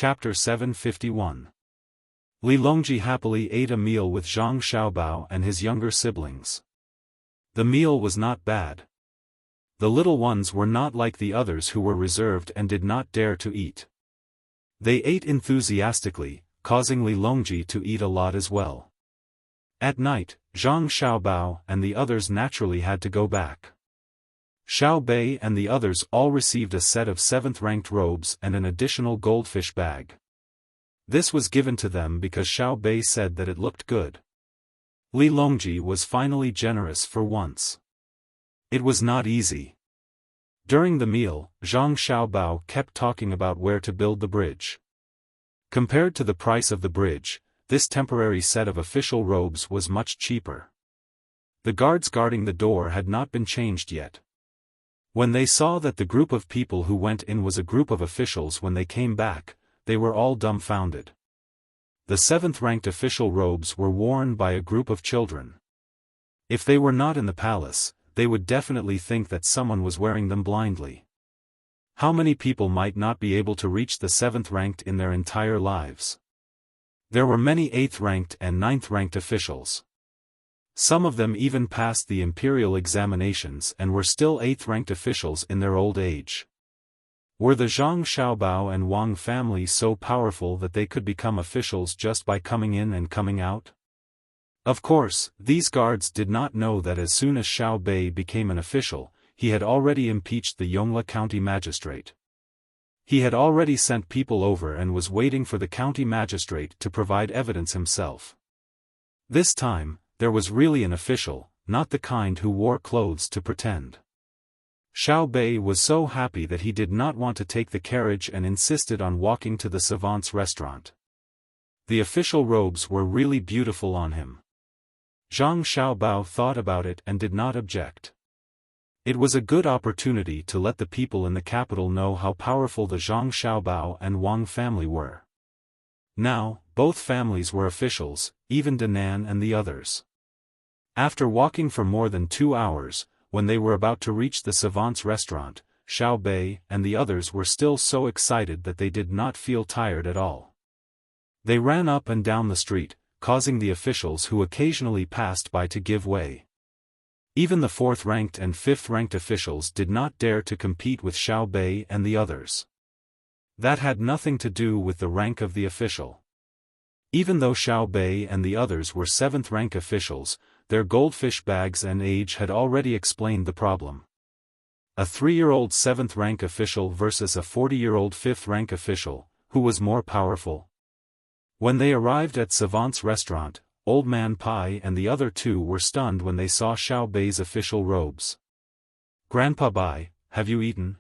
Chapter 751. Li Longji happily ate a meal with Zhang Xiaobao and his younger siblings. The meal was not bad. The little ones were not like the others who were reserved and did not dare to eat. They ate enthusiastically, causing Li Longji to eat a lot as well. At night, Zhang Xiaobao and the others naturally had to go back. Xiao Bei and the others all received a set of 7th-ranked robes and an additional goldfish bag. This was given to them because Xiao Bei said that it looked good. Li Longji was finally generous for once. It was not easy. During the meal, Zhang Xiaobao kept talking about where to build the bridge. Compared to the price of the bridge, this temporary set of official robes was much cheaper. The guards guarding the door had not been changed yet. When they saw that the group of people who went in was a group of officials when they came back, they were all dumbfounded. The 7th-ranked official robes were worn by a group of children. If they were not in the palace, they would definitely think that someone was wearing them blindly. How many people might not be able to reach the 7th-ranked in their entire lives? There were many 8th-ranked and 9th-ranked officials. Some of them even passed the imperial examinations and were still 8th-ranked officials in their old age. Were the Zhang Xiaobao and Wang family so powerful that they could become officials just by coming in and coming out? Of course, these guards did not know that as soon as Xiao Bei became an official, he had already impeached the Yongla county magistrate. He had already sent people over and was waiting for the county magistrate to provide evidence himself. This time, there was really an official, not the kind who wore clothes to pretend. Xiao Bei was so happy that he did not want to take the carriage and insisted on walking to the savant's restaurant. The official robes were really beautiful on him. Zhang Xiaobao thought about it and did not object. It was a good opportunity to let the people in the capital know how powerful the Zhang Xiaobao and Wang family were. Now, both families were officials, even Danan and the others. After walking for more than 2 hours, when they were about to reach the savant's restaurant, Xiao Bei and the others were still so excited that they did not feel tired at all. They ran up and down the street, causing the officials who occasionally passed by to give way. Even the 4th-ranked and 5th-ranked officials did not dare to compete with Xiao Bei and the others. That had nothing to do with the rank of the official. Even though Xiao Bei and the others were 7th-rank officials, their goldfish bags and age had already explained the problem. A 3-year-old 7th-rank official versus a 40-year-old 5th-rank official, who was more powerful? When they arrived at Savant's restaurant, Old Man Pai and the other two were stunned when they saw Xiao Bei's official robes. "Grandpa Bai, have you eaten?"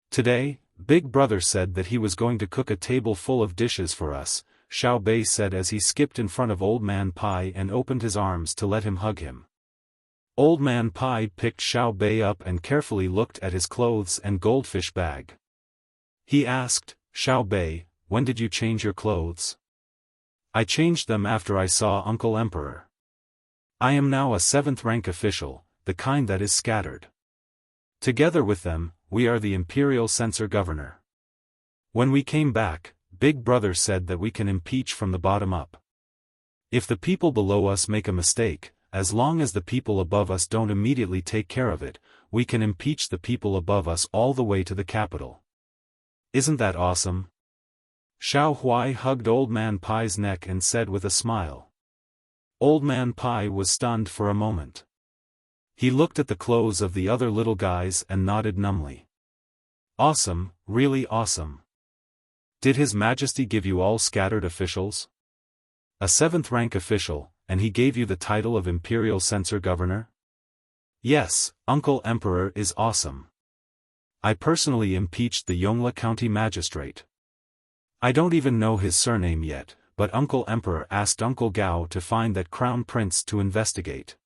"Today, Big Brother said that he was going to cook a table full of dishes for us," Xiao Bei said as he skipped in front of Old Man Pai and opened his arms to let him hug him. Old Man Pai picked Xiao Bei up and carefully looked at his clothes and goldfish bag. He asked, "Xiao Bei, when did you change your clothes?" "I changed them after I saw Uncle Emperor. I am now a 7th-rank official, the kind that is scattered. Together with them, we are the Imperial Censor Governor. When we came back, Big Brother said that we can impeach from the bottom up. If the people below us make a mistake, as long as the people above us don't immediately take care of it, we can impeach the people above us all the way to the capital. Isn't that awesome?" Xiao Huai hugged Old Man Pai's neck and said with a smile. Old Man Pai was stunned for a moment. He looked at the clothes of the other little guys and nodded numbly. "Awesome, really awesome. Did His Majesty give you all scattered officials? A 7th-rank official, and he gave you the title of Imperial Censor Governor?" "Yes, Uncle Emperor is awesome. I personally impeached the Yongla County Magistrate. I don't even know his surname yet, but Uncle Emperor asked Uncle Gao to find that Crown Prince to investigate.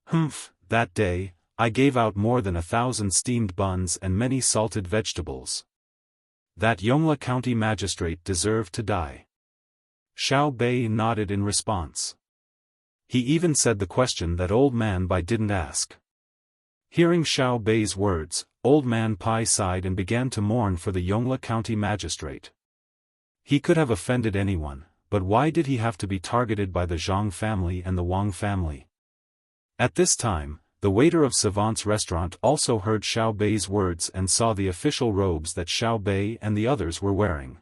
Humph, that day, I gave out more than 1,000 steamed buns and many salted vegetables. That Yongla County Magistrate deserved to die." Xiao Bei nodded in response. He even said the question that Old Man Bai didn't ask. Hearing Xiao Bei's words, Old Man Pai sighed and began to mourn for the Yongla County Magistrate. He could have offended anyone, but why did he have to be targeted by the Zhang family and the Wang family? At this time, the waiter of Savant's restaurant also heard Xiao Bei's words and saw the official robes that Xiao Bei and the others were wearing.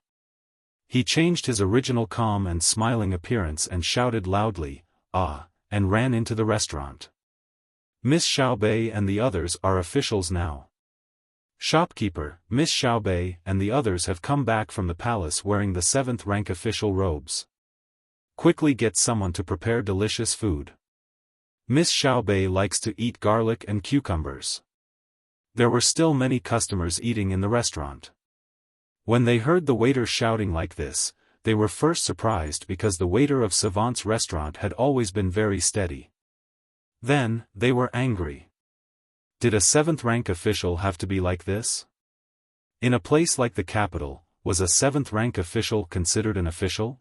He changed his original calm and smiling appearance and shouted loudly, "Ah," and ran into the restaurant. "Miss Xiao Bei and the others are officials now. Shopkeeper, Miss Xiao Bei and the others have come back from the palace wearing the 7th rank official robes. Quickly get someone to prepare delicious food. Miss Xiao Bei likes to eat garlic and cucumbers." There were still many customers eating in the restaurant. When they heard the waiter shouting like this, they were first surprised because the waiter of Savant's restaurant had always been very steady. Then, they were angry. Did a 7th rank official have to be like this? In a place like the capital, was a 7th rank official considered an official?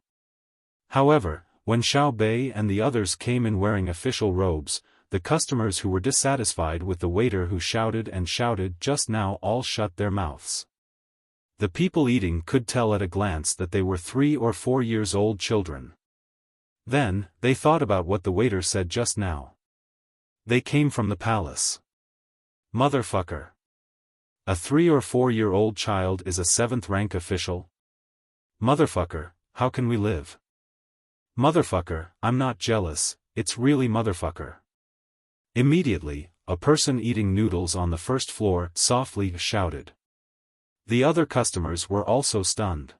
However, when Xiao Bei and the others came in wearing official robes, the customers who were dissatisfied with the waiter who shouted and shouted just now all shut their mouths. The people eating could tell at a glance that they were 3 or 4 years old children. Then, they thought about what the waiter said just now. They came from the palace. Motherfucker. A 3 or 4-year-old child is a 7th rank official? Motherfucker, how can we live? Motherfucker, I'm not jealous, it's really motherfucker. Immediately, a person eating noodles on the first floor softly shouted. The other customers were also stunned.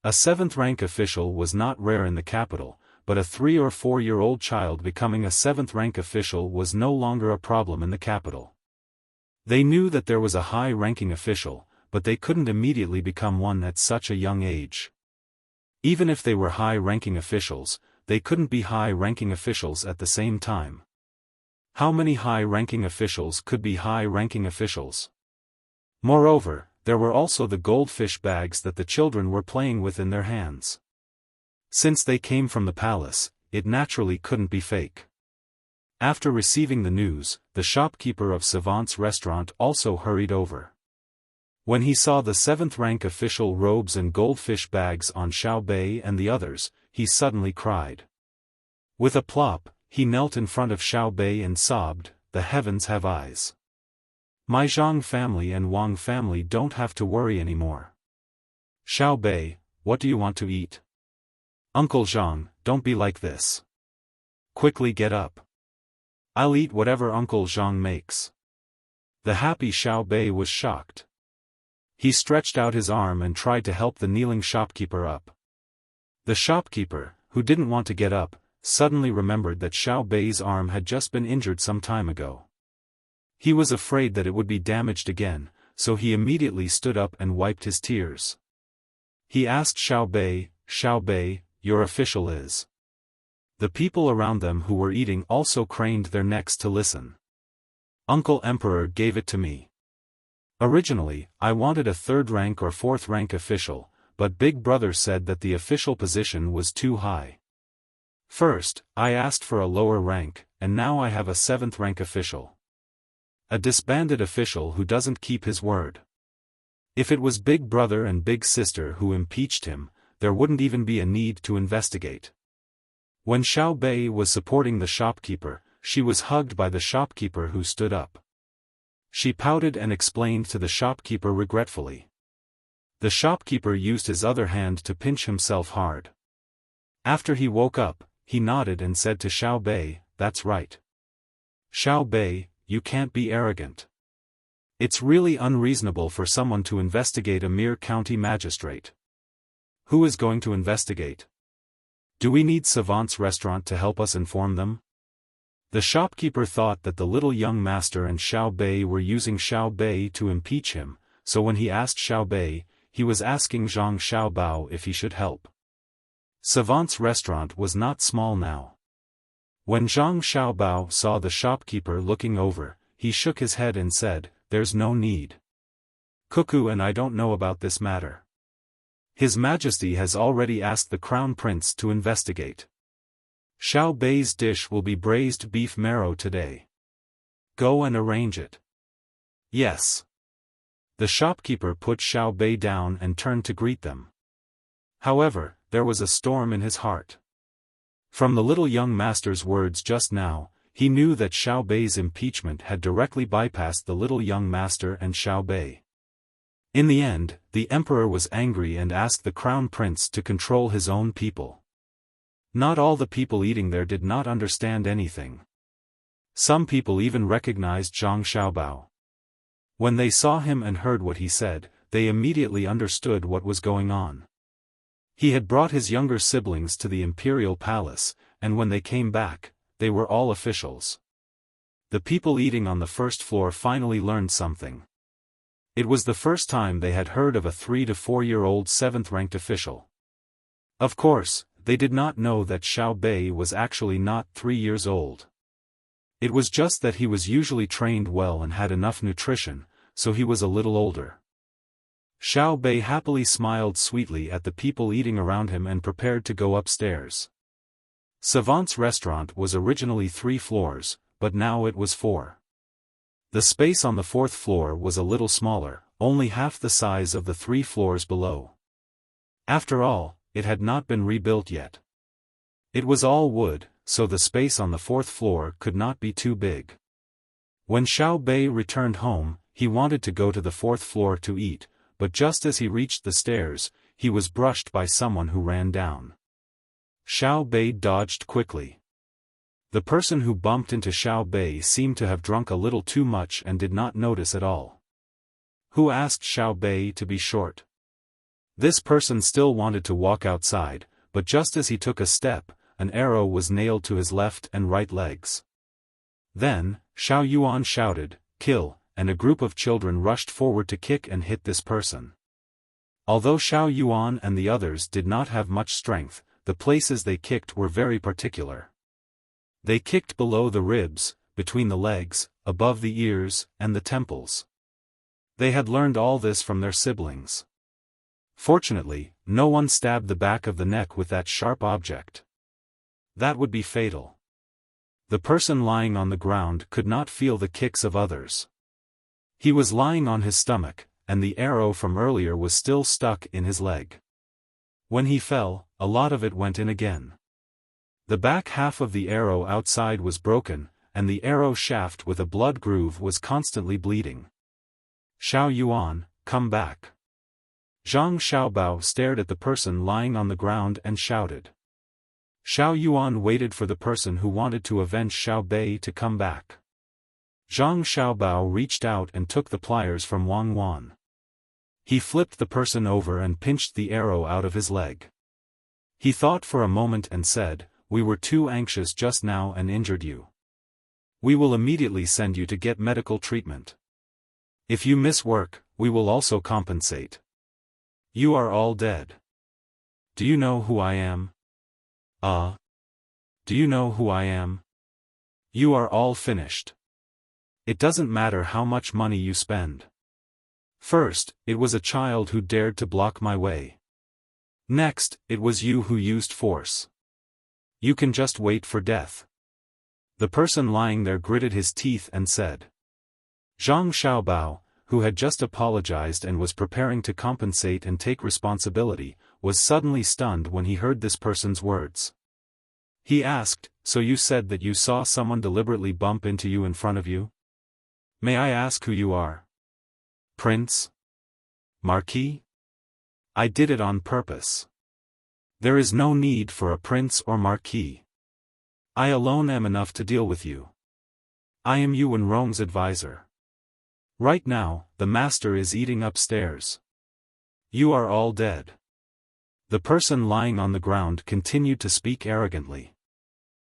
A 7th rank official was not rare in the capital, but a 3 or 4-year-old child becoming a 7th rank official was no longer a problem in the capital. They knew that there was a high-ranking official, but they couldn't immediately become one at such a young age. Even if they were high-ranking officials, they couldn't be high-ranking officials at the same time. How many high-ranking officials could be high-ranking officials? Moreover, there were also the goldfish bags that the children were playing with in their hands. Since they came from the palace, it naturally couldn't be fake. After receiving the news, the shopkeeper of Savant's restaurant also hurried over. When he saw the 7th rank official robes and goldfish bags on Xiao Bei and the others, he suddenly cried. With a plop, he knelt in front of Xiao Bei and sobbed, "The heavens have eyes. My Zhang family and Wang family don't have to worry anymore. Xiao Bei, what do you want to eat? Uncle Zhang, don't be like this. Quickly get up. I'll eat whatever Uncle Zhang makes." The happy Xiao Bei was shocked. He stretched out his arm and tried to help the kneeling shopkeeper up. The shopkeeper, who didn't want to get up, suddenly remembered that Xiao Bei's arm had just been injured some time ago. He was afraid that it would be damaged again, so he immediately stood up and wiped his tears. He asked Xiao Bei, your official is? The people around them who were eating also craned their necks to listen. Uncle Emperor gave it to me. Originally, I wanted a 3rd rank or 4th rank official, but Big Brother said that the official position was too high. First, I asked for a lower rank, and now I have a 7th rank official. A disbanded official who doesn't keep his word. If it was Big Brother and Big Sister who impeached him, there wouldn't even be a need to investigate. When Xiao Bei was supporting the shopkeeper, she was hugged by the shopkeeper who stood up. She pouted and explained to the shopkeeper regretfully. The shopkeeper used his other hand to pinch himself hard. After he woke up, he nodded and said to Xiao Bei, "That's right. Xiao Bei, you can't be arrogant. It's really unreasonable for someone to investigate a mere county magistrate. Who is going to investigate? Do we need Savant's restaurant to help us inform them?" The shopkeeper thought that the little young master and Xiao Bei were using Xiao Bei to impeach him, so when he asked Xiao Bei, he was asking Zhang Xiaobao if he should help. Savant's restaurant was not small now. When Zhang Xiaobao saw the shopkeeper looking over, he shook his head and said, "There's no need. Cuckoo and I don't know about this matter. His Majesty has already asked the Crown Prince to investigate. Xiao Bei's dish will be braised beef marrow today. Go and arrange it." "Yes." The shopkeeper put Xiao Bei down and turned to greet them. However, there was a storm in his heart. From the little young master's words just now, he knew that Xiao Bei's impeachment had directly bypassed the little young master and Xiao Bei. In the end, the emperor was angry and asked the crown prince to control his own people. Not all the people eating there did not understand anything. Some people even recognized Zhang Xiaobao. When they saw him and heard what he said, they immediately understood what was going on. He had brought his younger siblings to the imperial palace, and when they came back, they were all officials. The people eating on the first floor finally learned something. It was the first time they had heard of a 3 to 4-year-old 7th-ranked official. Of course, they did not know that Xiao Bei was actually not 3 years old. It was just that he was usually trained well and had enough nutrition, so he was a little older. Xiao Bei happily smiled sweetly at the people eating around him and prepared to go upstairs. Savant's restaurant was originally 3 floors, but now it was 4. The space on the 4th floor was a little smaller, only half the size of the 3 floors below. After all, it had not been rebuilt yet. It was all wood, so the space on the 4th floor could not be too big. When Xiao Bei returned home, he wanted to go to the 4th floor to eat, but just as he reached the stairs, he was brushed by someone who ran down. Xiao Bei dodged quickly. The person who bumped into Xiao Bei seemed to have drunk a little too much and did not notice at all. Who asked Xiao Bei to be short? This person still wanted to walk outside, but just as he took a step, an arrow was nailed to his left and right legs. Then, Xiao Yuan shouted, "Kill," and a group of children rushed forward to kick and hit this person. Although Xiao Yuan and the others did not have much strength, the places they kicked were very particular. They kicked below the ribs, between the legs, above the ears, and the temples. They had learned all this from their siblings. Fortunately, no one stabbed the back of the neck with that sharp object. That would be fatal. The person lying on the ground could not feel the kicks of others. He was lying on his stomach, and the arrow from earlier was still stuck in his leg. When he fell, a lot of it went in again. The back half of the arrow outside was broken, and the arrow shaft with a blood groove was constantly bleeding. "Xiao Yuan, come back." Zhang Xiaobao stared at the person lying on the ground and shouted. Xiao Yuan waited for the person who wanted to avenge Xiao Bei to come back. Zhang Xiaobao reached out and took the pliers from Wang Wan. He flipped the person over and pinched the arrow out of his leg. He thought for a moment and said, "We were too anxious just now and injured you. We will immediately send you to get medical treatment. If you miss work, we will also compensate. You are all dead. Do you know who I am? Do you know who I am? You are all finished. It doesn't matter how much money you spend. First, it was a child who dared to block my way. Next, it was you who used force. You can just wait for death." The person lying there gritted his teeth and said. Zhang Xiaobao, who had just apologized and was preparing to compensate and take responsibility, was suddenly stunned when he heard this person's words. He asked, "So you said that you saw someone deliberately bump into you in front of you? May I ask who you are? Prince? Marquis? I did it on purpose. There is no need for a prince or marquis. I alone am enough to deal with you. I am Yuan Rong's advisor. Right now, the master is eating upstairs. You are all dead." The person lying on the ground continued to speak arrogantly.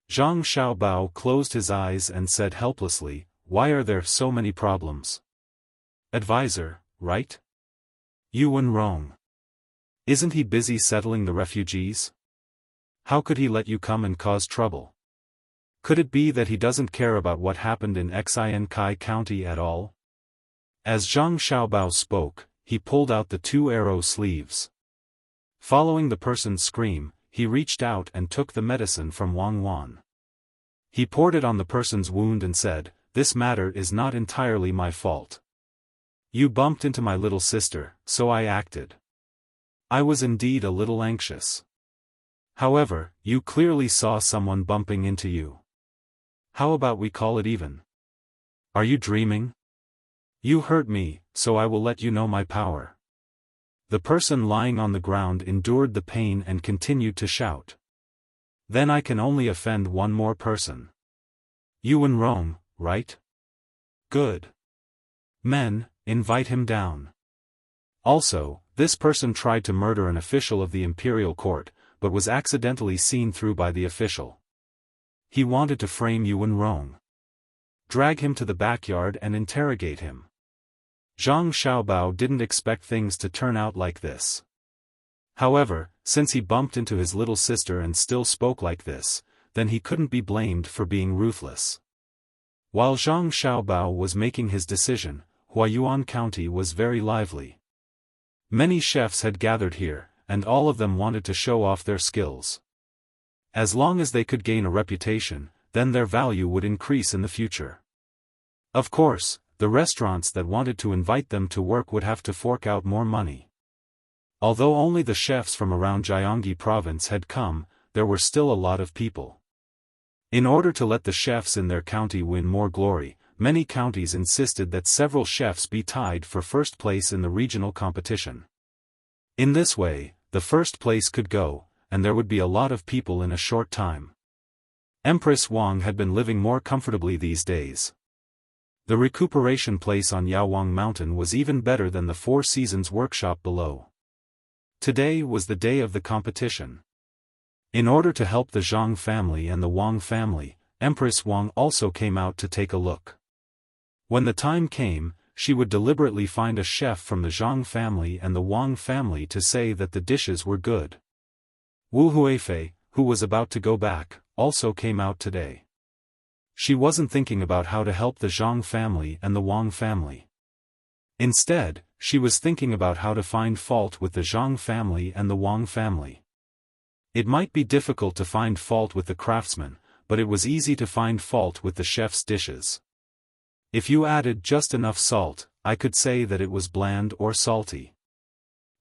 Zhang Xiaobao closed his eyes and said helplessly, "Why are there so many problems? Advisor, right? Yuan Rong. Isn't he busy settling the refugees? How could he let you come and cause trouble? Could it be that he doesn't care about what happened in Xinkai County at all?" As Zhang Xiaobao spoke, he pulled out the 2 arrow sleeves. Following the person's scream, he reached out and took the medicine from Wang Wan. He poured it on the person's wound and said, "This matter is not entirely my fault. You bumped into my little sister, so I acted. I was indeed a little anxious. However, you clearly saw someone bumping into you. How about we call it even? Are you dreaming? You hurt me, so I will let you know my power. The person lying on the ground endured the pain and continued to shout. Then I can only offend one more person. You in Rome, right? Good. Men, invite him down. Also, this person tried to murder an official of the imperial court, but was accidentally seen through by the official. He wanted to frame you in Rome. Drag him to the backyard and interrogate him. Zhang Xiaobao didn't expect things to turn out like this. However, since he bumped into his little sister and still spoke like this, then he couldn't be blamed for being ruthless. While Zhang Xiaobao was making his decision, Huayuan County was very lively. Many chefs had gathered here, and all of them wanted to show off their skills. As long as they could gain a reputation, then their value would increase in the future. Of course, the restaurants that wanted to invite them to work would have to fork out more money. Although only the chefs from around Gyeonggi province had come, there were still a lot of people. In order to let the chefs in their county win more glory, many counties insisted that several chefs be tied for first place in the regional competition. In this way, the first place could go, and there would be a lot of people in a short time. Empress Wang had been living more comfortably these days. The recuperation place on Yaowang Mountain was even better than the Four Seasons workshop below. Today was the day of the competition. In order to help the Zhang family and the Wang family, Empress Wang also came out to take a look. When the time came, she would deliberately find a chef from the Zhang family and the Wang family to say that the dishes were good. Wu Huifei, who was about to go back, also came out today. She wasn't thinking about how to help the Zhang family and the Wang family. Instead, she was thinking about how to find fault with the Zhang family and the Wang family. It might be difficult to find fault with the craftsman, but it was easy to find fault with the chef's dishes. If you added just enough salt, I could say that it was bland or salty.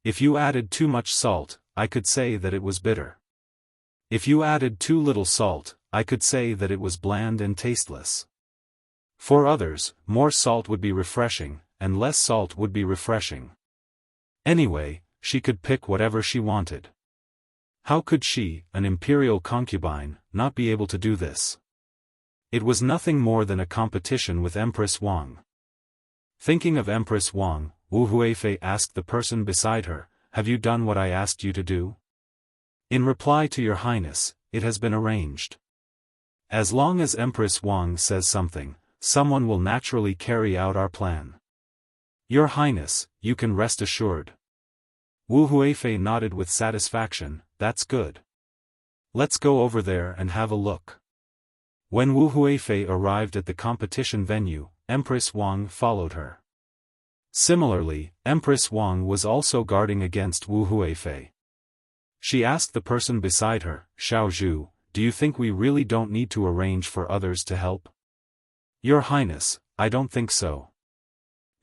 If you added too much salt, I could say that it was bitter. If you added too little salt, I could say that it was bland and tasteless. For others, more salt would be refreshing, and less salt would be refreshing. Anyway, she could pick whatever she wanted. How could she, an imperial concubine, not be able to do this? It was nothing more than a competition with Empress Wang. Thinking of Empress Wang, Wu Huifei asked the person beside her, "Have you done what I asked you to do?" "In reply to your highness, it has been arranged." As long as Empress Wang says something, someone will naturally carry out our plan. Your highness, you can rest assured. Wu Huifei nodded with satisfaction. That's good. Let's go over there and have a look. When Wu Huifei arrived at the competition venue, Empress Wang followed her. Similarly, Empress Wang was also guarding against Wu Huifei. She asked the person beside her, "Xiao Zhu, do you think we really don't need to arrange for others to help?" "Your Highness, I don't think so.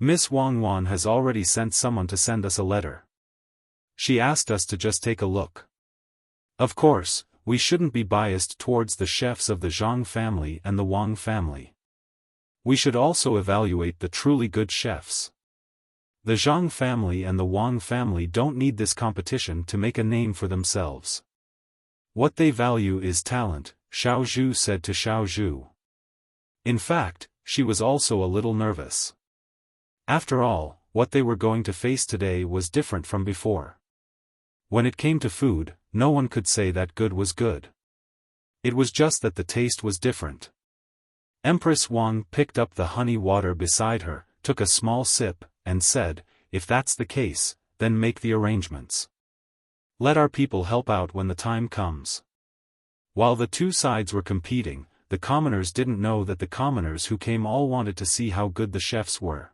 Miss Wang Wan has already sent someone to send us a letter. She asked us to just take a look. Of course, we shouldn't be biased towards the chefs of the Zhang family and the Wang family. We should also evaluate the truly good chefs. The Zhang family and the Wang family don't need this competition to make a name for themselves. What they value is talent," Xiao Zhu said to Xiao Zhu. In fact, she was also a little nervous. After all, what they were going to face today was different from before. When it came to food, no one could say that good was good. It was just that the taste was different. Empress Wang picked up the honey water beside her, took a small sip, and said, "If that's the case, then make the arrangements. Let our people help out when the time comes." While the two sides were competing, the commoners didn't know that the commoners who came all wanted to see how good the chefs were.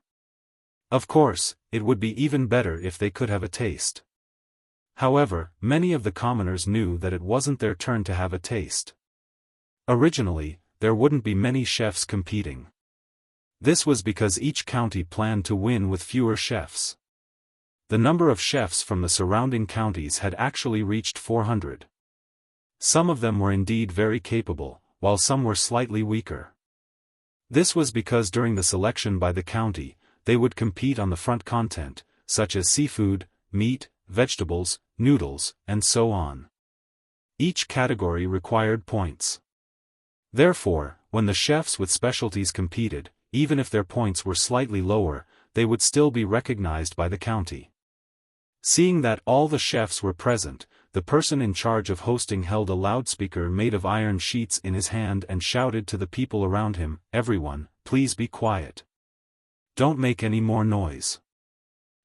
Of course, it would be even better if they could have a taste. However, many of the commoners knew that it wasn't their turn to have a taste. Originally, there wouldn't be many chefs competing. This was because each county planned to win with fewer chefs. The number of chefs from the surrounding counties had actually reached 400. Some of them were indeed very capable, while some were slightly weaker. This was because during the selection by the county, they would compete on the front content, such as seafood, meat, vegetables, noodles, and so on. Each category required points. Therefore, when the chefs with specialties competed, even if their points were slightly lower, they would still be recognized by the county. Seeing that all the chefs were present, the person in charge of hosting held a loudspeaker made of iron sheets in his hand and shouted to the people around him, "Everyone, please be quiet. Don't make any more noise.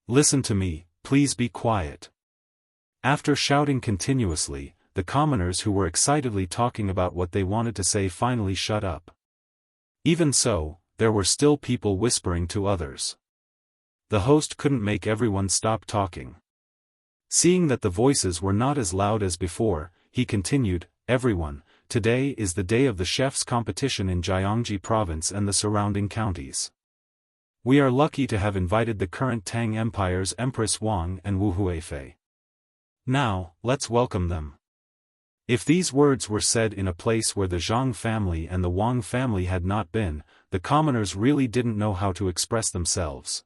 Listen to me, please be quiet." After shouting continuously, the commoners who were excitedly talking about what they wanted to say finally shut up. Even so, there were still people whispering to others. The host couldn't make everyone stop talking. Seeing that the voices were not as loud as before, he continued, "Everyone, today is the day of the chef's competition in Jiangxi province and the surrounding counties. We are lucky to have invited the current Tang Empire's Empress Wang and Wu Huifei. Now, let's welcome them." If these words were said in a place where the Zhang family and the Wang family had not been, the commoners really didn't know how to express themselves.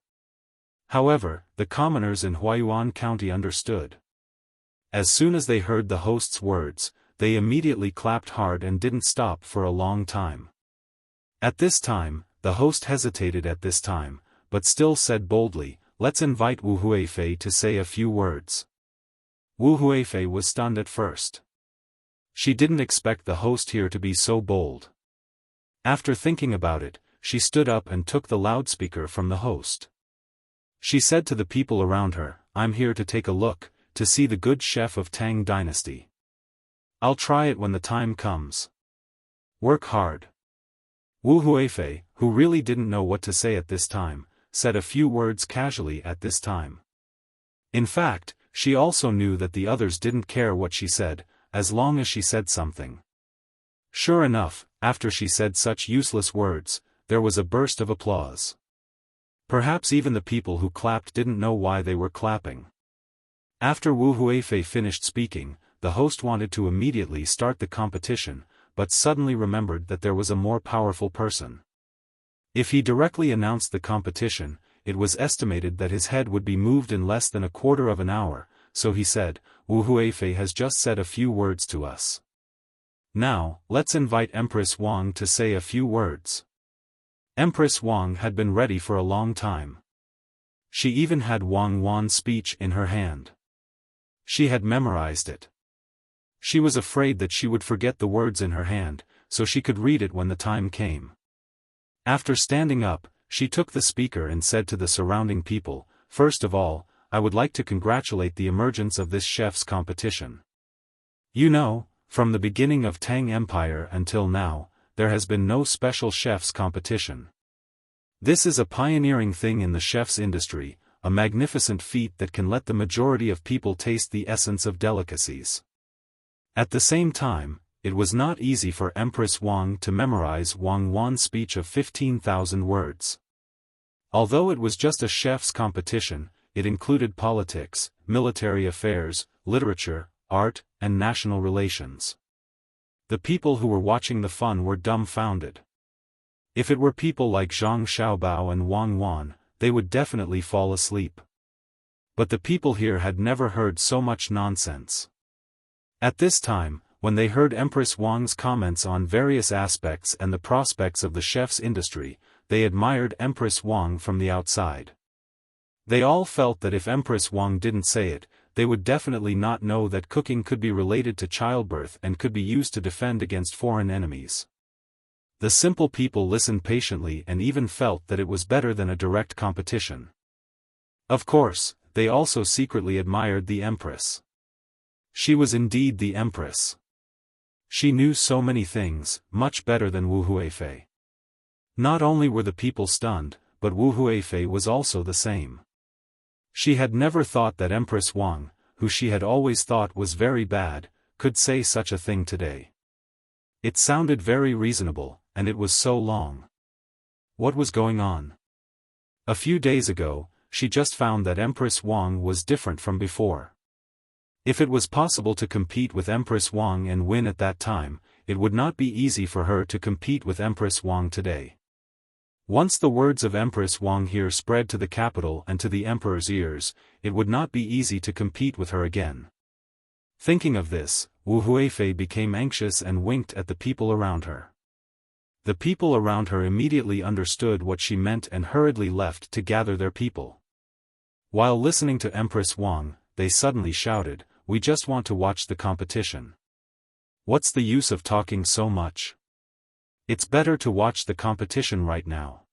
However, the commoners in Huaiyuan County understood. As soon as they heard the host's words, they immediately clapped hard and didn't stop for a long time. At this time, the host hesitated but still said boldly, "Let's invite Wu Huifei to say a few words." Wu Huifei was stunned at first. She didn't expect the host here to be so bold. After thinking about it, she stood up and took the loudspeaker from the host. She said to the people around her, "I'm here to take a look, to see the good chef of Tang Dynasty. I'll try it when the time comes. Work hard." Wu Huifei, who really didn't know what to say at this time, said a few words casually at this time. In fact, she also knew that the others didn't care what she said, as long as she said something. Sure enough, after she said such useless words, there was a burst of applause. Perhaps even the people who clapped didn't know why they were clapping. After Wu Huifei finished speaking, the host wanted to immediately start the competition, but suddenly remembered that there was a more powerful person. If he directly announced the competition, it was estimated that his head would be moved in less than a quarter of an hour, so he said, "Wu Huifei has just said a few words to us. Now, let's invite Empress Wang to say a few words." Empress Wang had been ready for a long time. She even had Wang Wan's speech in her hand. She had memorized it. She was afraid that she would forget the words in her hand, so she could read it when the time came. After standing up, she took the speaker and said to the surrounding people, "First of all, I would like to congratulate the emergence of this chef's competition. You know, from the beginning of Tang Empire until now, there has been no special chef's competition. This is a pioneering thing in the chef's industry, a magnificent feat that can let the majority of people taste the essence of delicacies." At the same time, it was not easy for Empress Wang to memorize Wang Wan's speech of 15,000 words. Although it was just a chef's competition, it included politics, military affairs, literature, art, and national relations. The people who were watching the fun were dumbfounded. If it were people like Zhang Xiaobao and Wang Wan, they would definitely fall asleep. But the people here had never heard so much nonsense. At this time, when they heard Empress Wang's comments on various aspects and the prospects of the chef's industry, they admired Empress Wang from the outside. They all felt that if Empress Wang didn't say it, they would definitely not know that cooking could be related to childbirth and could be used to defend against foreign enemies. The simple people listened patiently and even felt that it was better than a direct competition. Of course, they also secretly admired the Empress. She was indeed the Empress. She knew so many things, much better than Wu Huifei. Not only were the people stunned, but Wu Huifei was also the same. She had never thought that Empress Wang, who she had always thought was very bad, could say such a thing today. It sounded very reasonable, and it was so long. What was going on? A few days ago, she just found that Empress Wang was different from before. If it was possible to compete with Empress Wang and win at that time, it would not be easy for her to compete with Empress Wang today. Once the words of Empress Wang here spread to the capital and to the emperor's ears, it would not be easy to compete with her again. Thinking of this, Wu Huifei became anxious and winked at the people around her. The people around her immediately understood what she meant and hurriedly left to gather their people. While listening to Empress Wang, they suddenly shouted, "We just want to watch the competition. What's the use of talking so much? It's better to watch the competition right now."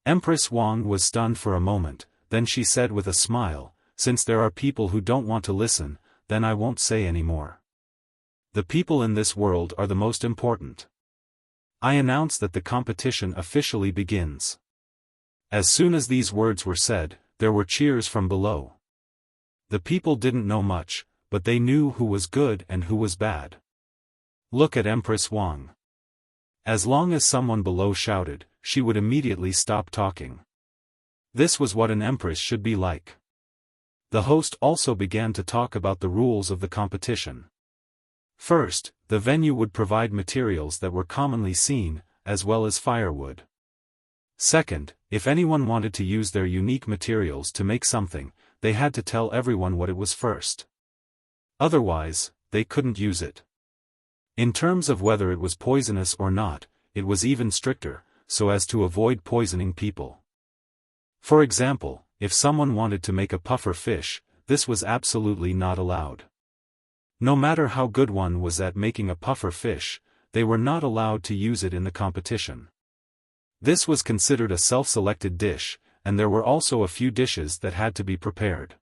Empress Wang was stunned for a moment, then she said with a smile, "Since there are people who don't want to listen, then I won't say any more. The people in this world are the most important. I announce that the competition officially begins." As soon as these words were said, there were cheers from below. The people didn't know much, but they knew who was good and who was bad. Look at Empress Wang. As long as someone below shouted, she would immediately stop talking. This was what an empress should be like. The host also began to talk about the rules of the competition. First, the venue would provide materials that were commonly seen, as well as firewood. Second, if anyone wanted to use their unique materials to make something, they had to tell everyone what it was first. Otherwise, they couldn't use it. In terms of whether it was poisonous or not, it was even stricter, so as to avoid poisoning people. For example, if someone wanted to make a puffer fish, this was absolutely not allowed. No matter how good one was at making a puffer fish, they were not allowed to use it in the competition. This was considered a self-selected dish, and there were also a few dishes that had to be prepared.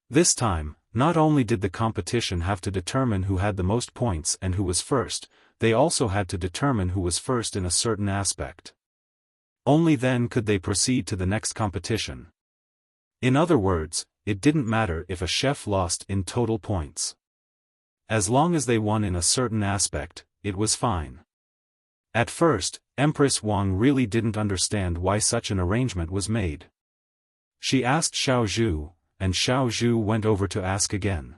This time, not only did the competition have to determine who had the most points and who was first, they also had to determine who was first in a certain aspect. Only then could they proceed to the next competition. In other words, it didn't matter if a chef lost in total points. As long as they won in a certain aspect, it was fine. At first, Empress Wang really didn't understand why such an arrangement was made. She asked Xiao Zhu, and Xiao Zhu went over to ask again.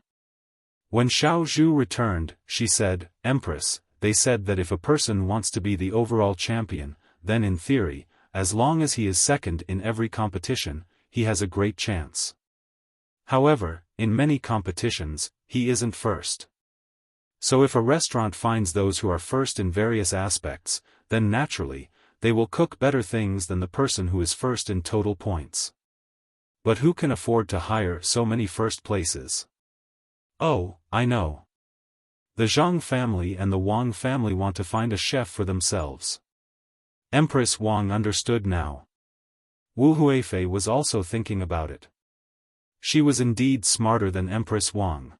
When Xiao Zhu returned, she said, "Empress, they said that if a person wants to be the overall champion, then in theory, as long as he is second in every competition, he has a great chance. However, in many competitions, he isn't first. So if a restaurant finds those who are first in various aspects, then naturally, they will cook better things than the person who is first in total points. But who can afford to hire so many first places? Oh, I know. The Zhang family and the Wang family want to find a chef for themselves." Empress Wang understood now. Wu Huifei was also thinking about it. She was indeed smarter than Empress Wang.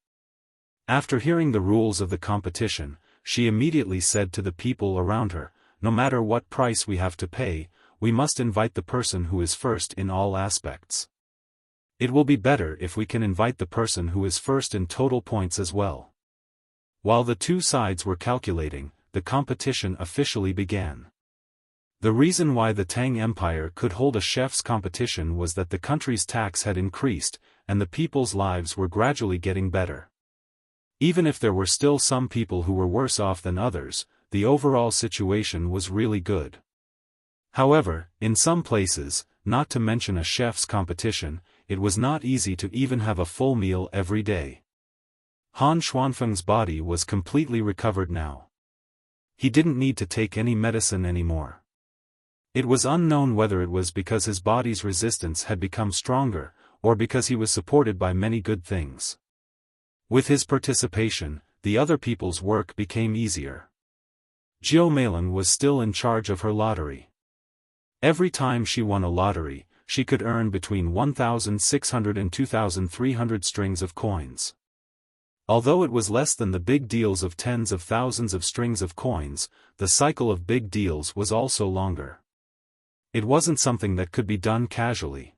After hearing the rules of the competition, she immediately said to the people around her, "No matter what price we have to pay, we must invite the person who is first in all aspects. It will be better if we can invite the person who is first in total points as well." While the two sides were calculating, the competition officially began. The reason why the Tang Empire could hold a chef's competition was that the country's tax had increased, and the people's lives were gradually getting better. Even if there were still some people who were worse off than others, the overall situation was really good. However, in some places, not to mention a chef's competition, it was not easy to even have a full meal every day. Han Xuanfeng's body was completely recovered now. He didn't need to take any medicine anymore. It was unknown whether it was because his body's resistance had become stronger, or because he was supported by many good things. With his participation, the other people's work became easier. Jiu Meiling was still in charge of her lottery. Every time she won a lottery, she could earn between 1,600 and 2,300 strings of coins. Although it was less than the big deals of tens of thousands of strings of coins, the cycle of big deals was also longer. It wasn't something that could be done casually.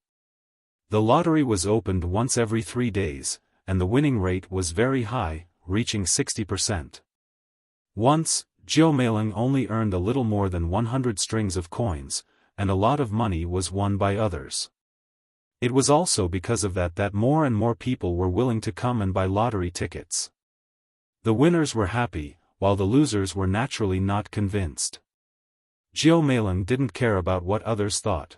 The lottery was opened once every 3 days, and the winning rate was very high, reaching 60%. Once, Jiu Meiling only earned a little more than 100 strings of coins, and a lot of money was won by others. It was also because of that more and more people were willing to come and buy lottery tickets. The winners were happy, while the losers were naturally not convinced. Jiao Meiling didn't care about what others thought.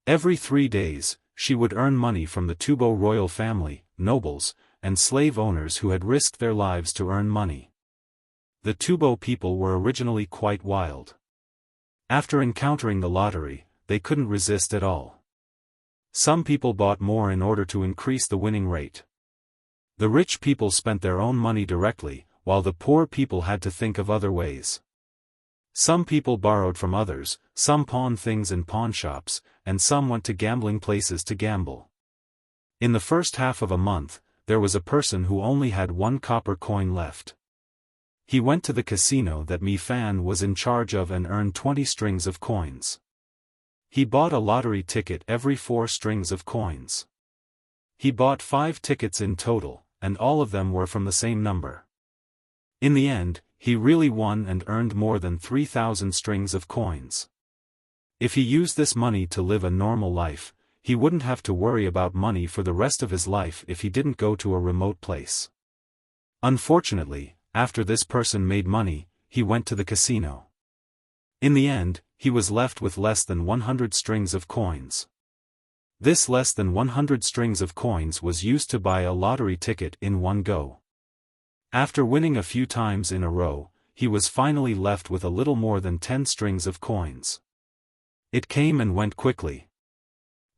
Every 3 days, she would earn money from the Tubo royal family, nobles, and slave owners who had risked their lives to earn money. The Tubo people were originally quite wild. After encountering the lottery, they couldn't resist at all. Some people bought more in order to increase the winning rate. The rich people spent their own money directly, while the poor people had to think of other ways. Some people borrowed from others, some pawned things in pawnshops, and some went to gambling places to gamble. In the first half of a month, there was a person who only had 1 copper coin left. He went to the casino that Mi Fan was in charge of and earned 20 strings of coins. He bought a lottery ticket every 4 strings of coins. He bought 5 tickets in total, and all of them were from the same number. In the end, he really won and earned more than 3,000 strings of coins. If he used this money to live a normal life, he wouldn't have to worry about money for the rest of his life if he didn't go to a remote place. Unfortunately, after this person made money, he went to the casino. In the end, he was left with less than 100 strings of coins. This less than 100 strings of coins was used to buy a lottery ticket in one go. After winning a few times in a row, he was finally left with a little more than 10 strings of coins. It came and went quickly.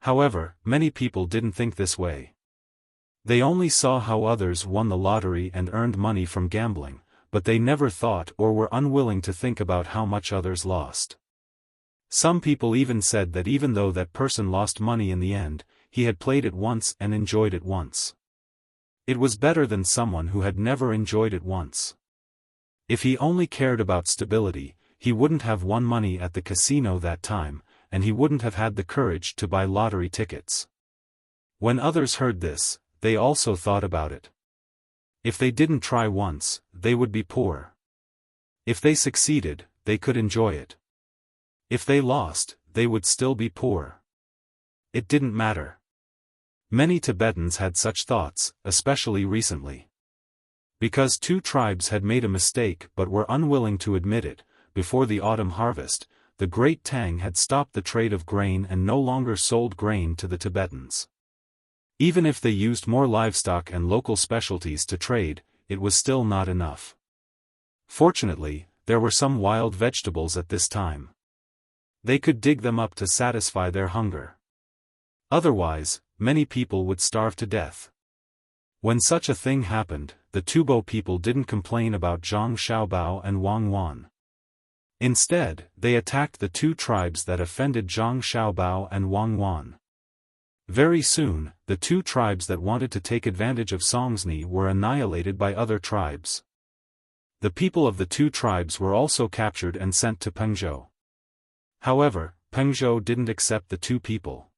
However, many people didn't think this way. They only saw how others won the lottery and earned money from gambling, but they never thought or were unwilling to think about how much others lost. Some people even said that even though that person lost money in the end, he had played it once and enjoyed it once. It was better than someone who had never enjoyed it once. If he only cared about stability, he wouldn't have won money at the casino that time, and he wouldn't have had the courage to buy lottery tickets. When others heard this, they also thought about it. If they didn't try once, they would be poor. If they succeeded, they could enjoy it. If they lost, they would still be poor. It didn't matter. Many Tibetans had such thoughts, especially recently. Because 2 tribes had made a mistake but were unwilling to admit it, before the autumn harvest, the great Tang had stopped the trade of grain and no longer sold grain to the Tibetans. Even if they used more livestock and local specialties to trade, it was still not enough. Fortunately, there were some wild vegetables at this time. They could dig them up to satisfy their hunger. Otherwise, many people would starve to death. When such a thing happened, the Tubo people didn't complain about Zhang Xiaobao and Wang Wan. Instead, they attacked the 2 tribes that offended Zhang Xiaobao and Wang Wan. Very soon, the 2 tribes that wanted to take advantage of Songzni were annihilated by other tribes. The people of the 2 tribes were also captured and sent to Pengzhou. However, Pengzhou didn't accept the 2 people.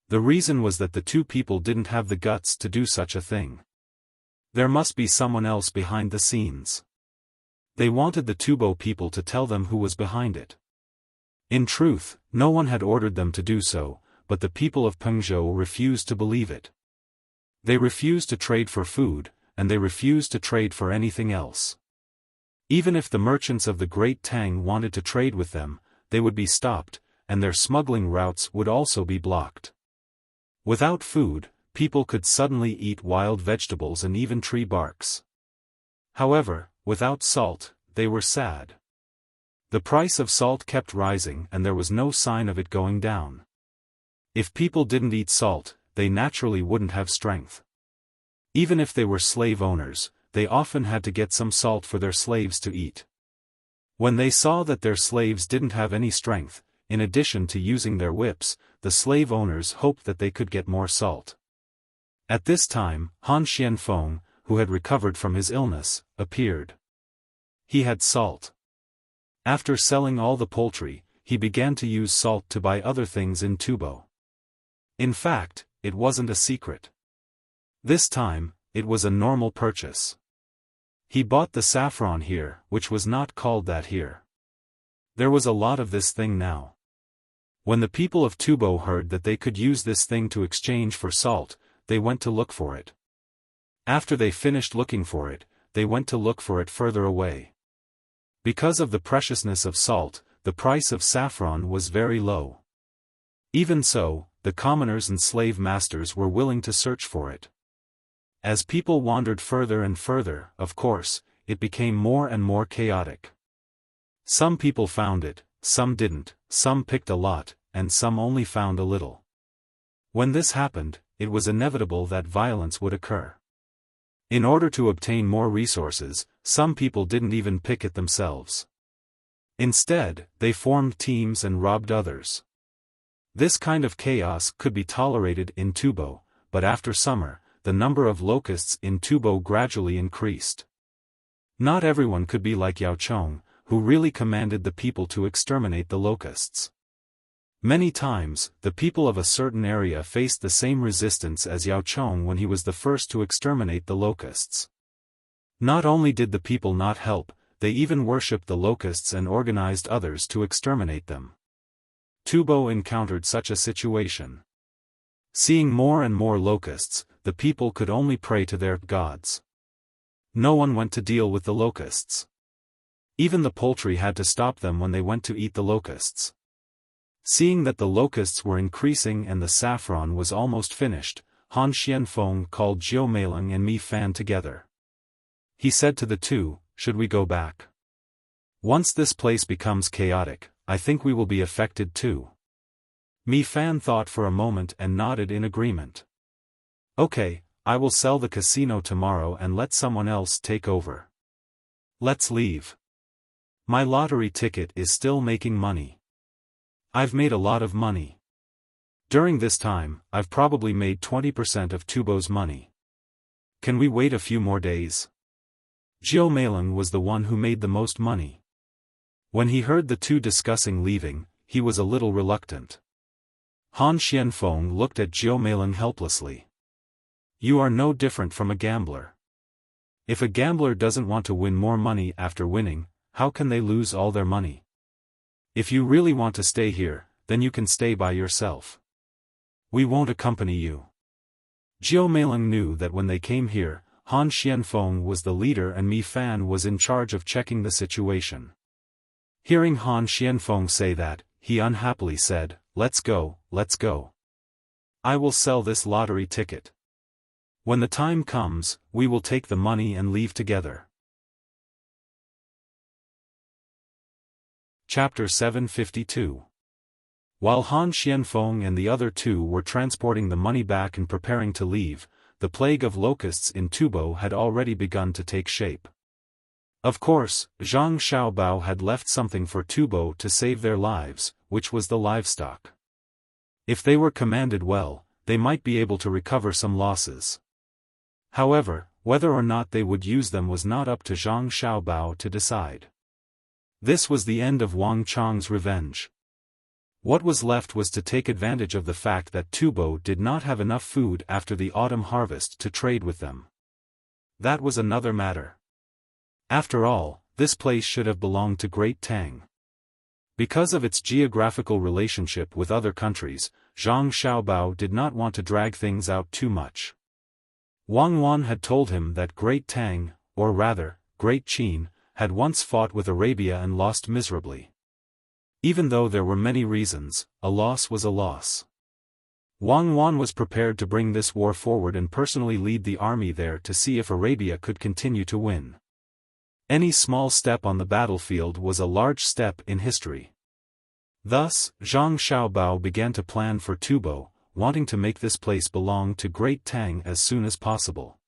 The reason was that the 2 people didn't have the guts to do such a thing. There must be someone else behind the scenes. They wanted the Tubo people to tell them who was behind it. In truth, no one had ordered them to do so, but the people of Pengzhou refused to believe it. They refused to trade for food, and they refused to trade for anything else. Even if the merchants of the Great Tang wanted to trade with them, they would be stopped, and their smuggling routes would also be blocked. Without food, people could suddenly eat wild vegetables and even tree barks. However, without salt, they were sad. The price of salt kept rising and there was no sign of it going down. If people didn't eat salt, they naturally wouldn't have strength. Even if they were slave owners, they often had to get some salt for their slaves to eat. When they saw that their slaves didn't have any strength, in addition to using their whips, the slave owners hoped that they could get more salt. At this time, Han Xianfeng, who had recovered from his illness, appeared. He had salt. After selling all the poultry, he began to use salt to buy other things in Tubo. In fact, it wasn't a secret. This time, it was a normal purchase. He bought the saffron here, which was not called that here. There was a lot of this thing now. When the people of Tubo heard that they could use this thing to exchange for salt, they went to look for it. After they finished looking for it, they went to look for it further away. Because of the preciousness of salt, the price of saffron was very low. Even so, the commoners and slave masters were willing to search for it. As people wandered further and further, of course, it became more and more chaotic. Some people found it, some didn't, some picked a lot, and some only found a little. When this happened, it was inevitable that violence would occur. In order to obtain more resources, some people didn't even pick it themselves. Instead, they formed teams and robbed others. This kind of chaos could be tolerated in Tubo, but after summer, the number of locusts in Tubo gradually increased. Not everyone could be like Yao Chong, who really commanded the people to exterminate the locusts. Many times, the people of a certain area faced the same resistance as Yao Chong when he was the first to exterminate the locusts. Not only did the people not help, they even worshipped the locusts and organized others to exterminate them. Tubo encountered such a situation. Seeing more and more locusts, the people could only pray to their gods. No one went to deal with the locusts. Even the poultry had to stop them when they went to eat the locusts. Seeing that the locusts were increasing and the saffron was almost finished, Han Xianfeng called Jiu Meiling and Mi Fan together. He said to the two, "Should we go back? Once this place becomes chaotic, I think we will be affected too." Mi Fan thought for a moment and nodded in agreement. "Okay, I will sell the casino tomorrow and let someone else take over. Let's leave. My lottery ticket is still making money. I've made a lot of money. During this time, I've probably made 20% of Tubo's money. Can we wait a few more days?" Jiu Meiling was the one who made the most money. When he heard the two discussing leaving, he was a little reluctant. Han Xianfeng looked at Jiu Meiling helplessly. "You are no different from a gambler. If a gambler doesn't want to win more money after winning, how can they lose all their money? If you really want to stay here, then you can stay by yourself. We won't accompany you." Jiu Meiling knew that when they came here, Han Xianfeng was the leader and Mi Fan was in charge of checking the situation. Hearing Han Xianfeng say that, he unhappily said, let's go. I will sell this lottery ticket. When the time comes, we will take the money and leave together." Chapter 752. While Han Xianfeng and the other two were transporting the money back and preparing to leave, the plague of locusts in Tubo had already begun to take shape. Of course, Zhang Xiaobao had left something for Tubo to save their lives, which was the livestock. If they were commanded well, they might be able to recover some losses. However, whether or not they would use them was not up to Zhang Xiaobao to decide. This was the end of Wang Chang's revenge. What was left was to take advantage of the fact that Tubo did not have enough food after the autumn harvest to trade with them. That was another matter. After all, this place should have belonged to Great Tang. Because of its geographical relationship with other countries, Zhang Xiaobao did not want to drag things out too much. Wang Wan had told him that Great Tang, or rather, Great Qin, had once fought with Arabia and lost miserably. Even though there were many reasons, a loss was a loss. Wang Wan was prepared to bring this war forward and personally lead the army there to see if Arabia could continue to win. Any small step on the battlefield was a large step in history. Thus, Zhang Xiaobao began to plan for Tubo, wanting to make this place belong to Great Tang as soon as possible.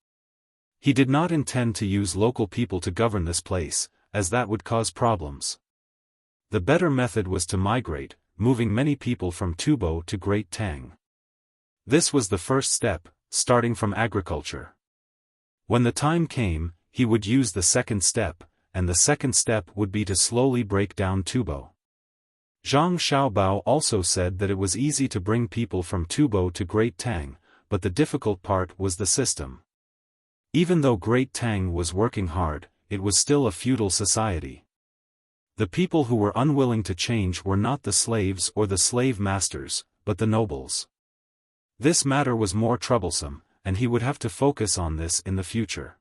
He did not intend to use local people to govern this place, as that would cause problems. The better method was to migrate, moving many people from Tubo to Great Tang. This was the first step, starting from agriculture. When the time came, he would use the second step, and the second step would be to slowly break down Tubo. Zhang Xiaobao also said that it was easy to bring people from Tubo to Great Tang, but the difficult part was the system. Even though Great Tang was working hard, it was still a feudal society. The people who were unwilling to change were not the slaves or the slave masters, but the nobles. This matter was more troublesome, and he would have to focus on this in the future.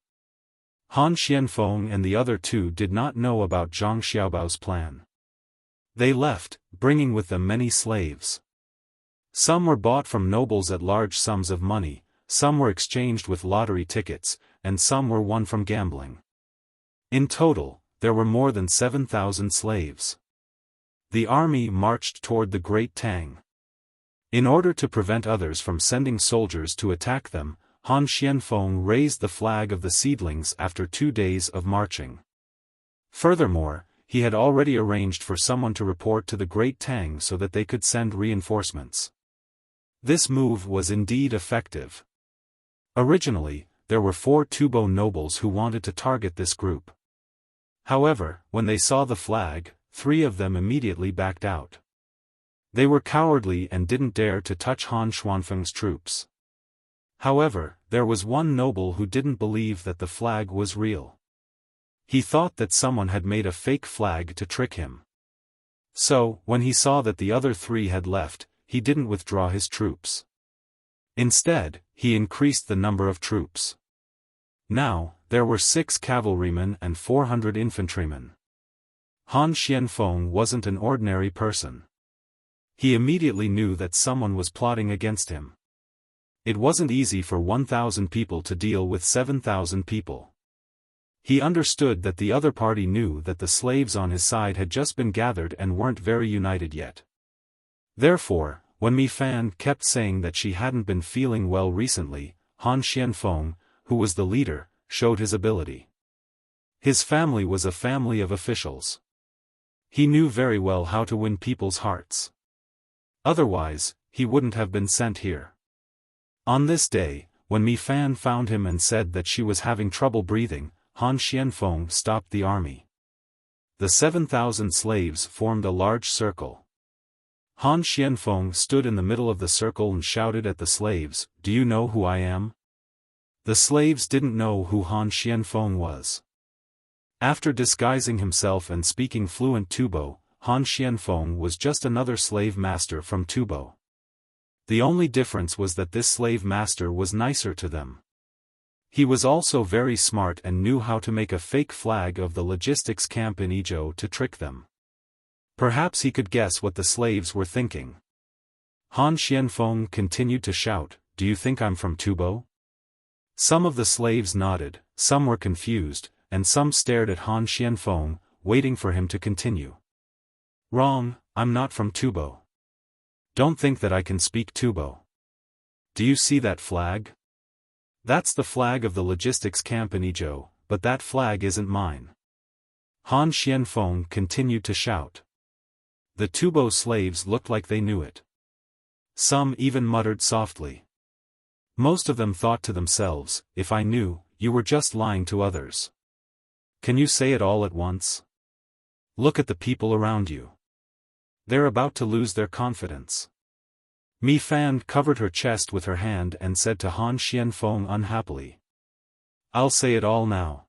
Han Xianfeng and the other two did not know about Zhang Xiaobao's plan. They left, bringing with them many slaves. Some were bought from nobles at large sums of money, some were exchanged with lottery tickets, and some were won from gambling. In total, there were more than 7,000 slaves. The army marched toward the Great Tang. In order to prevent others from sending soldiers to attack them, Han Xianfeng raised the flag of the seedlings after 2 days of marching. Furthermore, he had already arranged for someone to report to the Great Tang so that they could send reinforcements. This move was indeed effective. Originally, there were 4 Tubo nobles who wanted to target this group. However, when they saw the flag, 3 of them immediately backed out. They were cowardly and didn't dare to touch Han Xianfeng's troops. However, there was one noble who didn't believe that the flag was real. He thought that someone had made a fake flag to trick him. So, when he saw that the other 3 had left, he didn't withdraw his troops. Instead, he increased the number of troops. Now, there were 6 cavalrymen and 400 infantrymen. Han Xianfeng wasn't an ordinary person. He immediately knew that someone was plotting against him. It wasn't easy for 1,000 people to deal with 7,000 people. He understood that the other party knew that the slaves on his side had just been gathered and weren't very united yet. Therefore, when Mi Fan kept saying that she hadn't been feeling well recently, Han Xianfeng, who was the leader, showed his ability. His family was a family of officials. He knew very well how to win people's hearts. Otherwise, he wouldn't have been sent here. On this day, when Mi Fan found him and said that she was having trouble breathing, Han Xianfeng stopped the army. The 7,000 slaves formed a large circle. Han Xianfeng stood in the middle of the circle and shouted at the slaves, "Do you know who I am?" The slaves didn't know who Han Xianfeng was. After disguising himself and speaking fluent Tubo, Han Xianfeng was just another slave master from Tubo. The only difference was that this slave master was nicer to them. He was also very smart and knew how to make a fake flag of the logistics camp in Izhou to trick them. Perhaps he could guess what the slaves were thinking. Han Xianfeng continued to shout, "Do you think I'm from Tubo?" Some of the slaves nodded, some were confused, and some stared at Han Xianfeng, waiting for him to continue. "Wrong, I'm not from Tubo. Don't think that I can speak Tubo. Do you see that flag? That's the flag of the logistics camp in Izhou, but that flag isn't mine." Han Xianfeng continued to shout. The Tubo slaves looked like they knew it. Some even muttered softly. Most of them thought to themselves, "If I knew, you were just lying to others. Can you say it all at once? Look at the people around you. They're about to lose their confidence." Mi Fan covered her chest with her hand and said to Han Xianfeng unhappily, "I'll say it all now."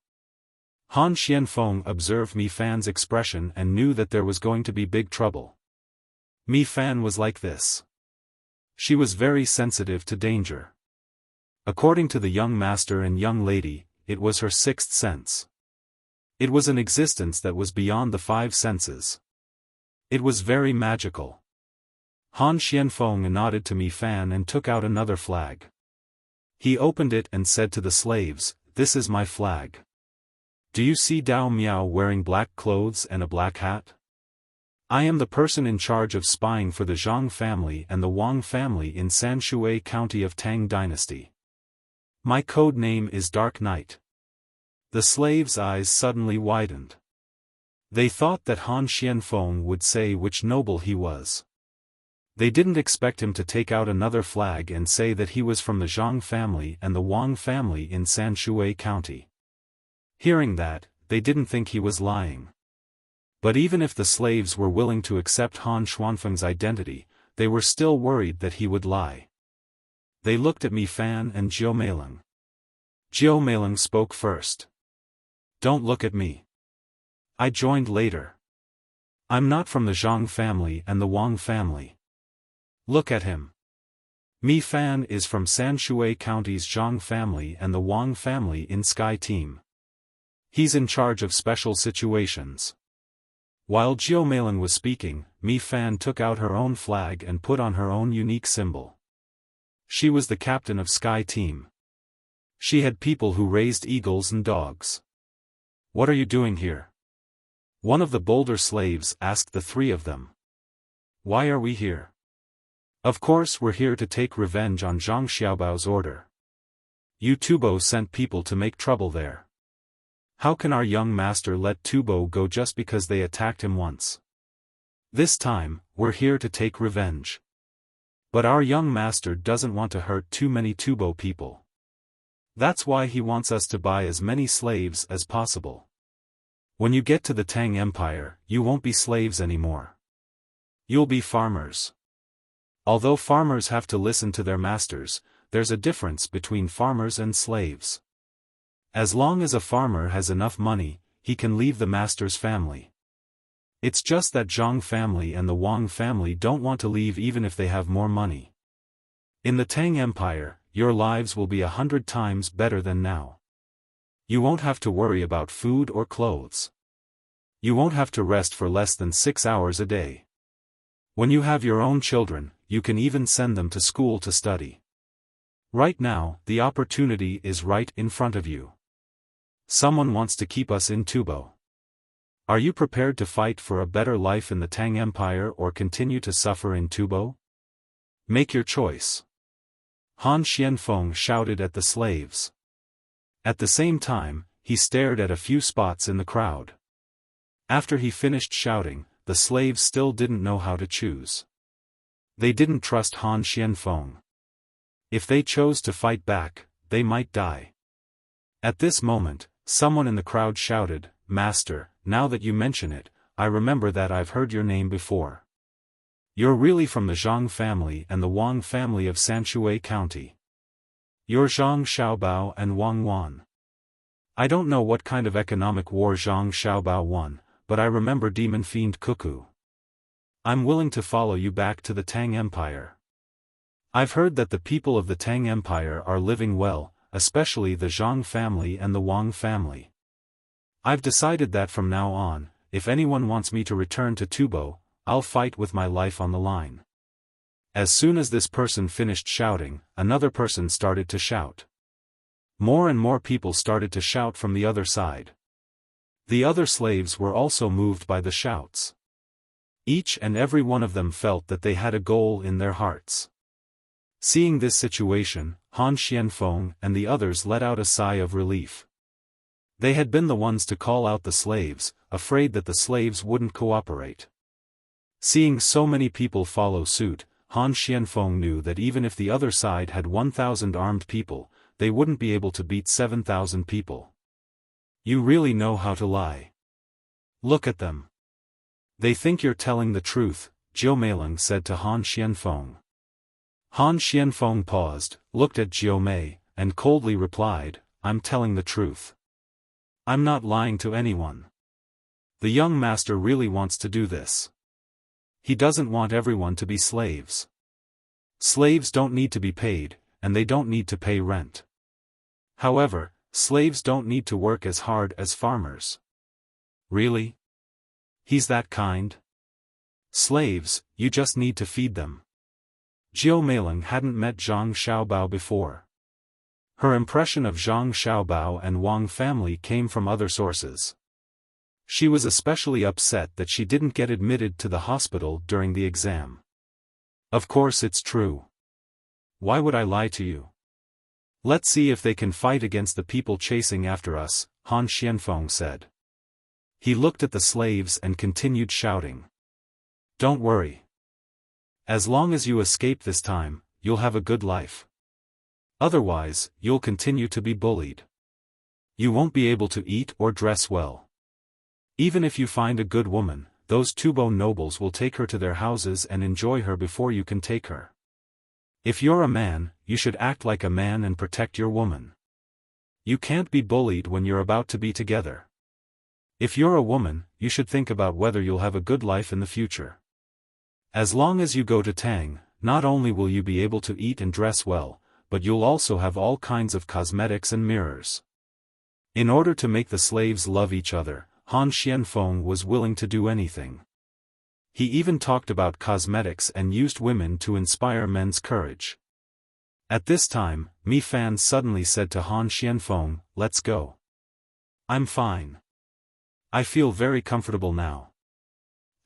Han Xianfeng observed Mi Fan's expression and knew that there was going to be big trouble. Mi Fan was like this. She was very sensitive to danger. According to the young master and young lady, it was her 6th sense. It was an existence that was beyond the 5 senses. It was very magical. Han Xianfeng nodded to Mi Fan and took out another flag. He opened it and said to the slaves, "This is my flag. Do you see Dao Miao wearing black clothes and a black hat? I am the person in charge of spying for the Zhang family and the Wang family in Sanshui County of Tang Dynasty. My code name is Dark Knight." The slaves' eyes suddenly widened. They thought that Han Xianfeng would say which noble he was. They didn't expect him to take out another flag and say that he was from the Zhang family and the Wang family in Sanshui County. Hearing that, they didn't think he was lying. But even if the slaves were willing to accept Han Xianfeng's identity, they were still worried that he would lie. They looked at Mi Fan and Jiu Meiling. Jiu Meiling spoke first. "Don't look at me. I joined later. I'm not from the Zhang family and the Wang family. Look at him. Mi Fan is from Sanshui County's Zhang family and the Wang family in Sky Team. He's in charge of special situations. While Jiao Meiling was speaking, Mi Fan took out her own flag and put on her own unique symbol. She was the captain of Sky Team. She had people who raised eagles and dogs. What are you doing here? One of the bolder slaves asked the three of them. Why are we here? Of course we're here to take revenge on Zhang Xiaobao's order. Yu Tubo sent people to make trouble there. How can our young master let Tubo go just because they attacked him once? This time, we're here to take revenge. But our young master doesn't want to hurt too many Tubo people. That's why he wants us to buy as many slaves as possible. When you get to the Tang Empire, you won't be slaves anymore. You'll be farmers. Although farmers have to listen to their masters, there's a difference between farmers and slaves. As long as a farmer has enough money, he can leave the master's family. It's just that Zhang family and the Wang family don't want to leave even if they have more money. In the Tang Empire, your lives will be 100 times better than now. You won't have to worry about food or clothes. You won't have to rest for less than 6 hours a day. When you have your own children, you can even send them to school to study. Right now, the opportunity is right in front of you. Someone wants to keep us in Tubo. Are you prepared to fight for a better life in the Tang Empire or continue to suffer in Tubo? Make your choice. Han Xianfeng shouted at the slaves. At the same time, he stared at a few spots in the crowd. After he finished shouting, the slaves still didn't know how to choose. They didn't trust Han Xianfeng. If they chose to fight back, they might die. At this moment, someone in the crowd shouted, "Master, now that you mention it, I remember that I've heard your name before. You're really from the Zhang family and the Wang family of Sanshui County. You're Zhang Xiaobao and Wang Wan. I don't know what kind of economic war Zhang Xiaobao won, but I remember Demon Fiend Cuckoo. I'm willing to follow you back to the Tang Empire. I've heard that the people of the Tang Empire are living well, especially the Zhang family and the Wang family. I've decided that from now on, if anyone wants me to return to Tubo, I'll fight with my life on the line." As soon as this person finished shouting, another person started to shout. More and more people started to shout from the other side. The other slaves were also moved by the shouts. Each and every one of them felt that they had a goal in their hearts. Seeing this situation, Han Xianfeng and the others let out a sigh of relief. They had been the ones to call out the slaves, afraid that the slaves wouldn't cooperate. Seeing so many people follow suit, Han Xianfeng knew that even if the other side had 1,000 armed people, they wouldn't be able to beat 7,000 people. You really know how to lie. Look at them. They think you're telling the truth, Jiao Meiling said to Han Xianfeng. Han Xianfeng paused, looked at Jiao Mei, and coldly replied, "I'm telling the truth. I'm not lying to anyone. The young master really wants to do this. He doesn't want everyone to be slaves. Slaves don't need to be paid, and they don't need to pay rent. However, slaves don't need to work as hard as farmers." Really? He's that kind? Slaves, you just need to feed them. Jiao Meiling hadn't met Zhang Xiaobao before. Her impression of Zhang Xiaobao and Wang family came from other sources. She was especially upset that she didn't get admitted to the hospital during the exam. Of course it's true. Why would I lie to you? Let's see if they can fight against the people chasing after us, Han Xianfeng said. He looked at the slaves and continued shouting. Don't worry. As long as you escape this time, you'll have a good life. Otherwise, you'll continue to be bullied. You won't be able to eat or dress well. Even if you find a good woman, those Tubo nobles will take her to their houses and enjoy her before you can take her. If you're a man, you should act like a man and protect your woman. You can't be bullied when you're about to be together. If you're a woman, you should think about whether you'll have a good life in the future. As long as you go to Tang, not only will you be able to eat and dress well, but you'll also have all kinds of cosmetics and mirrors. In order to make the slaves love each other, Han Xianfeng was willing to do anything. He even talked about cosmetics and used women to inspire men's courage. At this time, Mi Fan suddenly said to Han Xianfeng, "Let's go. I'm fine. I feel very comfortable now.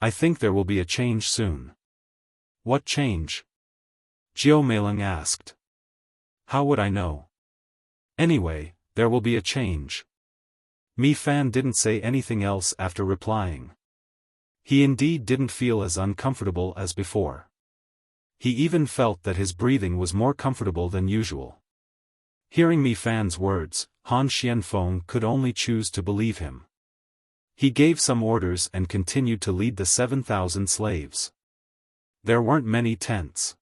I think there will be a change soon." "What change?" Jiao Meiling asked. "How would I know? Anyway, there will be a change." Mi Fan didn't say anything else after replying. He indeed didn't feel as uncomfortable as before. He even felt that his breathing was more comfortable than usual. Hearing Mi Fan's words, Han Xianfeng could only choose to believe him. He gave some orders and continued to lead the 7,000 slaves. There weren't many tents.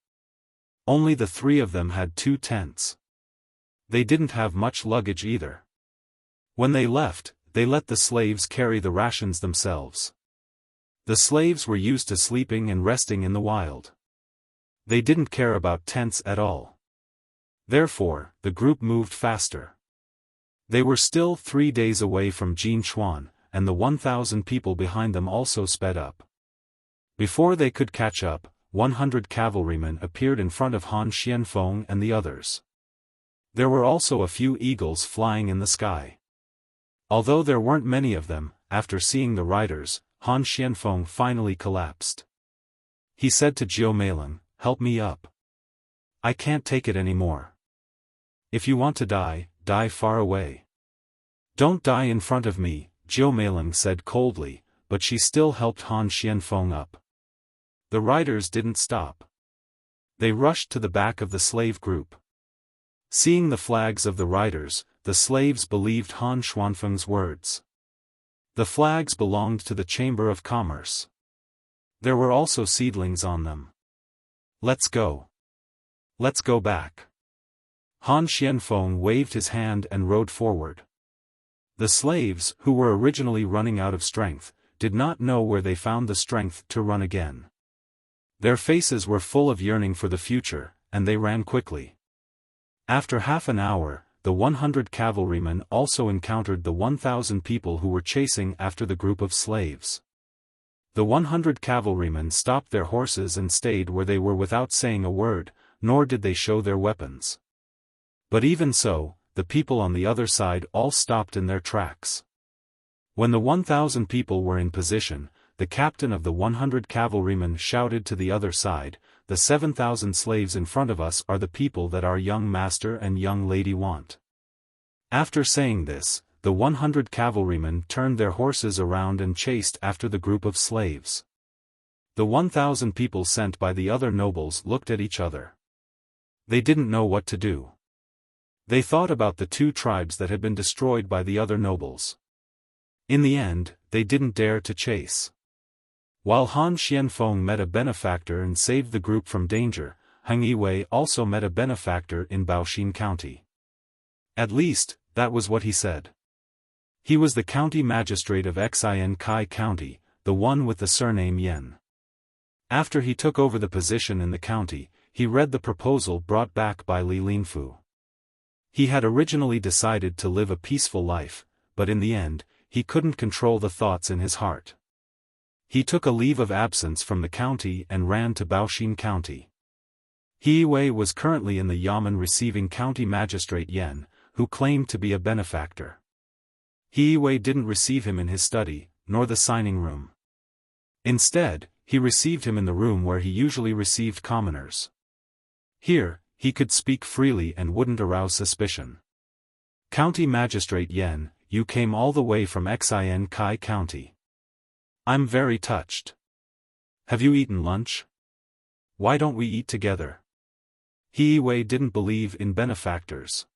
Only the 3 of them had 2 tents. They didn't have much luggage either. When they left, they let the slaves carry the rations themselves. The slaves were used to sleeping and resting in the wild. They didn't care about tents at all. Therefore, the group moved faster. They were still 3 days away from Jinchuan, and the 1,000 people behind them also sped up. Before they could catch up, 100 cavalrymen appeared in front of Han Xianfeng and the others. There were also a few eagles flying in the sky. Although there weren't many of them, after seeing the riders, Han Xianfeng finally collapsed. He said to Jiao Meiling, "Help me up. I can't take it anymore. If you want to die, die far away. Don't die in front of me," Jiao Meiling said coldly, but she still helped Han Xianfeng up. The riders didn't stop. They rushed to the back of the slave group. Seeing the flags of the riders, the slaves believed Han Xianfeng's words. The flags belonged to the Chamber of Commerce. There were also seedlings on them. "Let's go. Let's go back." Han Xianfeng waved his hand and rode forward. The slaves, who were originally running out of strength, did not know where they found the strength to run again. Their faces were full of yearning for the future, and they ran quickly. After half an hour, the 100 cavalrymen also encountered the 1,000 people who were chasing after the group of slaves. The 100 cavalrymen stopped their horses and stayed where they were without saying a word, nor did they show their weapons. But even so, the people on the other side all stopped in their tracks. When the 1,000 people were in position, the captain of the 100 cavalrymen shouted to the other side, "The 7,000 slaves in front of us are the people that our young master and young lady want." After saying this, the 100 cavalrymen turned their horses around and chased after the group of slaves. The 1,000 people sent by the other nobles looked at each other. They didn't know what to do. They thought about the 2 tribes that had been destroyed by the other nobles. In the end, they didn't dare to chase. While Han Xianfeng met a benefactor and saved the group from danger, Heng Yiwei also met a benefactor in Baoxin County. At least, that was what he said. He was the county magistrate of Xin Kai County, the one with the surname Yan. After he took over the position in the county, he read the proposal brought back by Li Linfu. He had originally decided to live a peaceful life, but in the end, he couldn't control the thoughts in his heart. He took a leave of absence from the county and ran to Baoxin County. He Wei was currently in the Yamen receiving county magistrate Yan, who claimed to be a benefactor. He Wei didn't receive him in his study, nor the signing room. Instead, he received him in the room where he usually received commoners. Here, he could speak freely and wouldn't arouse suspicion. "County Magistrate Yan, you came all the way from Xin Kai County. I'm very touched. Have you eaten lunch? Why don't we eat together?" He Wei didn't believe in benefactors.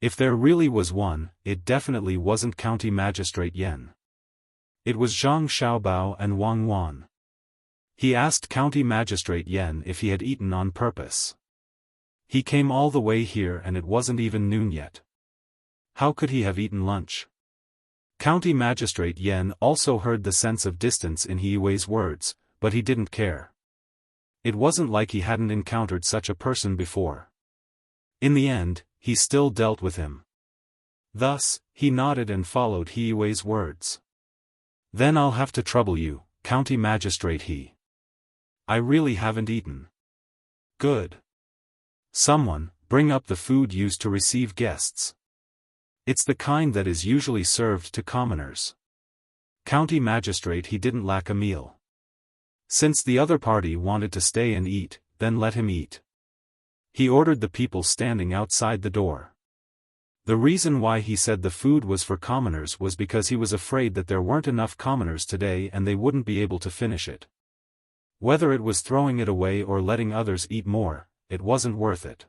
If there really was one, it definitely wasn't County Magistrate Yan. It was Zhang Xiaobao and Wang Wan. He asked County Magistrate Yan if he had eaten on purpose. He came all the way here and it wasn't even noon yet. How could he have eaten lunch? County Magistrate Yen also heard the sense of distance in He Wei's words, but he didn't care. It wasn't like he hadn't encountered such a person before. In the end, he still dealt with him. Thus, he nodded and followed He Wei's words. Then I'll have to trouble you, County Magistrate He. I really haven't eaten. Good. Someone, bring up the food used to receive guests. It's the kind that is usually served to commoners. County Magistrate He didn't lack a meal. Since the other party wanted to stay and eat, then let him eat. He ordered the people standing outside the door. The reason why he said the food was for commoners was because he was afraid that there weren't enough commoners today and they wouldn't be able to finish it. Whether it was throwing it away or letting others eat more, it wasn't worth it.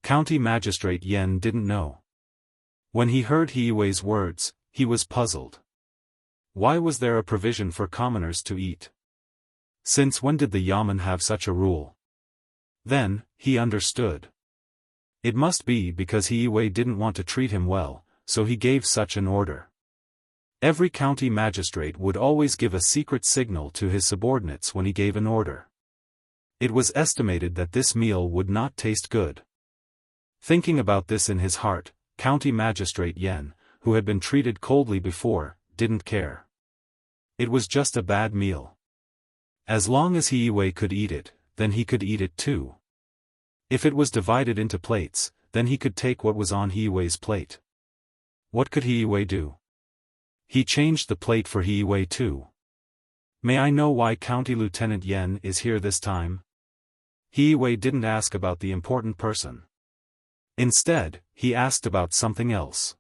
County Magistrate Yen didn't know. When he heard He Wei's words, he was puzzled. Why was there a provision for commoners to eat? Since when did the Yamen have such a rule? Then, he understood. It must be because He Wei didn't want to treat him well, so he gave such an order. Every county magistrate would always give a secret signal to his subordinates when he gave an order. It was estimated that this meal would not taste good. Thinking about this in his heart, County Magistrate Yen, who had been treated coldly before, didn't care. It was just a bad meal. As long as He Wei could eat it, then he could eat it too. If it was divided into plates, then he could take what was on He Wei's plate. What could He Wei do? He changed the plate for He Wei too. May I know why County Lieutenant Yen is here this time? He Wei didn't ask about the important person. Instead, he asked about something else.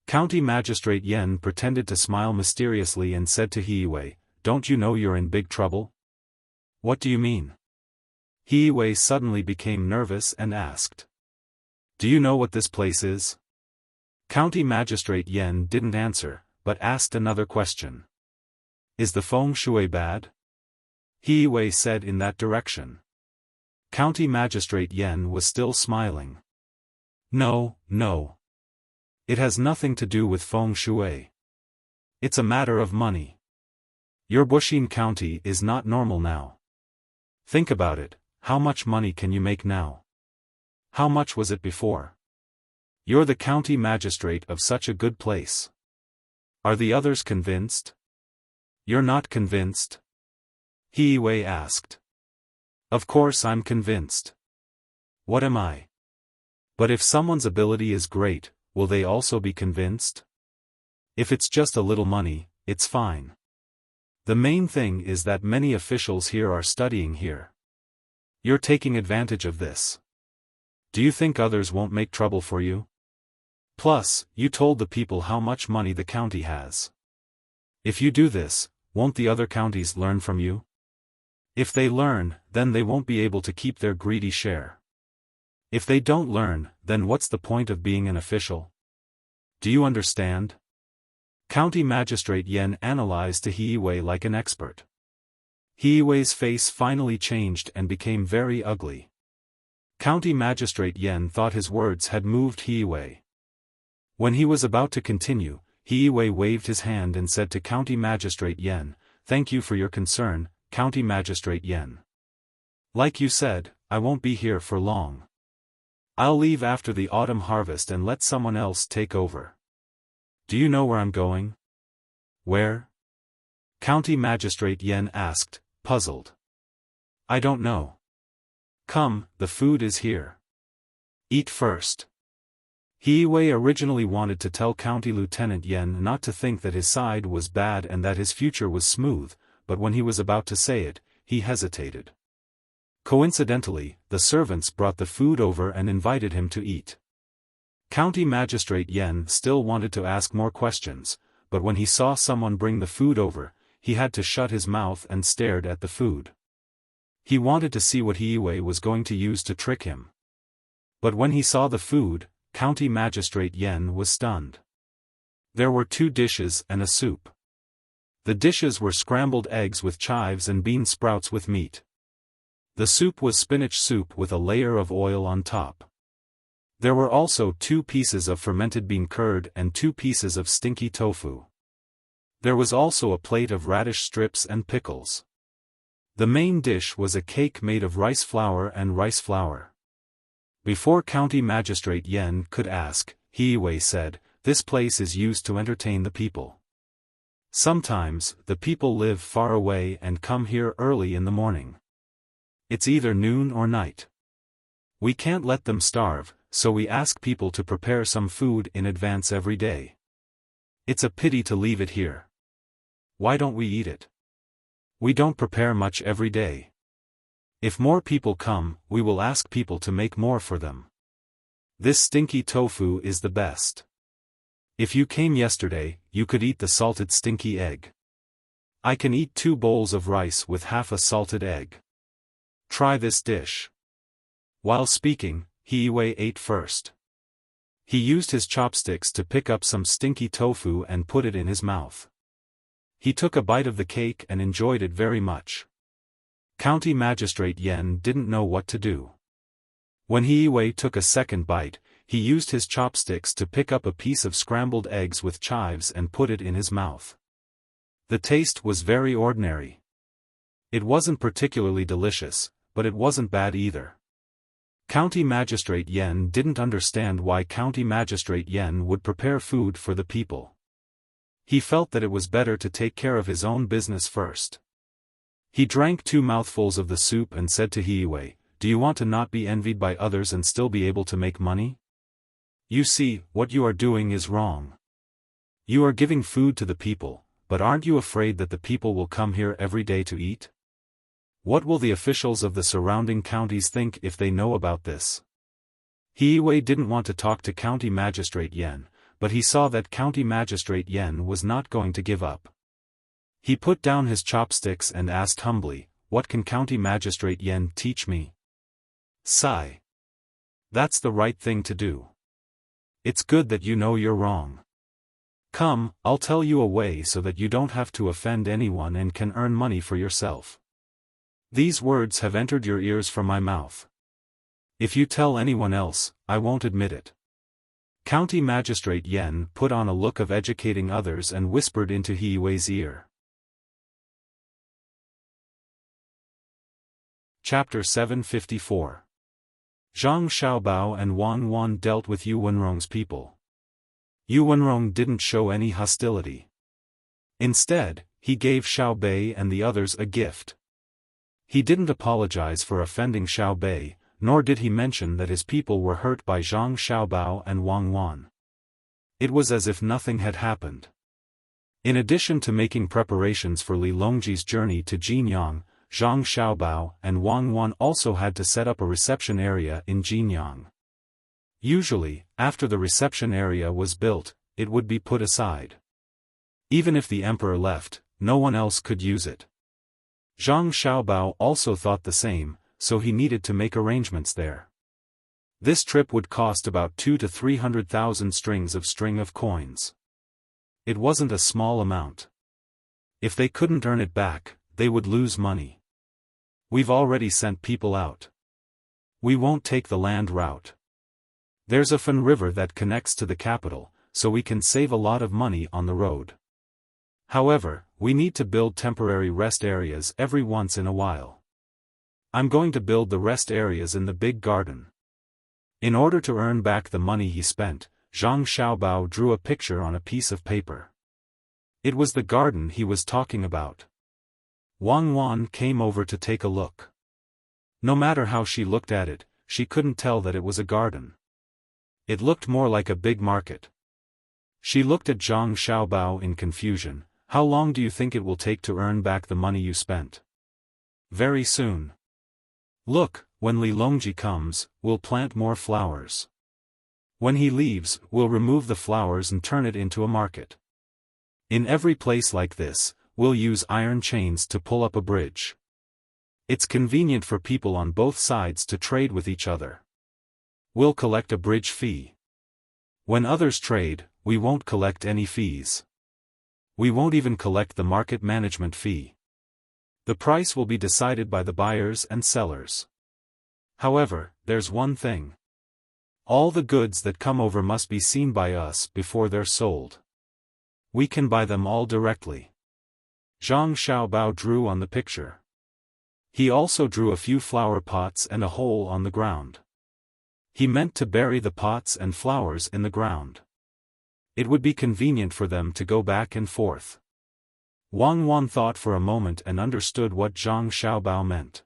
County Magistrate Yen pretended to smile mysteriously and said to He Wei, "Don't you know you're in big trouble?" "What do you mean?" He Wei suddenly became nervous and asked. "Do you know what this place is?" County Magistrate Yen didn't answer, but asked another question. "Is the feng shui bad?" He Wei said in that direction. County Magistrate Yen was still smiling. "No, no. It has nothing to do with feng shui. It's a matter of money. Your Bushin County is not normal now. Think about it, how much money can you make now? How much was it before? You're the county magistrate of such a good place. Are the others convinced?" "You're not convinced?" He Wei asked. "Of course I'm convinced. What am I? But if someone's ability is great, will they also be convinced? If it's just a little money, it's fine. The main thing is that many officials here are studying here. You're taking advantage of this. Do you think others won't make trouble for you? Plus, you told the people how much money the county has. If you do this, won't the other counties learn from you? If they learn, then they won't be able to keep their greedy share. If they don't learn, then what's the point of being an official? Do you understand?" County Magistrate Yen analyzed to He Wei like an expert. He Wei's face finally changed and became very ugly. County Magistrate Yen thought his words had moved He Wei. When he was about to continue, He Wei waved his hand and said to County Magistrate Yen, "Thank you for your concern, County Magistrate Yen. Like you said, I won't be here for long. I'll leave after the autumn harvest and let someone else take over." "Do you know where I'm going?" "Where?" County Magistrate Yen asked, puzzled. "I don't know." "Come, the food is here. Eat first." He Wei originally wanted to tell County Lieutenant Yen not to think that his side was bad and that his future was smooth, but when he was about to say it, he hesitated. Coincidentally, the servants brought the food over and invited him to eat. County Magistrate Yen still wanted to ask more questions, but when he saw someone bring the food over, he had to shut his mouth and stared at the food. He wanted to see what He Wei was going to use to trick him. But when he saw the food, County Magistrate Yen was stunned. There were 2 dishes and a soup. The dishes were scrambled eggs with chives and bean sprouts with meat. The soup was spinach soup with a layer of oil on top. There were also 2 pieces of fermented bean curd and 2 pieces of stinky tofu. There was also a plate of radish strips and pickles. The main dish was a cake made of rice flour and rice flour. Before County Magistrate Yen could ask, He said, "This place is used to entertain the people. Sometimes, the people live far away and come here early in the morning. It's either noon or night. We can't let them starve, so we ask people to prepare some food in advance every day. It's a pity to leave it here. Why don't we eat it? We don't prepare much every day. If more people come, we will ask people to make more for them. This stinky tofu is the best. If you came yesterday, you could eat the salted stinky egg. I can eat 2 bowls of rice with half a salted egg. Try this dish." While speaking, He ate first. He used his chopsticks to pick up some stinky tofu and put it in his mouth. He took a bite of the cake and enjoyed it very much. County Magistrate Yen didn't know what to do. When He took a second bite, he used his chopsticks to pick up a piece of scrambled eggs with chives and put it in his mouth. The taste was very ordinary. It wasn't particularly delicious, but it wasn't bad either. County Magistrate Yen didn't understand why County Magistrate Yen would prepare food for the people. He felt that it was better to take care of his own business first. He drank 2 mouthfuls of the soup and said to He, "Do you want to not be envied by others and still be able to make money? You see, what you are doing is wrong. You are giving food to the people, but aren't you afraid that the people will come here every day to eat? What will the officials of the surrounding counties think if they know about this?" He didn't want to talk to County Magistrate Yen, but he saw that County Magistrate Yen was not going to give up. He put down his chopsticks and asked humbly, "What can County Magistrate Yen teach me?" "Sigh. That's the right thing to do. It's good that you know you're wrong. Come, I'll tell you a way so that you don't have to offend anyone and can earn money for yourself. These words have entered your ears from my mouth. If you tell anyone else, I won't admit it." County Magistrate Yen put on a look of educating others and whispered into He ear. Chapter 754. Zhang Xiaobao and Wang Wan dealt with Yu Wenrong's people. Yu Wenrong didn't show any hostility. Instead, he gave Xiao Bei and the others a gift. He didn't apologize for offending Xiao Bei, nor did he mention that his people were hurt by Zhang Xiaobao and Wang Wan. It was as if nothing had happened. In addition to making preparations for Li Longji's journey to Jinyang, Zhang Xiaobao and Wang Wan also had to set up a reception area in Jinyang. Usually, after the reception area was built, it would be put aside. Even if the emperor left, no one else could use it. Zhang Xiaobao also thought the same, so he needed to make arrangements there. This trip would cost about 200,000 to 300,000 strings of coins. It wasn't a small amount. If they couldn't earn it back, they would lose money. We've already sent people out. We won't take the land route. There's a Fan River that connects to the capital, so we can save a lot of money on the road. However, we need to build temporary rest areas every once in a while. I'm going to build the rest areas in the big garden. In order to earn back the money he spent, Zhang Xiaobao drew a picture on a piece of paper. It was the garden he was talking about. Wang Wan came over to take a look. No matter how she looked at it, she couldn't tell that it was a garden. It looked more like a big market. She looked at Zhang Xiaobao in confusion. "How long do you think it will take to earn back the money you spent?" "Very soon. Look, when Li Longji comes, we'll plant more flowers. When he leaves, we'll remove the flowers and turn it into a market. In every place like this, we'll use iron chains to pull up a bridge. It's convenient for people on both sides to trade with each other. We'll collect a bridge fee. When others trade, we won't collect any fees. We won't even collect the market management fee. The price will be decided by the buyers and sellers. However, there's one thing. All the goods that come over must be seen by us before they're sold. We can buy them all directly. Zhang Xiaobao drew on the picture. He also drew a few flower pots and a hole on the ground. He meant to bury the pots and flowers in the ground. It would be convenient for them to go back and forth. Wang Wan thought for a moment and understood what Zhang Xiaobao meant.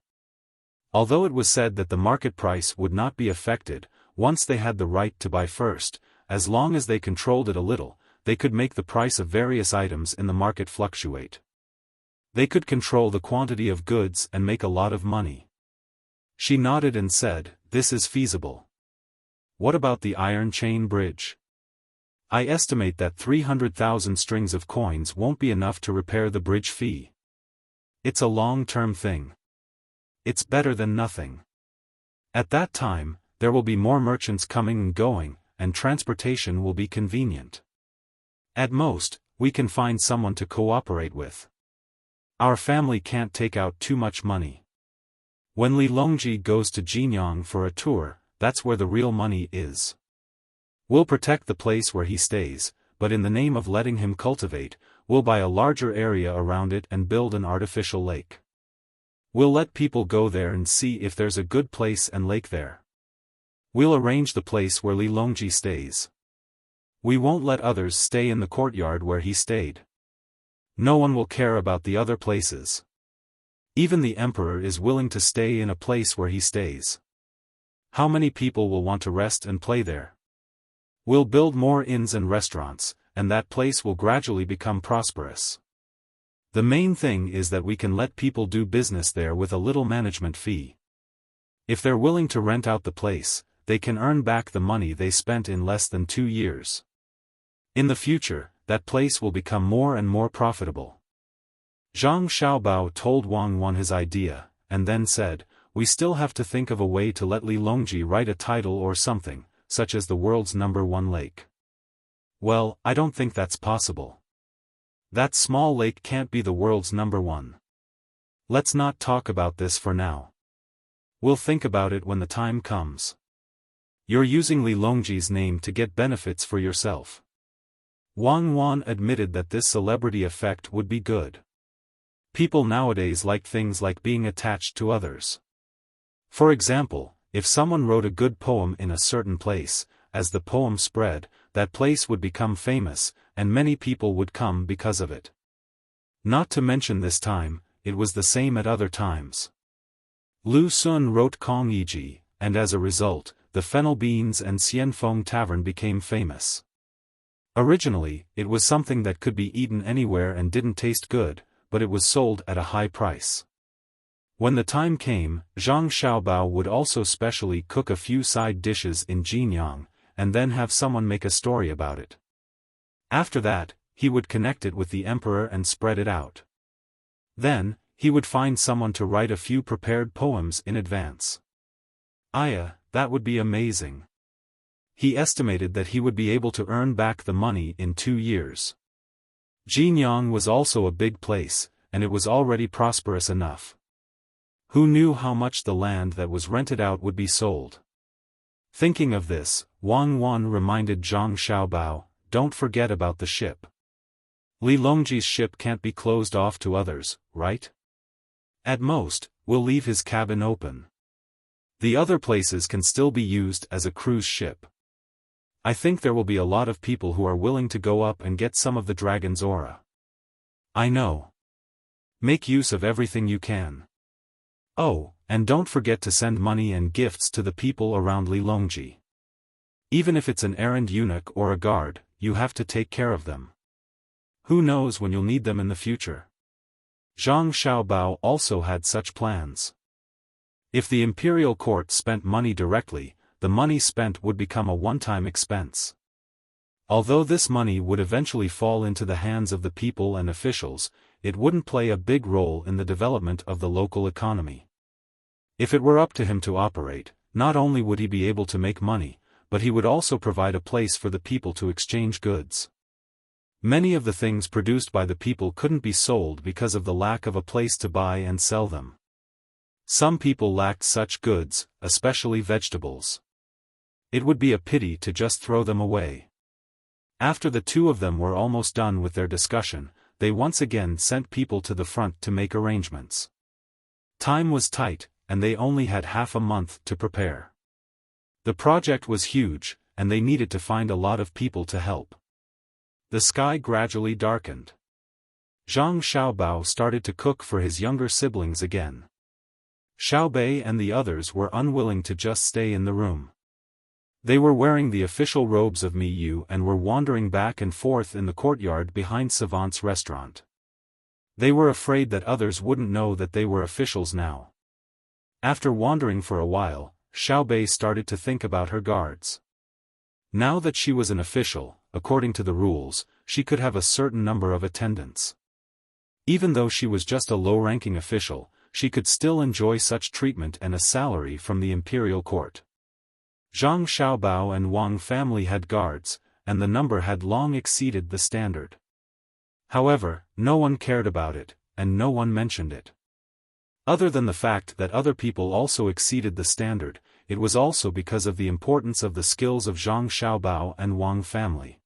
Although it was said that the market price would not be affected, once they had the right to buy first, as long as they controlled it a little, they could make the price of various items in the market fluctuate. They could control the quantity of goods and make a lot of money. She nodded and said, "This is feasible." What about the iron chain bridge? I estimate that 300,000 strings of coins won't be enough to repair the bridge fee. It's a long-term thing. It's better than nothing. At that time, there will be more merchants coming and going, and transportation will be convenient. At most, we can find someone to cooperate with. Our family can't take out too much money. When Li Longji goes to Jinyang for a tour, that's where the real money is. We'll protect the place where he stays, but in the name of letting him cultivate, we'll buy a larger area around it and build an artificial lake. We'll let people go there and see if there's a good place and lake there. We'll arrange the place where Li Longji stays. We won't let others stay in the courtyard where he stayed. No one will care about the other places. Even the emperor is willing to stay in a place where he stays. How many people will want to rest and play there? We'll build more inns and restaurants, and that place will gradually become prosperous. The main thing is that we can let people do business there with a little management fee. If they're willing to rent out the place, they can earn back the money they spent in less than 2 years. In the future, that place will become more and more profitable. Zhang Xiaobao told Wang Wan his idea, and then said, "We still have to think of a way to let Li Longji write a title or something, such as the world's #1 lake." "Well, I don't think that's possible. That small lake can't be the world's #1. Let's not talk about this for now. We'll think about it when the time comes. You're using Li Longji's name to get benefits for yourself." Wang Wan admitted that this celebrity effect would be good. People nowadays like things like being attached to others. For example, if someone wrote a good poem in a certain place, as the poem spread, that place would become famous, and many people would come because of it. Not to mention this time, it was the same at other times. Lu Sun wrote Kong Yiji, and as a result, the Fennel Beans and Xianfeng Tavern became famous. Originally, it was something that could be eaten anywhere and didn't taste good, but it was sold at a high price. When the time came, Zhang Xiaobao would also specially cook a few side dishes in Jinyang, and then have someone make a story about it. After that, he would connect it with the emperor and spread it out. Then, he would find someone to write a few prepared poems in advance. That would be amazing. He estimated that he would be able to earn back the money in 2 years. Jinyang was also a big place, and it was already prosperous enough. Who knew how much the land that was rented out would be sold? Thinking of this, Wang Wan reminded Zhang Xiaobao, "Don't forget about the ship. Li Longji's ship can't be closed off to others, right? At most, we'll leave his cabin open. The other places can still be used as a cruise ship. I think there will be a lot of people who are willing to go up and get some of the dragon's aura." "I know. Make use of everything you can. Oh, and don't forget to send money and gifts to the people around Li Longji. Even if it's an errand eunuch or a guard, you have to take care of them. Who knows when you'll need them in the future." Zhang Xiaobao also had such plans. If the imperial court spent money directly, the money spent would become a one-time expense. Although this money would eventually fall into the hands of the people and officials, it wouldn't play a big role in the development of the local economy. If it were up to him to operate, not only would he be able to make money, but he would also provide a place for the people to exchange goods. Many of the things produced by the people couldn't be sold because of the lack of a place to buy and sell them. Some people lacked such goods, especially vegetables. It would be a pity to just throw them away. After the two of them were almost done with their discussion, they once again sent people to the front to make arrangements. Time was tight, and they only had half a month to prepare. The project was huge, and they needed to find a lot of people to help. The sky gradually darkened. Zhang Xiaobao started to cook for his younger siblings again. Xiaobei and the others were unwilling to just stay in the room. They were wearing the official robes of Miyu and were wandering back and forth in the courtyard behind Savant's restaurant. They were afraid that others wouldn't know that they were officials now. After wandering for a while, Xiaobei started to think about her guards. Now that she was an official, according to the rules, she could have a certain number of attendants. Even though she was just a low-ranking official, she could still enjoy such treatment and a salary from the imperial court. Zhang Xiaobao and Wang family had guards, and the number had long exceeded the standard. However, no one cared about it, and no one mentioned it. Other than the fact that other people also exceeded the standard, it was also because of the importance of the skills of Zhang Xiaobao and Wang family.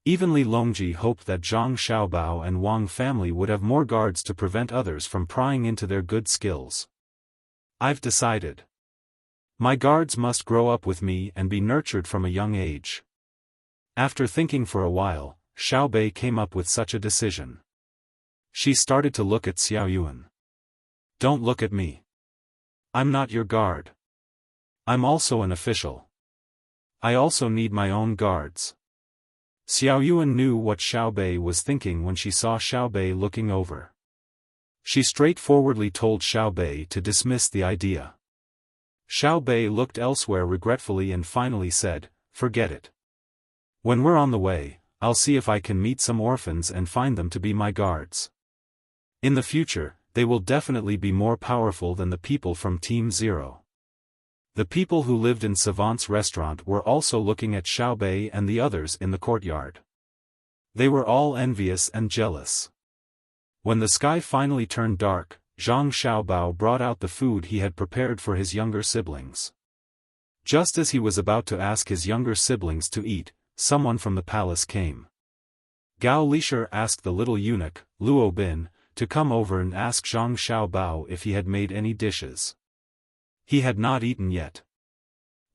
Even Li Longji hoped that Zhang Xiaobao and Wang family would have more guards to prevent others from prying into their good skills. I've decided. My guards must grow up with me and be nurtured from a young age. After thinking for a while, Xiaobei came up with such a decision. She started to look at Xiaoyuan. Don't look at me. I'm not your guard. I'm also an official. I also need my own guards. Xiaoyuan knew what Xiaobei was thinking when she saw Xiaobei looking over. She straightforwardly told Xiaobei to dismiss the idea. Xiaobei looked elsewhere regretfully and finally said, "Forget it. When we're on the way, I'll see if I can meet some orphans and find them to be my guards. In the future, they will definitely be more powerful than the people from Team Zero." The people who lived in Savant's restaurant were also looking at Xiaobei and the others in the courtyard. They were all envious and jealous. When the sky finally turned dark, Zhang Xiaobao brought out the food he had prepared for his younger siblings. Just as he was about to ask his younger siblings to eat, someone from the palace came. Gao Lishir asked the little eunuch, Luo Bin, to come over and ask Zhang Xiaobao if he had made any dishes. He had not eaten yet.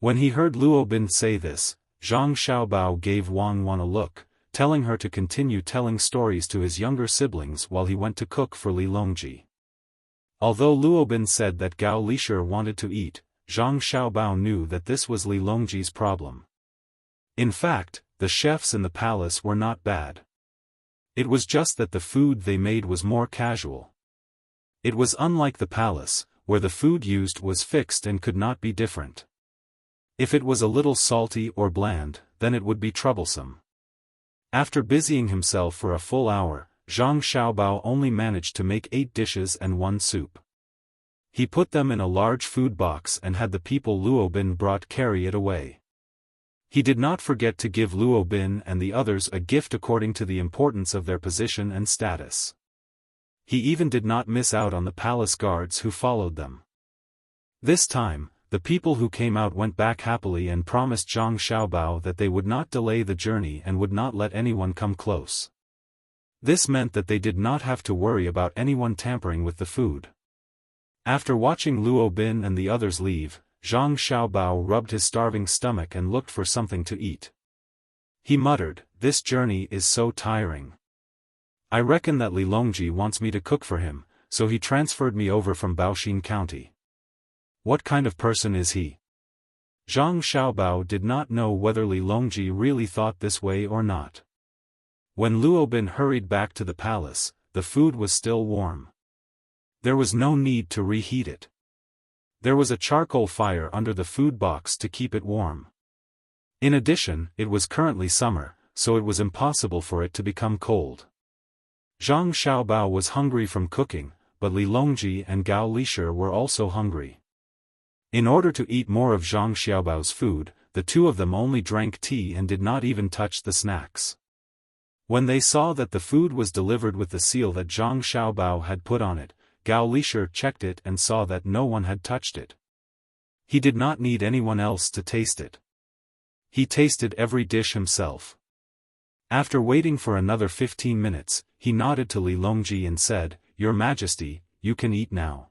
When he heard Luo Bin say this, Zhang Xiaobao gave Wang Wan a look, telling her to continue telling stories to his younger siblings while he went to cook for Li Longji. Although Luo Bin said that Gao Lishir wanted to eat, Zhang Xiaobao knew that this was Li Longji's problem. In fact, the chefs in the palace were not bad. It was just that the food they made was more casual. It was unlike the palace, where the food used was fixed and could not be different. If it was a little salty or bland, then it would be troublesome. After busying himself for a full hour, Zhang Xiaobao only managed to make 8 dishes and 1 soup. He put them in a large food box and had the people Luo Bin brought carry it away. He did not forget to give Luo Bin and the others a gift according to the importance of their position and status. He even did not miss out on the palace guards who followed them. This time, the people who came out went back happily and promised Zhang Xiaobao that they would not delay the journey and would not let anyone come close. This meant that they did not have to worry about anyone tampering with the food. After watching Luo Bin and the others leave, Zhang Xiaobao rubbed his starving stomach and looked for something to eat. He muttered, "This journey is so tiring. I reckon that Li Longji wants me to cook for him, so he transferred me over from Baoxin County. What kind of person is he?" Zhang Xiaobao did not know whether Li Longji really thought this way or not. When Luo Bin hurried back to the palace, the food was still warm. There was no need to reheat it. There was a charcoal fire under the food box to keep it warm. In addition, it was currently summer, so it was impossible for it to become cold. Zhang Xiaobao was hungry from cooking, but Li Longji and Gao Lishir were also hungry. In order to eat more of Zhang Xiaobao's food, the two of them only drank tea and did not even touch the snacks. When they saw that the food was delivered with the seal that Zhang Xiaobao had put on it, Gao Lishir checked it and saw that no one had touched it. He did not need anyone else to taste it. He tasted every dish himself. After waiting for another 15 minutes, he nodded to Li Longji and said, "Your Majesty, you can eat now."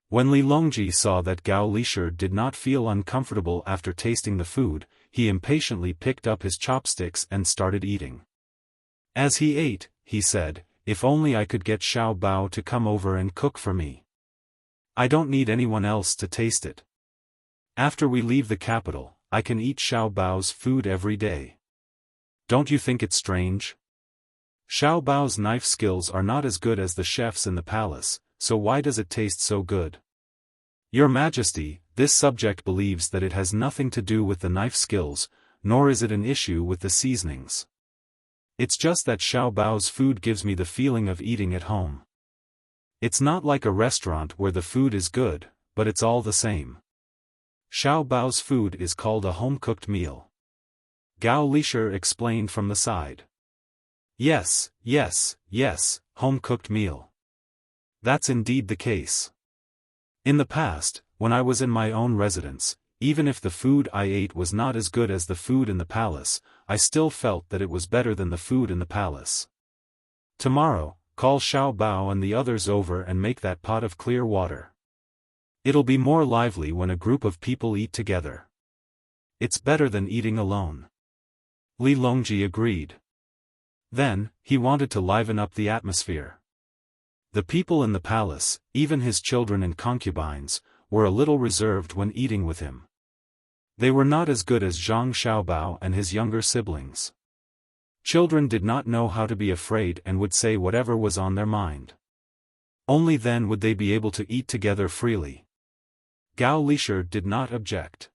When Li Longji saw that Gao Lisher did not feel uncomfortable after tasting the food, he impatiently picked up his chopsticks and started eating. As he ate, he said, "If only I could get Xiao Bao to come over and cook for me. I don't need anyone else to taste it. After we leave the capital, I can eat Xiao Bao's food every day. Don't you think it's strange? Xiao Bao's knife skills are not as good as the chefs in the palace, so why does it taste so good? Your Majesty, this subject believes that it has nothing to do with the knife skills, nor is it an issue with the seasonings. It's just that Xiao Bao's food gives me the feeling of eating at home. It's not like a restaurant where the food is good, but it's all the same. Xiao Bao's food is called a home-cooked meal." Gao Lisher explained from the side. Yes, home-cooked meal. That's indeed the case. In the past, when I was in my own residence, even if the food I ate was not as good as the food in the palace, I still felt that it was better than the food in the palace. Tomorrow, call Xiao Bao and the others over and make that pot of clear water. It'll be more lively when a group of people eat together. It's better than eating alone. Li Longji agreed. Then, he wanted to liven up the atmosphere. The people in the palace, even his children and concubines, were a little reserved when eating with him. They were not as good as Zhang Xiaobao and his younger siblings. Children did not know how to be afraid and would say whatever was on their mind. Only then would they be able to eat together freely. Gao Lisher did not object.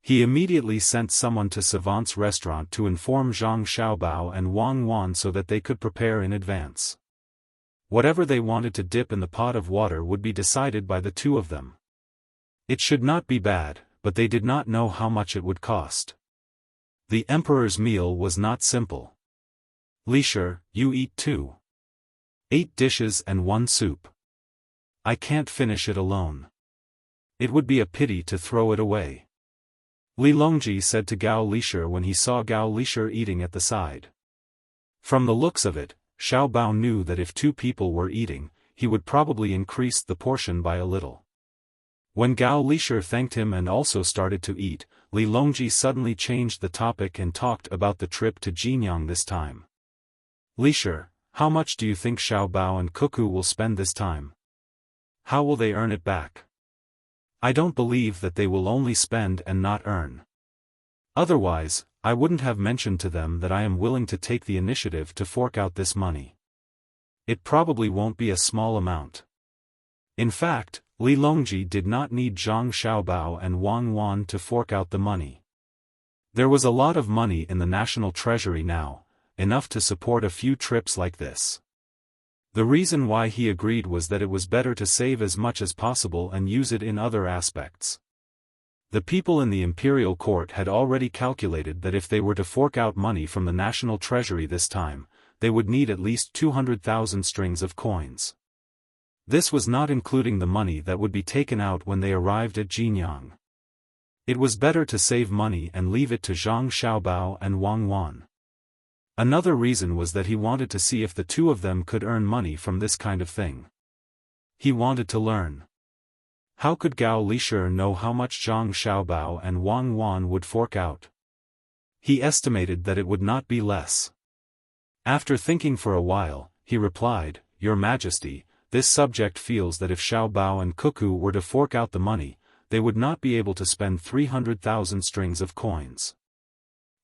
He immediately sent someone to Savant's restaurant to inform Zhang Xiaobao and Wang Wan so that they could prepare in advance. Whatever they wanted to dip in the pot of water would be decided by the two of them. It should not be bad, but they did not know how much it would cost. The emperor's meal was not simple. "Lisher, you eat too. 8 dishes and 1 soup. I can't finish it alone. It would be a pity to throw it away," Li Longji said to Gao Lisher when he saw Gao Lisher eating at the side. From the looks of it, Xiao Bao knew that if 2 people were eating, he would probably increase the portion by a little. When Gao Lisher thanked him and also started to eat, Li Longji suddenly changed the topic and talked about the trip to Jinyang this time. "Lisher, how much do you think Xiao Bao and Cuckoo will spend this time? How will they earn it back? I don't believe that they will only spend and not earn. Otherwise, I wouldn't have mentioned to them that I am willing to take the initiative to fork out this money. It probably won't be a small amount." In fact, Li Longji did not need Zhang Xiaobao and Wang Wan to fork out the money. There was a lot of money in the national treasury now, enough to support a few trips like this. The reason why he agreed was that it was better to save as much as possible and use it in other aspects. The people in the imperial court had already calculated that if they were to fork out money from the national treasury this time, they would need at least 200,000 strings of coins. This was not including the money that would be taken out when they arrived at Jinyang. It was better to save money and leave it to Zhang Xiaobao and Wang Wan. Another reason was that he wanted to see if the two of them could earn money from this kind of thing. He wanted to learn. How could Gao Lisher know how much Zhang Xiaobao and Wang Wan would fork out? He estimated that it would not be less. After thinking for a while, he replied, "Your Majesty, this subject feels that if Xiao Bao and Cuckoo were to fork out the money, they would not be able to spend 300,000 strings of coins.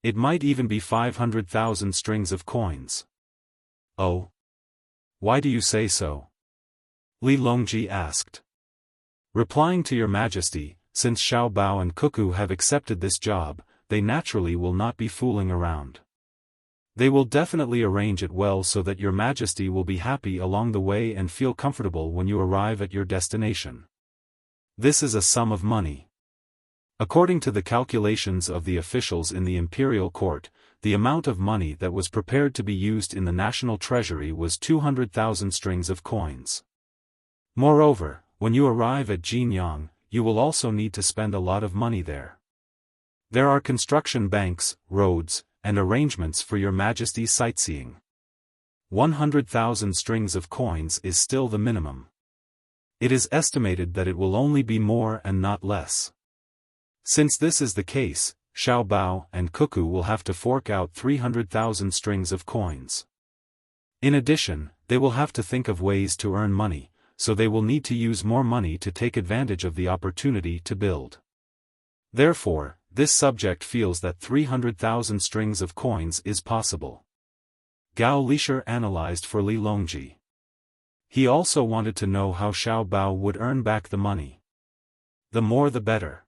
It might even be 500,000 strings of coins." "Oh? Why do you say so?" Li Longji asked. "Replying to Your Majesty, since Xiao Bao and Cuckoo have accepted this job, they naturally will not be fooling around. They will definitely arrange it well so that Your Majesty will be happy along the way and feel comfortable when you arrive at your destination. This is a sum of money." According to the calculations of the officials in the imperial court, the amount of money that was prepared to be used in the national treasury was 200,000 strings of coins. Moreover, when you arrive at Jinyang, you will also need to spend a lot of money there. There are construction banks, roads, and arrangements for your Majesty's sightseeing. 100,000 strings of coins is still the minimum. It is estimated that it will only be more and not less. Since this is the case, Xiao Bao and Cuckoo will have to fork out 300,000 strings of coins. In addition, they will have to think of ways to earn money, so they will need to use more money to take advantage of the opportunity to build. Therefore, this subject feels that 300,000 strings of coins is possible. Gao Lisher analyzed for Li Longji. He also wanted to know how Xiao Bao would earn back the money. The more the better.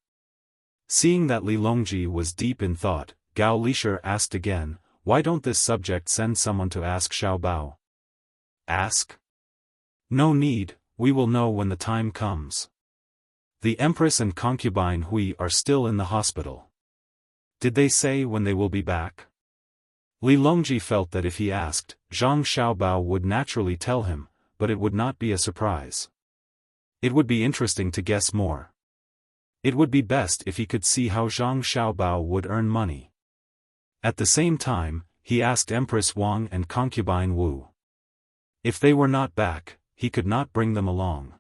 Seeing that Li Longji was deep in thought, Gao Lisher asked again, "Why don't this subject send someone to ask Xiao Bao?" "Ask? No need, we will know when the time comes. The Empress and concubine Hui are still in the hospital. Did they say when they will be back?" Li Longji felt that if he asked, Zhang Xiaobao would naturally tell him, but it would not be a surprise. It would be interesting to guess more. It would be best if he could see how Zhang Xiaobao would earn money. At the same time, he asked Empress Wang and concubine Wu. If they were not back, he could not bring them along.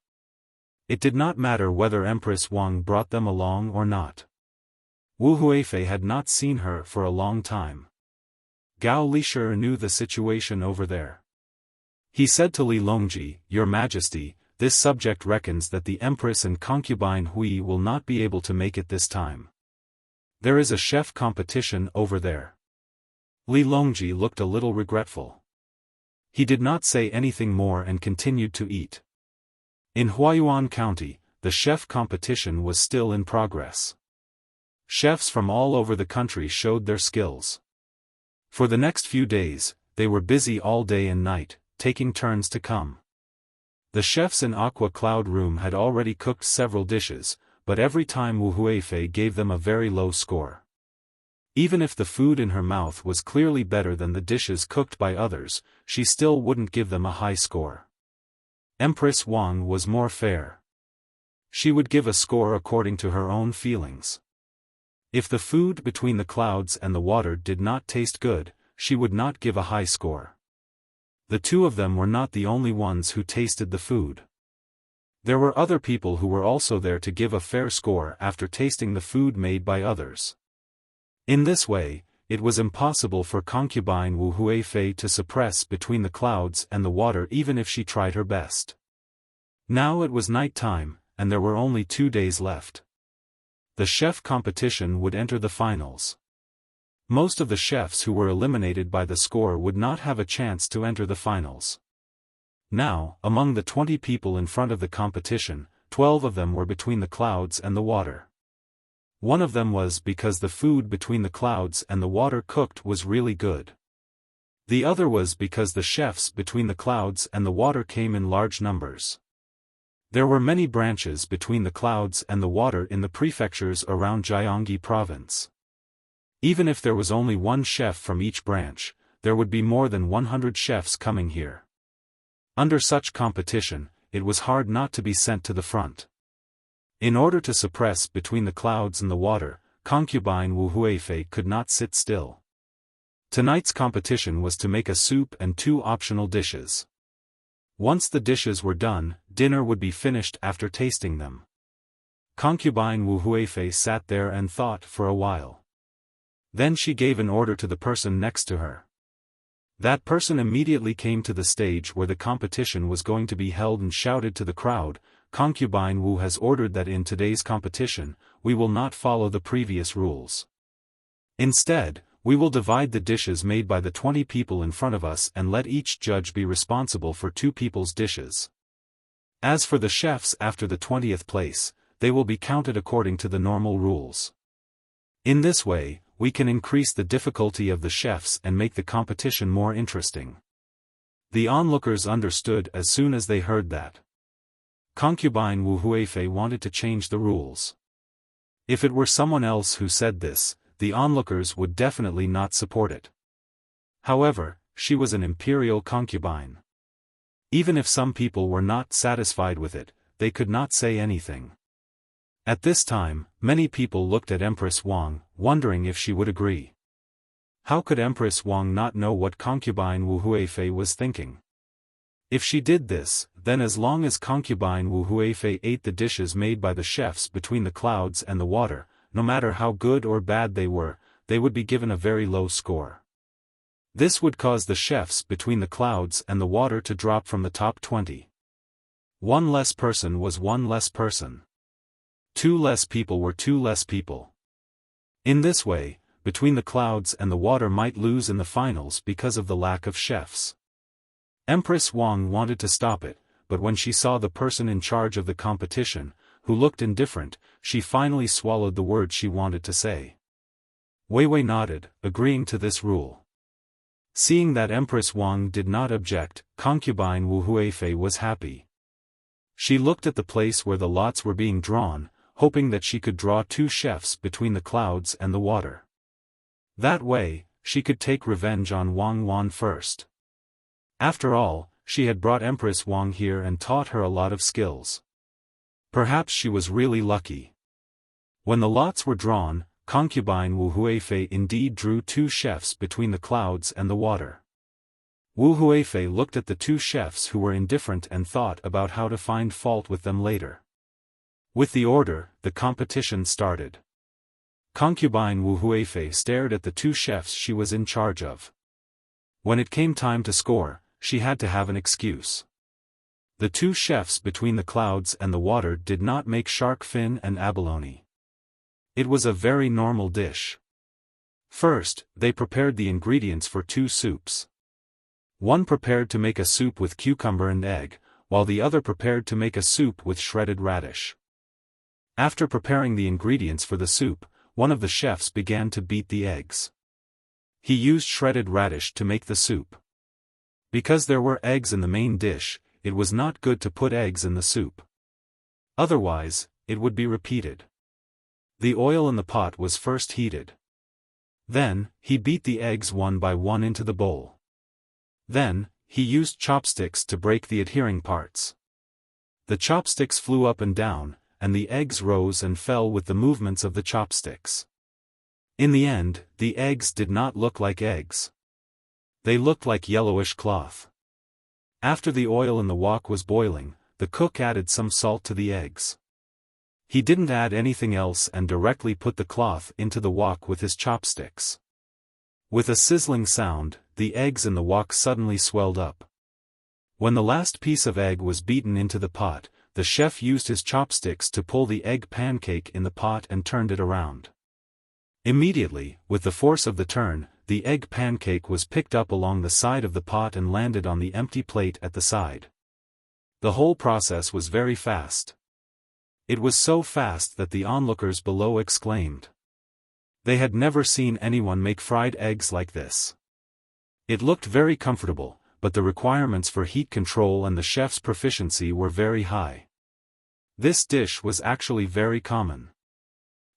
It did not matter whether Empress Wang brought them along or not. Wu Huifei had not seen her for a long time. Gao Lisher knew the situation over there. He said to Li Longji, "Your Majesty, this subject reckons that the Empress and concubine Hui will not be able to make it this time. There is a chef competition over there." Li Longji looked a little regretful. He did not say anything more and continued to eat. In Huayuan County, the chef competition was still in progress. Chefs from all over the country showed their skills. For the next few days, they were busy all day and night, taking turns to come. The chefs in Aqua Cloud Room had already cooked several dishes, but every time Wu Huifei gave them a very low score. Even if the food in her mouth was clearly better than the dishes cooked by others, she still wouldn't give them a high score. Empress Wang was more fair. She would give a score according to her own feelings. If the food between the clouds and the water did not taste good, she would not give a high score. The two of them were not the only ones who tasted the food. There were other people who were also there to give a fair score after tasting the food made by others. In this way, it was impossible for concubine Wu Huifei to suppress between the clouds and the water even if she tried her best. Now it was night time, and there were only 2 days left. The chef competition would enter the finals. Most of the chefs who were eliminated by the score would not have a chance to enter the finals. Now, among the 20 people in front of the competition, 12 of them were between the clouds and the water. One of them was because the food between the clouds and the water cooked was really good. The other was because the chefs between the clouds and the water came in large numbers. There were many branches between the clouds and the water in the prefectures around Jiangyi province. Even if there was only one chef from each branch, there would be more than 100 chefs coming here. Under such competition, it was hard not to be sent to the front. In order to suppress between the clouds and the water, concubine Wu Huifei could not sit still. Tonight's competition was to make a soup and 2 optional dishes. Once the dishes were done, dinner would be finished after tasting them. Concubine Wu Huifei sat there and thought for a while. Then she gave an order to the person next to her. That person immediately came to the stage where the competition was going to be held and shouted to the crowd, "Concubine Wu has ordered that in today's competition, we will not follow the previous rules. Instead, we will divide the dishes made by the 20 people in front of us and let each judge be responsible for 2 people's dishes. As for the chefs after the 20th place, they will be counted according to the normal rules. In this way, we can increase the difficulty of the chefs and make the competition more interesting." The onlookers understood as soon as they heard that. Concubine Wu Huifei wanted to change the rules. If it were someone else who said this, the onlookers would definitely not support it. However, she was an imperial concubine. Even if some people were not satisfied with it, they could not say anything. At this time, many people looked at Empress Wang, wondering if she would agree. How could Empress Wang not know what concubine Wu Huifei was thinking? If she did this, then as long as concubine Wu Huifei ate the dishes made by the chefs between the clouds and the water, no matter how good or bad they would be given a very low score. This would cause the chefs between the clouds and the water to drop from the top 20. One less person was one less person. Two less people were two less people. In this way, between the clouds and the water might lose in the finals because of the lack of chefs. Empress Wang wanted to stop it, but when she saw the person in charge of the competition, who looked indifferent, she finally swallowed the words she wanted to say. Wei Wei nodded, agreeing to this rule. Seeing that Empress Wang did not object, concubine Wu Huifei was happy. She looked at the place where the lots were being drawn, hoping that she could draw two chefs between the clouds and the water. That way, she could take revenge on Wang Wan first. After all, she had brought Empress Wang here and taught her a lot of skills. Perhaps she was really lucky. When the lots were drawn, concubine Wu Huifei indeed drew two chefs between the clouds and the water. Wu Huifei looked at the two chefs who were indifferent and thought about how to find fault with them later. With the order, the competition started. Concubine Wu Huifei stared at the two chefs she was in charge of. When it came time to score, she had to have an excuse. The two chefs between the clouds and the water did not make shark fin and abalone. It was a very normal dish. First, they prepared the ingredients for two soups. One prepared to make a soup with cucumber and egg, while the other prepared to make a soup with shredded radish. After preparing the ingredients for the soup, one of the chefs began to beat the eggs. He used shredded radish to make the soup. Because there were eggs in the main dish, it was not good to put eggs in the soup. Otherwise, it would be repeated. The oil in the pot was first heated. Then, he beat the eggs one by one into the bowl. Then, he used chopsticks to break the adhering parts. The chopsticks flew up and down, and the eggs rose and fell with the movements of the chopsticks. In the end, the eggs did not look like eggs. They looked like yellowish cloth. After the oil in the wok was boiling, the cook added some salt to the eggs. He didn't add anything else and directly put the cloth into the wok with his chopsticks. With a sizzling sound, the eggs in the wok suddenly swelled up. When the last piece of egg was beaten into the pot, the chef used his chopsticks to pull the egg pancake in the pot and turned it around. Immediately, with the force of the turn, the egg pancake was picked up along the side of the pot and landed on the empty plate at the side. The whole process was very fast. It was so fast that the onlookers below exclaimed. They had never seen anyone make fried eggs like this. It looked very comfortable, but the requirements for heat control and the chef's proficiency were very high. This dish was actually very common.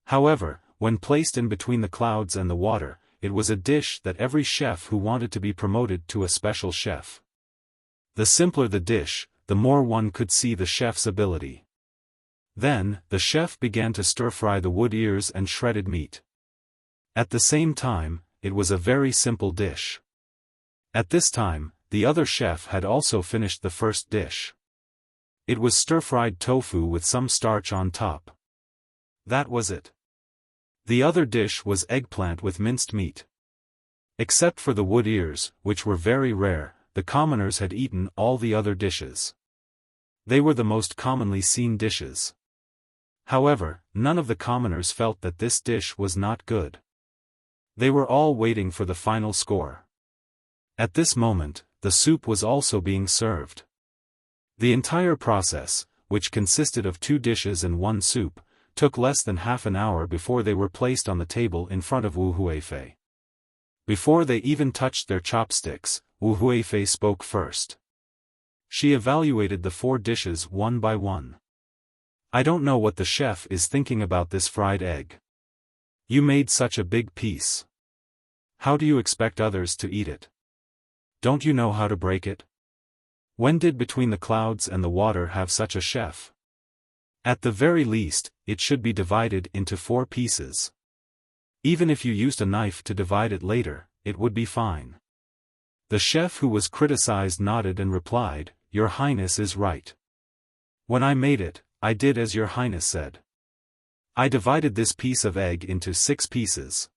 However, when placed in between the clouds and the water, it was a dish that every chef who wanted to be promoted to a special chef. The simpler the dish, the more one could see the chef's ability. Then, the chef began to stir-fry the wood ears and shredded meat. At the same time, it was a very simple dish. At this time, the other chef had also finished the first dish. It was stir-fried tofu with some starch on top. That was it. The other dish was eggplant with minced meat. Except for the wood ears, which were very rare, the commoners had eaten all the other dishes. They were the most commonly seen dishes. However, none of the commoners felt that this dish was not good. They were all waiting for the final score. At this moment, the soup was also being served. The entire process, which consisted of two dishes and one soup, took less than half an hour before they were placed on the table in front of Wu Huifei. Before they even touched their chopsticks, Wu Huifei spoke first. She evaluated the 4 dishes one by one. I don't know what the chef is thinking about this fried egg. You made such a big piece. How do you expect others to eat it? Don't you know how to break it? When did Between the Clouds and the Water have such a chef? At the very least, it should be divided into 4 pieces. Even if you used a knife to divide it later, it would be fine. The chef who was criticized nodded and replied, "Your Highness is right. When I made it, I did as Your Highness said. I divided this piece of egg into 6 pieces.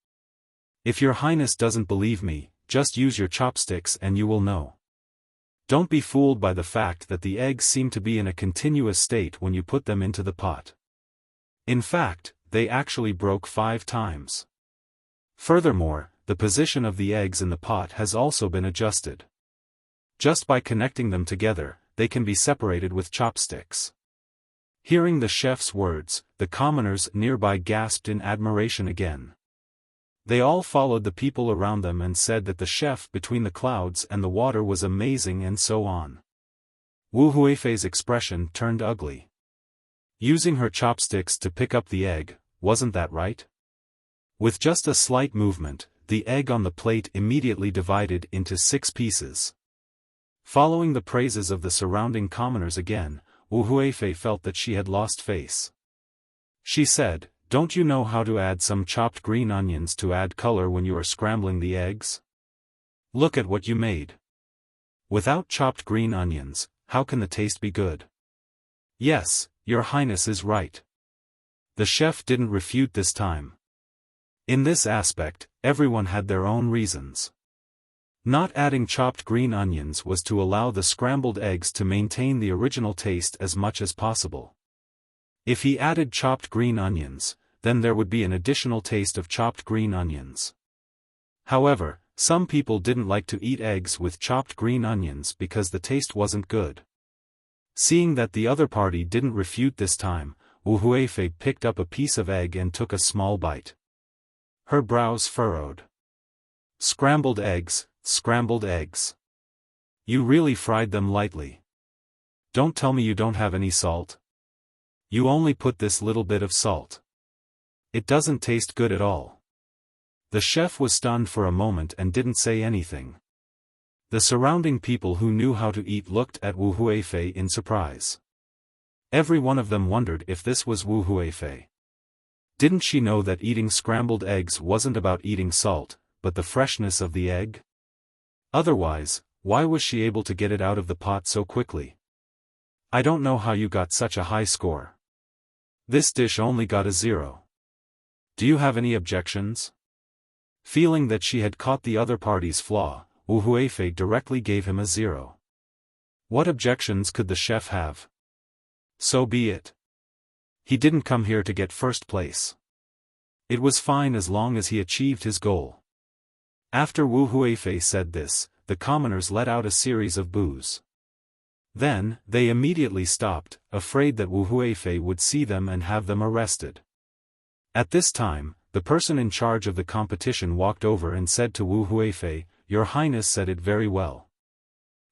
If Your Highness doesn't believe me, just use your chopsticks and you will know. Don't be fooled by the fact that the eggs seem to be in a continuous state when you put them into the pot. In fact, they actually broke 5 times. Furthermore, the position of the eggs in the pot has also been adjusted. Just by connecting them together, they can be separated with chopsticks." Hearing the chef's words, the commoners nearby gasped in admiration again. They all followed the people around them and said that the chef between the clouds and the water was amazing and so on. Wu Huifei's expression turned ugly. Using her chopsticks to pick up the egg, wasn't that right? With just a slight movement, the egg on the plate immediately divided into 6 pieces. Following the praises of the surrounding commoners again, Wu Huifei felt that she had lost face. She said, "Don't you know how to add some chopped green onions to add color when you are scrambling the eggs? Look at what you made. Without chopped green onions, how can the taste be good?" "Yes, Your Highness is right." The chef didn't refute this time. In this aspect, everyone had their own reasons. Not adding chopped green onions was to allow the scrambled eggs to maintain the original taste as much as possible. If he added chopped green onions, then there would be an additional taste of chopped green onions. However, some people didn't like to eat eggs with chopped green onions because the taste wasn't good. Seeing that the other party didn't refute this time, Wu Huifei picked up a piece of egg and took a small bite. Her brows furrowed. "Scrambled eggs, scrambled eggs. You really fried them lightly. Don't tell me you don't have any salt. You only put this little bit of salt. It doesn't taste good at all." The chef was stunned for a moment and didn't say anything. The surrounding people who knew how to eat looked at Wu Huifei in surprise. Every one of them wondered if this was Wu Huifei. Didn't she know that eating scrambled eggs wasn't about eating salt, but the freshness of the egg? Otherwise, why was she able to get it out of the pot so quickly? "I don't know how you got such a high score. This dish only got a 0. Do you have any objections?" Feeling that she had caught the other party's flaw, Wu Huifei directly gave him a 0. What objections could the chef have? So be it. He didn't come here to get first place. It was fine as long as he achieved his goal. After Wu Huifei said this, the commoners let out a series of boos. Then, they immediately stopped, afraid that Wu Huifei would see them and have them arrested. At this time, the person in charge of the competition walked over and said to Wu Huifei, "Your Highness said it very well.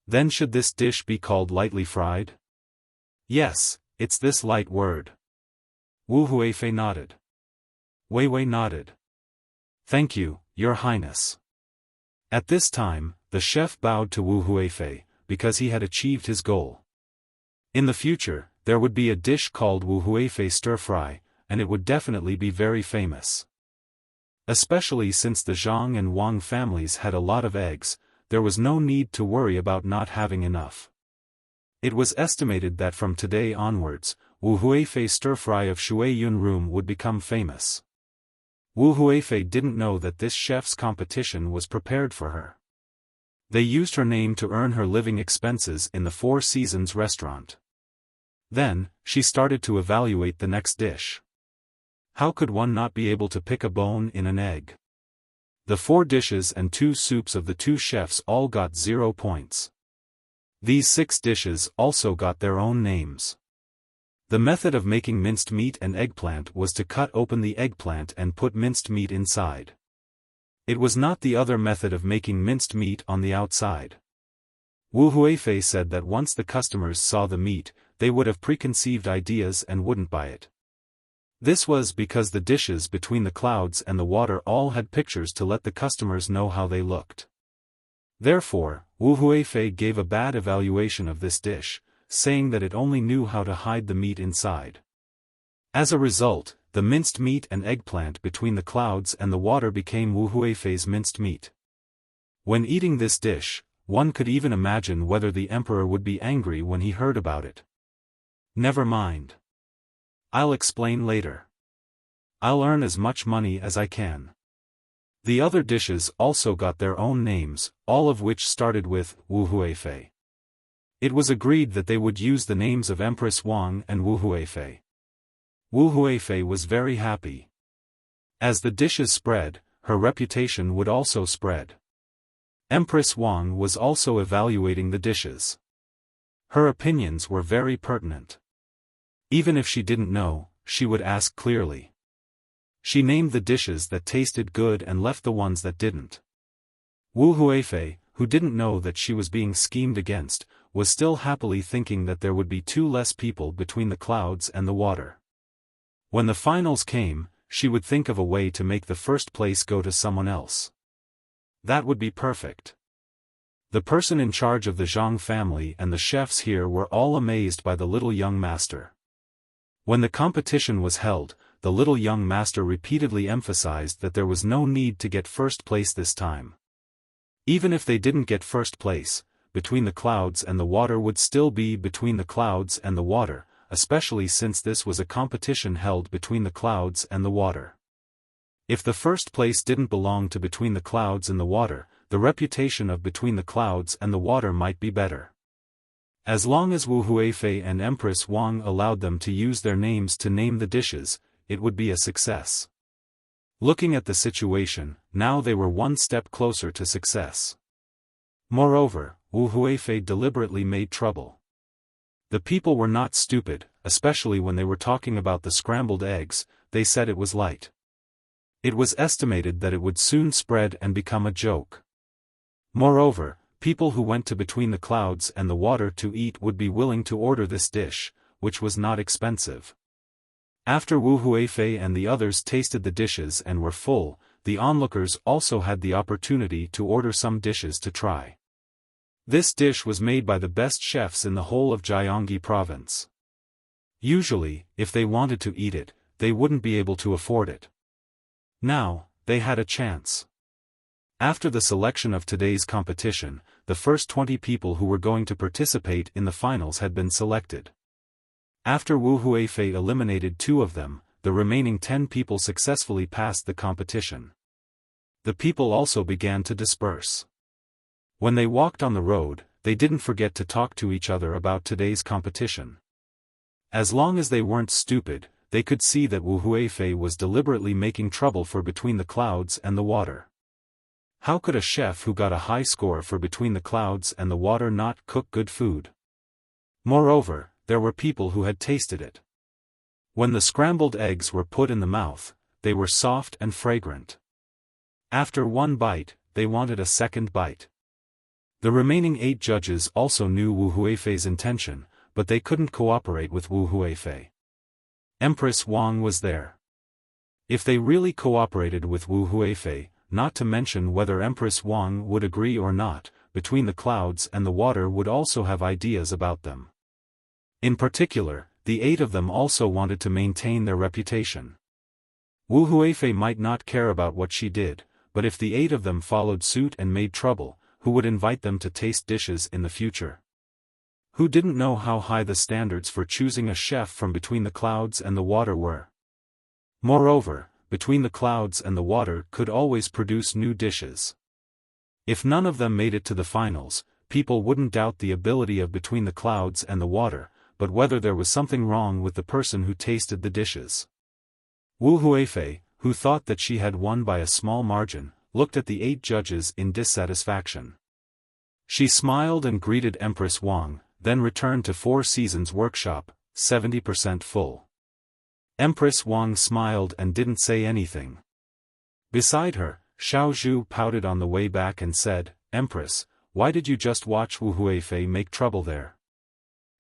Then should this dish be called lightly fried?" "Yes, it's this light word." Wu Huifei nodded. Wei Wei nodded. "Thank you, Your Highness." At this time, the chef bowed to Wu Huifei, because he had achieved his goal. In the future, there would be a dish called Wu Huifei stir-fry, and it would definitely be very famous. Especially since the Zhang and Wang families had a lot of eggs, there was no need to worry about not having enough. It was estimated that from today onwards, Wu Huifei's stir-fry of Shui Yun room would become famous. Wu Huifei didn't know that this chef's competition was prepared for her. They used her name to earn her living expenses in the Four Seasons restaurant. Then, she started to evaluate the next dish. How could one not be able to pick a bone in an egg? The 4 dishes and 2 soups of the 2 chefs all got 0 points. These 6 dishes also got their own names. The method of making minced meat and eggplant was to cut open the eggplant and put minced meat inside. It was not the other method of making minced meat on the outside. Wu Huifei said that once the customers saw the meat, they would have preconceived ideas and wouldn't buy it. This was because the dishes between the clouds and the water all had pictures to let the customers know how they looked. Therefore, Wu Huifei gave a bad evaluation of this dish, saying that it only knew how to hide the meat inside. As a result, the minced meat and eggplant between the clouds and the water became Wu Huifei's minced meat. When eating this dish, one could even imagine whether the emperor would be angry when he heard about it. Never mind. I'll explain later. I'll earn as much money as I can. The other dishes also got their own names, all of which started with Wu Huifei. It was agreed that they would use the names of Empress Wang and Wu Huifei. Wu Huifei was very happy. As the dishes spread, her reputation would also spread. Empress Wang was also evaluating the dishes. Her opinions were very pertinent. Even if she didn't know, she would ask clearly. She named the dishes that tasted good and left the ones that didn't. Wu Huifei, who didn't know that she was being schemed against, was still happily thinking that there would be 2 less people between the clouds and the water. When the finals came, she would think of a way to make the first place go to someone else. That would be perfect. The person in charge of the Zhang family and the chefs here were all amazed by the little young master. When the competition was held, the little young master repeatedly emphasized that there was no need to get first place this time. Even if they didn't get first place, between the clouds and the water would still be between the clouds and the water, especially since this was a competition held between the clouds and the water. If the first place didn't belong to between the clouds and the water, the reputation of between the clouds and the water might be better. As long as Wu Huifei and Empress Wang allowed them to use their names to name the dishes, it would be a success. Looking at the situation, now they were one step closer to success. Moreover, Wu Huifei deliberately made trouble. The people were not stupid, especially when they were talking about the scrambled eggs. They said it was light. It was estimated that it would soon spread and become a joke. Moreover, people who went to between the clouds and the water to eat would be willing to order this dish, which was not expensive. After Wu Huifei and the others tasted the dishes and were full, the onlookers also had the opportunity to order some dishes to try. This dish was made by the best chefs in the whole of Jiangxi province. Usually, if they wanted to eat it, they wouldn't be able to afford it. Now, they had a chance. After the selection of today's competition, the first 20 people who were going to participate in the finals had been selected. After Wu Huifei eliminated 2 of them, the remaining 10 people successfully passed the competition. The people also began to disperse. When they walked on the road, they didn't forget to talk to each other about today's competition. As long as they weren't stupid, they could see that Wu Huifei was deliberately making trouble for between the clouds and the water. How could a chef who got a high score for between the clouds and the water not cook good food? Moreover, there were people who had tasted it. When the scrambled eggs were put in the mouth, they were soft and fragrant. After one bite, they wanted a second bite. The remaining 8 judges also knew Wu Huifei's intention, but they couldn't cooperate with Wu Huifei. Empress Wang was there. If they really cooperated with Wu Huifei, not to mention whether Empress Wang would agree or not, between the clouds and the water would also have ideas about them. In particular, the 8 of them also wanted to maintain their reputation. Wu Huifei might not care about what she did, but if the 8 of them followed suit and made trouble, who would invite them to taste dishes in the future? Who didn't know how high the standards for choosing a chef from between the clouds and the water were? Moreover, between the clouds and the water could always produce new dishes. If none of them made it to the finals, people wouldn't doubt the ability of between the clouds and the water, but whether there was something wrong with the person who tasted the dishes. Wu Huifei, who thought that she had won by a small margin, looked at the 8 judges in dissatisfaction. She smiled and greeted Empress Wang, then returned to 4 Seasons Workshop, 70% full. Empress Wang smiled and didn't say anything. Beside her, Xiao Zhu pouted on the way back and said, "Empress, why did you just watch Wu Huifei make trouble there?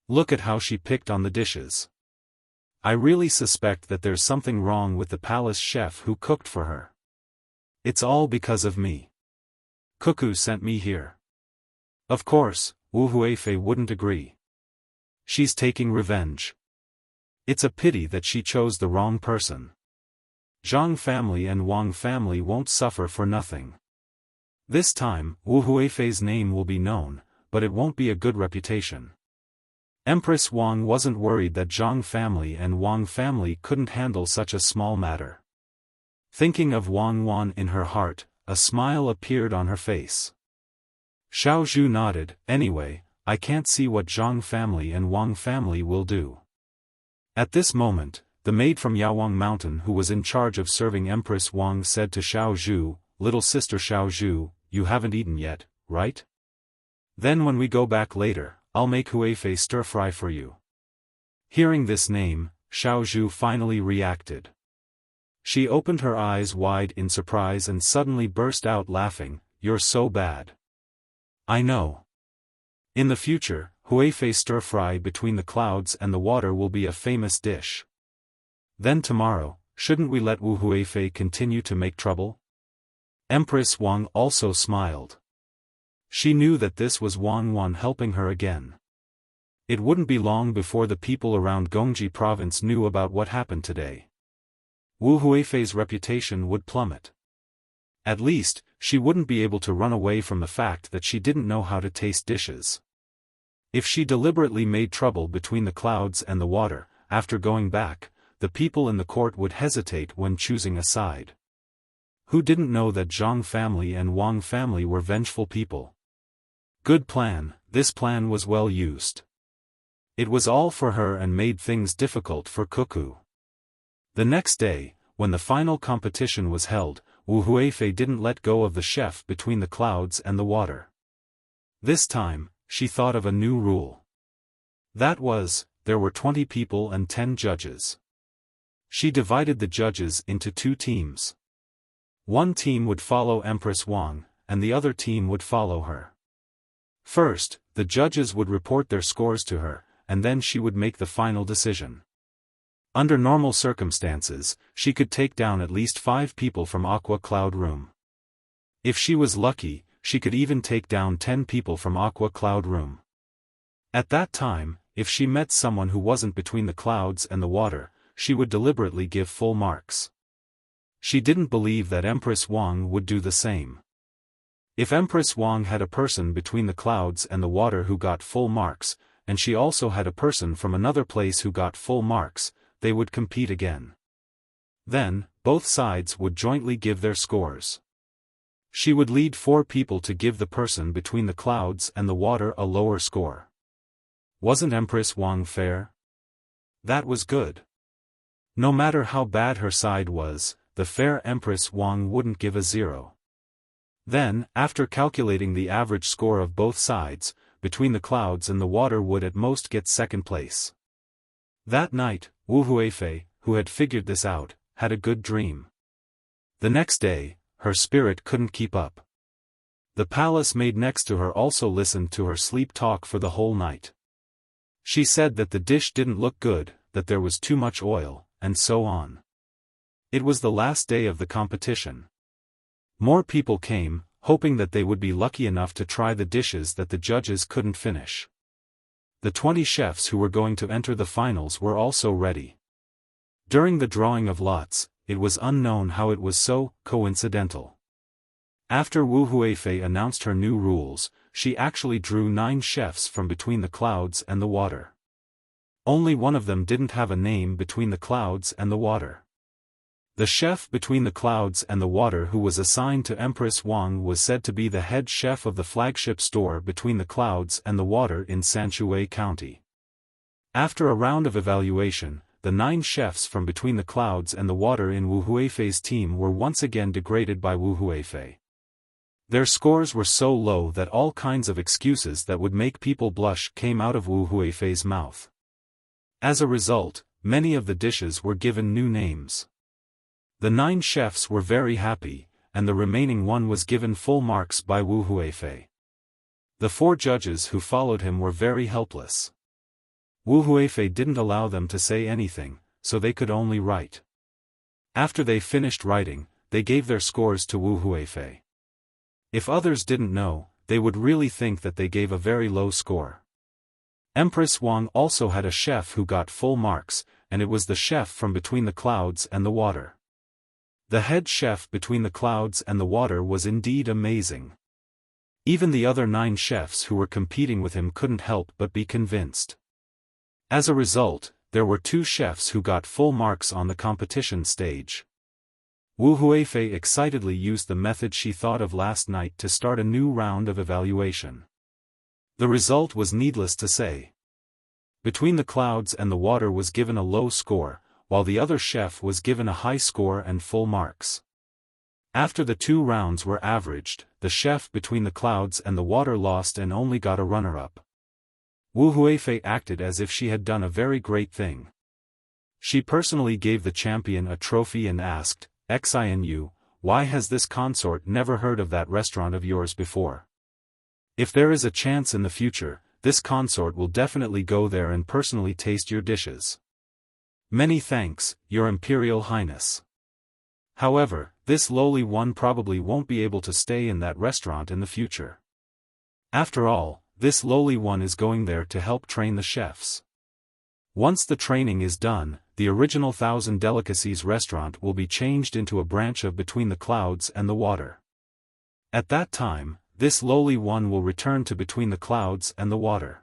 Look at how she picked on the dishes. I really suspect that there's something wrong with the palace chef who cooked for her. It's all because of me. Cuckoo sent me here." Of course, Wu Huifei wouldn't agree. She's taking revenge. It's a pity that she chose the wrong person. Zhang family and Wang family won't suffer for nothing. This time, Wu Huifei's name will be known, but it won't be a good reputation. Empress Wang wasn't worried that Zhang family and Wang family couldn't handle such a small matter. Thinking of Wang Wan in her heart, a smile appeared on her face. Xiao Zhu nodded. Anyway, I can't see what Zhang family and Wang family will do. At this moment, the maid from Yaowang Mountain who was in charge of serving Empress Wang said to Xiao Zhu, "Little sister Xiao Zhu, you haven't eaten yet, right? Then when we go back later, I'll make Huifei stir-fry for you." Hearing this name, Xiao Zhu finally reacted. She opened her eyes wide in surprise and suddenly burst out laughing, "You're so bad. I know. In the future, Huifei stir-fry between the clouds and the water will be a famous dish. Then tomorrow, shouldn't we let Wu Huifei continue to make trouble?" Empress Wang also smiled. She knew that this was Wang Wan helping her again. It wouldn't be long before the people around Gongji province knew about what happened today. Wu Huifei's reputation would plummet. At least, she wouldn't be able to run away from the fact that she didn't know how to taste dishes. If she deliberately made trouble between the clouds and the water, after going back, the people in the court would hesitate when choosing a side. Who didn't know that Zhang family and Wang family were vengeful people? Good plan, this plan was well used. It was all for her and made things difficult for Cuckoo. The next day, when the final competition was held, Wu Huifei didn't let go of the chef between the clouds and the water. This time, she thought of a new rule. That was, there were 20 people and 10 judges. She divided the judges into 2 teams. One team would follow Empress Wang, and the other team would follow her. First, the judges would report their scores to her, and then she would make the final decision. Under normal circumstances, she could take down at least 5 people from Aqua Cloud Room. If she was lucky, she could even take down 10 people from Aqua Cloud Room. At that time, if she met someone who wasn't between the clouds and the water, she would deliberately give full marks. She didn't believe that Empress Wang would do the same. If Empress Wang had a person between the clouds and the water who got full marks, and she also had a person from another place who got full marks, they would compete again. Then, both sides would jointly give their scores. She would lead 4 people to give the person between the clouds and the water a lower score. Wasn't Empress Wang fair? That was good. No matter how bad her side was, the fair Empress Wang wouldn't give a 0. Then, after calculating the average score of both sides, between the clouds and the water would at most get second place. That night, Wu Huifei, who had figured this out, had a good dream. The next day, her spirit couldn't keep up. The palace maid next to her also listened to her sleep talk for the whole night. She said that the dish didn't look good, that there was too much oil, and so on. It was the last day of the competition. More people came, hoping that they would be lucky enough to try the dishes that the judges couldn't finish. The 20 chefs who were going to enter the finals were also ready. During the drawing of lots, it was unknown how it was so coincidental. After Wu Huifei announced her new rules, she actually drew 9 chefs from between the clouds and the water. Only one of them didn't have a name between the clouds and the water. The chef between the clouds and the water who was assigned to Empress Wang was said to be the head chef of the flagship store between the clouds and the water in Sanshui County. After a round of evaluation, the 9 chefs from between the clouds and the water in Wu Huifei's team were once again degraded by Wu Huifei. Their scores were so low that all kinds of excuses that would make people blush came out of Wu Huifei's mouth. As a result, many of the dishes were given new names. The 9 chefs were very happy, and the remaining one was given full marks by Wu Huifei. The 4 judges who followed him were very helpless. Wu Huifei didn't allow them to say anything, so they could only write. After they finished writing, they gave their scores to Wu Huifei. If others didn't know, they would really think that they gave a very low score. Empress Wang also had a chef who got full marks, and it was the chef from between the clouds and the water. The head chef between the clouds and the water was indeed amazing. Even the other 9 chefs who were competing with him couldn't help but be convinced. As a result, there were 2 chefs who got full marks on the competition stage. Wu Huifei excitedly used the method she thought of last night to start a new round of evaluation. The result was needless to say. Between the clouds and the water was given a low score, while the other chef was given a high score and full marks. After the 2 rounds were averaged, the chef between the clouds and the water lost and only got a runner-up. Wu Huifei acted as if she had done a very great thing. She personally gave the champion a trophy and asked, "Xinu, why has this consort never heard of that restaurant of yours before? If there is a chance in the future, this consort will definitely go there and personally taste your dishes. Many thanks, Your Imperial Highness. However, this lowly one probably won't be able to stay in that restaurant in the future. After all, this lowly one is going there to help train the chefs. Once the training is done, the original 1000 Delicacies restaurant will be changed into a branch of Between the Clouds and the Water. At that time, this lowly one will return to Between the Clouds and the Water.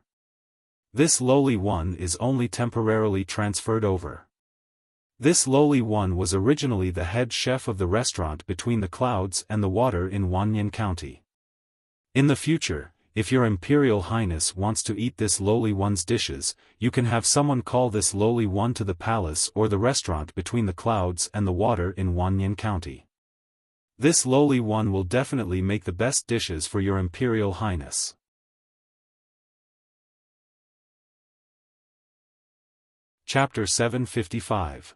This lowly one is only temporarily transferred over. This lowly one was originally the head chef of the restaurant Between the Clouds and the Water in Wanyan County. In the future, if Your Imperial Highness wants to eat this lowly one's dishes, you can have someone call this lowly one to the palace or the restaurant Between the Clouds and the Water in Wanyan County. This lowly one will definitely make the best dishes for Your Imperial Highness." Chapter 755.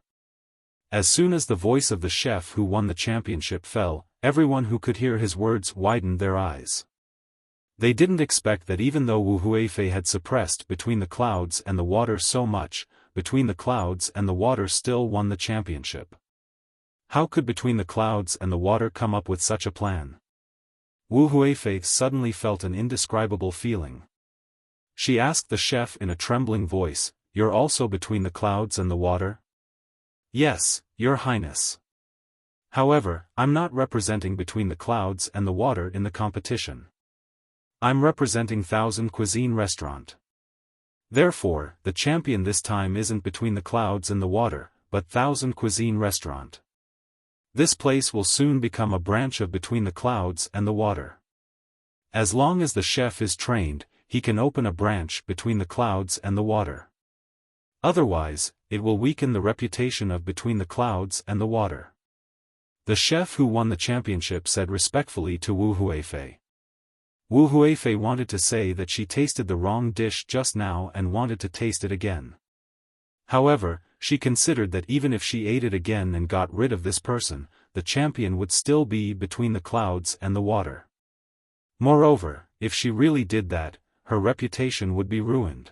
As soon as the voice of the chef who won the championship fell, everyone who could hear his words widened their eyes. They didn't expect that even though Wu Huifei had suppressed Between the Clouds and the Water so much, Between the Clouds and the Water still won the championship. How could Between the Clouds and the Water come up with such a plan? Wu Huifei suddenly felt an indescribable feeling. She asked the chef in a trembling voice, "You're also Between the Clouds and the Water?" "Yes, Your Highness. However, I'm not representing Between the Clouds and the Water in the competition. I'm representing 1000 Cuisine Restaurant. Therefore, the champion this time isn't Between the Clouds and the Water, but 1000 Cuisine Restaurant. This place will soon become a branch of Between the Clouds and the Water. As long as the chef is trained, he can open a branch Between the Clouds and the Water. Otherwise, it will weaken the reputation of Between the Clouds and the Water." The chef who won the championship said respectfully to Wu Huifei. Wu Huifei wanted to say that she tasted the wrong dish just now and wanted to taste it again. However, she considered that even if she ate it again and got rid of this person, the champion would still be Between the Clouds and the Water. Moreover, if she really did that, her reputation would be ruined.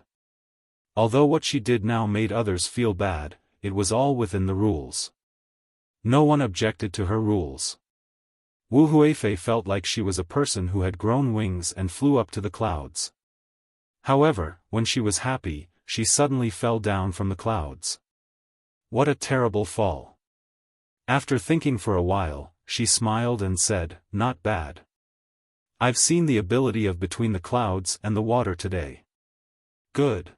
Although what she did now made others feel bad, it was all within the rules. No one objected to her rules. Wu Huifei felt like she was a person who had grown wings and flew up to the clouds. However, when she was happy, she suddenly fell down from the clouds. What a terrible fall. After thinking for a while, she smiled and said, "Not bad. I've seen the ability of Between the Clouds and the Water today. Good.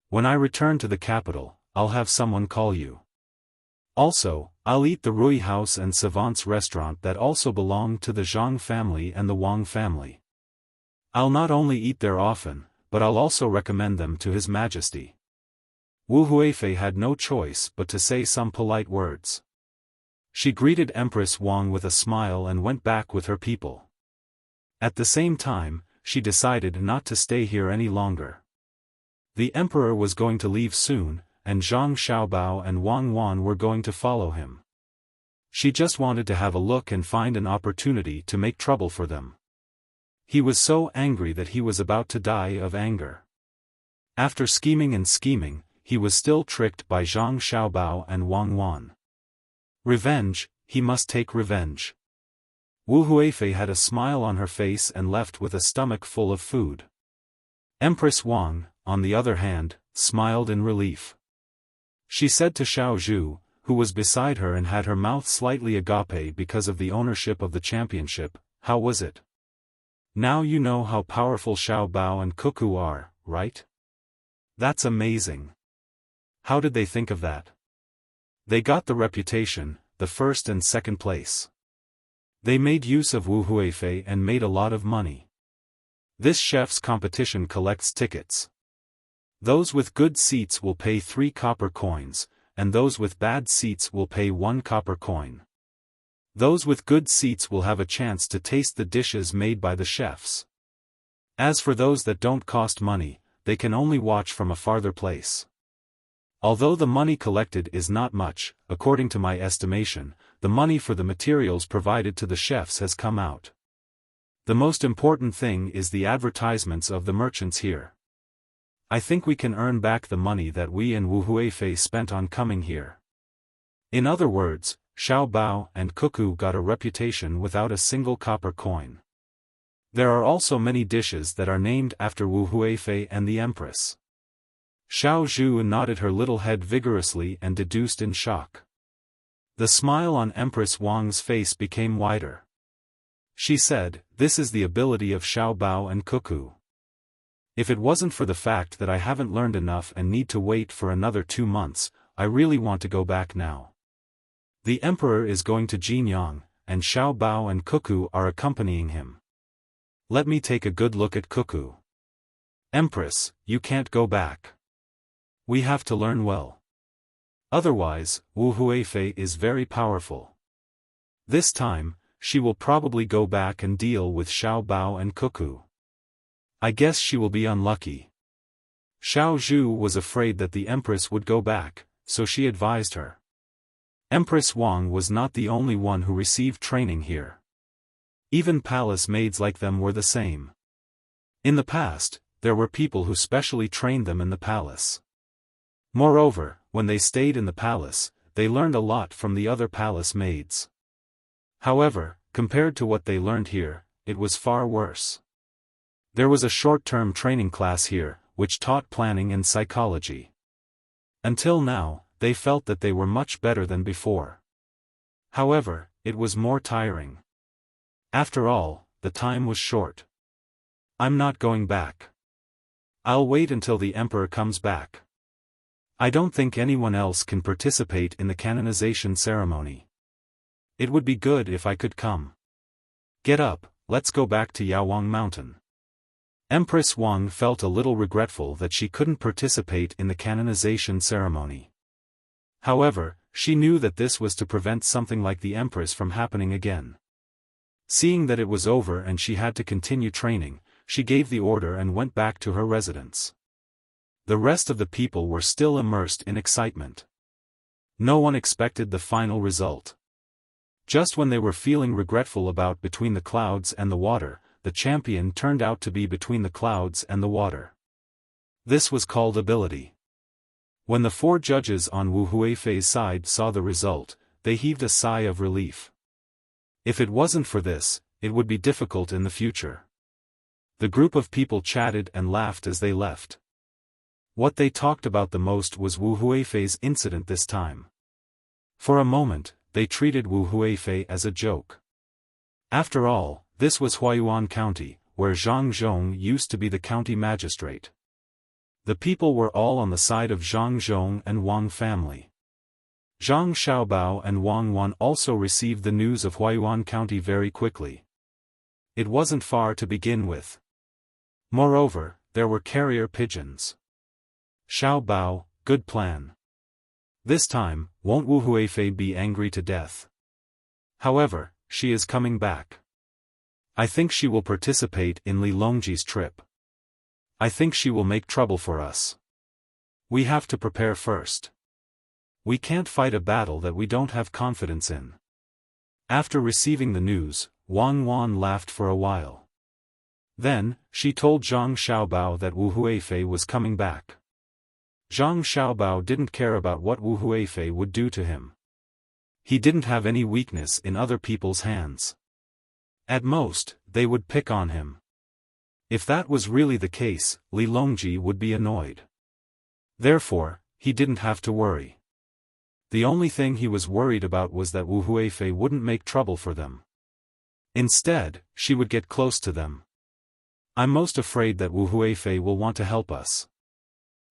When I return to the capital, I'll have someone call you. Also, I'll eat the Rui House and Savant's restaurant that also belong to the Zhang family and the Wang family. I'll not only eat there often, but I'll also recommend them to His Majesty." Wu Huifei had no choice but to say some polite words. She greeted Empress Wang with a smile and went back with her people. At the same time, she decided not to stay here any longer. The emperor was going to leave soon, and Zhang Xiaobao and Wang Wan were going to follow him. She just wanted to have a look and find an opportunity to make trouble for them. He was so angry that he was about to die of anger. After scheming and scheming, he was still tricked by Zhang Xiaobao and Wang Wan. Revenge, he must take revenge. Wu Huifei had a smile on her face and left with a stomach full of food. Empress Wang, on the other hand, smiled in relief. She said to Xiao Zhu, who was beside her and had her mouth slightly agape because of the ownership of the championship, how was it? Now you know how powerful Xiao Bao and Cuckoo are, right? That's amazing. How did they think of that? They got the reputation, the first and second place. They made use of Wu Huifei and made a lot of money. This chef's competition collects tickets. Those with good seats will pay 3 copper coins, and those with bad seats will pay 1 copper coin. Those with good seats will have a chance to taste the dishes made by the chefs. As for those that don't cost money, they can only watch from a farther place. Although the money collected is not much, according to my estimation, the money for the materials provided to the chefs has come out. The most important thing is the advertisements of the merchants here. I think we can earn back the money that we and Wu Huifei spent on coming here. In other words, Xiao Bao and Cuckoo got a reputation without a single copper coin. There are also many dishes that are named after Wu Huifei and the Empress. Xiao Zhu nodded her little head vigorously and deduced in shock. The smile on Empress Wang's face became wider. She said, "This is the ability of Xiao Bao and Cuckoo. If it wasn't for the fact that I haven't learned enough and need to wait for another 2 months, I really want to go back now." The emperor is going to Jinyang, and Xiao Bao and Cuckoo are accompanying him. Let me take a good look at Cuckoo. Empress, you can't go back. We have to learn well. Otherwise, Wu Huifei is very powerful. This time, she will probably go back and deal with Xiao Bao and Cuckoo. I guess she will be unlucky. Xiao Zhu was afraid that the Empress would go back, so she advised her. Empress Wang was not the only one who received training here. Even palace maids like them were the same. In the past, there were people who specially trained them in the palace. Moreover, when they stayed in the palace, they learned a lot from the other palace maids. However, compared to what they learned here, it was far worse. There was a short-term training class here, which taught planning and psychology. Until now, they felt that they were much better than before. However, it was more tiring. After all, the time was short. I'm not going back. I'll wait until the emperor comes back. I don't think anyone else can participate in the canonization ceremony. It would be good if I could come. Get up, let's go back to Yaowang Mountain. Empress Wang felt a little regretful that she couldn't participate in the canonization ceremony. However, she knew that this was to prevent something like the Empress from happening again. Seeing that it was over and she had to continue training, she gave the order and went back to her residence. The rest of the people were still immersed in excitement. No one expected the final result. Just when they were feeling regretful about between the clouds and the water, the champion turned out to be between the clouds and the water. This was called ability. When the 4 judges on Wu Huifei's side saw the result, they heaved a sigh of relief. If it wasn't for this, it would be difficult in the future. The group of people chatted and laughed as they left. What they talked about the most was Wu Huifei's incident this time. For a moment, they treated Wu Huifei as a joke. After all, this was Huayuan County, where Zhang Zhong used to be the county magistrate. The people were all on the side of Zhang Zhong and Wang family. Zhang Xiaobao and Wang Wan also received the news of Huayuan County very quickly. It wasn't far to begin with. Moreover, there were carrier pigeons. Xiao Bao, good plan. This time, won't Wu Huifei be angry to death? However, she is coming back. I think she will participate in Li Longji's trip. I think she will make trouble for us. We have to prepare first. We can't fight a battle that we don't have confidence in. After receiving the news, Wang Wan laughed for a while. Then, she told Zhang Xiaobao that Wu Huifei was coming back. Zhang Xiaobao didn't care about what Wu Huifei would do to him. He didn't have any weakness in other people's hands. At most, they would pick on him. If that was really the case, Li Longji would be annoyed. Therefore, he didn't have to worry. The only thing he was worried about was that Wu Huifei wouldn't make trouble for them. Instead, she would get close to them. I'm most afraid that Wu Huifei will want to help us.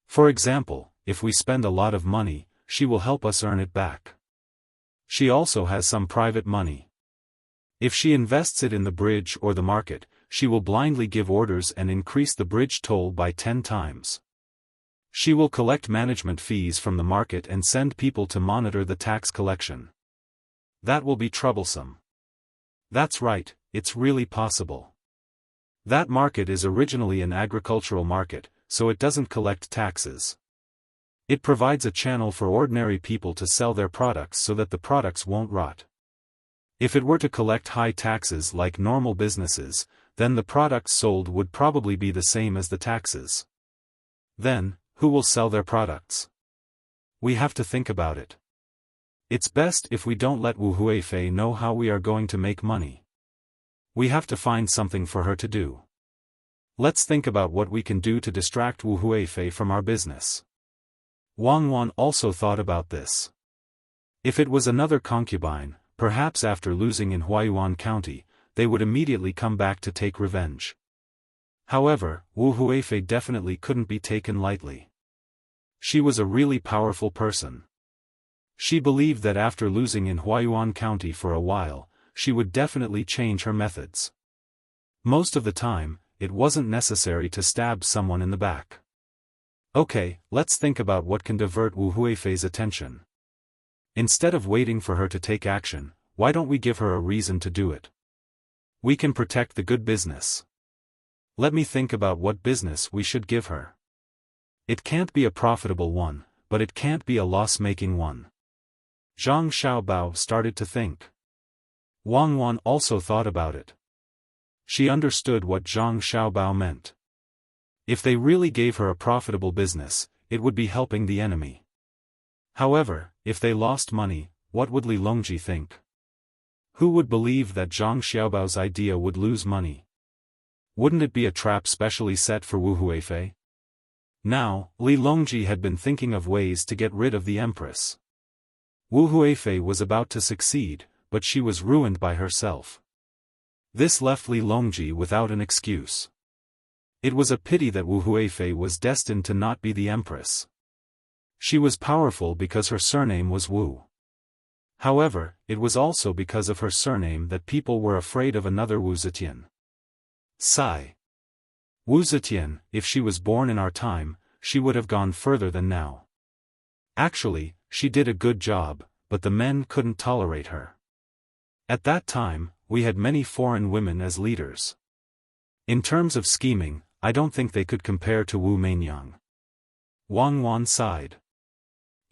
For example, if we spend a lot of money, she will help us earn it back. She also has some private money. If she invests it in the bridge or the market, she will blindly give orders and increase the bridge toll by 10 times. She will collect management fees from the market and send people to monitor the tax collection. That will be troublesome. That's right, it's really possible. That market is originally an agricultural market, so it doesn't collect taxes. It provides a channel for ordinary people to sell their products so that the products won't rot. If it were to collect high taxes like normal businesses, then the products sold would probably be the same as the taxes. Then, who will sell their products? We have to think about it. It's best if we don't let Wu Huifei know how we are going to make money. We have to find something for her to do. Let's think about what we can do to distract Wu Huifei from our business. Wang Wan also thought about this. If it was another concubine, perhaps after losing in Huayuan County, they would immediately come back to take revenge. However, Wu Huifei definitely couldn't be taken lightly. She was a really powerful person. She believed that after losing in Huayuan County for a while, she would definitely change her methods. Most of the time, it wasn't necessary to stab someone in the back. Okay, let's think about what can divert Wu Huifei's attention. Instead of waiting for her to take action, why don't we give her a reason to do it? We can protect the good business. Let me think about what business we should give her. It can't be a profitable one, but it can't be a loss-making one. Zhang Xiaobao started to think. Wang Wan also thought about it. She understood what Zhang Xiaobao meant. If they really gave her a profitable business, it would be helping the enemy. However, if they lost money, what would Li Longji think? Who would believe that Zhang Xiaobao's idea would lose money? Wouldn't it be a trap specially set for Wu Huifei? Now, Li Longji had been thinking of ways to get rid of the empress. Wu Huifei was about to succeed, but she was ruined by herself. This left Li Longji without an excuse. It was a pity that Wu Huifei was destined to not be the empress. She was powerful because her surname was Wu. However, it was also because of her surname that people were afraid of another Wu Zetian. Sigh. Wu Zetian, if she was born in our time, she would have gone further than now. Actually, she did a good job, but the men couldn't tolerate her. At that time, we had many foreign women as leaders. In terms of scheming, I don't think they could compare to Wu Mainyang. Wang Wan sighed.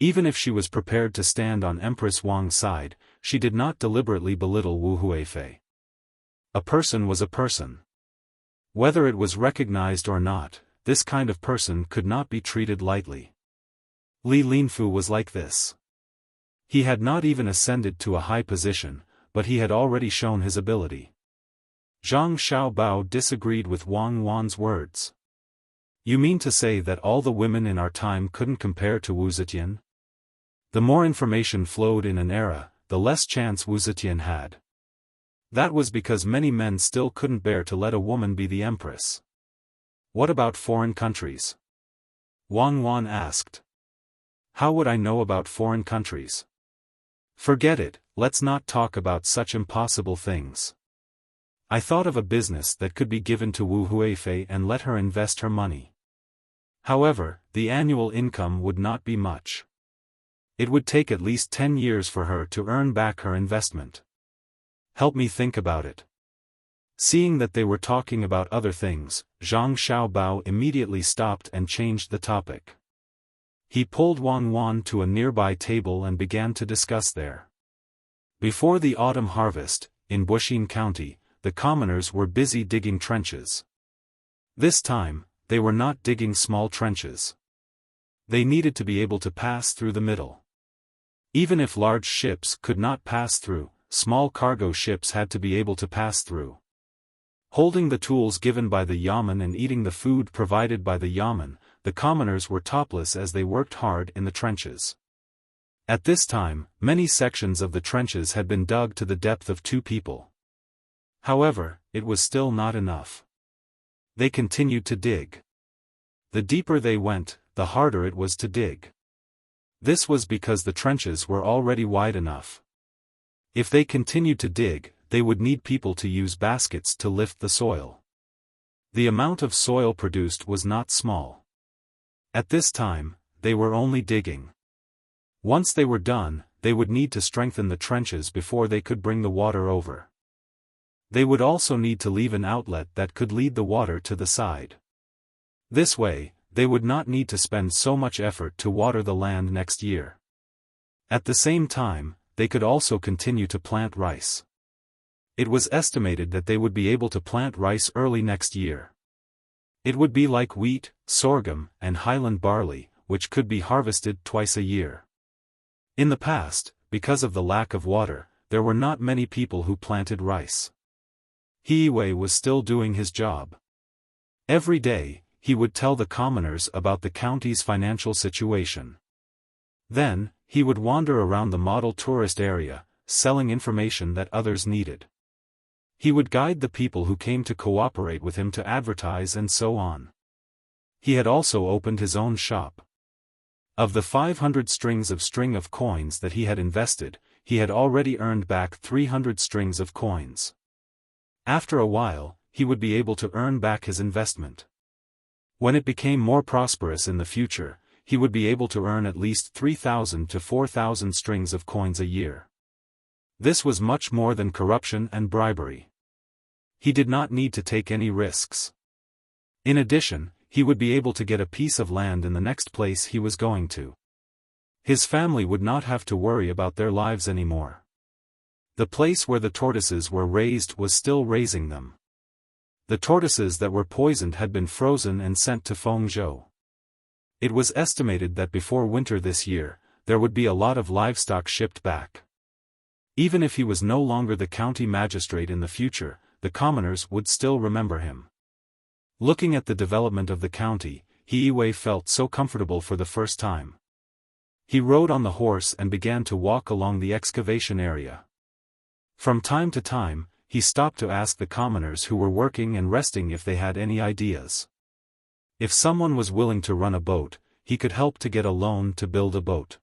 Even if she was prepared to stand on Empress Wang's side, she did not deliberately belittle Wu Huifei. A person was a person. Whether it was recognized or not, this kind of person could not be treated lightly. Li Linfu was like this. He had not even ascended to a high position, but he had already shown his ability. Zhang Xiaobao disagreed with Wang Wan's words. You mean to say that all the women in our time couldn't compare to Wu Zetian? The more information flowed in an era, the less chance Wu Zetian had. That was because many men still couldn't bear to let a woman be the empress. What about foreign countries? Wang Wan asked. How would I know about foreign countries? Forget it, let's not talk about such impossible things. I thought of a business that could be given to Wu Huifei and let her invest her money. However, the annual income would not be much. It would take at least 10 years for her to earn back her investment. Help me think about it. Seeing that they were talking about other things, Zhang Xiaobao immediately stopped and changed the topic. He pulled Wang Wan to a nearby table and began to discuss there. Before the autumn harvest, in Buxin County, the commoners were busy digging trenches. This time, they were not digging small trenches. They needed to be able to pass through the middle. Even if large ships could not pass through, small cargo ships had to be able to pass through. Holding the tools given by the yamen and eating the food provided by the yamen, the commoners were topless as they worked hard in the trenches. At this time, many sections of the trenches had been dug to the depth of 2 people. However, it was still not enough. They continued to dig. The deeper they went, the harder it was to dig. This was because the trenches were already wide enough. If they continued to dig, they would need people to use baskets to lift the soil. The amount of soil produced was not small. At this time, they were only digging. Once they were done, they would need to strengthen the trenches before they could bring the water over. They would also need to leave an outlet that could lead the water to the side. This way, they would not need to spend so much effort to water the land next year. At the same time, they could also continue to plant rice. It was estimated that they would be able to plant rice early next year. It would be like wheat, sorghum, and highland barley, which could be harvested twice a year. In the past, because of the lack of water, there were not many people who planted rice. Hiwei was still doing his job. Every day, he would tell the commoners about the county's financial situation. Then, he would wander around the model tourist area, selling information that others needed. He would guide the people who came to cooperate with him to advertise and so on. He had also opened his own shop. Of the 500 strings of coins that he had invested, he had already earned back 300 strings of coins. After a while, he would be able to earn back his investment. When it became more prosperous in the future, he would be able to earn at least 3,000 to 4,000 strings of coins a year. This was much more than corruption and bribery. He did not need to take any risks. In addition, he would be able to get a piece of land in the next place he was going to. His family would not have to worry about their lives anymore. The place where the tortoises were raised was still raising them. The tortoises that were poisoned had been frozen and sent to Fengzhou. It was estimated that before winter this year, there would be a lot of livestock shipped back. Even if he was no longer the county magistrate in the future, the commoners would still remember him. Looking at the development of the county, Hiwei felt so comfortable for the first time. He rode on the horse and began to walk along the excavation area. From time to time, he stopped to ask the commoners who were working and resting if they had any ideas. If someone was willing to run a boat, he could help to get a loan to build a boat.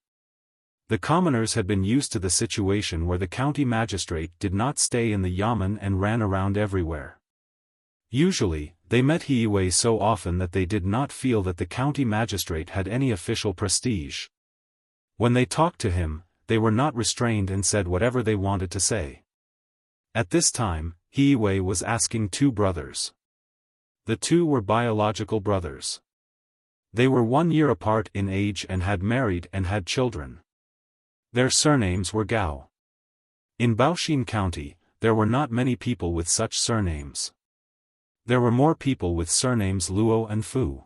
The commoners had been used to the situation where the county magistrate did not stay in the yamen and ran around everywhere. Usually, they met Hiwei so often that they did not feel that the county magistrate had any official prestige. When they talked to him, they were not restrained and said whatever they wanted to say. At this time, Hiwei was asking 2 brothers. The 2 were biological brothers. They were 1 year apart in age and had married and had children. Their surnames were Gao. In Baoxin County, there were not many people with such surnames. There were more people with surnames Luo and Fu.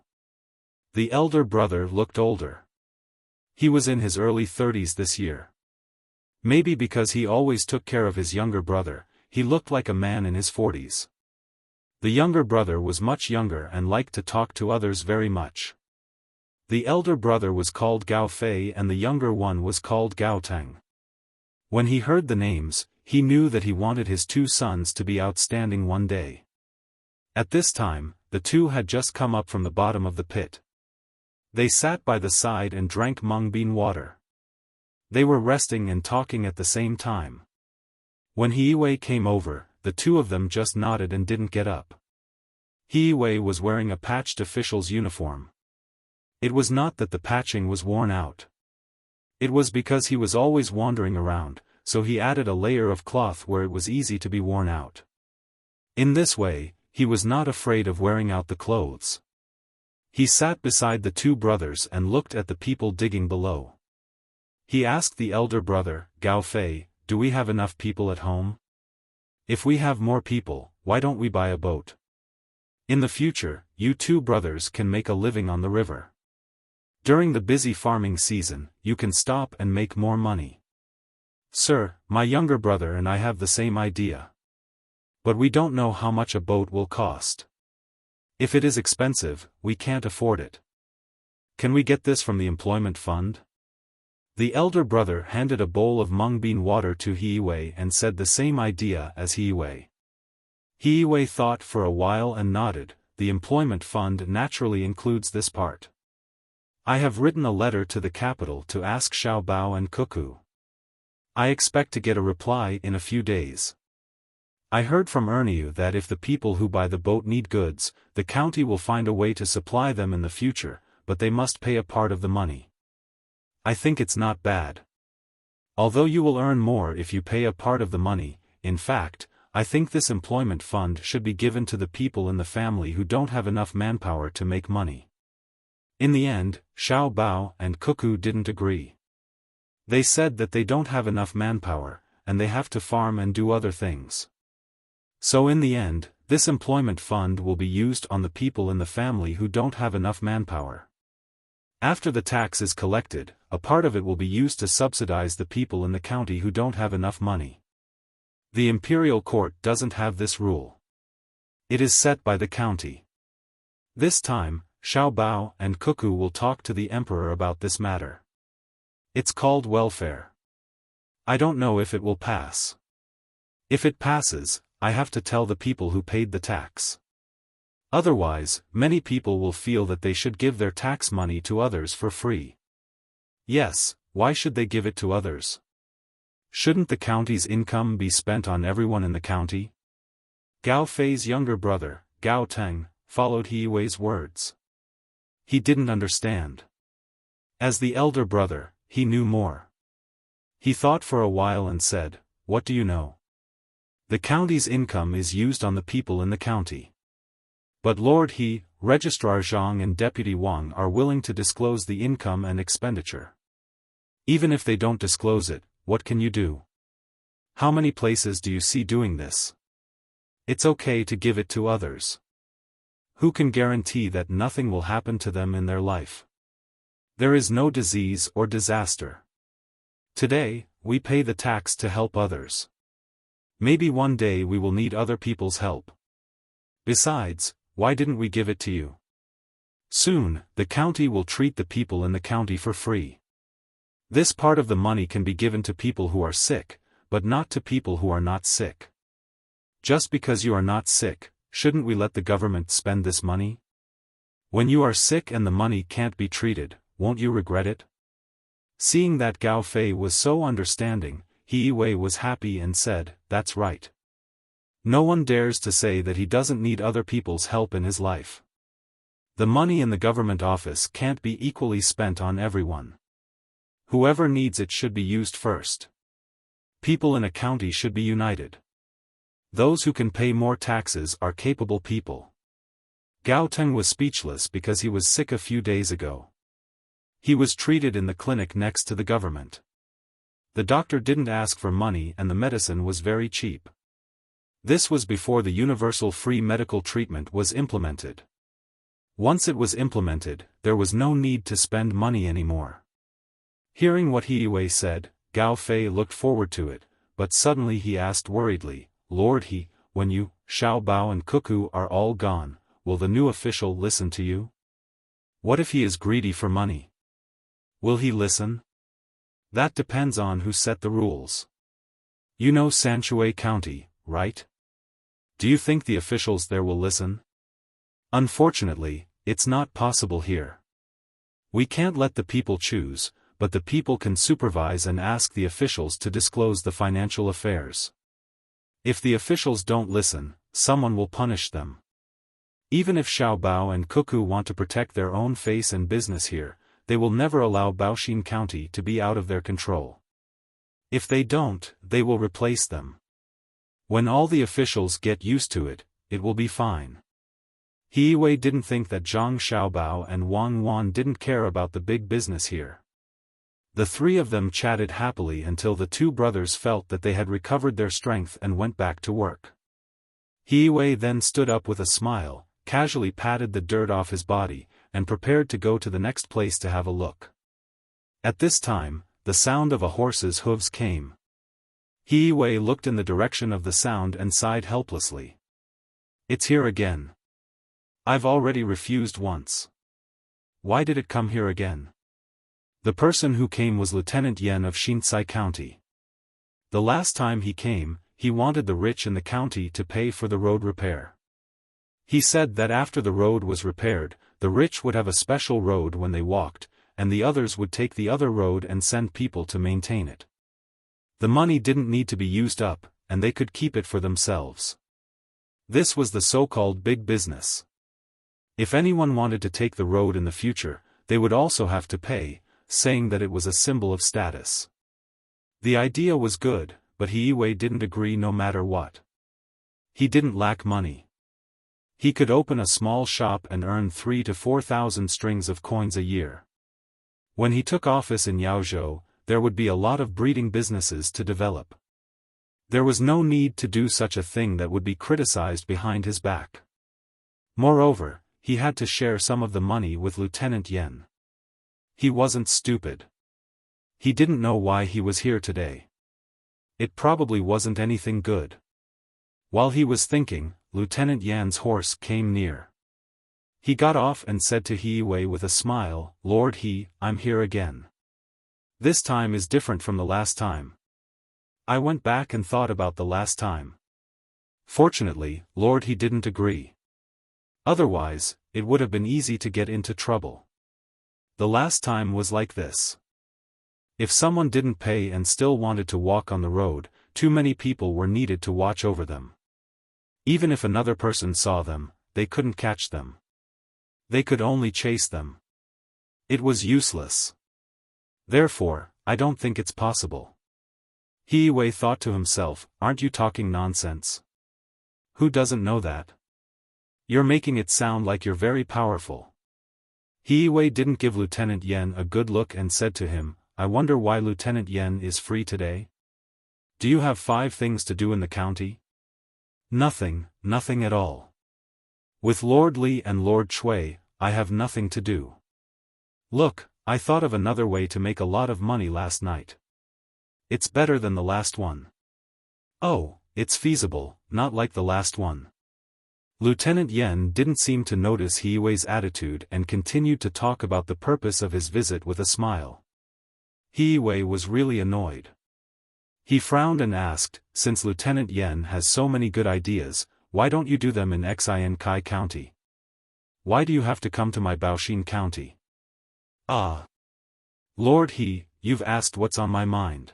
The elder brother looked older. He was in his early 30s this year. Maybe because he always took care of his younger brother, he looked like a man in his 40s. The younger brother was much younger and liked to talk to others very much. The elder brother was called Gao Fei and the younger one was called Gao Tang. When he heard the names, he knew that he wanted his 2 sons to be outstanding one day. At this time, the 2 had just come up from the bottom of the pit. They sat by the side and drank mung bean water. They were resting and talking at the same time. When Hiwei came over, the 2 of them just nodded and didn't get up. Hiwei was wearing a patched official's uniform. It was not that the patching was worn out. It was because he was always wandering around, so he added a layer of cloth where it was easy to be worn out. In this way, he was not afraid of wearing out the clothes. He sat beside the 2 brothers and looked at the people digging below. He asked the elder brother, Gao Fei, "Do we have enough people at home? If we have more people, why don't we buy a boat? In the future, you 2 brothers can make a living on the river. During the busy farming season, you can stop and make more money." "Sir, my younger brother and I have the same idea. But we don't know how much a boat will cost. If it is expensive, we can't afford it. Can we get this from the employment fund?" The elder brother handed a bowl of mung bean water to He and said the same idea as He thought for a while and nodded. The employment fund naturally includes this part. I have written a letter to the capital to ask Xiaobao and Cuckoo. I expect to get a reply in a few days. I heard from Erniu that if the people who buy the boat need goods, the county will find a way to supply them in the future, but they must pay a part of the money. I think it's not bad. Although you will earn more if you pay a part of the money, in fact, I think this employment fund should be given to the people in the family who don't have enough manpower to make money. In the end, Xiaobao and Cuckoo didn't agree. They said that they don't have enough manpower, and they have to farm and do other things. So in the end, this employment fund will be used on the people in the family who don't have enough manpower. After the tax is collected, a part of it will be used to subsidize the people in the county who don't have enough money. The imperial court doesn't have this rule. It is set by the county. This time, Xiaobao and Cuckoo will talk to the emperor about this matter. It's called welfare. I don't know if it will pass. If it passes, I have to tell the people who paid the tax. Otherwise, many people will feel that they should give their tax money to others for free. Yes, why should they give it to others? Shouldn't the county's income be spent on everyone in the county? Gao Fei's younger brother, Gao Tang, followed He Wei's words. He didn't understand. As the elder brother, he knew more. He thought for a while and said, "What do you know? The county's income is used on the people in the county. But Lord He, Registrar Zhang and Deputy Wang are willing to disclose the income and expenditure. Even if they don't disclose it, what can you do? How many places do you see doing this? It's okay to give it to others. Who can guarantee that nothing will happen to them in their life? There is no disease or disaster. Today, we pay the tax to help others. Maybe one day we will need other people's help. Besides, why didn't we give it to you? Soon, the county will treat the people in the county for free. This part of the money can be given to people who are sick, but not to people who are not sick. Just because you are not sick, shouldn't we let the government spend this money? When you are sick and the money can't be treated, won't you regret it?" Seeing that Gao Fei was so understanding, He Wei was happy and said, "That's right. No one dares to say that he doesn't need other people's help in his life. The money in the government office can't be equally spent on everyone. Whoever needs it should be used first. People in a county should be united. Those who can pay more taxes are capable people." Gao Teng was speechless because he was sick a few days ago. He was treated in the clinic next to the government. The doctor didn't ask for money and the medicine was very cheap. This was before the universal free medical treatment was implemented. Once it was implemented, there was no need to spend money anymore. Hearing what He Wei said, Gao Fei looked forward to it, but suddenly he asked worriedly, "Lord He, when you, Xiaobao and Cuckoo are all gone, will the new official listen to you? What if he is greedy for money? Will he listen? That depends on who set the rules. You know Sanshui County, right? Do you think the officials there will listen? Unfortunately, it's not possible here. We can't let the people choose, but the people can supervise and ask the officials to disclose the financial affairs. If the officials don't listen, someone will punish them. Even if Xiaobao and Cuckoo want to protect their own face and business here, they will never allow Baoxin County to be out of their control. If they don't, they will replace them. When all the officials get used to it, it will be fine." He Wei didn't think that Zhang Xiaobao and Wang Wan didn't care about the big business here. The three of them chatted happily until the two brothers felt that they had recovered their strength and went back to work. He Wei then stood up with a smile, casually patted the dirt off his body, and prepared to go to the next place to have a look. At this time, the sound of a horse's hooves came. He Wei looked in the direction of the sound and sighed helplessly. "It's here again. I've already refused once. Why did it come here again?" The person who came was Lieutenant Yen of Shinsai County. The last time he came, he wanted the rich in the county to pay for the road repair. He said that after the road was repaired, the rich would have a special road when they walked, and the others would take the other road and send people to maintain it. The money didn't need to be used up, and they could keep it for themselves. This was the so-called big business. If anyone wanted to take the road in the future, they would also have to pay, saying that it was a symbol of status. The idea was good, but Hiiwei didn't agree no matter what. He didn't lack money. He could open a small shop and earn 3,000 to 4,000 strings of coins a year. When he took office in Yaozhou, there would be a lot of breeding businesses to develop. There was no need to do such a thing that would be criticized behind his back. Moreover, he had to share some of the money with Lieutenant Yen. He wasn't stupid. He didn't know why he was here today. It probably wasn't anything good. While he was thinking, Lieutenant Yan's horse came near. He got off and said to Hiiwei with a smile, "Lord He, I'm here again. This time is different from the last time. I went back and thought about the last time. Fortunately, Lord He didn't agree. Otherwise, it would have been easy to get into trouble. The last time was like this. If someone didn't pay and still wanted to walk on the road, too many people were needed to watch over them. Even if another person saw them, they couldn't catch them. They could only chase them. It was useless. Therefore, I don't think it's possible." Hiiwei thought to himself, "Aren't you talking nonsense? Who doesn't know that? You're making it sound like you're very powerful." Hiiwei didn't give Lieutenant Yen a good look and said to him, "I wonder why Lieutenant Yen is free today? Do you have 5 things to do in the county?" "Nothing, nothing at all. With Lord Li and Lord Chui, I have nothing to do. Look, I thought of another way to make a lot of money last night. It's better than the last one." "Oh, it's feasible, not like the last one." Lieutenant Yen didn't seem to notice Hiiwei's attitude and continued to talk about the purpose of his visit with a smile. Hiiwei was really annoyed. He frowned and asked, "Since Lieutenant Yen has so many good ideas, why don't you do them in Xiankai County? Why do you have to come to my Baoshin County?" "Ah. Lord He, you've asked what's on my mind.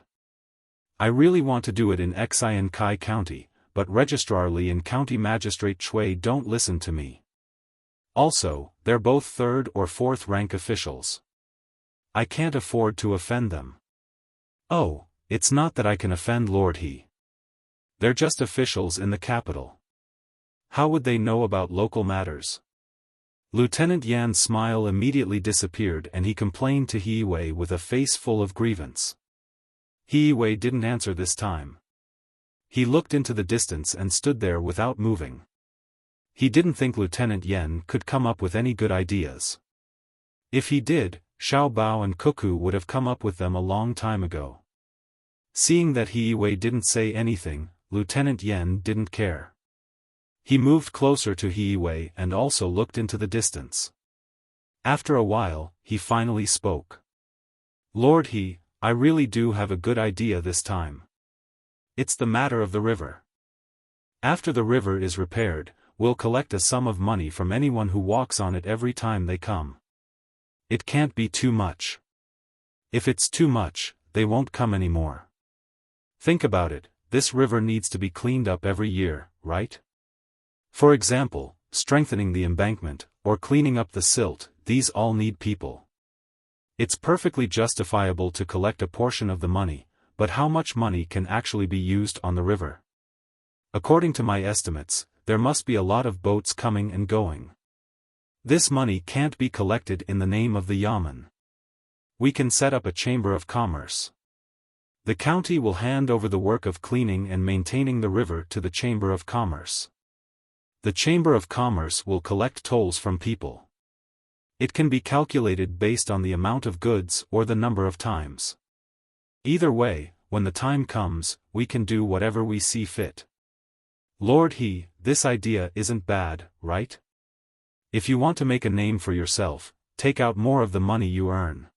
I really want to do it in Xiankai County, but Registrar Li and County Magistrate Chui don't listen to me. Also, they're both 3rd or 4th rank officials. I can't afford to offend them." "Oh, it's not that I can offend Lord He. They're just officials in the capital. How would they know about local matters?" Lieutenant Yan's smile immediately disappeared and he complained to Hiiwei with a face full of grievance. Hiiwei didn't answer this time. He looked into the distance and stood there without moving. He didn't think Lieutenant Yen could come up with any good ideas. If he did, Xiao Bao and Cuckoo would have come up with them a long time ago. Seeing that Hiiwei didn't say anything, Lieutenant Yen didn't care. He moved closer to Hiiwei and also looked into the distance. After a while, he finally spoke. "Lord He, I really do have a good idea this time. It's the matter of the river. After the river is repaired, we'll collect a sum of money from anyone who walks on it every time they come. It can't be too much. If it's too much, they won't come anymore. Think about it, this river needs to be cleaned up every year, right? For example, strengthening the embankment, or cleaning up the silt, these all need people. It's perfectly justifiable to collect a portion of the money, but how much money can actually be used on the river? According to my estimates, there must be a lot of boats coming and going. This money can't be collected in the name of the Yamen. We can set up a chamber of commerce. The county will hand over the work of cleaning and maintaining the river to the chamber of commerce. The chamber of commerce will collect tolls from people. It can be calculated based on the amount of goods or the number of times. Either way, when the time comes, we can do whatever we see fit. Lord He, this idea isn't bad, right? If you want to make a name for yourself, take out more of the money you earn.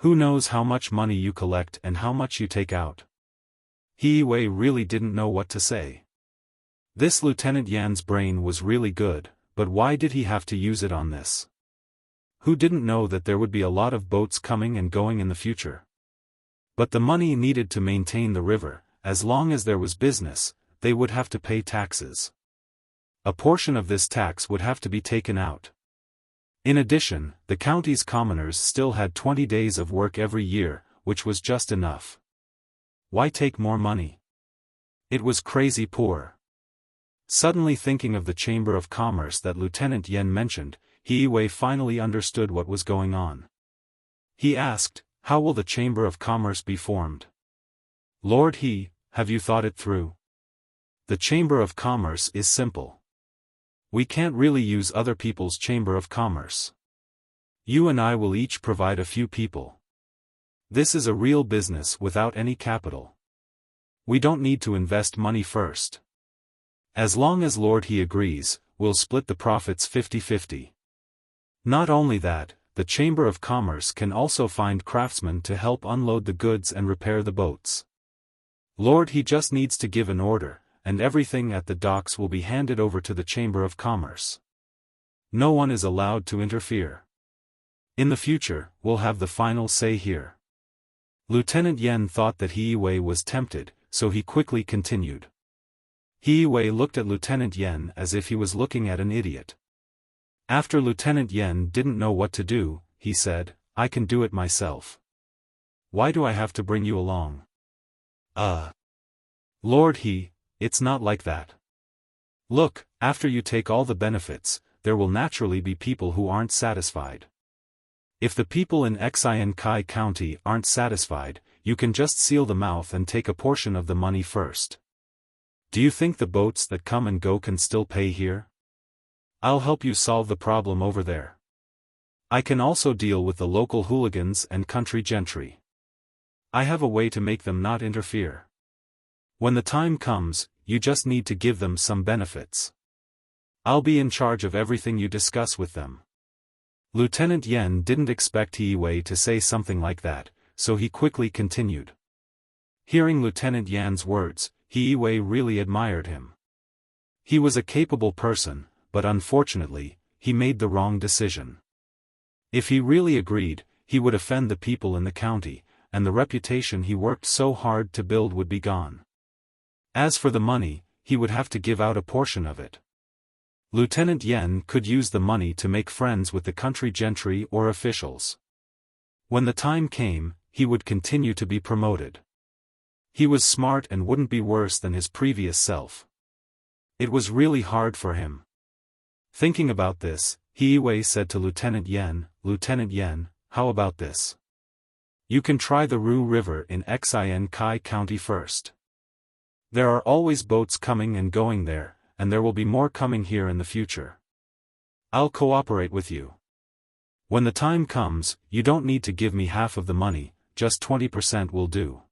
Who knows how much money you collect and how much you take out? He Wei really didn't know what to say. This Lieutenant Yan's brain was really good, but why did he have to use it on this? Who didn't know that there would be a lot of boats coming and going in the future? But the money needed to maintain the river, as long as there was business, they would have to pay taxes. A portion of this tax would have to be taken out. In addition, the county's commoners still had 20 days of work every year, which was just enough. Why take more money? It was crazy poor. Suddenly thinking of the Chamber of Commerce that Lieutenant Yan mentioned, He Wei finally understood what was going on. He asked, "How will the Chamber of Commerce be formed?" "Lord He, have you thought it through? The Chamber of Commerce is simple. We can't really use other people's Chamber of Commerce. You and I will each provide a few people. This is a real business without any capital. We don't need to invest money first. As long as Lord He agrees, we'll split the profits 50-50. Not only that, the Chamber of Commerce can also find craftsmen to help unload the goods and repair the boats. Lord He just needs to give an order, and everything at the docks will be handed over to the Chamber of Commerce. No one is allowed to interfere. In the future, we'll have the final say here." Lieutenant Yan thought that He Wei was tempted, so he quickly continued. He Wei looked at Lieutenant Yan as if he was looking at an idiot. After Lieutenant Yan didn't know what to do, he said, "I can do it myself. Why do I have to bring you along?" Lord He, it's not like that. Look, after you take all the benefits, there will naturally be people who aren't satisfied. If the people in Xiankai County aren't satisfied, you can just seal the mouth and take a portion of the money first. Do you think the boats that come and go can still pay here? I'll help you solve the problem over there. I can also deal with the local hooligans and country gentry. I have a way to make them not interfere. When the time comes, you just need to give them some benefits. I'll be in charge of everything you discuss with them." Lieutenant Yan didn't expect He Wei to say something like that, so he quickly continued. Hearing Lieutenant Yan's words, He Wei really admired him. He was a capable person, but unfortunately, he made the wrong decision. If he really agreed, he would offend the people in the county, and the reputation he worked so hard to build would be gone. As for the money, he would have to give out a portion of it. Lieutenant Yan could use the money to make friends with the country gentry or officials. When the time came, he would continue to be promoted. He was smart and wouldn't be worse than his previous self. It was really hard for him. Thinking about this, He Wei said to Lieutenant Yan, "Lieutenant Yan, how about this? You can try the Ru River in Xiankai County first. There are always boats coming and going there, and there will be more coming here in the future. I'll cooperate with you. When the time comes, you don't need to give me half of the money, just 20% will do.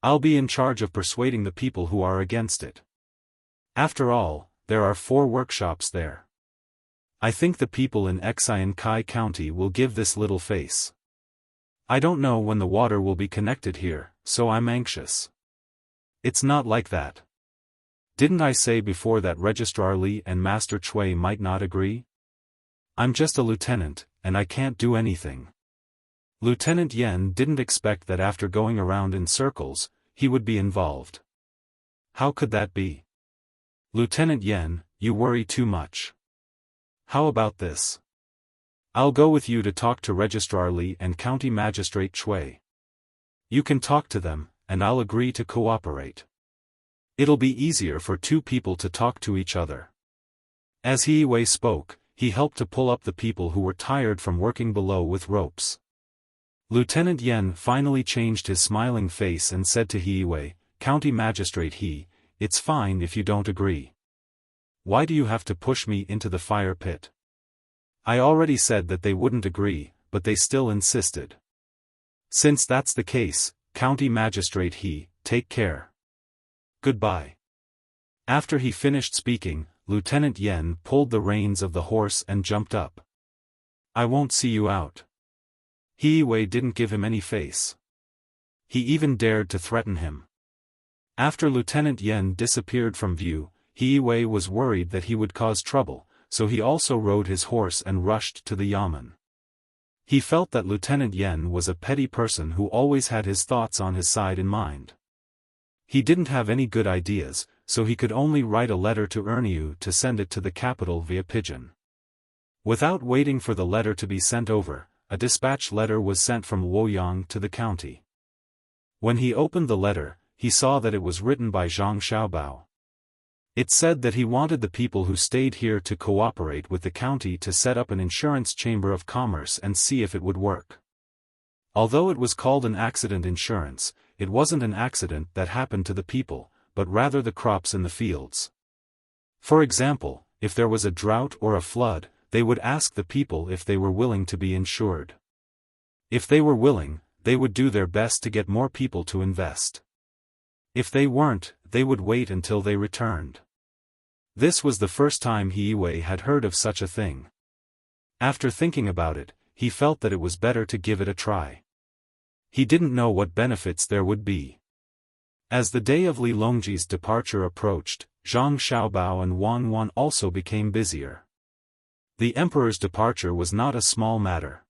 I'll be in charge of persuading the people who are against it. After all, there are 4 workshops there. I think the people in Xiankai County will give this little face. I don't know when the water will be connected here, so I'm anxious." "It's not like that. Didn't I say before that Registrar Li and Master Chui might not agree? I'm just a lieutenant, and I can't do anything." Lieutenant Yan didn't expect that after going around in circles, he would be involved. How could that be? "Lieutenant Yan, you worry too much. How about this? I'll go with you to talk to Registrar Li and County Magistrate Chui. You can talk to them, and I'll agree to cooperate. It'll be easier for 2 people to talk to each other." As He Wei spoke, he helped to pull up the people who were tired from working below with ropes. Lieutenant Yan finally changed his smiling face and said to He Wei, "County Magistrate He, it's fine if you don't agree. Why do you have to push me into the fire pit? I already said that they wouldn't agree, but they still insisted. Since that's the case, County Magistrate He, take care. Goodbye." After he finished speaking, Lieutenant Yan pulled the reins of the horse and jumped up. "I won't see you out." He Wei didn't give him any face. He even dared to threaten him. After Lieutenant Yen disappeared from view, He Wei was worried that he would cause trouble, so he also rode his horse and rushed to the yamen. He felt that Lieutenant Yen was a petty person who always had his thoughts on his side in mind. He didn't have any good ideas, so he could only write a letter to Erniu to send it to the capital via pigeon. Without waiting for the letter to be sent over, a dispatch letter was sent from Luoyang to the county. When he opened the letter, he saw that it was written by Zhang Xiaobao. It said that he wanted the people who stayed here to cooperate with the county to set up an insurance chamber of commerce and see if it would work. Although it was called an accident insurance, it wasn't an accident that happened to the people, but rather the crops in the fields. For example, if there was a drought or a flood, they would ask the people if they were willing to be insured. If they were willing, they would do their best to get more people to invest. If they weren't, they would wait until they returned. This was the first time He Wei had heard of such a thing. After thinking about it, he felt that it was better to give it a try. He didn't know what benefits there would be. As the day of Li Longji's departure approached, Zhang Xiaobao and Wang Wan also became busier. The emperor's departure was not a small matter.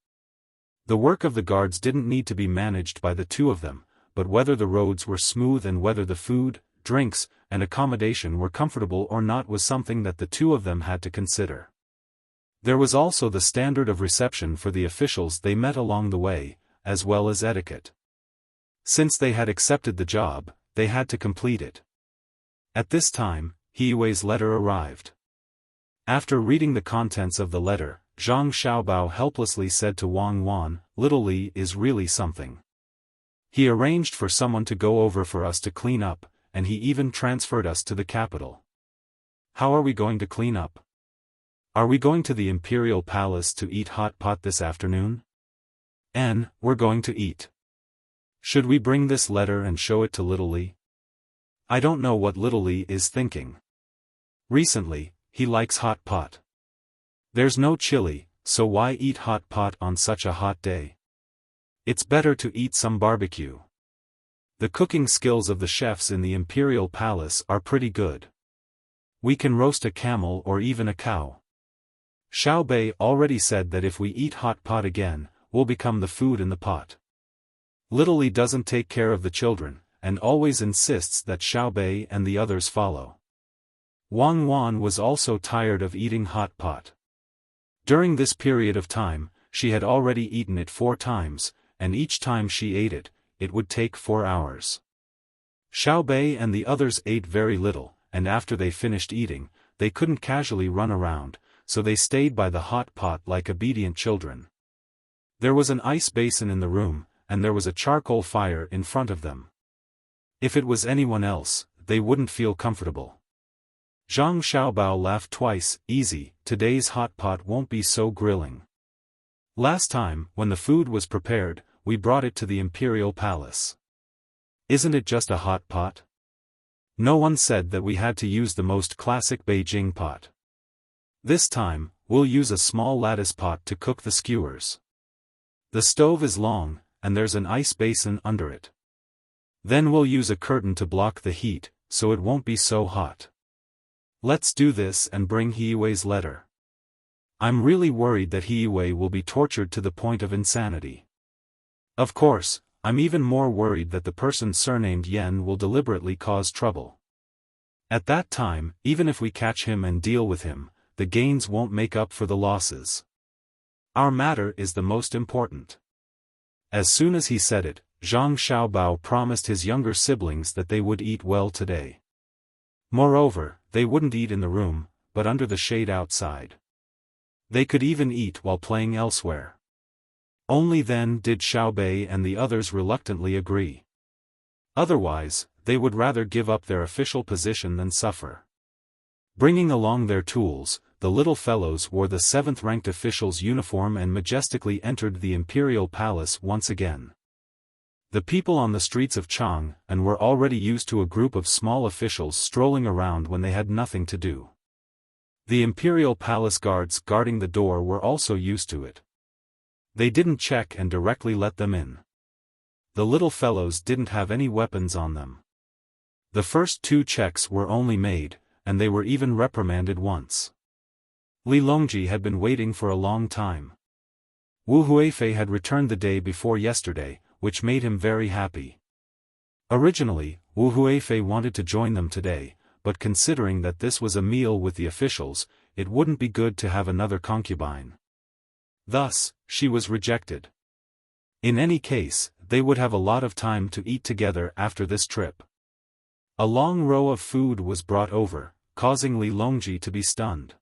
The work of the guards didn't need to be managed by the two of them, but whether the roads were smooth and whether the food, drinks, and accommodation were comfortable or not was something that the two of them had to consider. There was also the standard of reception for the officials they met along the way, as well as etiquette. Since they had accepted the job, they had to complete it. At this time, He Wei's letter arrived. After reading the contents of the letter, Zhang Xiaobao helplessly said to Wang Wan, "Little Li is really something. He arranged for someone to go over for us to clean up, and he even transferred us to the capital. How are we going to clean up? Are we going to the Imperial Palace to eat hot pot this afternoon? We're going to eat. Should we bring this letter and show it to Little Li? I don't know what Little Li is thinking. Recently, he likes hot pot. There's no chili, so why eat hot pot on such a hot day? It's better to eat some barbecue. The cooking skills of the chefs in the Imperial Palace are pretty good. We can roast a camel or even a cow. Xiao Bei already said that if we eat hot pot again, we'll become the food in the pot. Little Li doesn't take care of the children, and always insists that Xiao Bei and the others follow. Wang Wan was also tired of eating hot pot. During this period of time, she had already eaten it 4 times, and each time she ate it, it would take 4 hours. Xiao Bei and the others ate very little, and after they finished eating, they couldn't casually run around, so they stayed by the hot pot like obedient children. There was an ice basin in the room, and there was a charcoal fire in front of them. If it was anyone else, they wouldn't feel comfortable. Zhang Xiaobao laughed twice. "Easy, today's hot pot won't be so grilling. Last time, when the food was prepared, we brought it to the Imperial Palace. Isn't it just a hot pot? No one said that we had to use the most classic Beijing pot. This time, we'll use a small lattice pot to cook the skewers. The stove is long, and there's an ice basin under it. Then we'll use a curtain to block the heat, so it won't be so hot. Let's do this and bring He Wei's letter. I'm really worried that He Wei will be tortured to the point of insanity. Of course, I'm even more worried that the person surnamed Yen will deliberately cause trouble. At that time, even if we catch him and deal with him, the gains won't make up for the losses. Our matter is the most important." As soon as he said it, Zhang Xiaobao promised his younger siblings that they would eat well today. Moreover, they wouldn't eat in the room, but under the shade outside. They could even eat while playing elsewhere. Only then did Xiao Bei and the others reluctantly agree. Otherwise, they would rather give up their official position than suffer. Bringing along their tools, the little fellows wore the 7th-ranked official's uniform and majestically entered the Imperial Palace once again. The people on the streets of Chang were already used to a group of small officials strolling around when they had nothing to do. The Imperial Palace guards guarding the door were also used to it. They didn't check and directly let them in. The little fellows didn't have any weapons on them. The first 2 checks were only made, and they were even reprimanded once. Li Longji had been waiting for a long time. Wu Huifei had returned the day before yesterday, which made him very happy. Originally, Wu Huifei wanted to join them today, but considering that this was a meal with the officials, it wouldn't be good to have another concubine. Thus, she was rejected. In any case, they would have a lot of time to eat together after this trip. A long row of food was brought over, causing Li Longji to be stunned.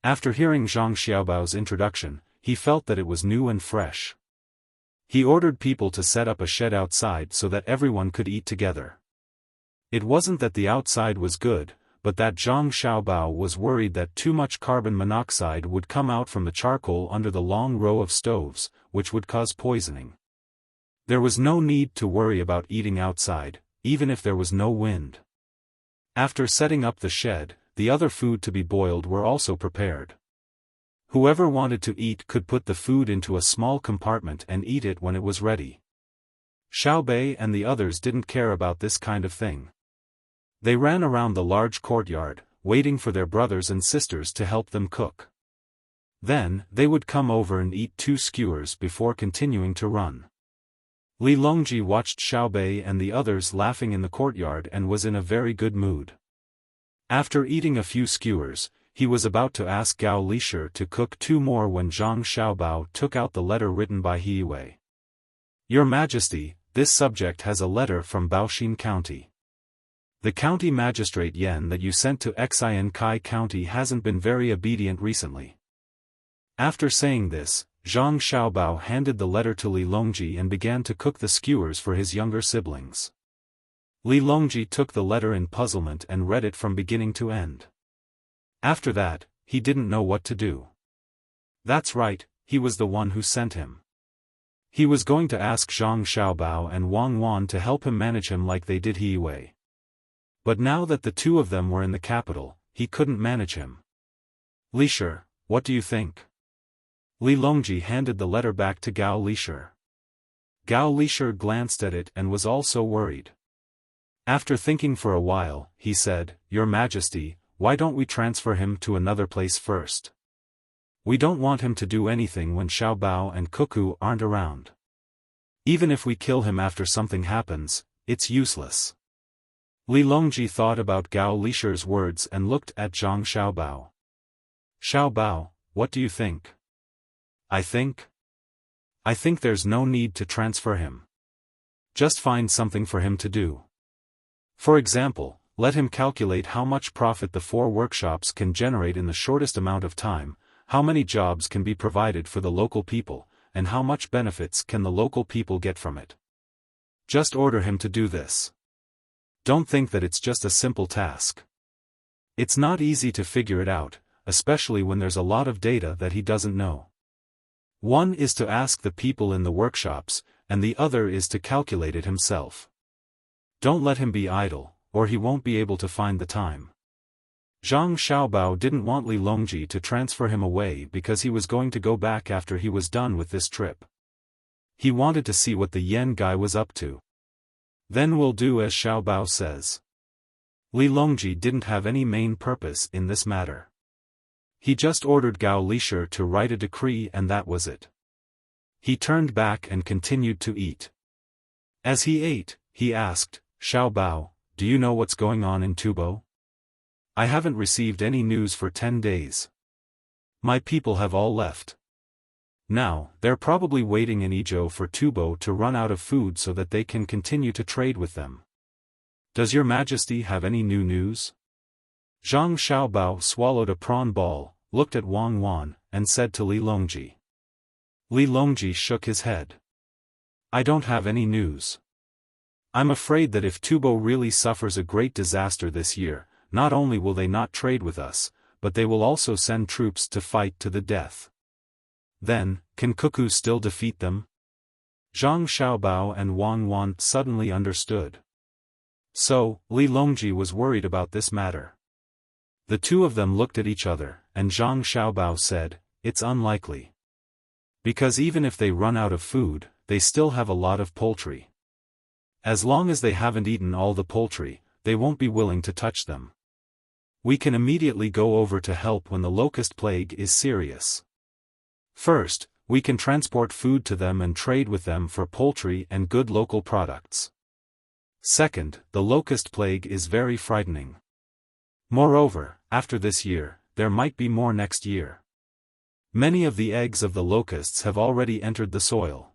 After hearing Zhang Xiaobao's introduction, he felt that it was new and fresh. He ordered people to set up a shed outside so that everyone could eat together. It wasn't that the outside was good, but that Zhang Xiaobao was worried that too much carbon monoxide would come out from the charcoal under the long row of stoves, which would cause poisoning. There was no need to worry about eating outside, even if there was no wind. After setting up the shed, the other food to be boiled were also prepared. Whoever wanted to eat could put the food into a small compartment and eat it when it was ready. Xiaobei and the others didn't care about this kind of thing. They ran around the large courtyard, waiting for their brothers and sisters to help them cook. Then, they would come over and eat 2 skewers before continuing to run. Li Longji watched Xiaobei and the others laughing in the courtyard and was in a very good mood. After eating a few skewers, he was about to ask Gao Lishir to cook 2 more when Zhang Xiaobao took out the letter written by He Wei. Your Majesty, this subject has a letter from Baoxin County. The county magistrate Yan that you sent to Xin Kai County hasn't been very obedient recently. After saying this, Zhang Xiaobao handed the letter to Li Longji and began to cook the skewers for his younger siblings. Li Longji took the letter in puzzlement and read it from beginning to end. After that, he didn't know what to do. That's right, he was the one who sent him. He was going to ask Zhang Xiaobao and Wang Wan to help him manage him like they did He Wei. But now that the 2 of them were in the capital, he couldn't manage him. Lishir, what do you think? Li Longji handed the letter back to Gao Lishir. Gao Lishir glanced at it and was also worried. After thinking for a while, he said, Your Majesty, why don't we transfer him to another place first? We don't want him to do anything when Xiaobao and Cuckoo aren't around. Even if we kill him after something happens, it's useless. Li Longji thought about Gao Lishir's words and looked at Zhang Xiaobao. Xiaobao, what do you think? I think there's no need to transfer him. Just find something for him to do. For example, let him calculate how much profit the 4 workshops can generate in the shortest amount of time, how many jobs can be provided for the local people, and how much benefits can the local people get from it. Just order him to do this. Don't think that it's just a simple task. It's not easy to figure it out, especially when there's a lot of data that he doesn't know. One is to ask the people in the workshops, and the other is to calculate it himself. Don't let him be idle, or he won't be able to find the time. Zhang Xiaobao didn't want Li Longji to transfer him away because he was going to go back after he was done with this trip. He wanted to see what the Yen guy was up to. Then we'll do as Xiaobao says. Li Longji didn't have any main purpose in this matter. He just ordered Gao Lishir to write a decree and that was it. He turned back and continued to eat. As he ate, he asked, Xiaobao, do you know what's going on in Tubo? I haven't received any news for 10 days. My people have all left. Now, they're probably waiting in Izhou for Tubo to run out of food so that they can continue to trade with them. Does your Majesty have any new news? Zhang Xiaobao swallowed a prawn ball, looked at Wang Wan, and said to Li Longji. Li Longji shook his head. I don't have any news. I'm afraid that if Tubo really suffers a great disaster this year, not only will they not trade with us, but they will also send troops to fight to the death. Then, can Cuckoo still defeat them? Zhang Xiaobao and Wang Wan suddenly understood. So, Li Longji was worried about this matter. The 2 of them looked at each other, and Zhang Xiaobao said, It's unlikely. Because even if they run out of food, they still have a lot of poultry. As long as they haven't eaten all the poultry, they won't be willing to touch them. We can immediately go over to help when the locust plague is serious. First, we can transport food to them and trade with them for poultry and good local products. Second, the locust plague is very frightening. Moreover, after this year, there might be more next year. Many of the eggs of the locusts have already entered the soil.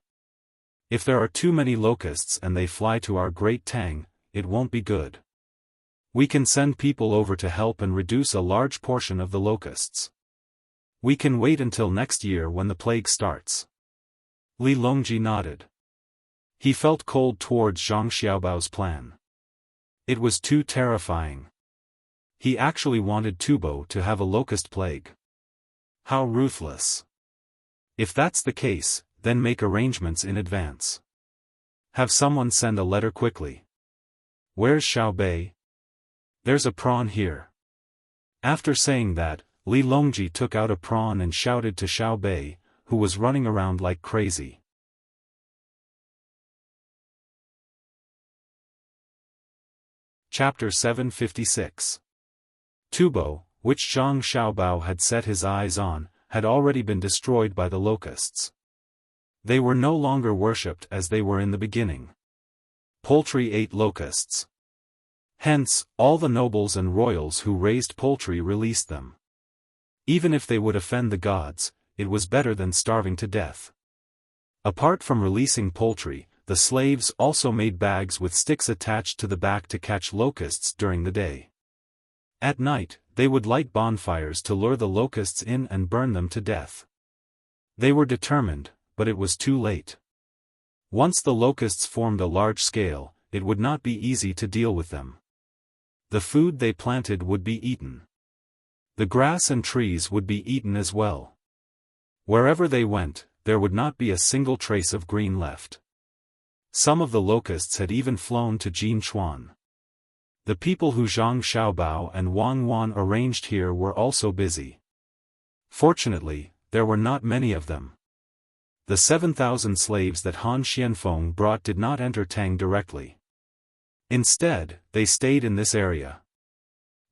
If there are too many locusts and they fly to our great Tang, it won't be good. We can send people over to help and reduce a large portion of the locusts. We can wait until next year when the plague starts. Li Longji nodded. He felt cold towards Zhang Xiaobao's plan. It was too terrifying. He actually wanted Tubo to have a locust plague. How ruthless. If that's the case, then make arrangements in advance. Have someone send a letter quickly. Where's Xiaobei? There's a prawn here. After saying that, Li Longji took out a prawn and shouted to Xiaobei, who was running around like crazy. Chapter 756. Tubo, which Zhang Xiaobao had set his eyes on, had already been destroyed by the locusts. They were no longer worshipped as they were in the beginning. Poultry ate locusts. Hence, all the nobles and royals who raised poultry released them. Even if they would offend the gods, it was better than starving to death. Apart from releasing poultry, the slaves also made bags with sticks attached to the back to catch locusts during the day. At night, they would light bonfires to lure the locusts in and burn them to death. They were determined, but it was too late. Once the locusts formed a large scale, it would not be easy to deal with them. The food they planted would be eaten. The grass and trees would be eaten as well. Wherever they went, there would not be a single trace of green left. Some of the locusts had even flown to Jinchuan. The people who Zhang Xiaobao and Wang Wan arranged here were also busy. Fortunately, there were not many of them. The 7,000 slaves that Han Xianfeng brought did not enter Tang directly. Instead, they stayed in this area.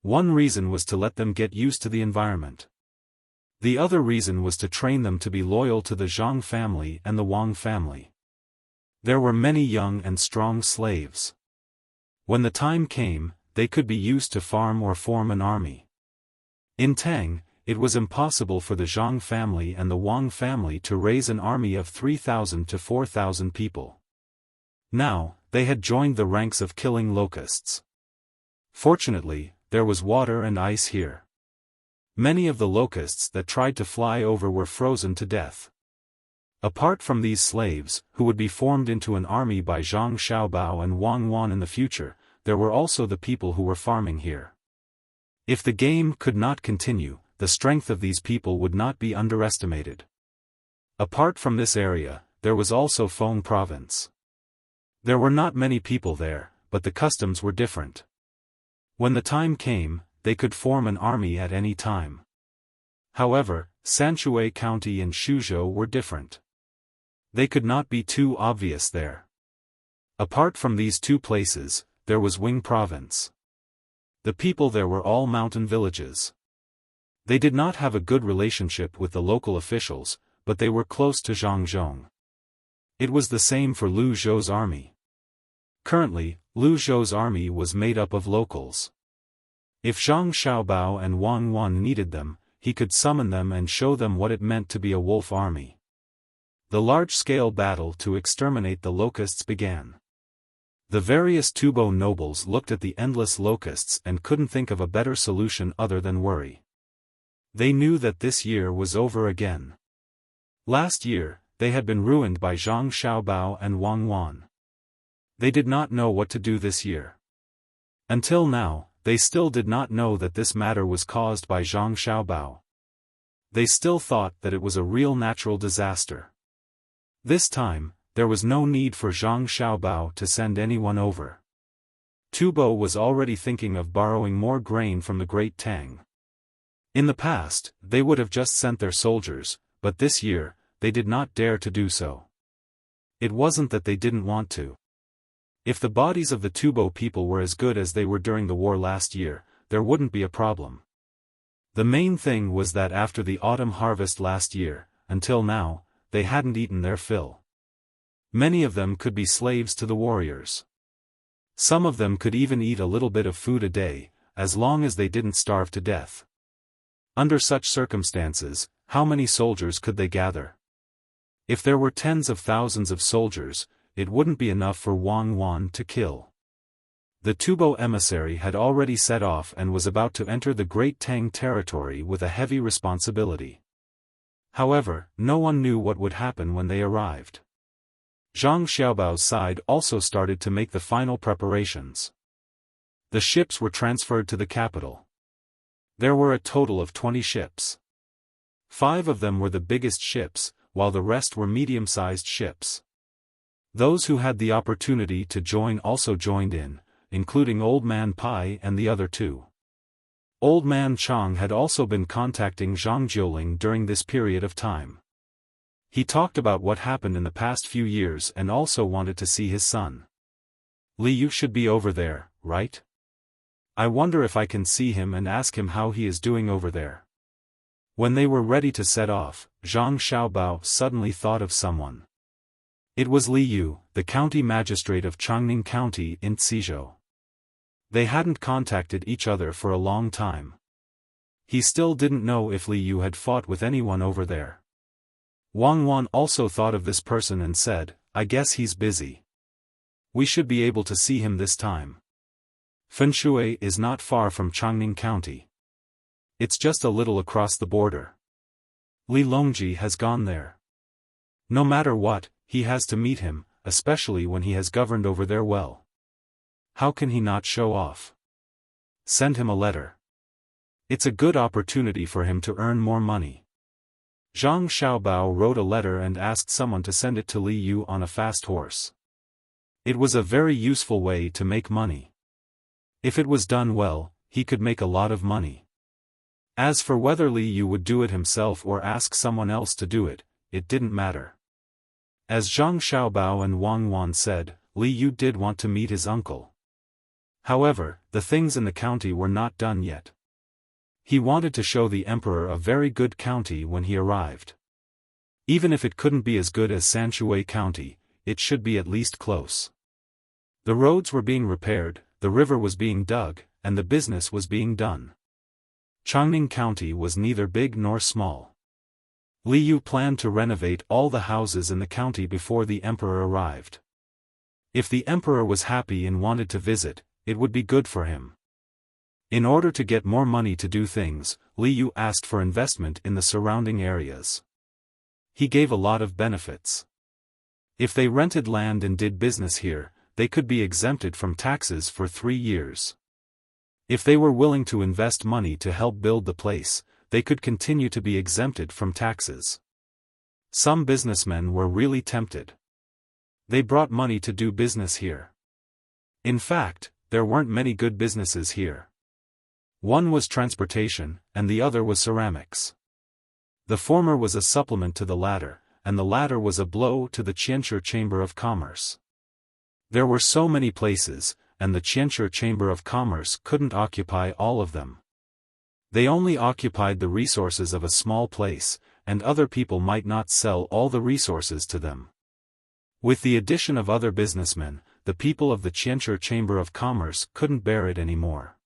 One reason was to let them get used to the environment. The other reason was to train them to be loyal to the Zhang family and the Wang family. There were many young and strong slaves. When the time came, they could be used to farm or form an army. In Tang, it was impossible for the Zhang family and the Wang family to raise an army of 3,000 to 4,000 people. Now, they had joined the ranks of killing locusts. Fortunately, there was water and ice here. Many of the locusts that tried to fly over were frozen to death. Apart from these slaves, who would be formed into an army by Zhang Xiaobao and Wang Wan in the future, there were also the people who were farming here. If the game could not continue, the strength of these people would not be underestimated. Apart from this area, there was also Feng province. There were not many people there, but the customs were different. When the time came, they could form an army at any time. However, Sanshui County and Shuzhou were different. They could not be too obvious there. Apart from these two places, there was Wing province. The people there were all mountain villages. They did not have a good relationship with the local officials, but they were close to Zhangzhong. It was the same for Lu Zhou's army. Currently, Lu Zhou's army was made up of locals. If Zhang Xiaobao and Wang Wan needed them, he could summon them and show them what it meant to be a wolf army. The large-scale battle to exterminate the locusts began. The various Tubo nobles looked at the endless locusts and couldn't think of a better solution other than worry. They knew that this year was over again. Last year, they had been ruined by Zhang Xiaobao and Wang Wan. They did not know what to do this year. Until now, they still did not know that this matter was caused by Zhang Xiaobao. They still thought that it was a real natural disaster. This time, there was no need for Zhang Xiaobao to send anyone over. Tubo was already thinking of borrowing more grain from the Great Tang. In the past, they would have just sent their soldiers, but this year, they did not dare to do so. It wasn't that they didn't want to. If the bodies of the Tubo people were as good as they were during the war last year, there wouldn't be a problem. The main thing was that after the autumn harvest last year, until now, they hadn't eaten their fill. Many of them could be slaves to the warriors. Some of them could even eat a little bit of food a day, as long as they didn't starve to death. Under such circumstances, how many soldiers could they gather? If there were tens of thousands of soldiers, it wouldn't be enough for Wang Wan to kill. The Tubo emissary had already set off and was about to enter the Great Tang territory with a heavy responsibility. However, no one knew what would happen when they arrived. Zhang Xiaobao's side also started to make the final preparations. The ships were transferred to the capital. There were a total of 20 ships. 5 of them were the biggest ships, while the rest were medium-sized ships. Those who had the opportunity to join also joined in, including Old Man Pai and the other 2. Old Man Chang had also been contacting Zhang Jiuling during this period of time. He talked about what happened in the past few years and also wanted to see his son. Li Yu should be over there, right? I wonder if I can see him and ask him how he is doing over there. When they were ready to set off, Zhang Xiaobao suddenly thought of someone. It was Li Yu, the county magistrate of Changning County in Xizhou. They hadn't contacted each other for a long time. He still didn't know if Li Yu had fought with anyone over there. Wang Wan also thought of this person and said, I guess he's busy. We should be able to see him this time. Fenshui is not far from Changning County. It's just a little across the border. Li Longji has gone there. No matter what, he has to meet him, especially when he has governed over there well. How can he not show off? Send him a letter. It's a good opportunity for him to earn more money. Zhang Xiaobao wrote a letter and asked someone to send it to Li Yu on a fast horse. It was a very useful way to make money. If it was done well, he could make a lot of money. As for whether Li Yu would do it himself or ask someone else to do it, it didn't matter. As Zhang Xiaobao and Wang Wan said, Li Yu did want to meet his uncle. However, the things in the county were not done yet. He wanted to show the emperor a very good county when he arrived. Even if it couldn't be as good as Sanshui County, it should be at least close. The roads were being repaired, the river was being dug, and the business was being done. Changning County was neither big nor small. Li Yu planned to renovate all the houses in the county before the emperor arrived. If the emperor was happy and wanted to visit, it would be good for him. In order to get more money to do things, Li Yu asked for investment in the surrounding areas. He gave a lot of benefits. If they rented land and did business here, they could be exempted from taxes for 3 years. If they were willing to invest money to help build the place, they could continue to be exempted from taxes. Some businessmen were really tempted. They brought money to do business here. In fact, there weren't many good businesses here. One was transportation, and the other was ceramics. The former was a supplement to the latter, and the latter was a blow to the Qianshi Chamber of Commerce. There were so many places, and the Qianshi Chamber of Commerce couldn't occupy all of them. They only occupied the resources of a small place, and other people might not sell all the resources to them. With the addition of other businessmen, the people of the Qianshi Chamber of Commerce couldn't bear it anymore.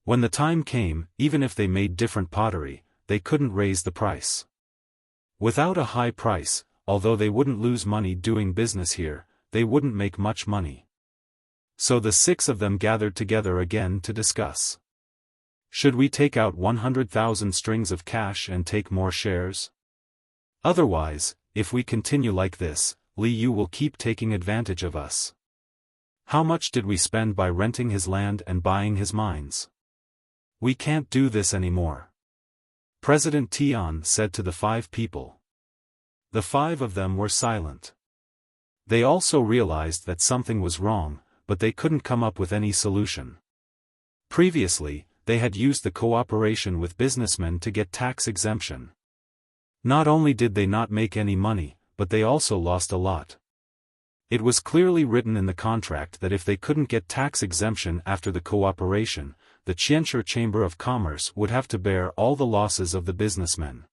When the time came, even if they made different pottery, they couldn't raise the price. Without a high price, although they wouldn't lose money doing business here, they wouldn't make much money. So the 6 of them gathered together again to discuss. Should we take out 100,000 strings of cash and take more shares? Otherwise, if we continue like this, Li Yu will keep taking advantage of us. How much did we spend by renting his land and buying his mines? We can't do this anymore. President Tian said to the 5 people. The 5 of them were silent. They also realized that something was wrong, but they couldn't come up with any solution. Previously, they had used the cooperation with businessmen to get tax exemption. Not only did they not make any money, but they also lost a lot. It was clearly written in the contract that if they couldn't get tax exemption after the cooperation, the Qianshi Chamber of Commerce would have to bear all the losses of the businessmen.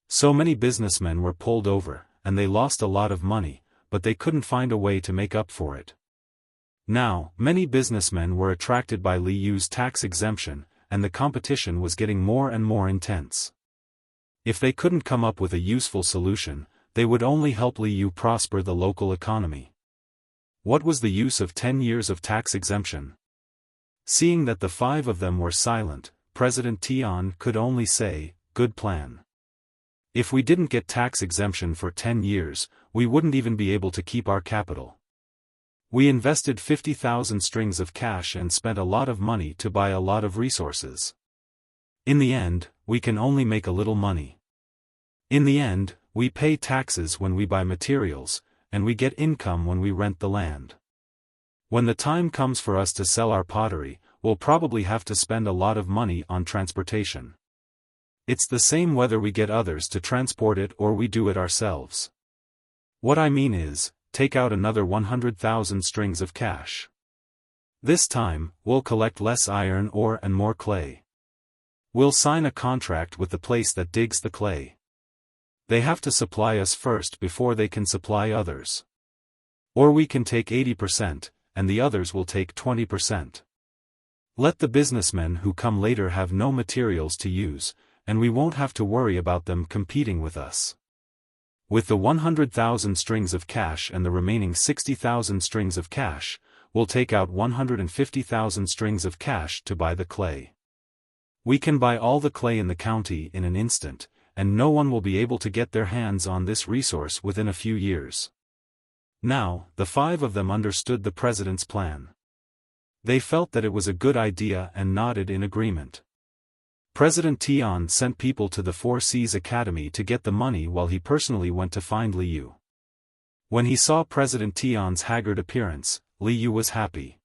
So many businessmen were pulled over, and they lost a lot of money, but they couldn't find a way to make up for it. Now, many businessmen were attracted by Li Yu's tax exemption, and the competition was getting more and more intense. If they couldn't come up with a useful solution, they would only help Li Yu prosper the local economy. What was the use of 10 years of tax exemption? Seeing that the 5 of them were silent, President Tian could only say, "Good plan. If we didn't get tax exemption for 10 years, we wouldn't even be able to keep our capital. We invested 50,000 strings of cash and spent a lot of money to buy a lot of resources. In the end, we can only make a little money. In the end, we pay taxes when we buy materials, and we get income when we rent the land. When the time comes for us to sell our pottery, we'll probably have to spend a lot of money on transportation. It's the same whether we get others to transport it or we do it ourselves. What I mean is, take out another 100,000 strings of cash. This time, we'll collect less iron ore and more clay. We'll sign a contract with the place that digs the clay. They have to supply us first before they can supply others. Or we can take 80%, and the others will take 20%. Let the businessmen who come later have no materials to use, and we won't have to worry about them competing with us. With the 100,000 strings of cash and the remaining 60,000 strings of cash, we'll take out 150,000 strings of cash to buy the clay. We can buy all the clay in the county in an instant, and no one will be able to get their hands on this resource within a few years." Now, the 5 of them understood the president's plan. They felt that it was a good idea and nodded in agreement. President Tian sent people to the Four Seas Academy to get the money while he personally went to find Li Yu. When he saw President Tian's haggard appearance, Li Yu was happy.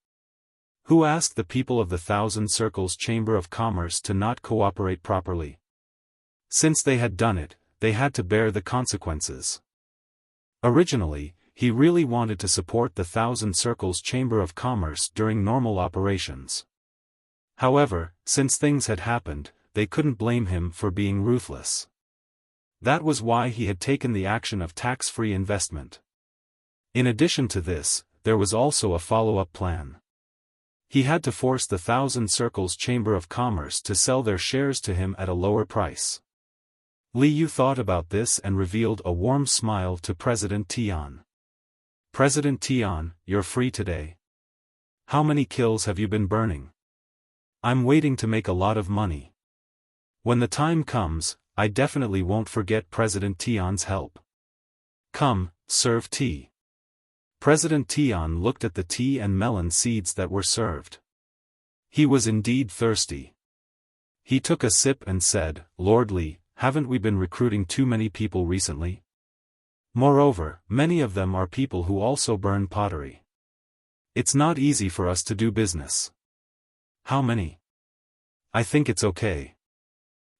Who asked the people of the Thousand Circles Chamber of Commerce to not cooperate properly? Since they had done it, they had to bear the consequences. Originally, he really wanted to support the Thousand Circles Chamber of Commerce during normal operations. However, since things had happened, they couldn't blame him for being ruthless. That was why he had taken the action of tax-free investment. In addition to this, there was also a follow-up plan. He had to force the Thousand Circles Chamber of Commerce to sell their shares to him at a lower price. Li Yu thought about this and revealed a warm smile to President Tian. "President Tian, you're free today. How many kills have you been burning? I'm waiting to make a lot of money. When the time comes, I definitely won't forget President Tian's help. Come, serve tea." President Tian looked at the tea and melon seeds that were served. He was indeed thirsty. He took a sip and said, "Lord Li, haven't we been recruiting too many people recently? Moreover, many of them are people who also burn pottery. It's not easy for us to do business." "How many?" "I think it's okay.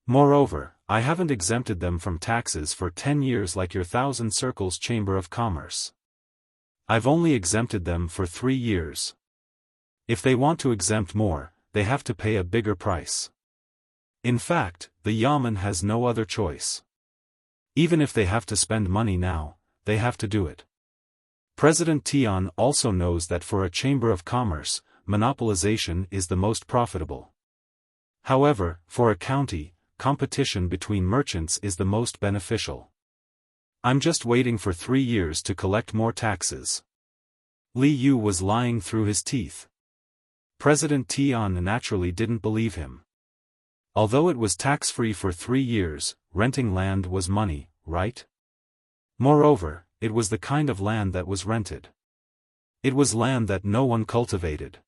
Moreover, I haven't exempted them from taxes for 10 years like your Thousand Circles Chamber of Commerce. I've only exempted them for 3 years. If they want to exempt more, they have to pay a bigger price. In fact, the Yamen has no other choice. Even if they have to spend money now, they have to do it." President Tian also knows that for a Chamber of Commerce, monopolization is the most profitable. However, for a county, competition between merchants is the most beneficial. "I'm just waiting for 3 years to collect more taxes." Li Yu was lying through his teeth. President Tian naturally didn't believe him. Although it was tax-free for 3 years, renting land was money, right? Moreover, it was the kind of land that was rented. It was land that no one cultivated.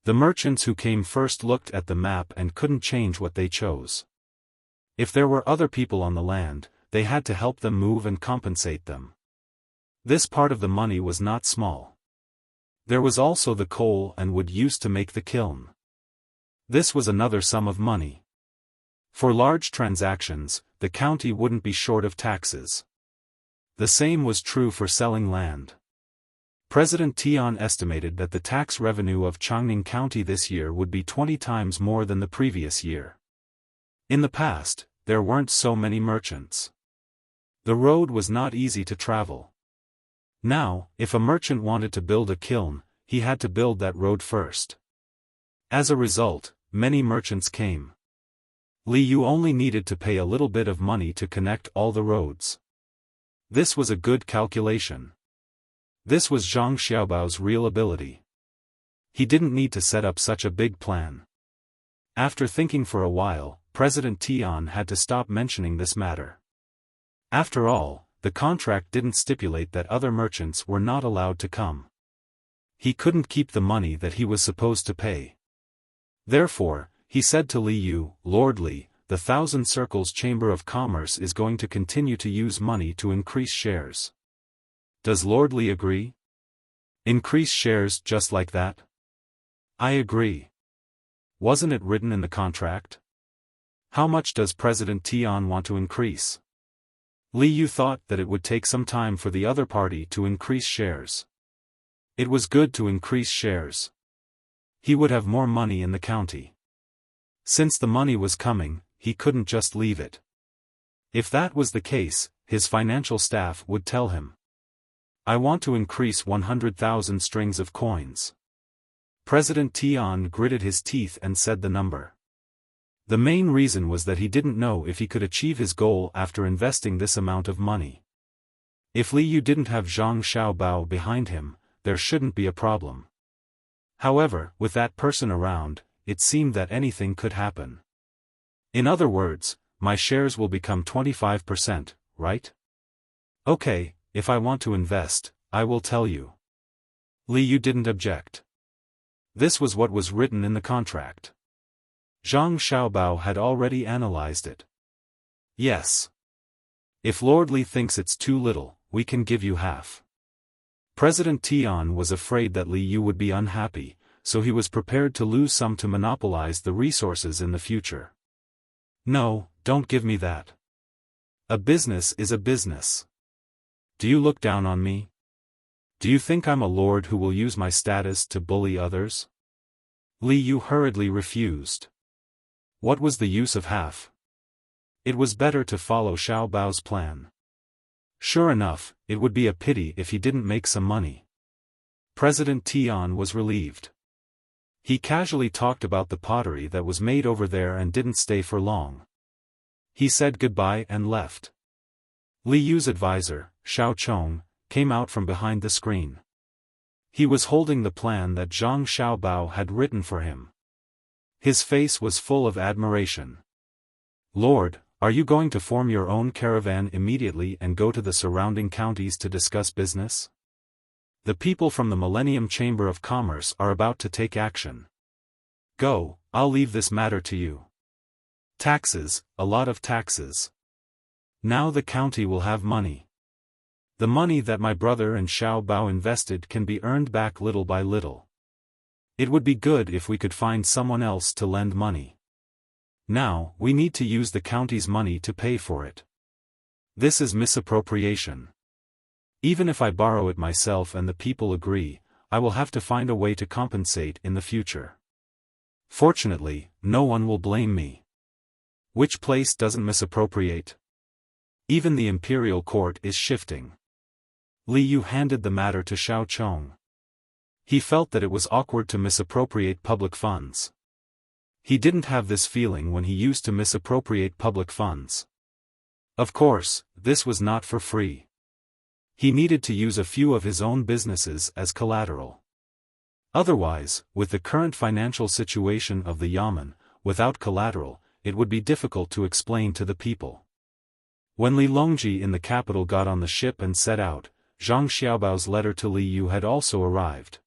The merchants who came first looked at the map and couldn't change what they chose. If there were other people on the land, they had to help them move and compensate them. This part of the money was not small. There was also the coal and wood used to make the kiln. This was another sum of money. For large transactions, the county wouldn't be short of taxes. The same was true for selling land. President Tian estimated that the tax revenue of Changning County this year would be 20 times more than the previous year. In the past, there weren't so many merchants. The road was not easy to travel. Now, if a merchant wanted to build a kiln, he had to build that road first. As a result, many merchants came. Li Yu only needed to pay a little bit of money to connect all the roads. This was a good calculation. This was Zhang Xiaobao's real ability. He didn't need to set up such a big plan. After thinking for a while, President Tian had to stop mentioning this matter. After all, the contract didn't stipulate that other merchants were not allowed to come. He couldn't keep the money that he was supposed to pay. Therefore, he said to Li Yu, "Lord Li, the Thousand Circles Chamber of Commerce is going to continue to use money to increase shares. Does Lord Li agree? Increase shares just like that?" "I agree. Wasn't it written in the contract? How much does President Tian want to increase?" Li Yu thought that it would take some time for the other party to increase shares. It was good to increase shares. He would have more money in the county. Since the money was coming, he couldn't just leave it. If that was the case, his financial staff would tell him, "I want to increase 100,000 strings of coins." President Tian gritted his teeth and said the number. The main reason was that he didn't know if he could achieve his goal after investing this amount of money. If Li Yu didn't have Zhang Xiaobao behind him, there shouldn't be a problem. However, with that person around, it seemed that anything could happen. "In other words, my shares will become 25%, right? Okay, if I want to invest, I will tell you." Li Yu didn't object. This was what was written in the contract. Zhang Xiaobao had already analyzed it. "Yes. If Lord Li thinks it's too little, we can give you half." President Tian was afraid that Li Yu would be unhappy, so he was prepared to lose some to monopolize the resources in the future. "No, don't give me that. A business is a business. Do you look down on me? Do you think I'm a lord who will use my status to bully others?" Li Yu hurriedly refused. What was the use of half? It was better to follow Xiaobao's plan. Sure enough, it would be a pity if he didn't make some money. President Tian was relieved. He casually talked about the pottery that was made over there and didn't stay for long. He said goodbye and left. Li Yu's advisor, Xiao Chong, came out from behind the screen. He was holding the plan that Zhang Xiaobao had written for him. His face was full of admiration. "Lord, are you going to form your own caravan immediately and go to the surrounding counties to discuss business? The people from the Millennium Chamber of Commerce are about to take action. Go, I'll leave this matter to you. Taxes, a lot of taxes. Now the county will have money. The money that my brother and Xiao Bao invested can be earned back little by little. It would be good if we could find someone else to lend money. Now, we need to use the county's money to pay for it. This is misappropriation. Even if I borrow it myself and the people agree, I will have to find a way to compensate in the future. Fortunately, no one will blame me. Which place doesn't misappropriate? Even the imperial court is shifting." Li Yu handed the matter to Xiao Chong. He felt that it was awkward to misappropriate public funds. He didn't have this feeling when he used to misappropriate public funds. Of course, this was not for free. He needed to use a few of his own businesses as collateral. Otherwise, with the current financial situation of the Yamen, without collateral, it would be difficult to explain to the people. When Li Longji in the capital got on the ship and set out, Zhang Xiaobao's letter to Li Yu had also arrived.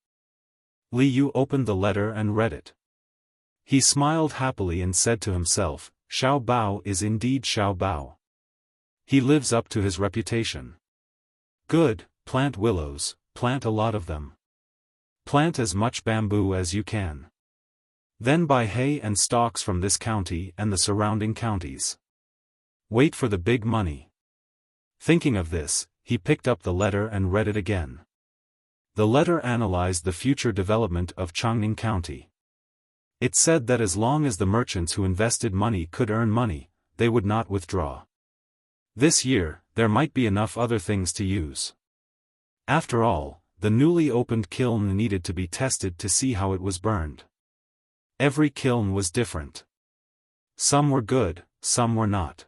Li Yu opened the letter and read it. He smiled happily and said to himself, "Xiao Bao is indeed Xiao Bao. He lives up to his reputation. Good, plant willows, plant a lot of them. Plant as much bamboo as you can. Then buy hay and stocks from this county and the surrounding counties. Wait for the big money. Thinking of this, he picked up the letter and read it again. The letter analyzed the future development of Changning County. It said that as long as the merchants who invested money could earn money, they would not withdraw. This year, there might be enough other things to use. After all, the newly opened kiln needed to be tested to see how it was burned. Every kiln was different. Some were good, some were not.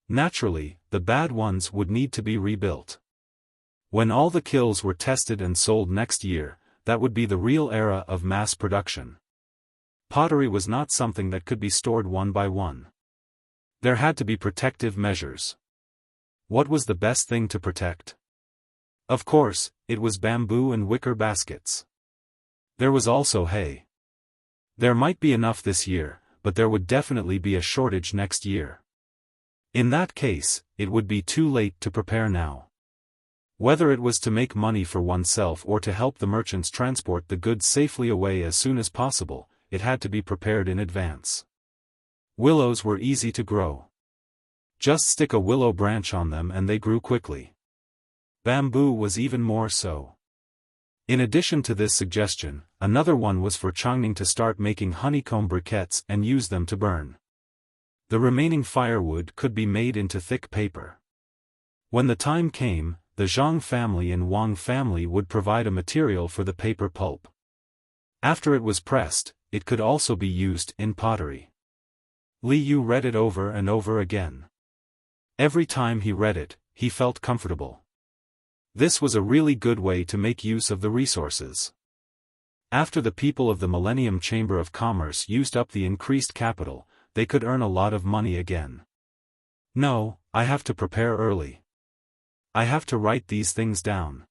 Naturally, the bad ones would need to be rebuilt. When all the kilns were tested and sold next year, that would be the real era of mass production. Pottery was not something that could be stored one by one. There had to be protective measures. What was the best thing to protect? Of course, it was bamboo and wicker baskets. There was also hay. There might be enough this year, but there would definitely be a shortage next year. In that case, it would be too late to prepare now. Whether it was to make money for oneself or to help the merchants transport the goods safely away as soon as possible, it had to be prepared in advance. Willows were easy to grow. Just stick a willow branch on them and they grew quickly. Bamboo was even more so. In addition to this suggestion, another one was for Changning to start making honeycomb briquettes and use them to burn. The remaining firewood could be made into thick paper. When the time came, the Zhang family and Wang family would provide a material for the paper pulp. After it was pressed, it could also be used in pottery. Li Yu read it over and over again. Every time he read it, he felt comfortable. This was a really good way to make use of the resources. After the people of the Millennium Chamber of Commerce used up the increased capital, they could earn a lot of money again. No, I have to prepare early. I have to write these things down.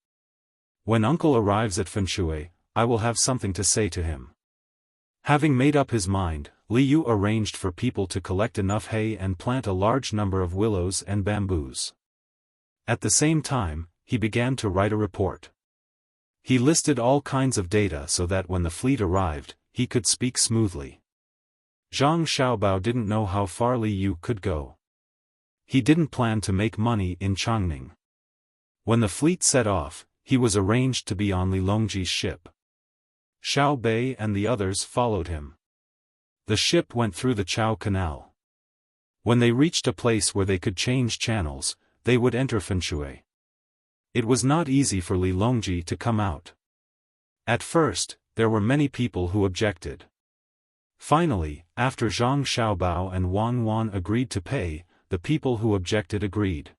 When uncle arrives at Fenshui, I will have something to say to him. Having made up his mind, Li Yu arranged for people to collect enough hay and plant a large number of willows and bamboos. At the same time, he began to write a report. He listed all kinds of data so that when the fleet arrived, he could speak smoothly. Zhang Xiaobao didn't know how far Li Yu could go. He didn't plan to make money in Changning. When the fleet set off, he was arranged to be on Li Longji's ship. Xiao Bei and the others followed him. The ship went through the Chao Canal. When they reached a place where they could change channels, they would enter Fenshui. It was not easy for Li Longji to come out. At first, there were many people who objected. Finally, after Zhang Xiaobao and Wang Wan agreed to pay, the people who objected agreed.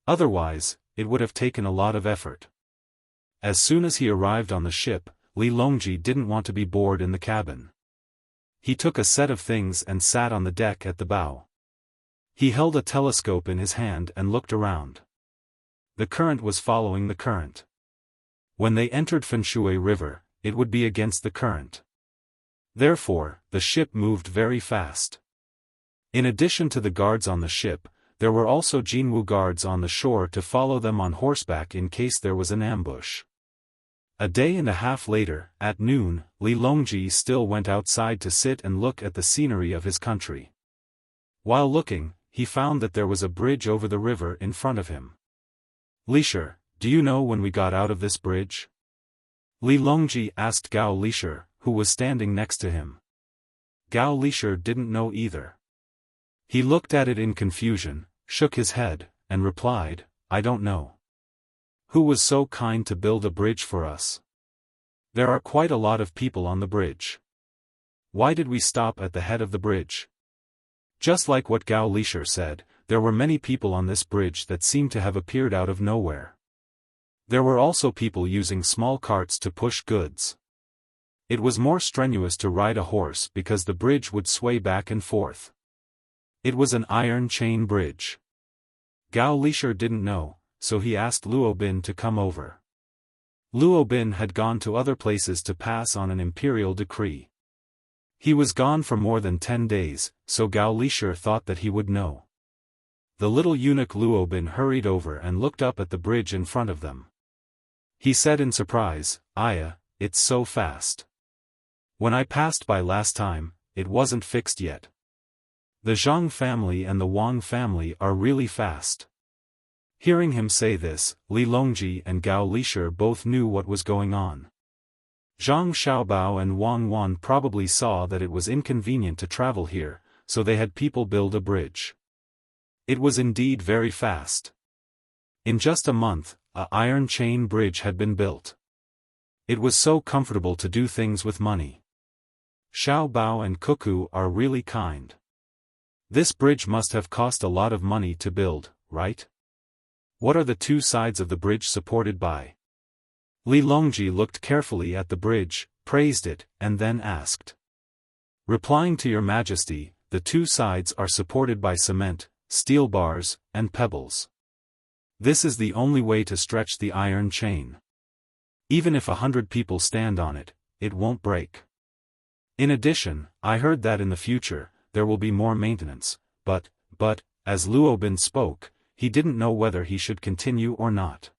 Otherwise, it would have taken a lot of effort. As soon as he arrived on the ship, Li Longji didn't want to be bored in the cabin. He took a set of things and sat on the deck at the bow. He held a telescope in his hand and looked around. The current was following the current. When they entered Fenshui River, it would be against the current. Therefore, the ship moved very fast. In addition to the guards on the ship, there were also Jinwu guards on the shore to follow them on horseback in case there was an ambush. A day and a half later, at noon, Li Longji still went outside to sit and look at the scenery of his country. While looking, he found that there was a bridge over the river in front of him. Lisher, do you know when we got out of this bridge? Li Longji asked Gao Lisher, who was standing next to him. Gao Lisher didn't know either. He looked at it in confusion, shook his head, and replied, I don't know. Who was so kind to build a bridge for us? There are quite a lot of people on the bridge. Why did we stop at the head of the bridge? Just like what Gao Lisher said, there were many people on this bridge that seemed to have appeared out of nowhere. There were also people using small carts to push goods. It was more strenuous to ride a horse because the bridge would sway back and forth. It was an iron chain bridge. Gao Lisher didn't know, so he asked Luo Bin to come over. Luo Bin had gone to other places to pass on an imperial decree. He was gone for more than 10 days, so Gao Lisher thought that he would know. The little eunuch Luo Bin hurried over and looked up at the bridge in front of them. He said in surprise, Aya, it's so fast. When I passed by last time, it wasn't fixed yet. The Zhang family and the Wang family are really fast. Hearing him say this, Li Longji and Gao Lishir both knew what was going on. Zhang Xiaobao and Wang Wan probably saw that it was inconvenient to travel here, so they had people build a bridge. It was indeed very fast. In just a month, an iron chain bridge had been built. It was so comfortable to do things with money. Xiaobao and Cuckoo are really kind. This bridge must have cost a lot of money to build, right? What are the two sides of the bridge supported by? Li Longji looked carefully at the bridge, praised it, and then asked. Replying to Your Majesty, the two sides are supported by cement, steel bars, and pebbles. This is the only way to stretch the iron chain. Even if 100 people stand on it, it won't break. In addition, I heard that in the future, there will be more maintenance, but, as Luobin spoke, he didn't know whether he should continue or not.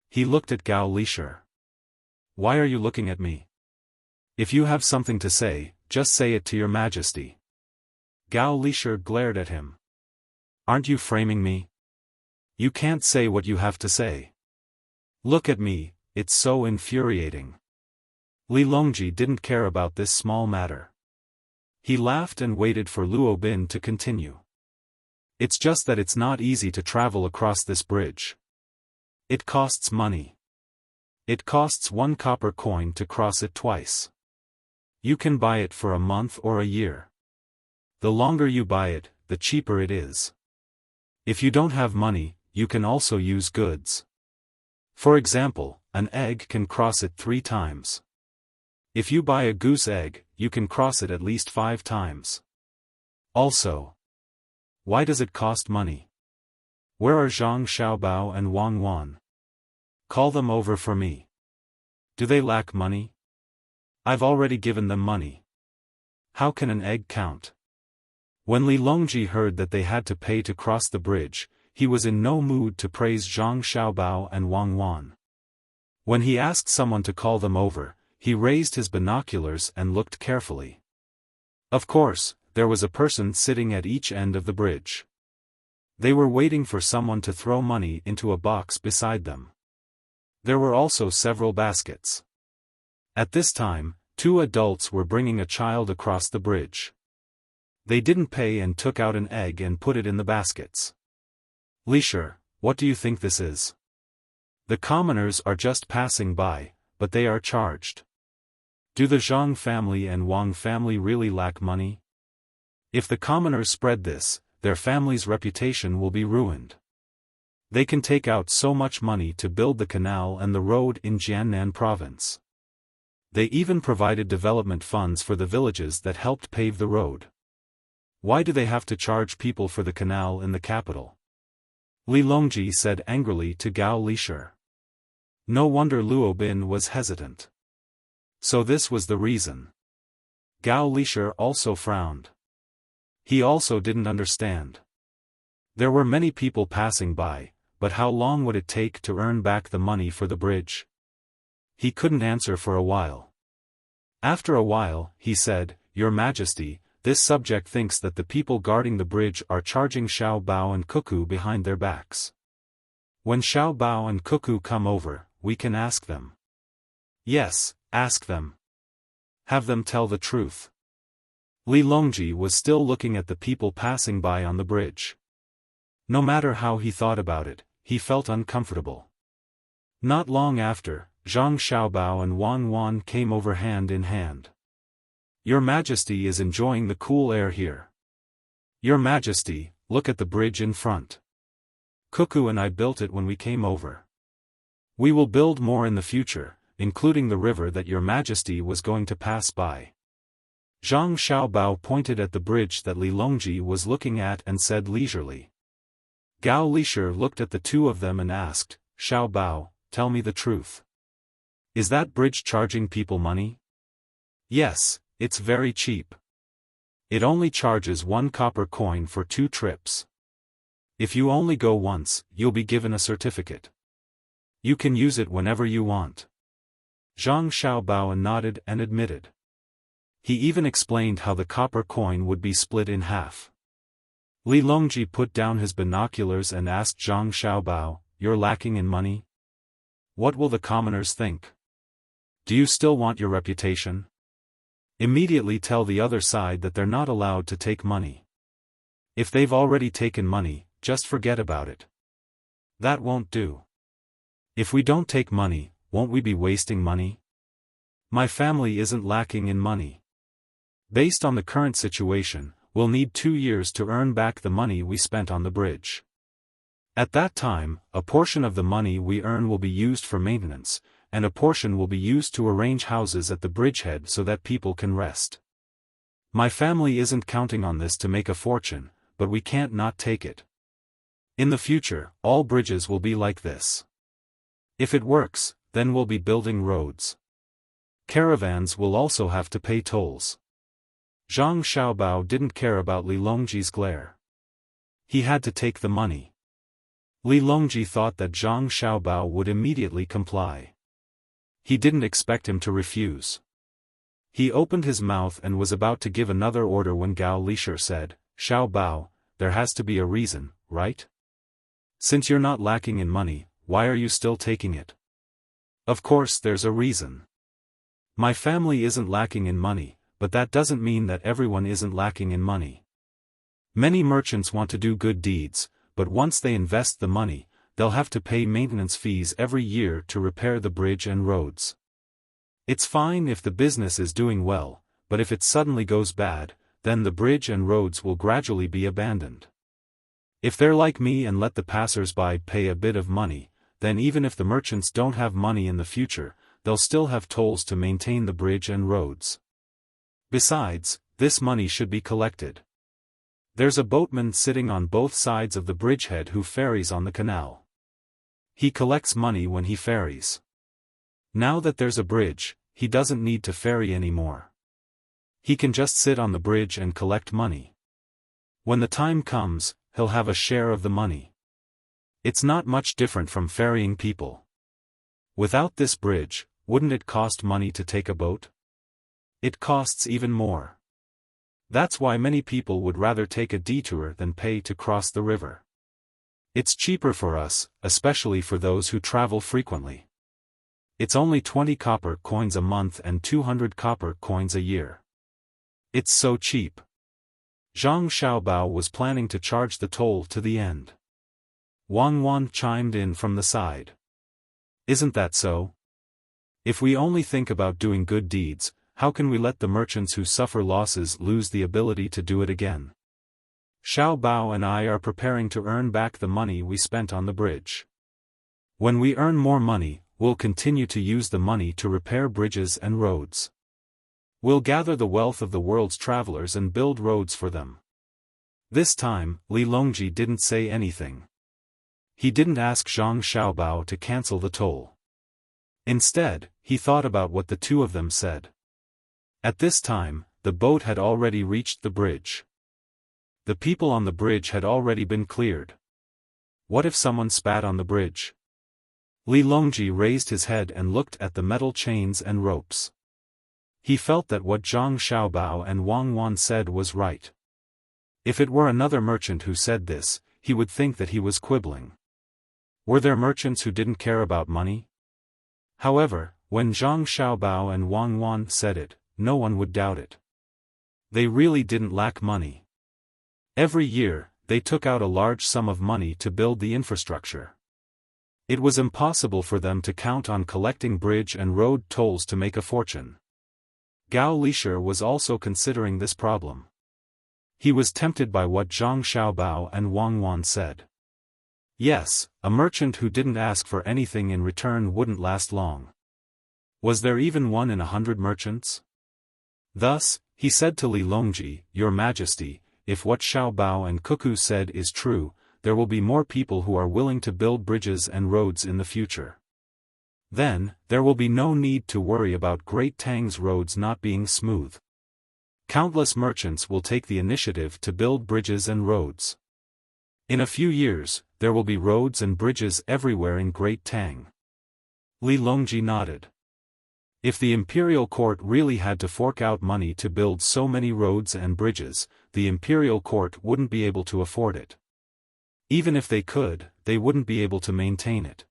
He looked at Gao Lishir. Why are you looking at me? If you have something to say, just say it to Your Majesty. Gao Lishir glared at him. Aren't you framing me? You can't say what you have to say. Look at me, it's so infuriating. Li Longji didn't care about this small matter. He laughed and waited for Luobin to continue. It's just that it's not easy to travel across this bridge. It costs money. It costs 1 copper coin to cross it twice. You can buy it for a month or a year. The longer you buy it, the cheaper it is. If you don't have money, you can also use goods. For example, an egg can cross it 3 times. If you buy a goose egg, you can cross it at least 5 times. Also, why does it cost money? Where are Zhang Xiaobao and Wang Wan? Call them over for me. Do they lack money? I've already given them money. How can an egg count? When Li Longji heard that they had to pay to cross the bridge, he was in no mood to praise Zhang Xiaobao and Wang Wan. When he asked someone to call them over, he raised his binoculars and looked carefully. Of course, there was a person sitting at each end of the bridge. They were waiting for someone to throw money into a box beside them. There were also several baskets. At this time, 2 adults were bringing a child across the bridge. They didn't pay and took out an egg and put it in the baskets. Lishir, what do you think this is? The commoners are just passing by, but they are charged. Do the Zhang family and Wang family really lack money? If the commoners spread this, their family's reputation will be ruined. They can take out so much money to build the canal and the road in Jiannan province. They even provided development funds for the villages that helped pave the road. Why do they have to charge people for the canal in the capital? Li Longji said angrily to Gao Lishir. No wonder Luobin was hesitant. So this was the reason. Gao Lishir also frowned. He also didn't understand. There were many people passing by, but how long would it take to earn back the money for the bridge? He couldn't answer for a while. After a while, he said, Your Majesty, this subject thinks that the people guarding the bridge are charging Xiaobao and Cuckoo behind their backs. When Xiaobao and Cuckoo come over, we can ask them. Yes, ask them. Have them tell the truth. Li Longji was still looking at the people passing by on the bridge. No matter how he thought about it, he felt uncomfortable. Not long after, Zhang Xiaobao and Wang Wan came over hand in hand. Your Majesty is enjoying the cool air here. Your Majesty, look at the bridge in front. Cuckoo and I built it when we came over. We will build more in the future, including the river that Your Majesty was going to pass by. Zhang Xiaobao pointed at the bridge that Li Longji was looking at and said leisurely. Gao Lishir looked at the two of them and asked, Xiaobao, tell me the truth. Is that bridge charging people money? Yes, it's very cheap. It only charges 1 copper coin for 2 trips. If you only go once, you'll be given a certificate. You can use it whenever you want. Zhang Xiaobao nodded and admitted. He even explained how the copper coin would be split in half. Li Longji put down his binoculars and asked Zhang Xiaobao, "You're lacking in money? What will the commoners think? Do you still want your reputation? Immediately tell the other side that they're not allowed to take money. If they've already taken money, just forget about it. That won't do. If we don't take money, won't we be wasting money? My family isn't lacking in money. Based on the current situation, we'll need 2 years to earn back the money we spent on the bridge. At that time, a portion of the money we earn will be used for maintenance, and a portion will be used to arrange houses at the bridgehead so that people can rest. My family isn't counting on this to make a fortune, but we can't not take it. In the future, all bridges will be like this. If it works, then we'll be building roads. Caravans will also have to pay tolls." Zhang Xiaobao didn't care about Li Longji's glare. He had to take the money. Li Longji thought that Zhang Xiaobao would immediately comply. He didn't expect him to refuse. He opened his mouth and was about to give another order when Gao Lisher said, "Xiaobao, there has to be a reason, right? Since you're not lacking in money, why are you still taking it?" "Of course there's a reason. My family isn't lacking in money, but that doesn't mean that everyone isn't lacking in money. Many merchants want to do good deeds, but once they invest the money, they'll have to pay maintenance fees every year to repair the bridge and roads. It's fine if the business is doing well, but if it suddenly goes bad, then the bridge and roads will gradually be abandoned. If they're like me and let the passers-by pay a bit of money, then even if the merchants don't have money in the future, they'll still have tolls to maintain the bridge and roads. Besides, this money should be collected. There's a boatman sitting on both sides of the bridgehead who ferries on the canal. He collects money when he ferries. Now that there's a bridge, he doesn't need to ferry anymore. He can just sit on the bridge and collect money. When the time comes, he'll have a share of the money. It's not much different from ferrying people. Without this bridge, wouldn't it cost money to take a boat? It costs even more. That's why many people would rather take a detour than pay to cross the river. It's cheaper for us, especially for those who travel frequently. It's only 20 copper coins a month and 200 copper coins a year. It's so cheap. Zhang Xiaobao was planning to charge the toll to the end. Wang Wan chimed in from the side. "Isn't that so? If we only think about doing good deeds, how can we let the merchants who suffer losses lose the ability to do it again? Xiaobao and I are preparing to earn back the money we spent on the bridge. When we earn more money, we'll continue to use the money to repair bridges and roads. We'll gather the wealth of the world's travelers and build roads for them." This time, Li Longji didn't say anything. He didn't ask Zhang Xiaobao to cancel the toll. Instead, he thought about what the two of them said. At this time, the boat had already reached the bridge. The people on the bridge had already been cleared. What if someone spat on the bridge? Li Longji raised his head and looked at the metal chains and ropes. He felt that what Zhang Xiaobao and Wang Wan said was right. If it were another merchant who said this, he would think that he was quibbling. Were there merchants who didn't care about money? However, when Zhang Xiaobao and Wang Wan said it, no one would doubt it. They really didn't lack money. Every year, they took out a large sum of money to build the infrastructure. It was impossible for them to count on collecting bridge and road tolls to make a fortune. Gao Lisher was also considering this problem. He was tempted by what Zhang Xiaobao and Wang Wan said. Yes, a merchant who didn't ask for anything in return wouldn't last long. Was there even 1 in 100 merchants? Thus, he said to Li Longji, "Your Majesty, if what Xiaobao and Cuckoo said is true, there will be more people who are willing to build bridges and roads in the future. Then, there will be no need to worry about Great Tang's roads not being smooth. Countless merchants will take the initiative to build bridges and roads. In a few years, there will be roads and bridges everywhere in Great Tang." Li Longji nodded. If the imperial court really had to fork out money to build so many roads and bridges, the imperial court wouldn't be able to afford it. Even if they could, they wouldn't be able to maintain it.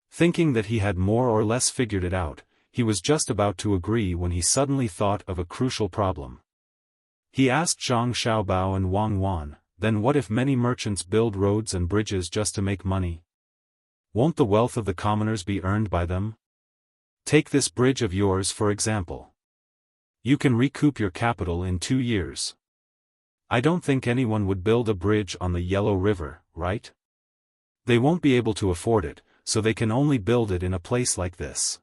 Thinking that he had more or less figured it out, he was just about to agree when he suddenly thought of a crucial problem. He asked Zhang Xiaobao and Wang Wan, then what if many merchants build roads and bridges just to make money? Won't the wealth of the commoners be earned by them? Take this bridge of yours for example. You can recoup your capital in 2 years. I don't think anyone would build a bridge on the Yellow River, right? They won't be able to afford it, so they can only build it in a place like this.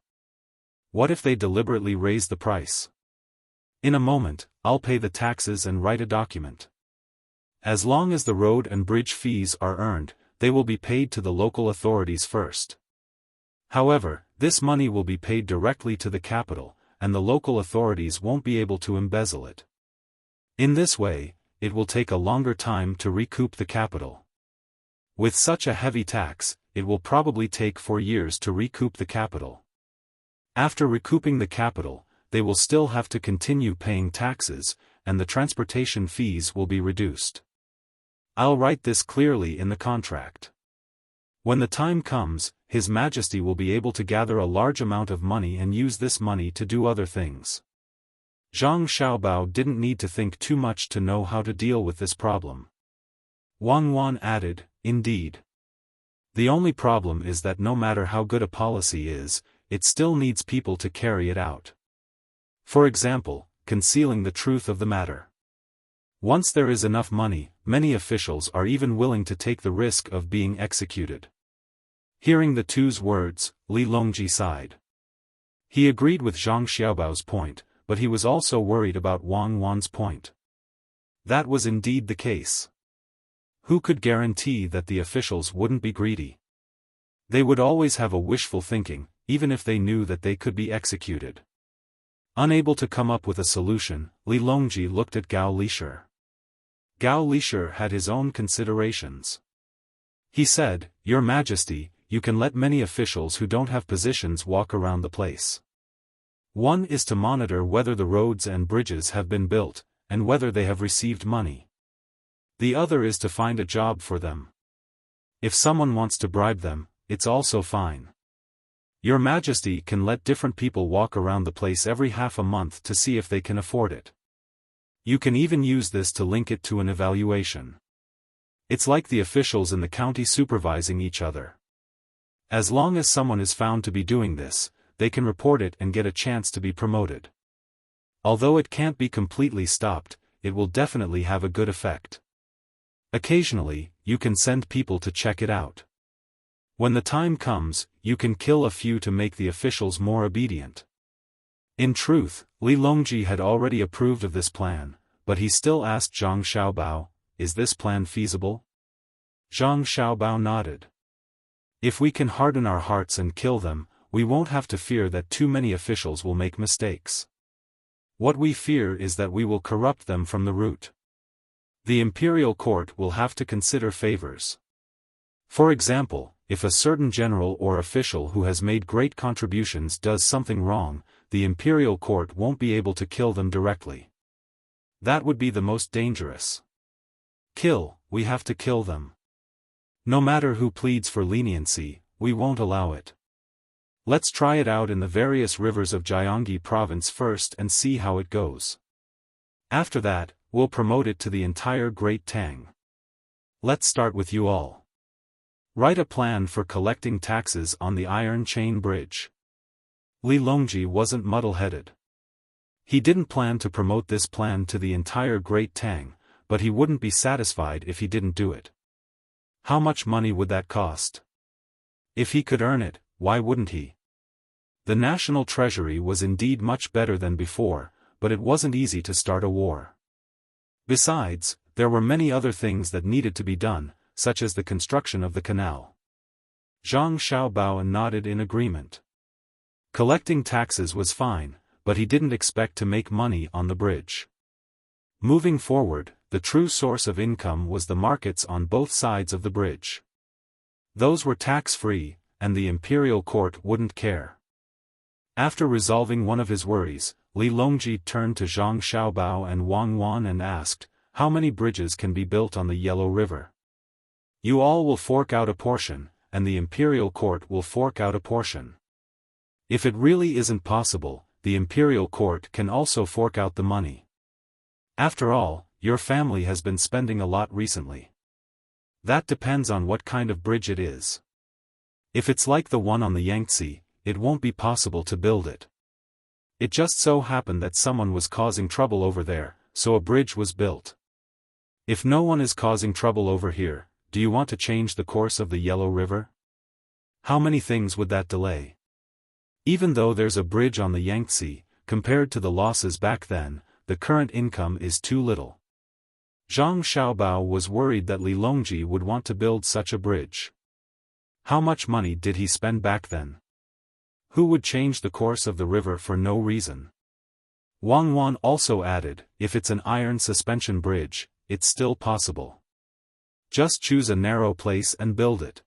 What if they deliberately raise the price? In a moment, I'll pay the taxes and write a document. As long as the road and bridge fees are earned, they will be paid to the local authorities first. However, this money will be paid directly to the capital, and the local authorities won't be able to embezzle it. In this way, it will take a longer time to recoup the capital. With such a heavy tax, it will probably take 4 years to recoup the capital. After recouping the capital, they will still have to continue paying taxes, and the transportation fees will be reduced. I'll write this clearly in the contract. When the time comes, His Majesty will be able to gather a large amount of money and use this money to do other things. Zhang Xiaobao didn't need to think too much to know how to deal with this problem. Wang Wan added, indeed. The only problem is that no matter how good a policy is, it still needs people to carry it out. For example, concealing the truth of the matter. Once there is enough money, many officials are even willing to take the risk of being executed. Hearing the two's words, Li Longji sighed. He agreed with Zhang Xiaobao's point, but he was also worried about Wang Wan's point. That was indeed the case. Who could guarantee that the officials wouldn't be greedy? They would always have a wishful thinking, even if they knew that they could be executed. Unable to come up with a solution, Li Longji looked at Gao Lisher. Gao Lisher had his own considerations. He said, Your Majesty, you can let many officials who don't have positions walk around the place. One is to monitor whether the roads and bridges have been built, and whether they have received money. The other is to find a job for them. If someone wants to bribe them, it's also fine. Your Majesty can let different people walk around the place every half a month to see if they can afford it. You can even use this to link it to an evaluation. It's like the officials in the county supervising each other. As long as someone is found to be doing this, they can report it and get a chance to be promoted. Although it can't be completely stopped, it will definitely have a good effect. Occasionally, you can send people to check it out. When the time comes, you can kill a few to make the officials more obedient. In truth, Li Longji had already approved of this plan, but he still asked Zhang Xiaobao, Is this plan feasible? Zhang Xiaobao nodded. If we can harden our hearts and kill them, we won't have to fear that too many officials will make mistakes. What we fear is that we will corrupt them from the root. The imperial court will have to consider favors. For example, if a certain general or official who has made great contributions does something wrong, the imperial court won't be able to kill them directly. That would be the most dangerous. We have to kill them. No matter who pleads for leniency, we won't allow it. Let's try it out in the various rivers of Jiangxi province first and see how it goes. After that, we'll promote it to the entire Great Tang. Let's start with you all. Write a plan for collecting taxes on the Iron Chain Bridge. Li Longji wasn't muddle-headed. He didn't plan to promote this plan to the entire Great Tang, but he wouldn't be satisfied if he didn't do it. How much money would that cost? If he could earn it, why wouldn't he? The national treasury was indeed much better than before, but it wasn't easy to start a war. Besides, there were many other things that needed to be done, such as the construction of the canal. Zhang Xiaobao nodded in agreement. Collecting taxes was fine, but he didn't expect to make money on the bridge. Moving forward, the true source of income was the markets on both sides of the bridge. Those were tax-free, and the imperial court wouldn't care. After resolving one of his worries, Li Longji turned to Zhang Xiaobao and Wang Wan and asked, "How many bridges can be built on the Yellow River? You all will fork out a portion, and the imperial court will fork out a portion. If it really isn't possible, the imperial court can also fork out the money. After all, your family has been spending a lot recently. That depends on what kind of bridge it is. If it's like the one on the Yangtze, it won't be possible to build it. It just so happened that someone was causing trouble over there, so a bridge was built. If no one is causing trouble over here, do you want to change the course of the Yellow River? How many things would that delay? Even though there's a bridge on the Yangtze, compared to the losses back then, the current income is too little." Zhang Xiaobao was worried that Li Longji would want to build such a bridge. How much money did he spend back then? Who would change the course of the river for no reason? Wang Wan also added, "If it's an iron suspension bridge, it's still possible. Just choose a narrow place and build it.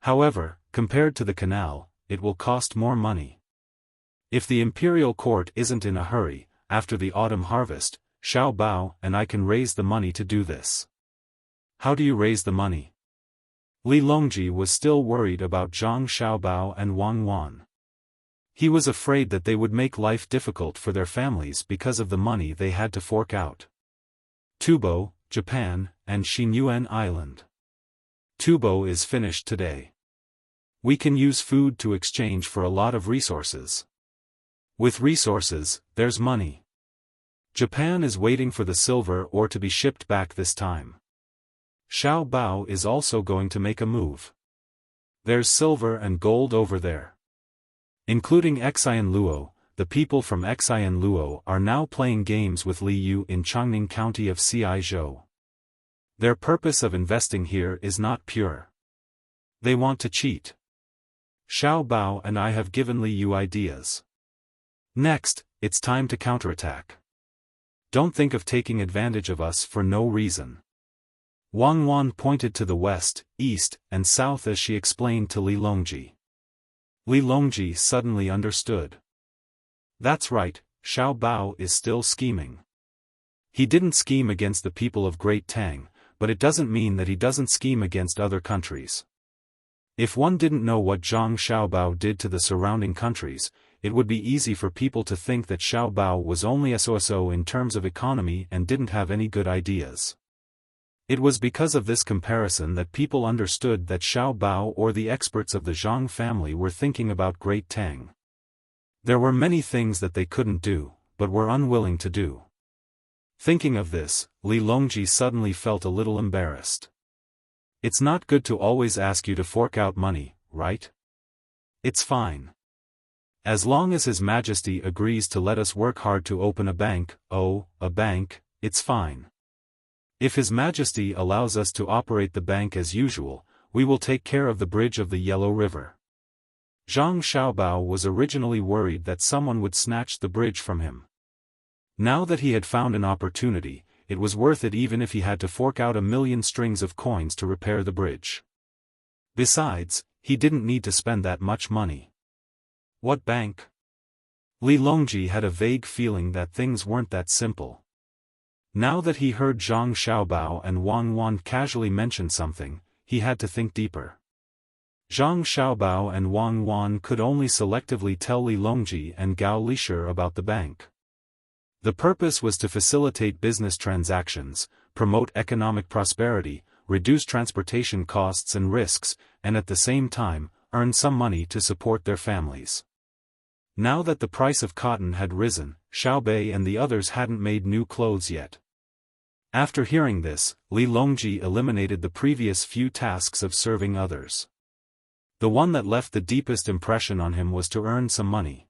However, compared to the canal, it will cost more money. If the imperial court isn't in a hurry, after the autumn harvest, Xiao Bao and I can raise the money to do this." "How do you raise the money?" Li Longji was still worried about Zhang Xiaobao and Wang Wan. He was afraid that they would make life difficult for their families because of the money they had to fork out. Tubo, Japan, and Xinyuan Island. Tubo is finished today. We can use food to exchange for a lot of resources. With resources, there's money. Japan is waiting for the silver ore to be shipped back this time. Xiao Bao is also going to make a move. There's silver and gold over there. Including Xian Luo, the people from Xian Luo are now playing games with Li Yu in Changning County of Ciizhou. Their purpose of investing here is not pure. They want to cheat. Xiao Bao and I have given Li Yu ideas. Next, it's time to counterattack. Don't think of taking advantage of us for no reason." Wang Wan pointed to the west, east, and south as she explained to Li Longji. Li Longji suddenly understood. That's right, Xiao Bao is still scheming. He didn't scheme against the people of Great Tang, but it doesn't mean that he doesn't scheme against other countries. If one didn't know what Zhang Xiaobao did to the surrounding countries, it would be easy for people to think that Xiao Bao was only so in terms of economy and didn't have any good ideas. It was because of this comparison that people understood that Xiao Bao or the experts of the Zhang family were thinking about Great Tang. There were many things that they couldn't do, but were unwilling to do. Thinking of this, Li Longji suddenly felt a little embarrassed. It's not good to always ask you to fork out money, right? It's fine. As long as His Majesty agrees to let us work hard to open a bank, it's fine. If His Majesty allows us to operate the bank as usual, we will take care of the bridge of the Yellow River. Zhang Xiaobao was originally worried that someone would snatch the bridge from him. Now that he had found an opportunity, it was worth it even if he had to fork out 1,000,000 strings of coins to repair the bridge. Besides, he didn't need to spend that much money. What bank? Li Longji had a vague feeling that things weren't that simple. Now that he heard Zhang Xiaobao and Wang Wan casually mention something, he had to think deeper. Zhang Xiaobao and Wang Wan could only selectively tell Li Longji and Gao Lishir about the bank. The purpose was to facilitate business transactions, promote economic prosperity, reduce transportation costs and risks, and at the same time, earn some money to support their families. Now that the price of cotton had risen, Xiaobei and the others hadn't made new clothes yet. After hearing this, Li Longji eliminated the previous few tasks of serving others. The one that left the deepest impression on him was to earn some money.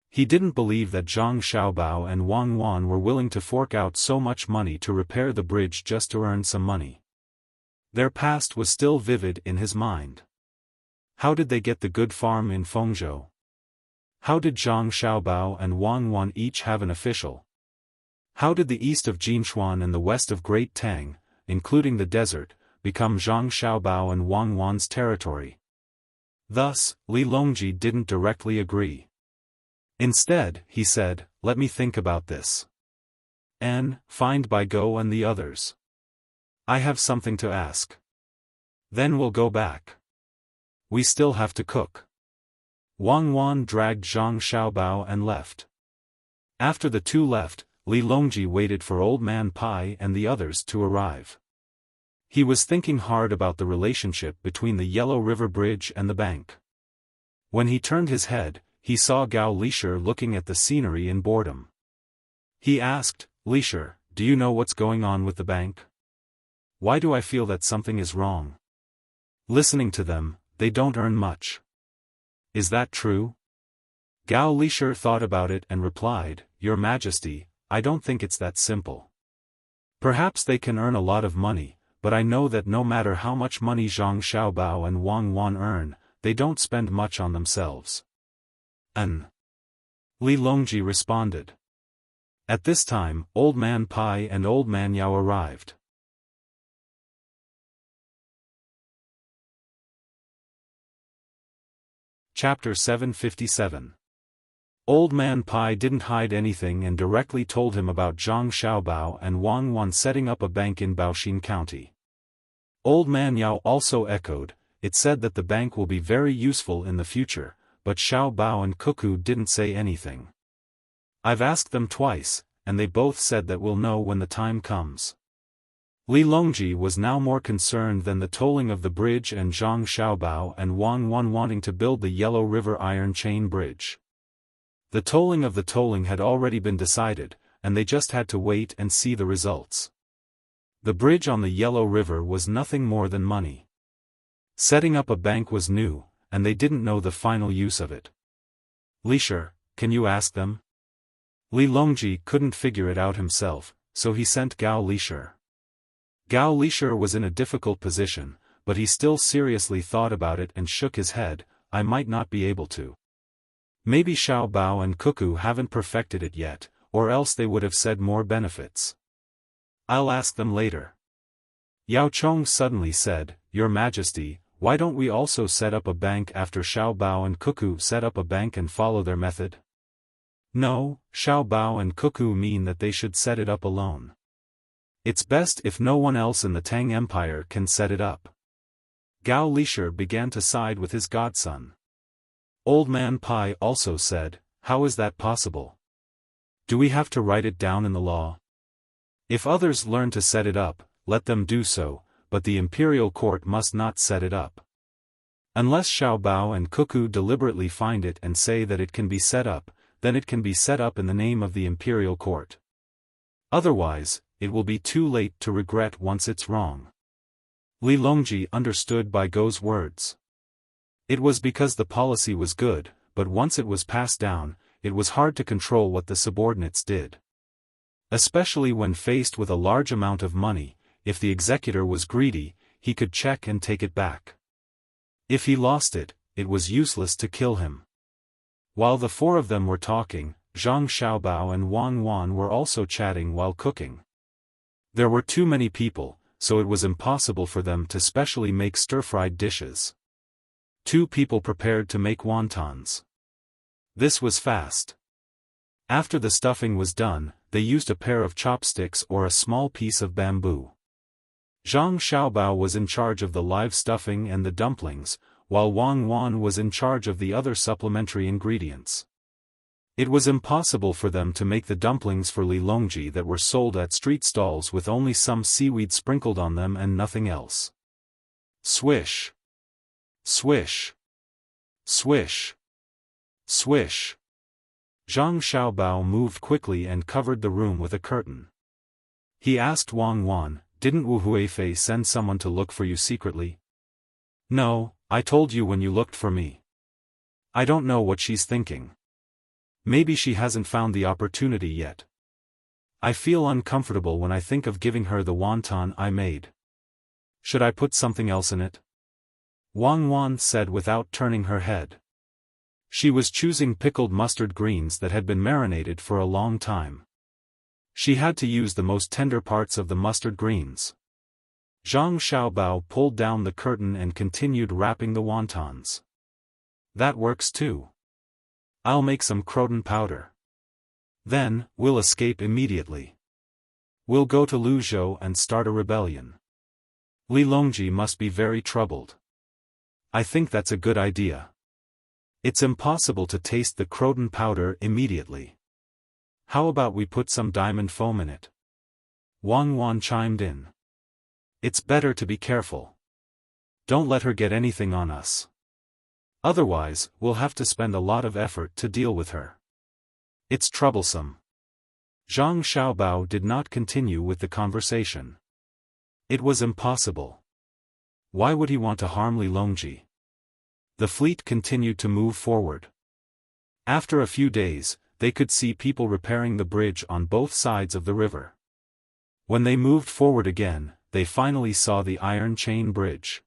He didn't believe that Zhang Xiaobao and Wang Wan were willing to fork out so much money to repair the bridge just to earn some money. Their past was still vivid in his mind. How did they get the good farm in Fengzhou? How did Zhang Xiaobao and Wang Wan each have an official? How did the east of Jinshuan and the west of Great Tang, including the desert, become Zhang Xiaobao and Wang Wan's territory? Thus, Li Longji didn't directly agree. Instead, he said, let me think about this. N, find by Go and the others. I have something to ask. Then we'll go back. We still have to cook. Wang Wan dragged Zhang Xiaobao and left. After the two left, Li Longji waited for Old Man Pai and the others to arrive. He was thinking hard about the relationship between the Yellow River Bridge and the bank. When he turned his head, he saw Gao Lisher looking at the scenery in boredom. He asked, Lisher, do you know what's going on with the bank? Why do I feel that something is wrong? Listening to them, they don't earn much. Is that true? Gao Lisher thought about it and replied, Your Majesty, I don't think it's that simple. Perhaps they can earn a lot of money, but I know that no matter how much money Zhang Xiaobao and Wang Wan earn, they don't spend much on themselves. Li Longji responded. At this time, Old Man Pai and Old Man Yao arrived. Chapter 757. Old Man Pai didn't hide anything and directly told him about Zhang Xiaobao and Wang Wan setting up a bank in Baoxin County. Old Man Yao also echoed, it said that the bank will be very useful in the future, but Xiaobao and Cuckoo didn't say anything. I've asked them twice, and they both said that we'll know when the time comes. Li Longji was now more concerned than the tolling of the bridge and Zhang Xiaobao and Wang Wan wanting to build the Yellow River Iron Chain Bridge. The tolling of the tolling had already been decided, and they just had to wait and see the results. The bridge on the Yellow River was nothing more than money. Setting up a bank was new, and they didn't know the final use of it. Lisher, can you ask them? Li Longji couldn't figure it out himself, so he sent Gao Lisher. Gao Lisher was in a difficult position, but he still seriously thought about it and shook his head, I might not be able to. Maybe Xiaobao and Cuckoo haven't perfected it yet, or else they would have said more benefits. I'll ask them later. Yao Chong suddenly said, Your Majesty, why don't we also set up a bank after Xiaobao and Cuckoo set up a bank and follow their method? No, Xiaobao and Cuckoo mean that they should set it up alone. It's best if no one else in the Tang Empire can set it up. Gao Lisher began to side with his godson. Old Man Pai also said, How is that possible? Do we have to write it down in the law? If others learn to set it up, let them do so, but the imperial court must not set it up. Unless Xiaobao and Cuckoo deliberately find it and say that it can be set up, then it can be set up in the name of the imperial court. Otherwise, it will be too late to regret once it's wrong. Li Longji understood Bai Go's words. It was because the policy was good, but once it was passed down, it was hard to control what the subordinates did. Especially when faced with a large amount of money, if the executor was greedy, he could check and take it back. If he lost it, it was useless to kill him. While the four of them were talking, Zhang Xiaobao and Wang Wan were also chatting while cooking. There were too many people, so it was impossible for them to specially make stir-fried dishes. 2 people prepared to make wontons. This was fast. After the stuffing was done, they used a pair of chopsticks or a small piece of bamboo. Zhang Xiaobao was in charge of the live stuffing and the dumplings, while Wang Wan was in charge of the other supplementary ingredients. It was impossible for them to make the dumplings for Li Longji that were sold at street stalls with only some seaweed sprinkled on them and nothing else. Swish. Swish. Swish. Swish. Zhang Xiaobao moved quickly and covered the room with a curtain. He asked Wang Wan, Didn't Wu Huifei send someone to look for you secretly? No, I told you when you looked for me. I don't know what she's thinking. Maybe she hasn't found the opportunity yet. I feel uncomfortable when I think of giving her the wonton I made. Should I put something else in it? Wang Wan said without turning her head. She was choosing pickled mustard greens that had been marinated for a long time. She had to use the most tender parts of the mustard greens. Zhang Xiaobao pulled down the curtain and continued wrapping the wontons. That works too. I'll make some croton powder. Then, we'll escape immediately. We'll go to Luzhou and start a rebellion. Li Longji must be very troubled. I think that's a good idea. It's impossible to taste the croton powder immediately. How about we put some diamond foam in it? Wang Wan chimed in. It's better to be careful. Don't let her get anything on us. Otherwise, we'll have to spend a lot of effort to deal with her. It's troublesome. Zhang Xiaobao did not continue with the conversation. It was impossible. Why would he want to harm Li Longji? The fleet continued to move forward. After a few days, they could see people repairing the bridge on both sides of the river. When they moved forward again, they finally saw the iron chain bridge.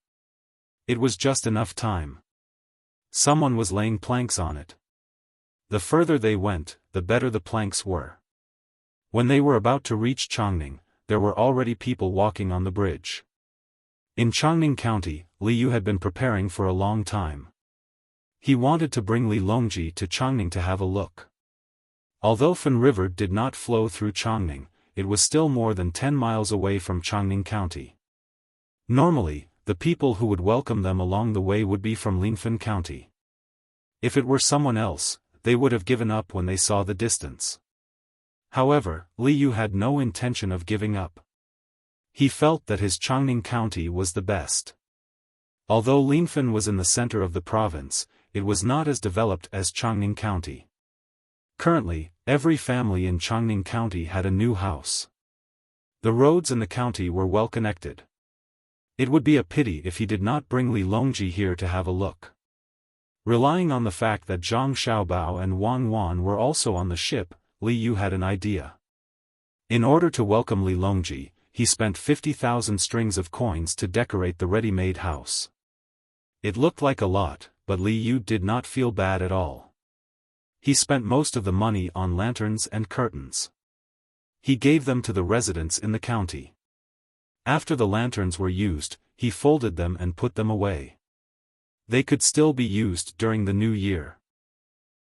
It was just enough time. Someone was laying planks on it. The further they went, the better the planks were. When they were about to reach Chongning, there were already people walking on the bridge. In Chongning County, Li Yu had been preparing for a long time. He wanted to bring Li Longji to Chongning to have a look. Although Fan River did not flow through Chongning, it was still more than 10 miles away from Chongning County. Normally, the people who would welcome them along the way would be from Linfen County. If it were someone else, they would have given up when they saw the distance. However, Li Yu had no intention of giving up. He felt that his Chongning County was the best. Although Linfen was in the center of the province, it was not as developed as Chongning County. Currently, every family in Chongning County had a new house. The roads in the county were well connected. It would be a pity if he did not bring Li Longji here to have a look. Relying on the fact that Zhang Xiaobao and Wang Wan were also on the ship, Li Yu had an idea. In order to welcome Li Longji, he spent 50,000 strings of coins to decorate the ready-made house. It looked like a lot, but Li Yu did not feel bad at all. He spent most of the money on lanterns and curtains. He gave them to the residents in the county. After the lanterns were used, he folded them and put them away. They could still be used during the new year.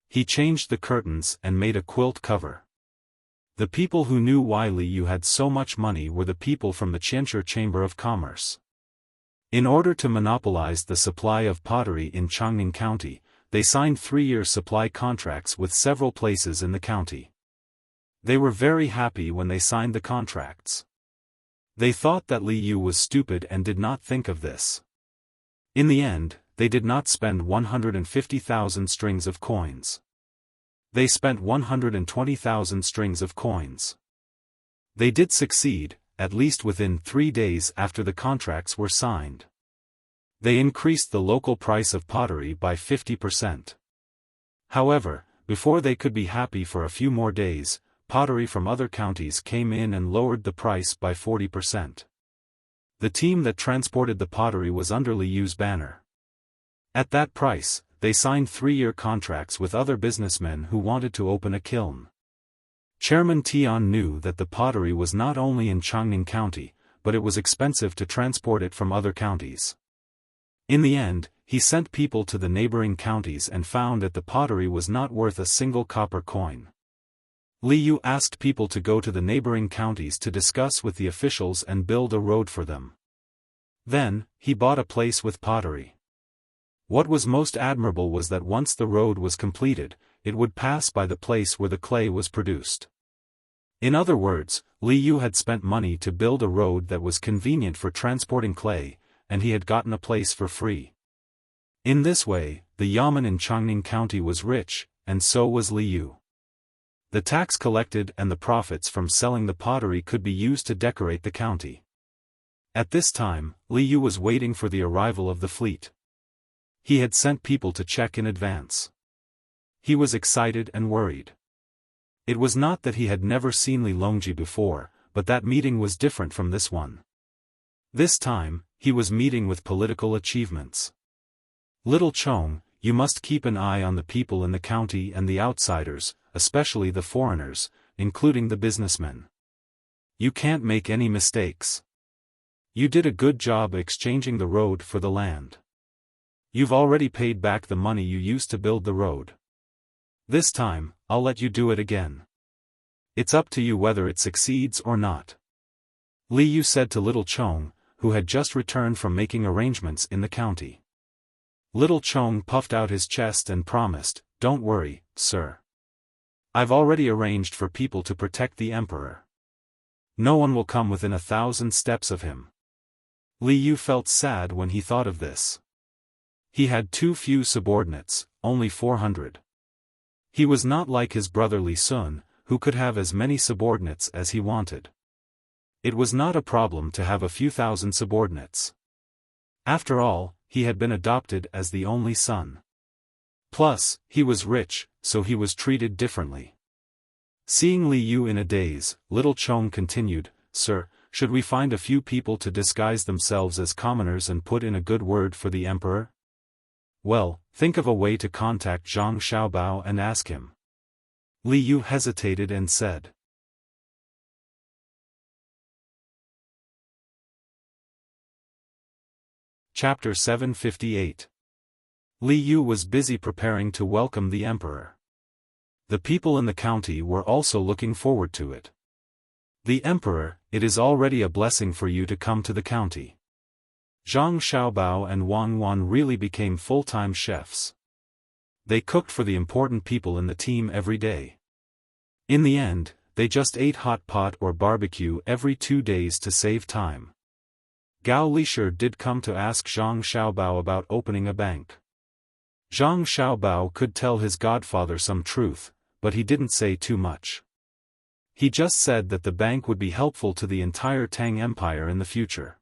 He changed the curtains and made a quilt cover. The people who knew why Li Yu had so much money were the people from the Qianshi Chamber of Commerce. In order to monopolize the supply of pottery in Chongning County, they signed 3-year supply contracts with several places in the county. They were very happy when they signed the contracts. They thought that Li Yu was stupid and did not think of this. In the end, they did not spend 150,000 strings of coins. They spent 120,000 strings of coins. They did succeed, at least within 3 days after the contracts were signed. They increased the local price of pottery by 50%. However, before they could be happy for a few more days, pottery from other counties came in and lowered the price by 40%. The team that transported the pottery was under Li Yu's banner. At that price, they signed 3-year contracts with other businessmen who wanted to open a kiln. Chairman Tian knew that the pottery was not only in Chongning County, but it was expensive to transport it from other counties. In the end, he sent people to the neighboring counties and found that the pottery was not worth a single copper coin. Li Yu asked people to go to the neighboring counties to discuss with the officials and build a road for them. Then, he bought a place with pottery. What was most admirable was that once the road was completed, it would pass by the place where the clay was produced. In other words, Li Yu had spent money to build a road that was convenient for transporting clay, and he had gotten a place for free. In this way, the Yamen in Chongning County was rich, and so was Li Yu. The tax collected and the profits from selling the pottery could be used to decorate the county. At this time, Li Yu was waiting for the arrival of the fleet. He had sent people to check in advance. He was excited and worried. It was not that he had never seen Li Longji before, but that meeting was different from this one. This time, he was meeting with political achievements. Little Chong, you must keep an eye on the people in the county and the outsiders, especially the foreigners, including the businessmen. You can't make any mistakes. You did a good job exchanging the road for the land. You've already paid back the money you used to build the road. This time, I'll let you do it again. It's up to you whether it succeeds or not. Li Yu said to little Chong, who had just returned from making arrangements in the county. Little Chong puffed out his chest and promised, "Don't worry, sir. I've already arranged for people to protect the emperor. No one will come within 1,000 steps of him." Li Yu felt sad when he thought of this. He had too few subordinates, only 400. He was not like his brother Li Sun, who could have as many subordinates as he wanted. It was not a problem to have a few thousand subordinates. After all, he had been adopted as the only son. Plus, he was rich, so he was treated differently. Seeing Li Yu in a daze, little Chong continued, "Sir, should we find a few people to disguise themselves as commoners and put in a good word for the emperor? Well, think of a way to contact Zhang Xiaobao and ask him." Li Yu hesitated and said. Chapter 758. Li Yu was busy preparing to welcome the emperor. The people in the county were also looking forward to it. "The emperor, it is already a blessing for you to come to the county." Zhang Xiaobao and Wang Wan really became full-time chefs. They cooked for the important people in the team every day. In the end, they just ate hot pot or barbecue every 2 days to save time. Gao Lishir did come to ask Zhang Xiaobao about opening a bank. Zhang Xiaobao could tell his godfather some truth, but he didn't say too much. He just said that the bank would be helpful to the entire Tang Empire in the future.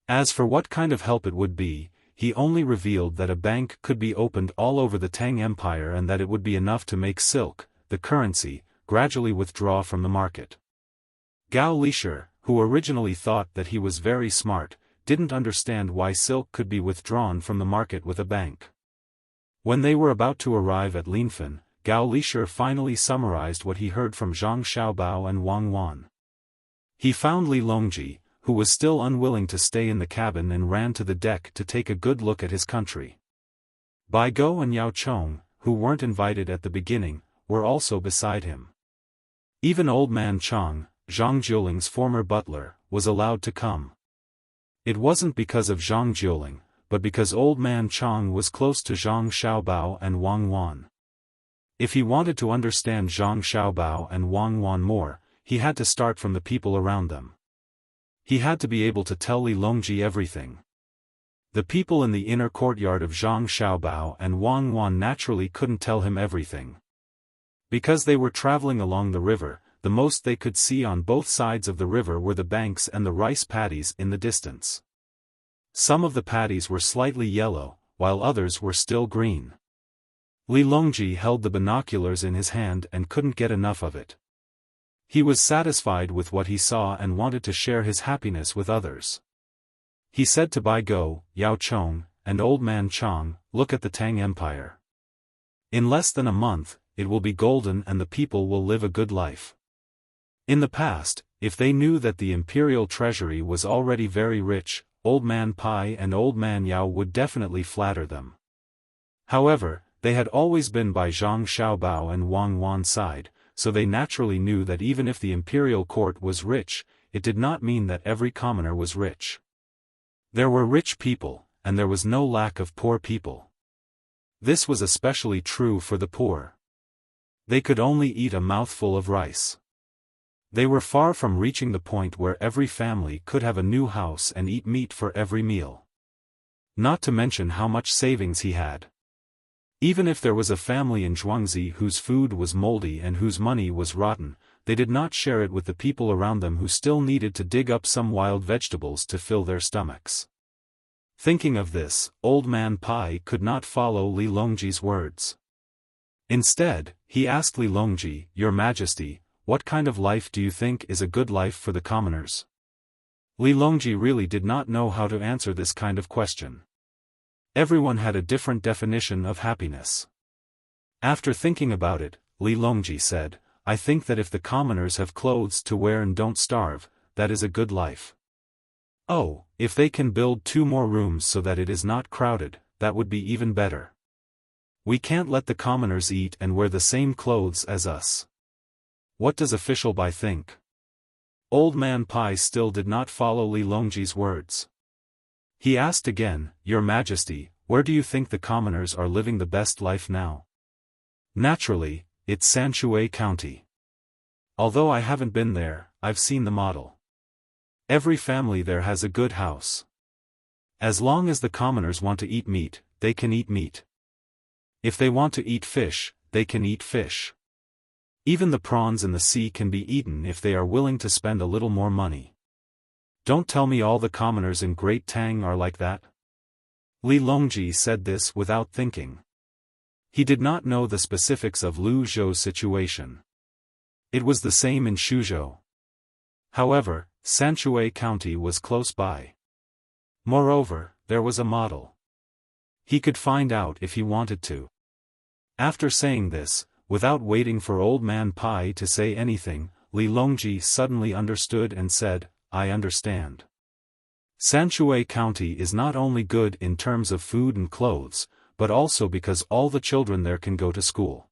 As for what kind of help it would be, he only revealed that a bank could be opened all over the Tang Empire and that it would be enough to make silk, the currency, gradually withdraw from the market. Gao Lishir, who originally thought that he was very smart, didn't understand why silk could be withdrawn from the market with a bank. When they were about to arrive at Linfen, Gao Lishir finally summarized what he heard from Zhang Xiaobao and Wang Wan. He found Li Longji, who was still unwilling to stay in the cabin, and ran to the deck to take a good look at his country. Bai Go and Yao Chong, who weren't invited at the beginning, were also beside him. Even old man Chang, Zhang Jiuling's former butler, was allowed to come. It wasn't because of Zhang Jiuling, but because old man Chang was close to Zhang Xiaobao and Wang Wan. If he wanted to understand Zhang Xiaobao and Wang Wan more, he had to start from the people around them. He had to be able to tell Li Longji everything. The people in the inner courtyard of Zhang Xiaobao and Wang Wan naturally couldn't tell him everything. Because they were traveling along the river, the most they could see on both sides of the river were the banks and the rice paddies in the distance. Some of the paddies were slightly yellow, while others were still green. Li Longji held the binoculars in his hand and couldn't get enough of it. He was satisfied with what he saw and wanted to share his happiness with others. He said to Bai Go, Yao Chong, and old man Chang, "Look at the Tang Empire. In less than a month, it will be golden and the people will live a good life." In the past, if they knew that the imperial treasury was already very rich, old man Pai and old man Yao would definitely flatter them. However, they had always been by Zhang Xiaobao and Wang Wan's side, so they naturally knew that even if the imperial court was rich, it did not mean that every commoner was rich. There were rich people, and there was no lack of poor people. This was especially true for the poor. They could only eat a mouthful of rice. They were far from reaching the point where every family could have a new house and eat meat for every meal. Not to mention how much savings he had. Even if there was a family in Zhuangzi whose food was moldy and whose money was rotten, they did not share it with the people around them who still needed to dig up some wild vegetables to fill their stomachs. Thinking of this, old man Pai could not follow Li Longji's words. Instead, he asked Li Longji, "Your Majesty, what kind of life do you think is a good life for the commoners?" Li Longji really did not know how to answer this kind of question. Everyone had a different definition of happiness. After thinking about it, Li Longji said, "I think that if the commoners have clothes to wear and don't starve, that is a good life. Oh, if they can build 2 more rooms so that it is not crowded, that would be even better." We can't let the commoners eat and wear the same clothes as us. What does official Bai think? Old Man Pai still did not follow Li Longji's words. He asked again, Your Majesty, where do you think the commoners are living the best life now? Naturally, it's Sanshui County. Although I haven't been there, I've seen the model. Every family there has a good house. As long as the commoners want to eat meat, they can eat meat. If they want to eat fish, they can eat fish. Even the prawns in the sea can be eaten if they are willing to spend a little more money. Don't tell me all the commoners in Great Tang are like that. Li Longji said this without thinking. He did not know the specifics of Lu Zhou's situation. It was the same in Shuzhou. However, Sanshui County was close by. Moreover, there was a model. He could find out if he wanted to. After saying this, without waiting for Old Man Pai to say anything, Li Longji suddenly understood and said, I understand. Sanshui County is not only good in terms of food and clothes, but also because all the children there can go to school.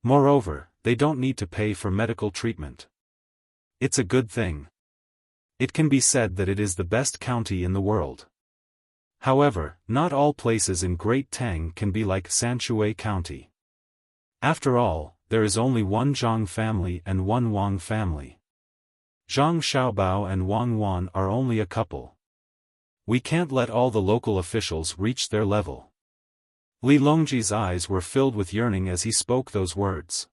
Moreover, they don't need to pay for medical treatment. It's a good thing. It can be said that it is the best county in the world. However, not all places in Great Tang can be like Sanshui County. After all, there is only one Zhang family and one Wang family. Zhang Xiaobao and Wang Wan are only a couple. We can't let all the local officials reach their level. Li Longji's eyes were filled with yearning as he spoke those words.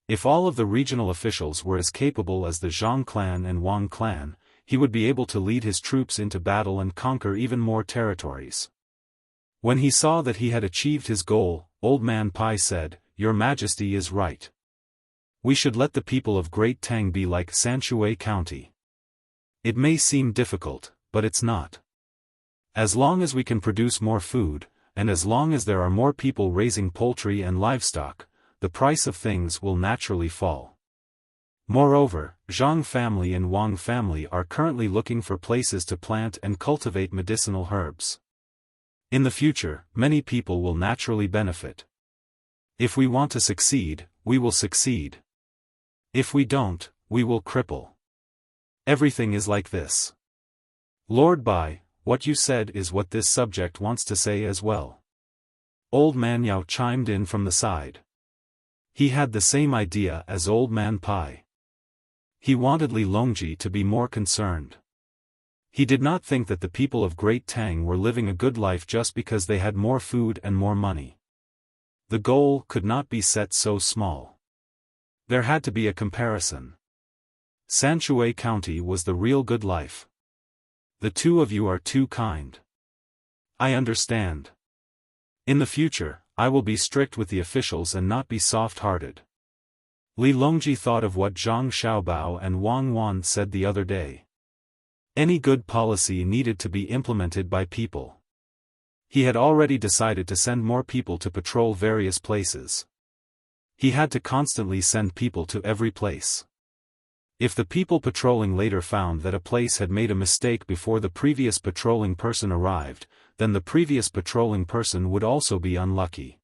If all of the regional officials were as capable as the Zhang clan and Wang clan, he would be able to lead his troops into battle and conquer even more territories. When he saw that he had achieved his goal, Old Man Pai said, Your Majesty is right. We should let the people of Great Tang be like Sanshui County. It may seem difficult, but it's not. As long as we can produce more food, and as long as there are more people raising poultry and livestock, the price of things will naturally fall. Moreover, Zhang family and Wang family are currently looking for places to plant and cultivate medicinal herbs. In the future, many people will naturally benefit. If we want to succeed, we will succeed. If we don't, we will cripple. Everything is like this. Lord Bai, what you said is what this subject wants to say as well. Old Man Yao chimed in from the side. He had the same idea as Old Man Pai. He wanted Li Longji to be more concerned. He did not think that the people of Great Tang were living a good life just because they had more food and more money. The goal could not be set so small. There had to be a comparison. Sanshui County was the real good life. The two of you are too kind. I understand. In the future, I will be strict with the officials and not be soft-hearted. Li Longji thought of what Zhang Xiaobao and Wang Wan said the other day. Any good policy needed to be implemented by people. He had already decided to send more people to patrol various places. He had to constantly send people to every place. If the people patrolling later found that a place had made a mistake before the previous patrolling person arrived, then the previous patrolling person would also be unlucky.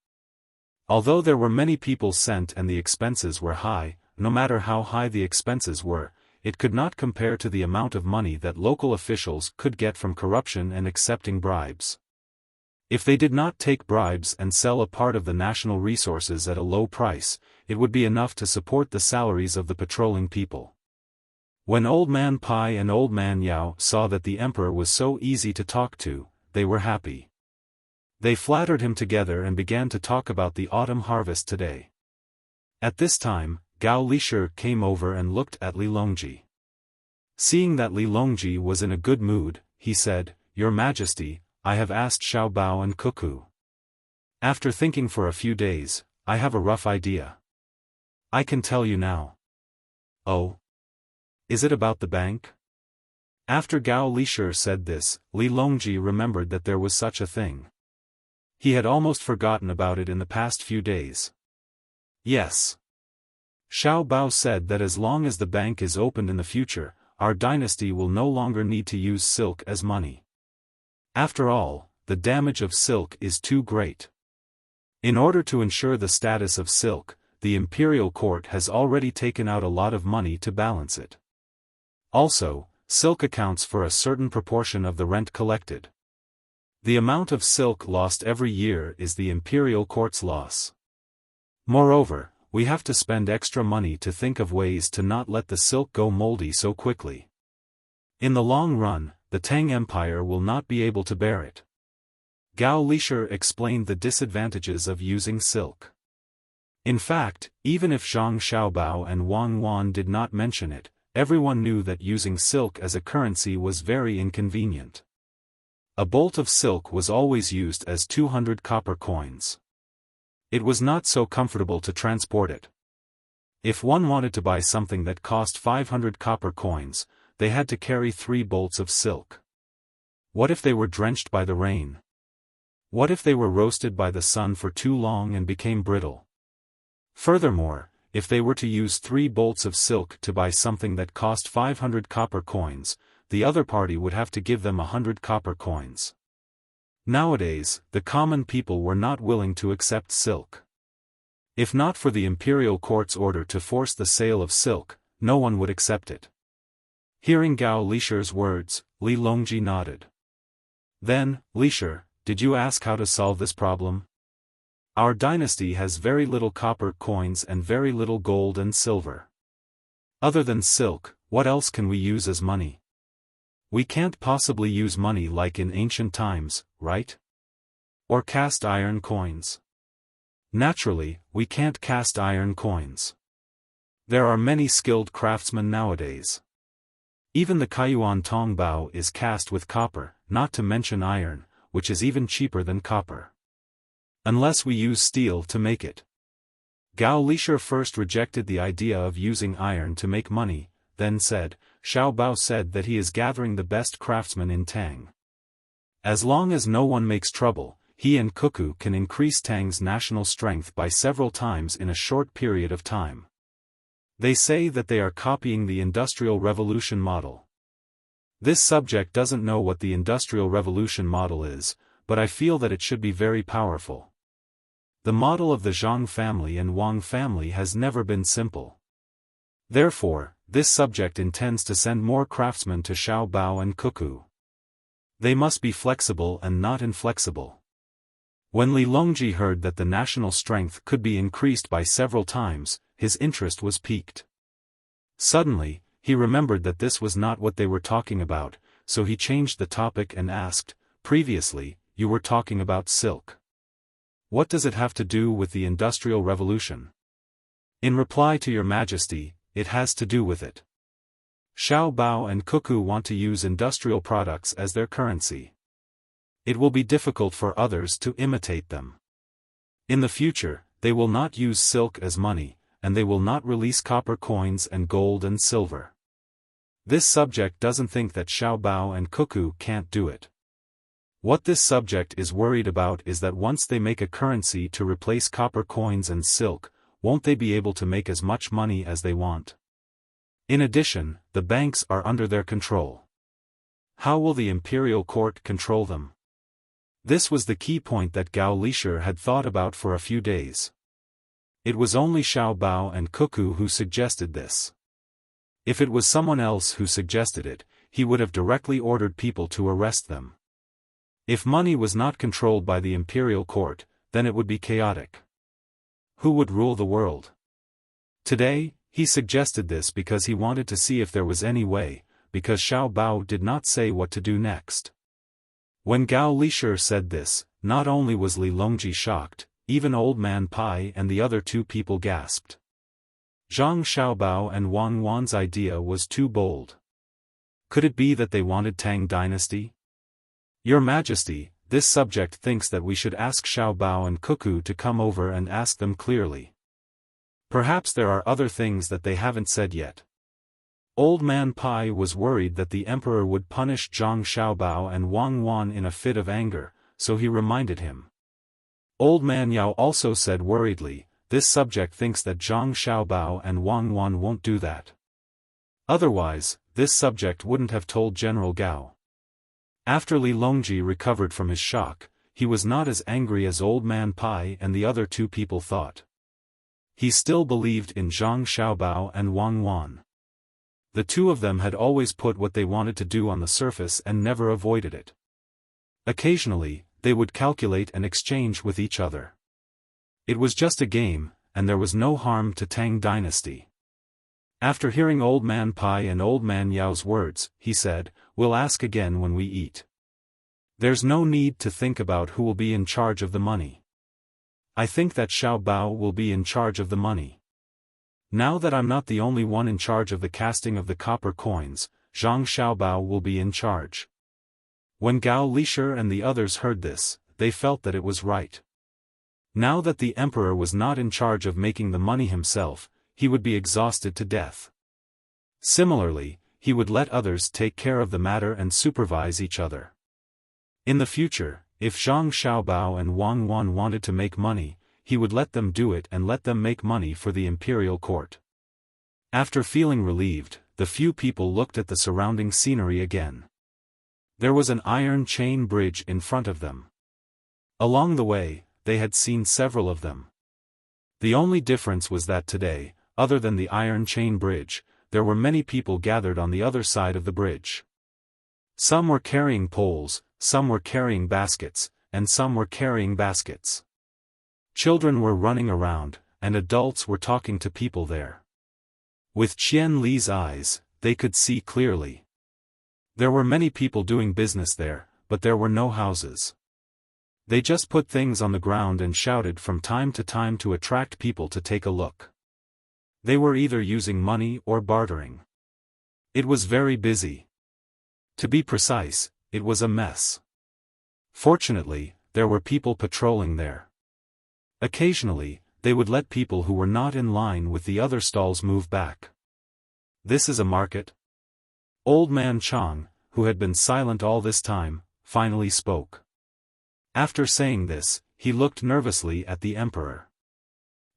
Although there were many people sent and the expenses were high, no matter how high the expenses were, it could not compare to the amount of money that local officials could get from corruption and accepting bribes. If they did not take bribes and sell a part of the national resources at a low price, it would be enough to support the salaries of the patrolling people. When Old Man Pai and Old Man Yao saw that the emperor was so easy to talk to, they were happy. They flattered him together and began to talk about the autumn harvest today. At this time, Gao Lishur came over and looked at Li Longji. Seeing that Li Longji was in a good mood, he said, Your Majesty, I have asked Xiaobao and Cuckoo. After thinking for a few days, I have a rough idea. I can tell you now. Oh? Is it about the bank? After Gao Lishur said this, Li Longji remembered that there was such a thing. He had almost forgotten about it in the past few days. Yes. Xiaobao said that as long as the bank is opened in the future, our dynasty will no longer need to use silk as money. After all, the damage of silk is too great. In order to ensure the status of silk, the imperial court has already taken out a lot of money to balance it. Also, silk accounts for a certain proportion of the rent collected. The amount of silk lost every year is the imperial court's loss. Moreover, we have to spend extra money to think of ways to not let the silk go moldy so quickly. In the long run, the Tang Empire will not be able to bear it. Gao Lisher explained the disadvantages of using silk. In fact, even if Zhang Xiaobao and Wang Wan did not mention it, everyone knew that using silk as a currency was very inconvenient. A bolt of silk was always used as 200 copper coins. It was not so comfortable to transport it. If one wanted to buy something that cost 500 copper coins, they had to carry 3 bolts of silk. What if they were drenched by the rain? What if they were roasted by the sun for too long and became brittle? Furthermore, if they were to use 3 bolts of silk to buy something that cost 500 copper coins, the other party would have to give them 100 copper coins. Nowadays, the common people were not willing to accept silk. If not for the imperial court's order to force the sale of silk, no one would accept it. Hearing Gao Lisher's words, Li Longji nodded. Then, Lisher, did you ask how to solve this problem? Our dynasty has very little copper coins and very little gold and silver. Other than silk, what else can we use as money? We can't possibly use money like in ancient times, right? Or cast iron coins. Naturally, we can't cast iron coins. There are many skilled craftsmen nowadays. Even the Kaiyuan Tongbao is cast with copper, not to mention iron, which is even cheaper than copper. Unless we use steel to make it. Gao Lisher first rejected the idea of using iron to make money, then said, Xiaobao said that he is gathering the best craftsmen in Tang. As long as no one makes trouble, he and Cuckoo can increase Tang's national strength by several times in a short period of time. They say that they are copying the Industrial Revolution model. This subject doesn't know what the Industrial Revolution model is, but I feel that it should be very powerful. The model of the Zhang family and Wang family has never been simple. Therefore, this subject intends to send more craftsmen to Xiaobao and Cuckoo. They must be flexible and not inflexible. When Li Longji heard that the national strength could be increased by several times, his interest was piqued. Suddenly, he remembered that this was not what they were talking about, so he changed the topic and asked, previously, you were talking about silk. What does it have to do with the Industrial Revolution? In reply to Your Majesty, it has to do with it. Xiaobao and Cuckoo want to use industrial products as their currency. It will be difficult for others to imitate them. In the future, they will not use silk as money, and they will not release copper coins and gold and silver. This subject doesn't think that Xiaobao and Cuckoo can't do it. What this subject is worried about is that once they make a currency to replace copper coins and silk, won't they be able to make as much money as they want? In addition, the banks are under their control. How will the imperial court control them? This was the key point that Gao Lisher had thought about for a few days. It was only Xiaobao and Cuckoo who suggested this. If it was someone else who suggested it, he would have directly ordered people to arrest them. If money was not controlled by the imperial court, then it would be chaotic. Who would rule the world? Today, he suggested this because he wanted to see if there was any way, because Xiaobao did not say what to do next. When Gao Lisher said this, not only was Li Longji shocked, even Old Man Pai and the other 2 people gasped. Zhang Xiaobao and Wang Wan's idea was too bold. Could it be that they wanted Tang Dynasty? Your Majesty, this subject thinks that we should ask Xiaobao and Cuckoo to come over and ask them clearly. Perhaps there are other things that they haven't said yet. Old Man Pai was worried that the emperor would punish Zhang Xiaobao and Wang Wan in a fit of anger, so he reminded him. Old Man Yao also said worriedly, this subject thinks that Zhang Xiaobao and Wang Wan won't do that. Otherwise, this subject wouldn't have told General Gao. After Li Longji recovered from his shock, he was not as angry as Old Man Pai and the other two people thought. He still believed in Zhang Xiaobao and Wang Wan. The two of them had always put what they wanted to do on the surface and never avoided it. Occasionally, they would calculate and exchange with each other. It was just a game, and there was no harm to Tang Dynasty. After hearing Old Man Pai and Old Man Yao's words, he said, "We'll ask again when we eat. There's no need to think about who will be in charge of the money. I think that Xiao Bao will be in charge of the money. Now that I'm not the only one in charge of the casting of the copper coins, Zhang Xiaobao will be in charge." When Gao Lishir and the others heard this, they felt that it was right. Now that the emperor was not in charge of making the money himself, he would be exhausted to death. Similarly, he would let others take care of the matter and supervise each other. In the future, if Zhang Xiaobao and Wang Wan wanted to make money, he would let them do it and let them make money for the imperial court. After feeling relieved, the few people looked at the surrounding scenery again. There was an iron chain bridge in front of them. Along the way, they had seen several of them. The only difference was that today, other than the iron chain bridge, there were many people gathered on the other side of the bridge. Some were carrying poles, some were carrying baskets, and some were carrying baskets. Children were running around, and adults were talking to people there. With Qian Li's eyes, they could see clearly. There were many people doing business there, but there were no houses. They just put things on the ground and shouted from time to time to attract people to take a look. They were either using money or bartering. It was very busy. To be precise, it was a mess. Fortunately, there were people patrolling there. Occasionally, they would let people who were not in line with the other stalls move back. "This is a market?" Old Man Chang, who had been silent all this time, finally spoke. After saying this, he looked nervously at the emperor.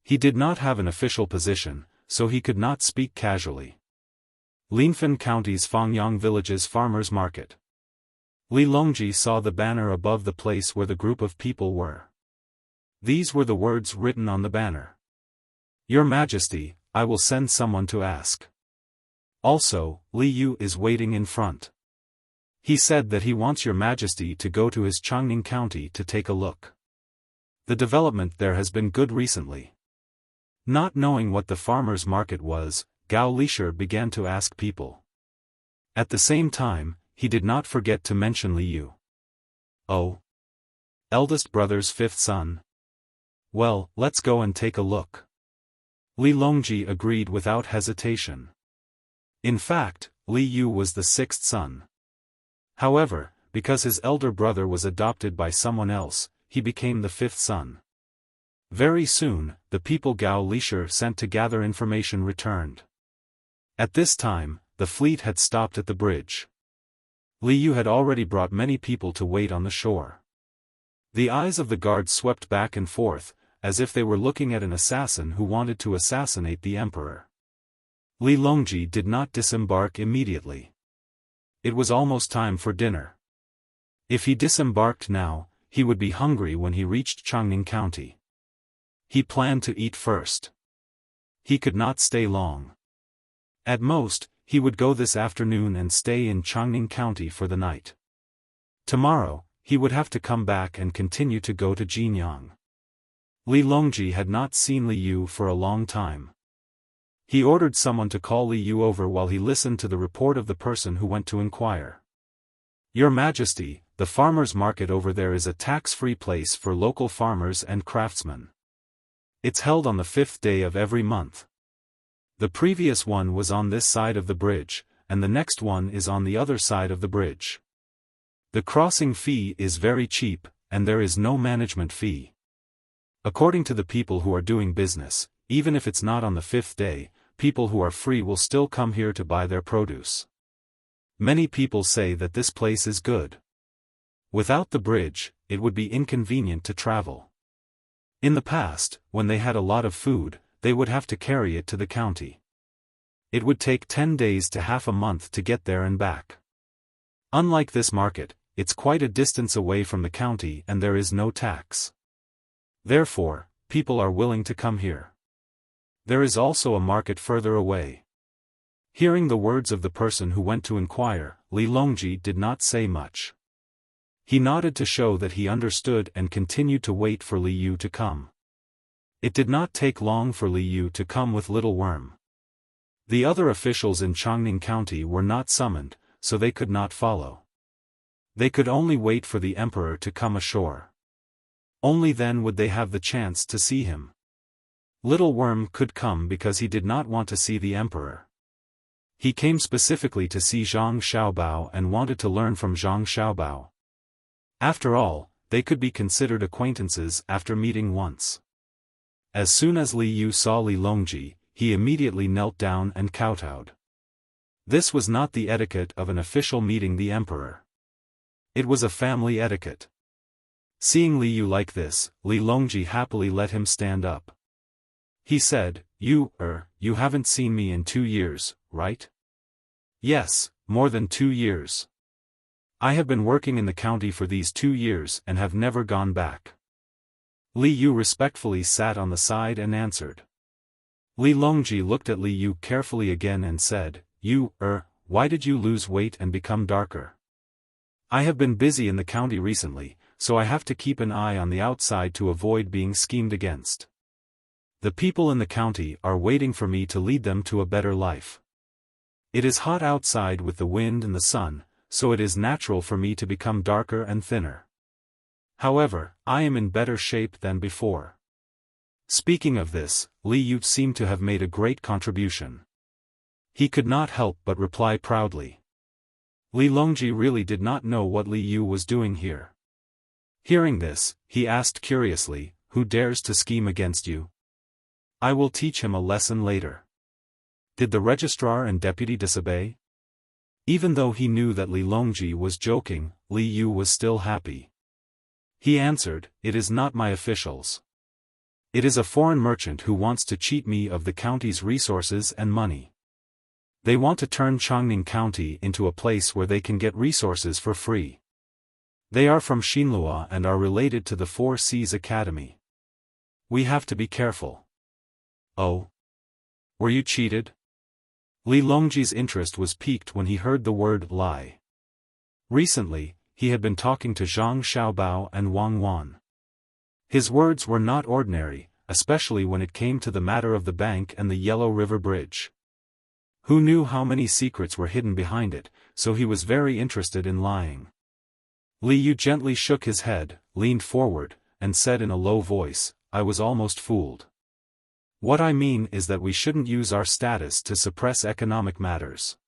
He did not have an official position, so he could not speak casually. Linfen County's Fangyang Village's farmers' market. Li Longji saw the banner above the place where the group of people were. These were the words written on the banner. "Your Majesty, I will send someone to ask. Also, Li Yu is waiting in front. He said that he wants Your Majesty to go to his Changning County to take a look. The development there has been good recently." Not knowing what the farmers' market was, Gao Lishir began to ask people. At the same time, he did not forget to mention Li Yu. "Oh? Eldest brother's fifth son? Well, let's go and take a look." Li Longji agreed without hesitation. In fact, Li Yu was the sixth son. However, because his elder brother was adopted by someone else, he became the fifth son. Very soon, the people Gao Lishir sent to gather information returned. At this time, the fleet had stopped at the bridge. Li Yu had already brought many people to wait on the shore. The eyes of the guards swept back and forth, as if they were looking at an assassin who wanted to assassinate the emperor. Li Longji did not disembark immediately. It was almost time for dinner. If he disembarked now, he would be hungry when he reached Changning County. He planned to eat first. He could not stay long. At most, he would go this afternoon and stay in Changning County for the night. Tomorrow, he would have to come back and continue to go to Jinyang. Li Longji had not seen Li Yu for a long time. He ordered someone to call Li Yu over while he listened to the report of the person who went to inquire. "Your Majesty, the farmers' market over there is a tax-free place for local farmers and craftsmen. It's held on the 5th day of every month. The previous one was on this side of the bridge, and the next one is on the other side of the bridge. The crossing fee is very cheap, and there is no management fee. According to the people who are doing business, even if it's not on the 5th day, people who are free will still come here to buy their produce. Many people say that this place is good. Without the bridge, it would be inconvenient to travel. In the past, when they had a lot of food, they would have to carry it to the county. It would take 10 days to half a month to get there and back. Unlike this market, it's quite a distance away from the county and there is no tax. Therefore, people are willing to come here. There is also a market further away. Hearing the words of the person who went to inquire, Li Longji did not say much. He nodded to show that he understood and continued to wait for Li Yu to come. It did not take long for Li Yu to come with Little Worm. The other officials in Chongning County were not summoned, so they could not follow. They could only wait for the emperor to come ashore. Only then would they have the chance to see him. Little Worm could come because he did not want to see the emperor. He came specifically to see Zhang Xiaobao and wanted to learn from Zhang Xiaobao. After all, they could be considered acquaintances after meeting once. As soon as Li Yu saw Li Longji, he immediately knelt down and kowtowed. This was not the etiquette of an official meeting the emperor. It was a family etiquette. Seeing Li Yu like this, Li Longji happily let him stand up. He said, You haven't seen me in 2 years, right? Yes, more than 2 years. I have been working in the county for these 2 years and have never gone back. Li Yu respectfully sat on the side and answered. Li Longji looked at Li Yu carefully again and said, Why did you lose weight and become darker? I have been busy in the county recently, so I have to keep an eye on the outside to avoid being schemed against. The people in the county are waiting for me to lead them to a better life. It is hot outside with the wind and the sun, so it is natural for me to become darker and thinner. However, I am in better shape than before. Speaking of this, Li Yu seemed to have made a great contribution. He could not help but reply proudly. Li Longji really did not know what Li Yu was doing here. Hearing this, he asked curiously, Who dares to scheme against you? I will teach him a lesson later. Did the registrar and deputy disobey? Even though he knew that Li Longji was joking, Li Yu was still happy. He answered, It is not my officials. It is a foreign merchant who wants to cheat me of the county's resources and money. They want to turn Chongning County into a place where they can get resources for free. They are from Xinlua and are related to the Four Seas Academy. We have to be careful. Oh? Were you cheated? Li Longji's interest was piqued when he heard the word lie. Recently, he had been talking to Zhang Xiaobao and Wang Wan. His words were not ordinary, especially when it came to the matter of the bank and the Yellow River Bridge. Who knew how many secrets were hidden behind it, so he was very interested in lying. Li Yu gently shook his head, leaned forward, and said in a low voice, I was almost fooled. What I mean is that we shouldn't use our status to suppress economic matters.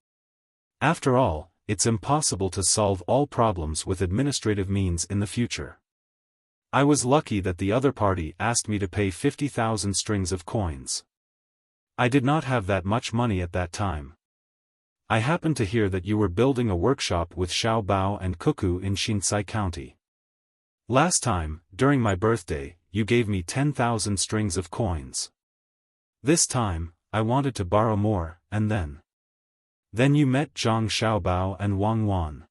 After all, it's impossible to solve all problems with administrative means in the future. I was lucky that the other party asked me to pay 50,000 strings of coins. I did not have that much money at that time. I happened to hear that you were building a workshop with Xiaobao and Cuckoo in Xinsai County. Last time, during my birthday, you gave me 10,000 strings of coins. This time, I wanted to borrow more, and then you met Zhang Xiaobao and Wang Wan.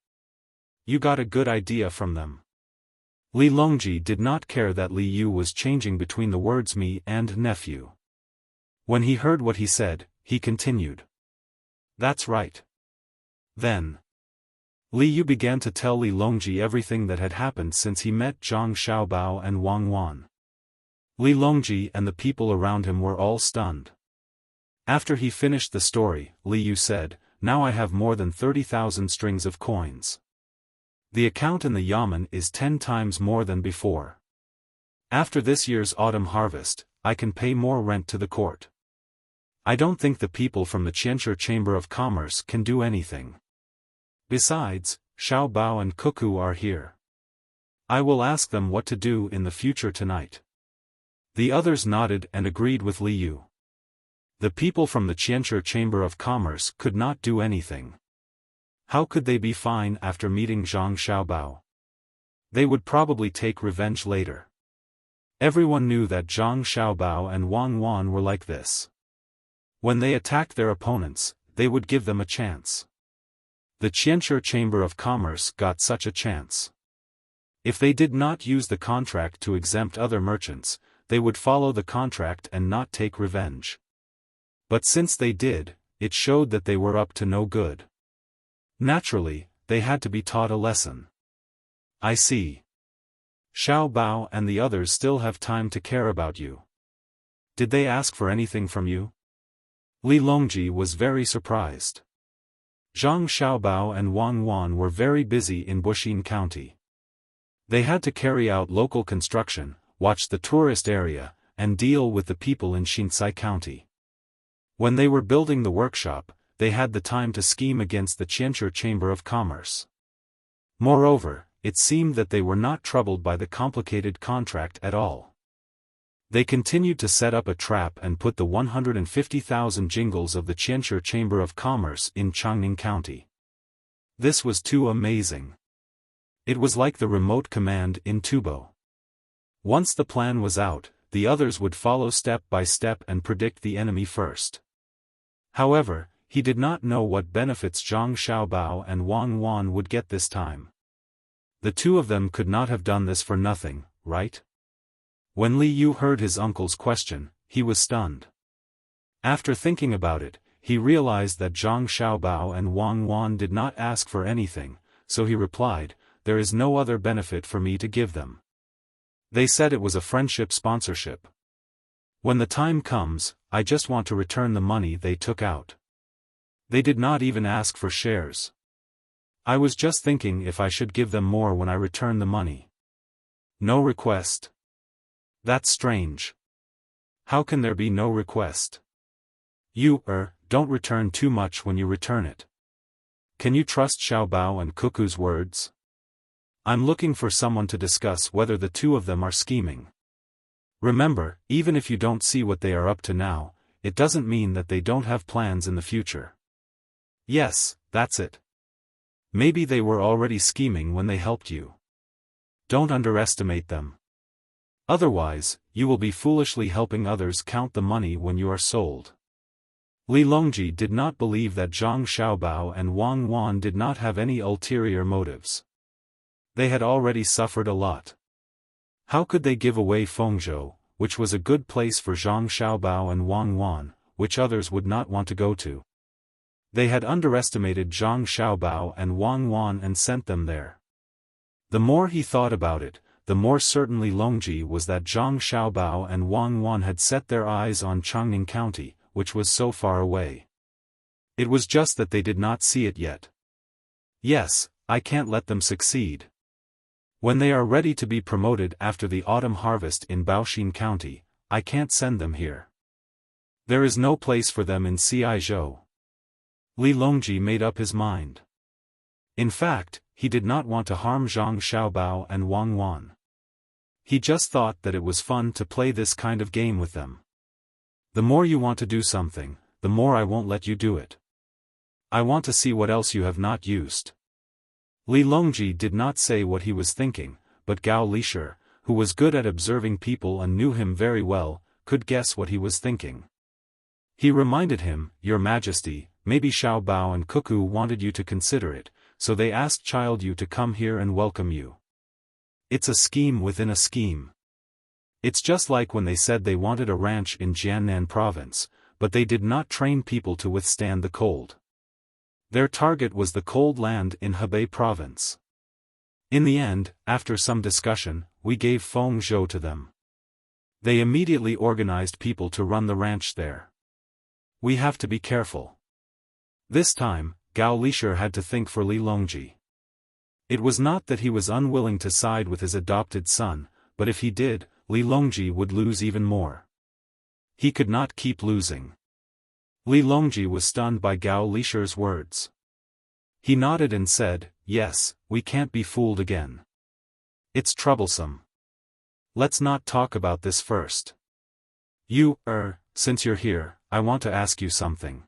You got a good idea from them. Li Longji did not care that Li Yu was changing between the words me and nephew. When he heard what he said, he continued. That's right. Then Li Yu began to tell Li Longji everything that had happened since he met Zhang Xiaobao and Wang Wan. Li Longji and the people around him were all stunned. After he finished the story, Li Yu said, Now I have more than 30,000 strings of coins. The account in the yamen is 10 times more than before. After this year's autumn harvest, I can pay more rent to the court. I don't think the people from the Qianshi Chamber of Commerce can do anything. Besides, Xiaobao and Cuckoo are here. I will ask them what to do in the future tonight. The others nodded and agreed with Li Yu. The people from the Qianshi Chamber of Commerce could not do anything. How could they be fine after meeting Zhang Xiaobao? They would probably take revenge later. Everyone knew that Zhang Xiaobao and Wang Wan were like this. When they attacked their opponents, they would give them a chance. The Qianshi Chamber of Commerce got such a chance. If they did not use the contract to exempt other merchants, they would follow the contract and not take revenge. But since they did, it showed that they were up to no good. Naturally, they had to be taught a lesson. I see. Xiao Bao and the others still have time to care about you. Did they ask for anything from you? Li Longji was very surprised. Zhang Xiaobao and Wang Wan were very busy in Buxin County. They had to carry out local construction, watch the tourist area, and deal with the people in Xinsai County. When they were building the workshop, they had the time to scheme against the Qianshi Chamber of Commerce. Moreover, it seemed that they were not troubled by the complicated contract at all. They continued to set up a trap and put the 150,000 jingles of the Qianshi Chamber of Commerce in Changning County. This was too amazing. It was like the remote command in Tubo. Once the plan was out, the others would follow step by step and predict the enemy first. However, he did not know what benefits Zhang Xiaobao and Wang Wan would get this time. The two of them could not have done this for nothing, right? When Li Yu heard his uncle's question, he was stunned. After thinking about it, he realized that Zhang Xiaobao and Wang Wan did not ask for anything, so he replied, "There is no other benefit for me to give them. They said it was a friendship sponsorship. When the time comes, I just want to return the money they took out. They did not even ask for shares. I was just thinking if I should give them more when I return the money. No request. That's strange. How can there be no request? You, don't return too much when you return it. Can you trust Xiaobao and Cuckoo's words? I'm looking for someone to discuss whether the two of them are scheming. Remember, even if you don't see what they are up to now, it doesn't mean that they don't have plans in the future." Yes, that's it. Maybe they were already scheming when they helped you. Don't underestimate them. Otherwise, you will be foolishly helping others count the money when you are sold. Li Longji did not believe that Zhang Xiaobao and Wang Wan did not have any ulterior motives. They had already suffered a lot. How could they give away Fengzhou, which was a good place for Zhang Xiaobao and Wang Wan, which others would not want to go to? They had underestimated Zhang Xiaobao and Wang Wan and sent them there. The more he thought about it, the more certain Li Longji was that Zhang Xiaobao and Wang Wan had set their eyes on Changning County, which was so far away. It was just that they did not see it yet. Yes, I can't let them succeed. When they are ready to be promoted after the autumn harvest in Baoxin County, I can't send them here. There is no place for them in Ciizhou. Li Longji made up his mind. In fact, he did not want to harm Zhang Xiaobao and Wang Wan. He just thought that it was fun to play this kind of game with them. The more you want to do something, the more I won't let you do it. I want to see what else you have not used. Li Longji did not say what he was thinking, but Gao Lishir, who was good at observing people and knew him very well, could guess what he was thinking. He reminded him, "Your Majesty, maybe Xiao Bao and Cuckoo wanted you to consider it, so they asked Child Yu to come here and welcome you. It's a scheme within a scheme. It's just like when they said they wanted a ranch in Jiannan province, but they did not train people to withstand the cold. Their target was the cold land in Hebei province. In the end, after some discussion, we gave Fengzhou to them. They immediately organized people to run the ranch there. We have to be careful." This time, Gao Lishir had to think for Li Longji. It was not that he was unwilling to side with his adopted son, but if he did, Li Longji would lose even more. He could not keep losing. Li Longji was stunned by Gao Lishir's words. He nodded and said, "Yes, we can't be fooled again. It's troublesome. Let's not talk about this first. You, since you're here, I want to ask you something.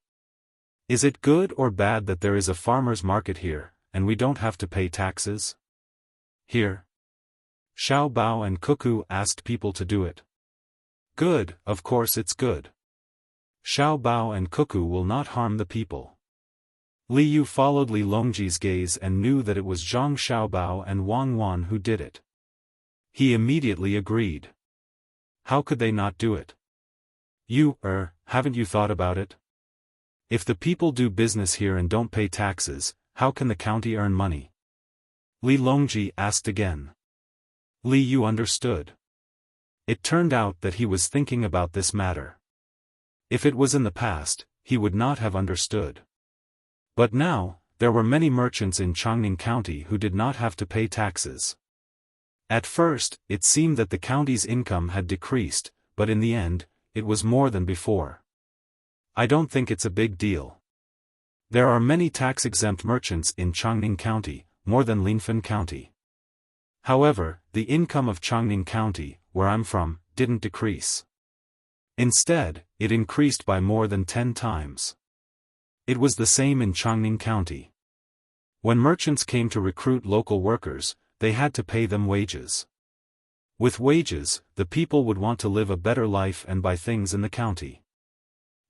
Is it good or bad that there is a farmer's market here, and we don't have to pay taxes?" "Here?" Xiao Bao and Cuckoo asked people to do it. "Good, of course it's good. Xiao Bao and Cuckoo will not harm the people." Li Yu followed Li Longji's gaze and knew that it was Zhang Xiaobao and Wang Wan who did it. He immediately agreed. How could they not do it? Haven't you thought about it? If the people do business here and don't pay taxes, how can the county earn money? Li Longji asked again. Li Yu understood. It turned out that he was thinking about this matter. If it was in the past, he would not have understood. But now, there were many merchants in Changning County who did not have to pay taxes. At first, it seemed that the county's income had decreased, but in the end, it was more than before. I don't think it's a big deal. There are many tax-exempt merchants in Changning County, more than Linfen County. However, the income of Changning County, where I'm from, didn't decrease. Instead, it increased by more than 10 times. It was the same in Changning County. When merchants came to recruit local workers, they had to pay them wages. With wages, the people would want to live a better life and buy things in the county.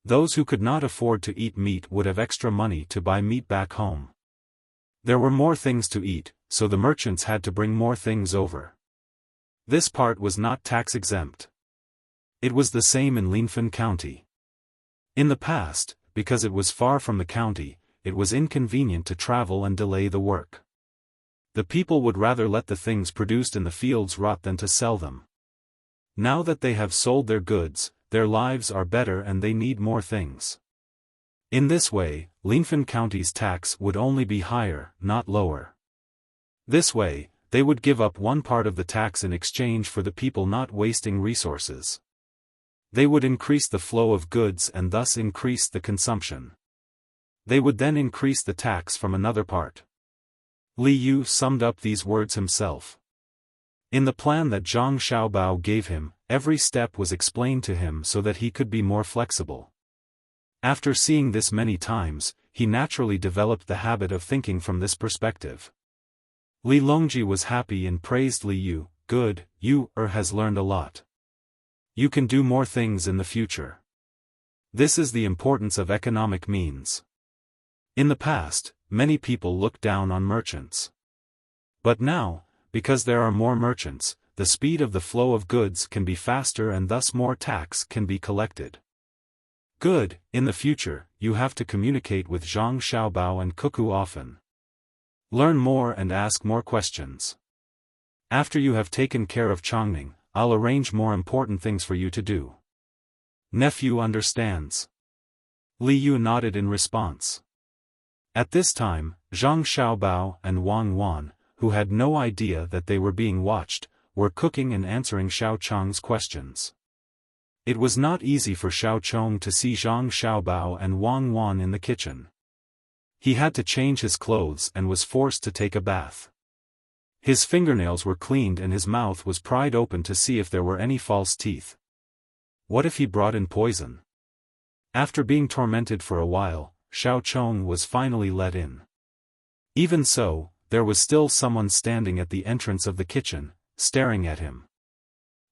Those who could not afford to eat meat would have extra money to buy meat back home. There were more things to eat, so the merchants had to bring more things over. This part was not tax-exempt. It was the same in Linfen County. In the past, because it was far from the county, it was inconvenient to travel and delay the work. The people would rather let the things produced in the fields rot than to sell them. Now that they have sold their goods, their lives are better and they need more things. In this way, Linfen County's tax would only be higher, not lower. This way, they would give up one part of the tax in exchange for the people not wasting resources. They would increase the flow of goods and thus increase the consumption. They would then increase the tax from another part. Li Yu summed up these words himself. In the plan that Zhang Xiaobao gave him, every step was explained to him so that he could be more flexible. After seeing this many times, he naturally developed the habit of thinking from this perspective. Li Longji was happy and praised Li Yu. Good, you has learned a lot. You can do more things in the future. This is the importance of economic means. In the past, many people looked down on merchants. But now, because there are more merchants, the speed of the flow of goods can be faster and thus more tax can be collected. Good, in the future, you have to communicate with Zhang Xiaobao and Cuckoo often. Learn more and ask more questions. After you have taken care of Changning, I'll arrange more important things for you to do. Nephew understands. Li Yu nodded in response. At this time, Zhang Xiaobao and Wang Wan, who had no idea that they were being watched, were cooking and answering Xiao Chong's questions. It was not easy for Xiao Chong to see Zhang Xiaobao and Wang Wan in the kitchen. He had to change his clothes and was forced to take a bath. His fingernails were cleaned and his mouth was pried open to see if there were any false teeth. What if he brought in poison? After being tormented for a while, Xiao Chong was finally let in. Even so, there was still someone standing at the entrance of the kitchen, staring at him.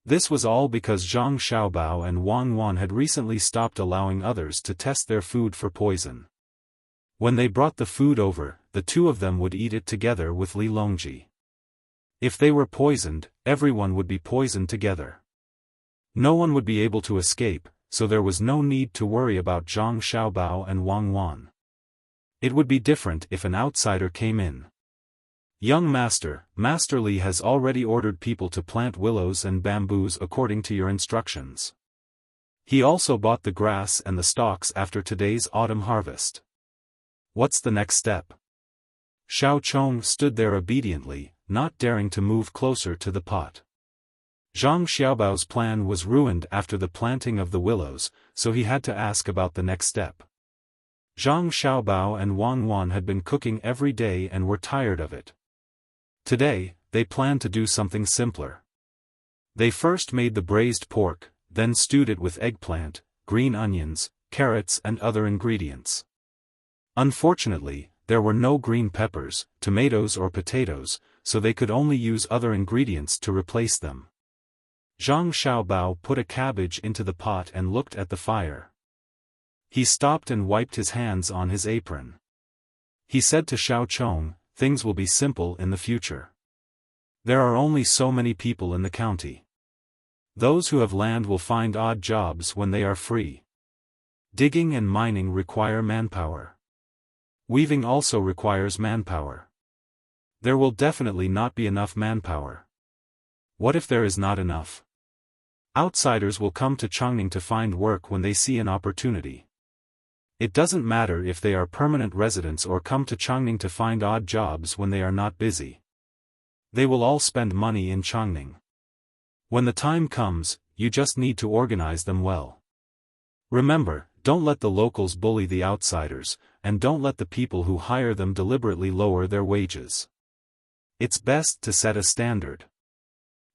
This was all because Zhang Xiaobao and Wang Wan had recently stopped allowing others to test their food for poison. When they brought the food over, the two of them would eat it together with Li Longji. If they were poisoned, everyone would be poisoned together. No one would be able to escape, so there was no need to worry about Zhang Xiaobao and Wang Wan. It would be different if an outsider came in. Young Master, Master Li has already ordered people to plant willows and bamboos according to your instructions. He also bought the grass and the stalks after today's autumn harvest. What's the next step? Xiao Chong stood there obediently, not daring to move closer to the pot. Zhang Xiaobao's plan was ruined after the planting of the willows, so he had to ask about the next step. Zhang Xiaobao and Wang Wan had been cooking every day and were tired of it. Today, they planned to do something simpler. They first made the braised pork, then stewed it with eggplant, green onions, carrots and other ingredients. Unfortunately, there were no green peppers, tomatoes or potatoes, so they could only use other ingredients to replace them. Zhang Xiaobao put a cabbage into the pot and looked at the fire. He stopped and wiped his hands on his apron. He said to Xiao Chong, things will be simple in the future. There are only so many people in the county. Those who have land will find odd jobs when they are free. Digging and mining require manpower. Weaving also requires manpower. There will definitely not be enough manpower. What if there is not enough? Outsiders will come to Chongning to find work when they see an opportunity. It doesn't matter if they are permanent residents or come to Chongning to find odd jobs when they are not busy. They will all spend money in Chongning. When the time comes, you just need to organize them well. Remember, don't let the locals bully the outsiders, and don't let the people who hire them deliberately lower their wages. It's best to set a standard.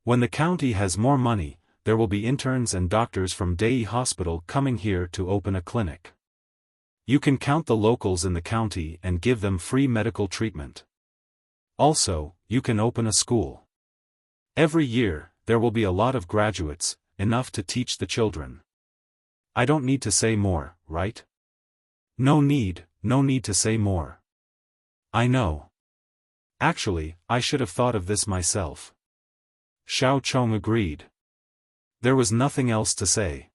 When the county has more money, there will be interns and doctors from Dei Hospital coming here to open a clinic. You can count the locals in the county and give them free medical treatment. Also, you can open a school. Every year, there will be a lot of graduates, enough to teach the children. I don't need to say more, right? No need to say more. I know. Actually, I should have thought of this myself. Xiao Chong agreed. There was nothing else to say.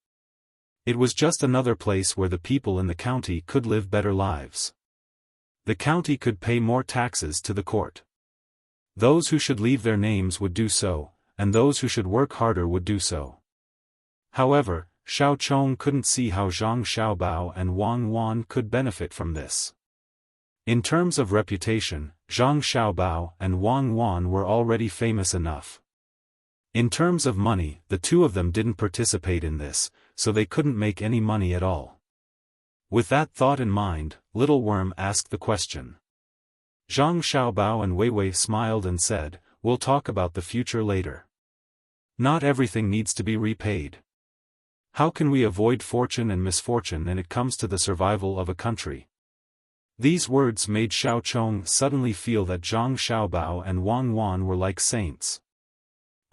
It was just another place where the people in the county could live better lives. The county could pay more taxes to the court. Those who should leave their names would do so, and those who should work harder would do so. However, Xiao Chong couldn't see how Zhang Xiaobao and Wang Wan could benefit from this. In terms of reputation, Zhang Xiaobao and Wang Wan were already famous enough. In terms of money, the two of them didn't participate in this, so they couldn't make any money at all. With that thought in mind, Little Worm asked the question. Zhang Xiaobao and Weiwei smiled and said, "We'll talk about the future later. Not everything needs to be repaid. How can we avoid fortune and misfortune when it comes to the survival of a country?" These words made Xiao Chong suddenly feel that Zhang Xiaobao and Wang Wan were like saints.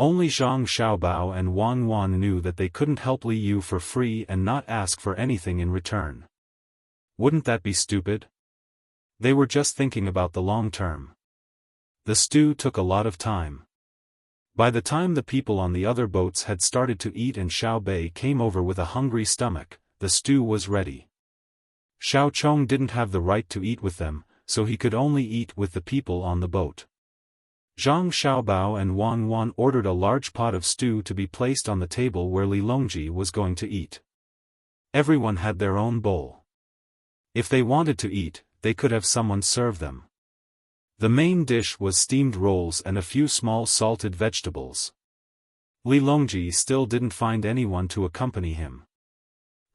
Only Zhang Xiaobao and Wang Wan knew that they couldn't help Li Yu for free and not ask for anything in return. Wouldn't that be stupid? They were just thinking about the long term. The stew took a lot of time. By the time the people on the other boats had started to eat and Xiao Bei came over with a hungry stomach, the stew was ready. Xiao Chong didn't have the right to eat with them, so he could only eat with the people on the boat. Zhang Xiaobao and Wang Wan ordered a large pot of stew to be placed on the table where Li Longji was going to eat. Everyone had their own bowl. If they wanted to eat, they could have someone serve them. The main dish was steamed rolls and a few small salted vegetables. Li Longji still didn't find anyone to accompany him.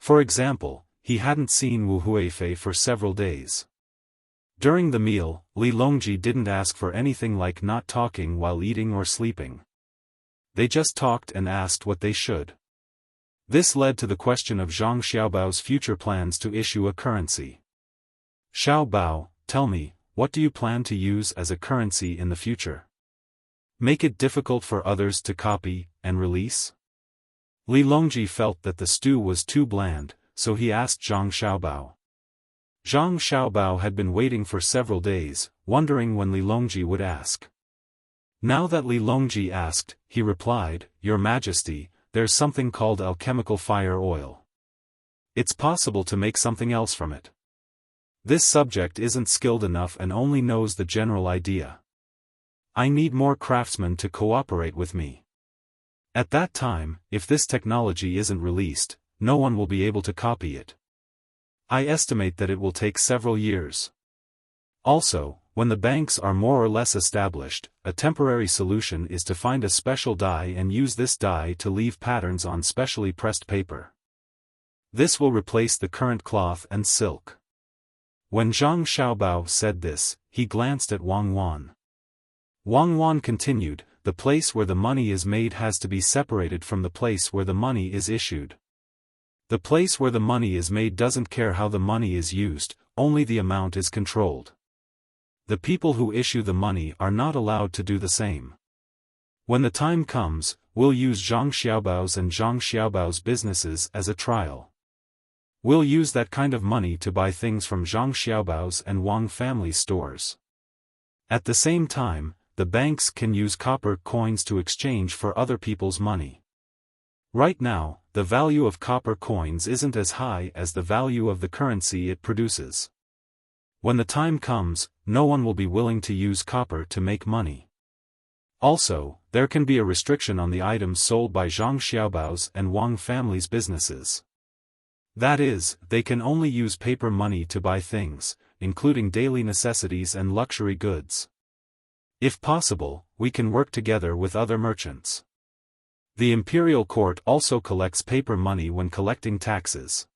For example, he hadn't seen Wu Huifei for several days. During the meal, Li Longji didn't ask for anything like not talking while eating or sleeping. They just talked and asked what they should. This led to the question of Zhang Xiaobao's future plans to issue a currency. "Xiaobao, tell me, what do you plan to use as a currency in the future? Make it difficult for others to copy and release?" Li Longji felt that the stew was too bland, so he asked Zhang Xiaobao. Zhang Xiaobao had been waiting for several days, wondering when Li Longji would ask. Now that Li Longji asked, he replied, "Your Majesty, there's something called alchemical fire oil. It's possible to make something else from it. This subject isn't skilled enough and only knows the general idea. I need more craftsmen to cooperate with me. At that time, if this technology isn't released, no one will be able to copy it. I estimate that it will take several years. Also, when the banks are more or less established, a temporary solution is to find a special dye and use this dye to leave patterns on specially pressed paper. This will replace the current cloth and silk." When Zhang Xiaobao said this, he glanced at Wang Wan. Wang Wan continued, "The place where the money is made has to be separated from the place where the money is issued. The place where the money is made doesn't care how the money is used, only the amount is controlled. The people who issue the money are not allowed to do the same. When the time comes, we'll use Zhang Xiaobao's and Zhang Xiaobao's businesses as a trial. We'll use that kind of money to buy things from Zhang Xiaobao's and Wang family's stores. At the same time, the banks can use copper coins to exchange for other people's money. Right now, the value of copper coins isn't as high as the value of the currency it produces. When the time comes, no one will be willing to use copper to make money. Also, there can be a restriction on the items sold by Zhang Xiaobao's and Wang family's businesses. That is, they can only use paper money to buy things, including daily necessities and luxury goods. If possible, we can work together with other merchants. The imperial court also collects paper money when collecting taxes.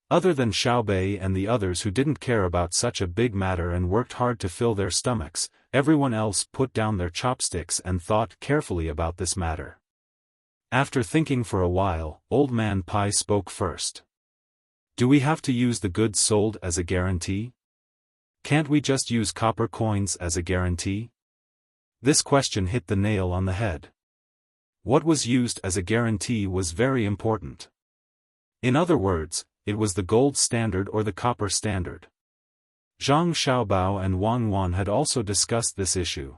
Other than Xiaobei and the others who didn't care about such a big matter and worked hard to fill their stomachs, everyone else put down their chopsticks and thought carefully about this matter. After thinking for a while, Old Man Pai spoke first. Do we have to use the goods sold as a guarantee? Can't we just use copper coins as a guarantee? This question hit the nail on the head. What was used as a guarantee was very important. In other words, it was the gold standard or the copper standard. Zhang Xiaobao and Wang Wan had also discussed this issue.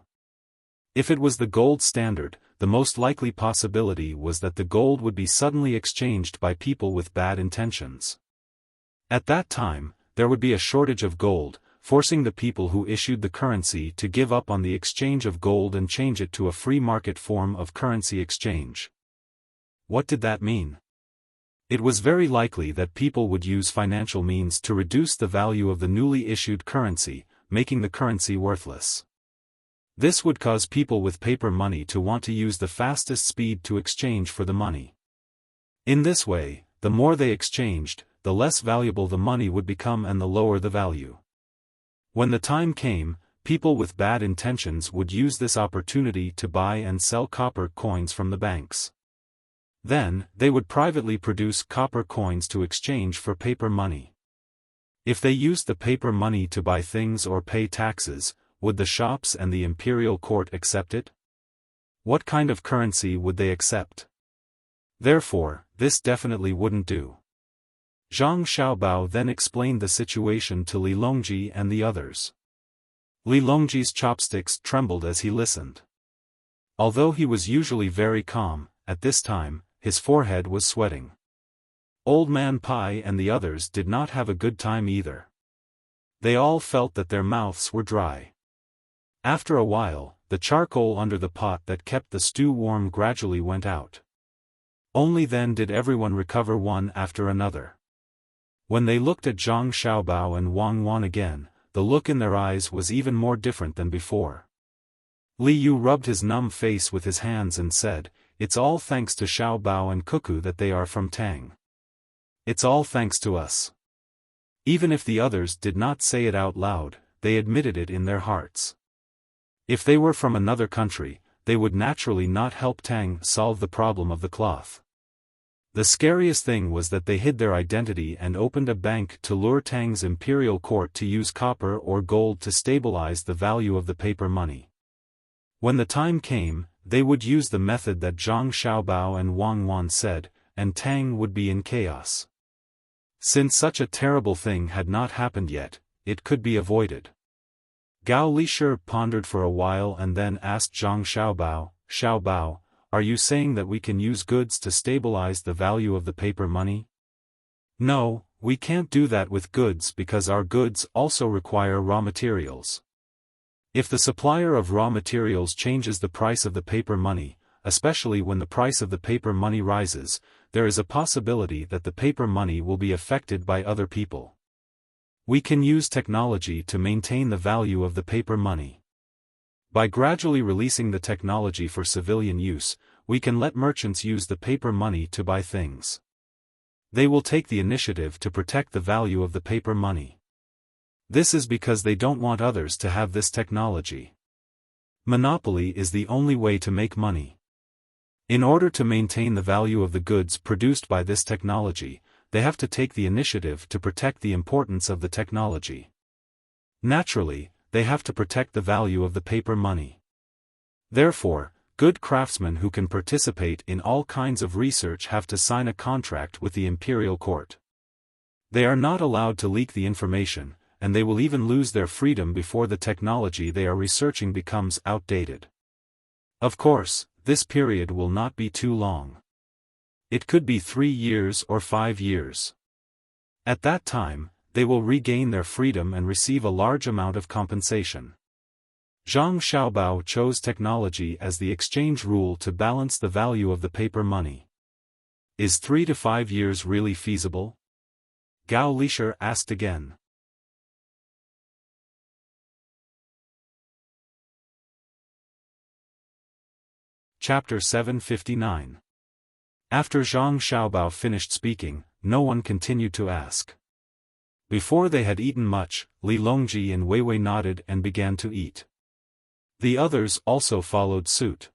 If it was the gold standard, the most likely possibility was that the gold would be suddenly exchanged by people with bad intentions. At that time, there would be a shortage of gold, forcing the people who issued the currency to give up on the exchange of gold and change it to a free market form of currency exchange. What did that mean? It was very likely that people would use financial means to reduce the value of the newly issued currency, making the currency worthless. This would cause people with paper money to want to use the fastest speed to exchange for the money. In this way, the more they exchanged, the less valuable the money would become and the lower the value. When the time came, people with bad intentions would use this opportunity to buy and sell copper coins from the banks. Then, they would privately produce copper coins to exchange for paper money. If they used the paper money to buy things or pay taxes, would the shops and the imperial court accept it? What kind of currency would they accept? Therefore, this definitely wouldn't do. Zhang Xiaobao then explained the situation to Li Longji and the others. Li Longji's chopsticks trembled as he listened. Although he was usually very calm, at this time, his forehead was sweating. Old Man Pai and the others did not have a good time either. They all felt that their mouths were dry. After a while, the charcoal under the pot that kept the stew warm gradually went out. Only then did everyone recover one after another. When they looked at Zhang Xiaobao and Wang Wan again, the look in their eyes was even more different than before. Li Yu rubbed his numb face with his hands and said, "It's all thanks to Xiaobao and Cuckoo that they are from Tang. It's all thanks to us." Even if the others did not say it out loud, they admitted it in their hearts. If they were from another country, they would naturally not help Tang solve the problem of the cloth. The scariest thing was that they hid their identity and opened a bank to lure Tang's imperial court to use copper or gold to stabilize the value of the paper money. When the time came, they would use the method that Zhang Xiaobao and Wang Wan said, and Tang would be in chaos. Since such a terrible thing had not happened yet, it could be avoided. Gao Lishir pondered for a while and then asked Zhang Xiaobao, "Xiaobao, are you saying that we can use goods to stabilize the value of the paper money?" "No, we can't do that with goods because our goods also require raw materials. If the supplier of raw materials changes the price of the paper money, especially when the price of the paper money rises, there is a possibility that the paper money will be affected by other people. We can use technology to maintain the value of the paper money. By gradually releasing the technology for civilian use, we can let merchants use the paper money to buy things. They will take the initiative to protect the value of the paper money. This is because they don't want others to have this technology. Monopoly is the only way to make money. In order to maintain the value of the goods produced by this technology, they have to take the initiative to protect the importance of the technology. Naturally, they have to protect the value of the paper money. Therefore, good craftsmen who can participate in all kinds of research have to sign a contract with the imperial court. They are not allowed to leak the information, and they will even lose their freedom before the technology they are researching becomes outdated. Of course, this period will not be too long. It could be 3 years or 5 years. At that time, they will regain their freedom and receive a large amount of compensation. Zhang Xiaobao chose technology as the exchange rule to balance the value of the paper money. Is 3 to 5 years really feasible? Gao Lisher asked again. Chapter 759. After Zhang Xiaobao finished speaking, no one continued to ask. Before they had eaten much, Li Longji and Wei Wei nodded and began to eat. The others also followed suit.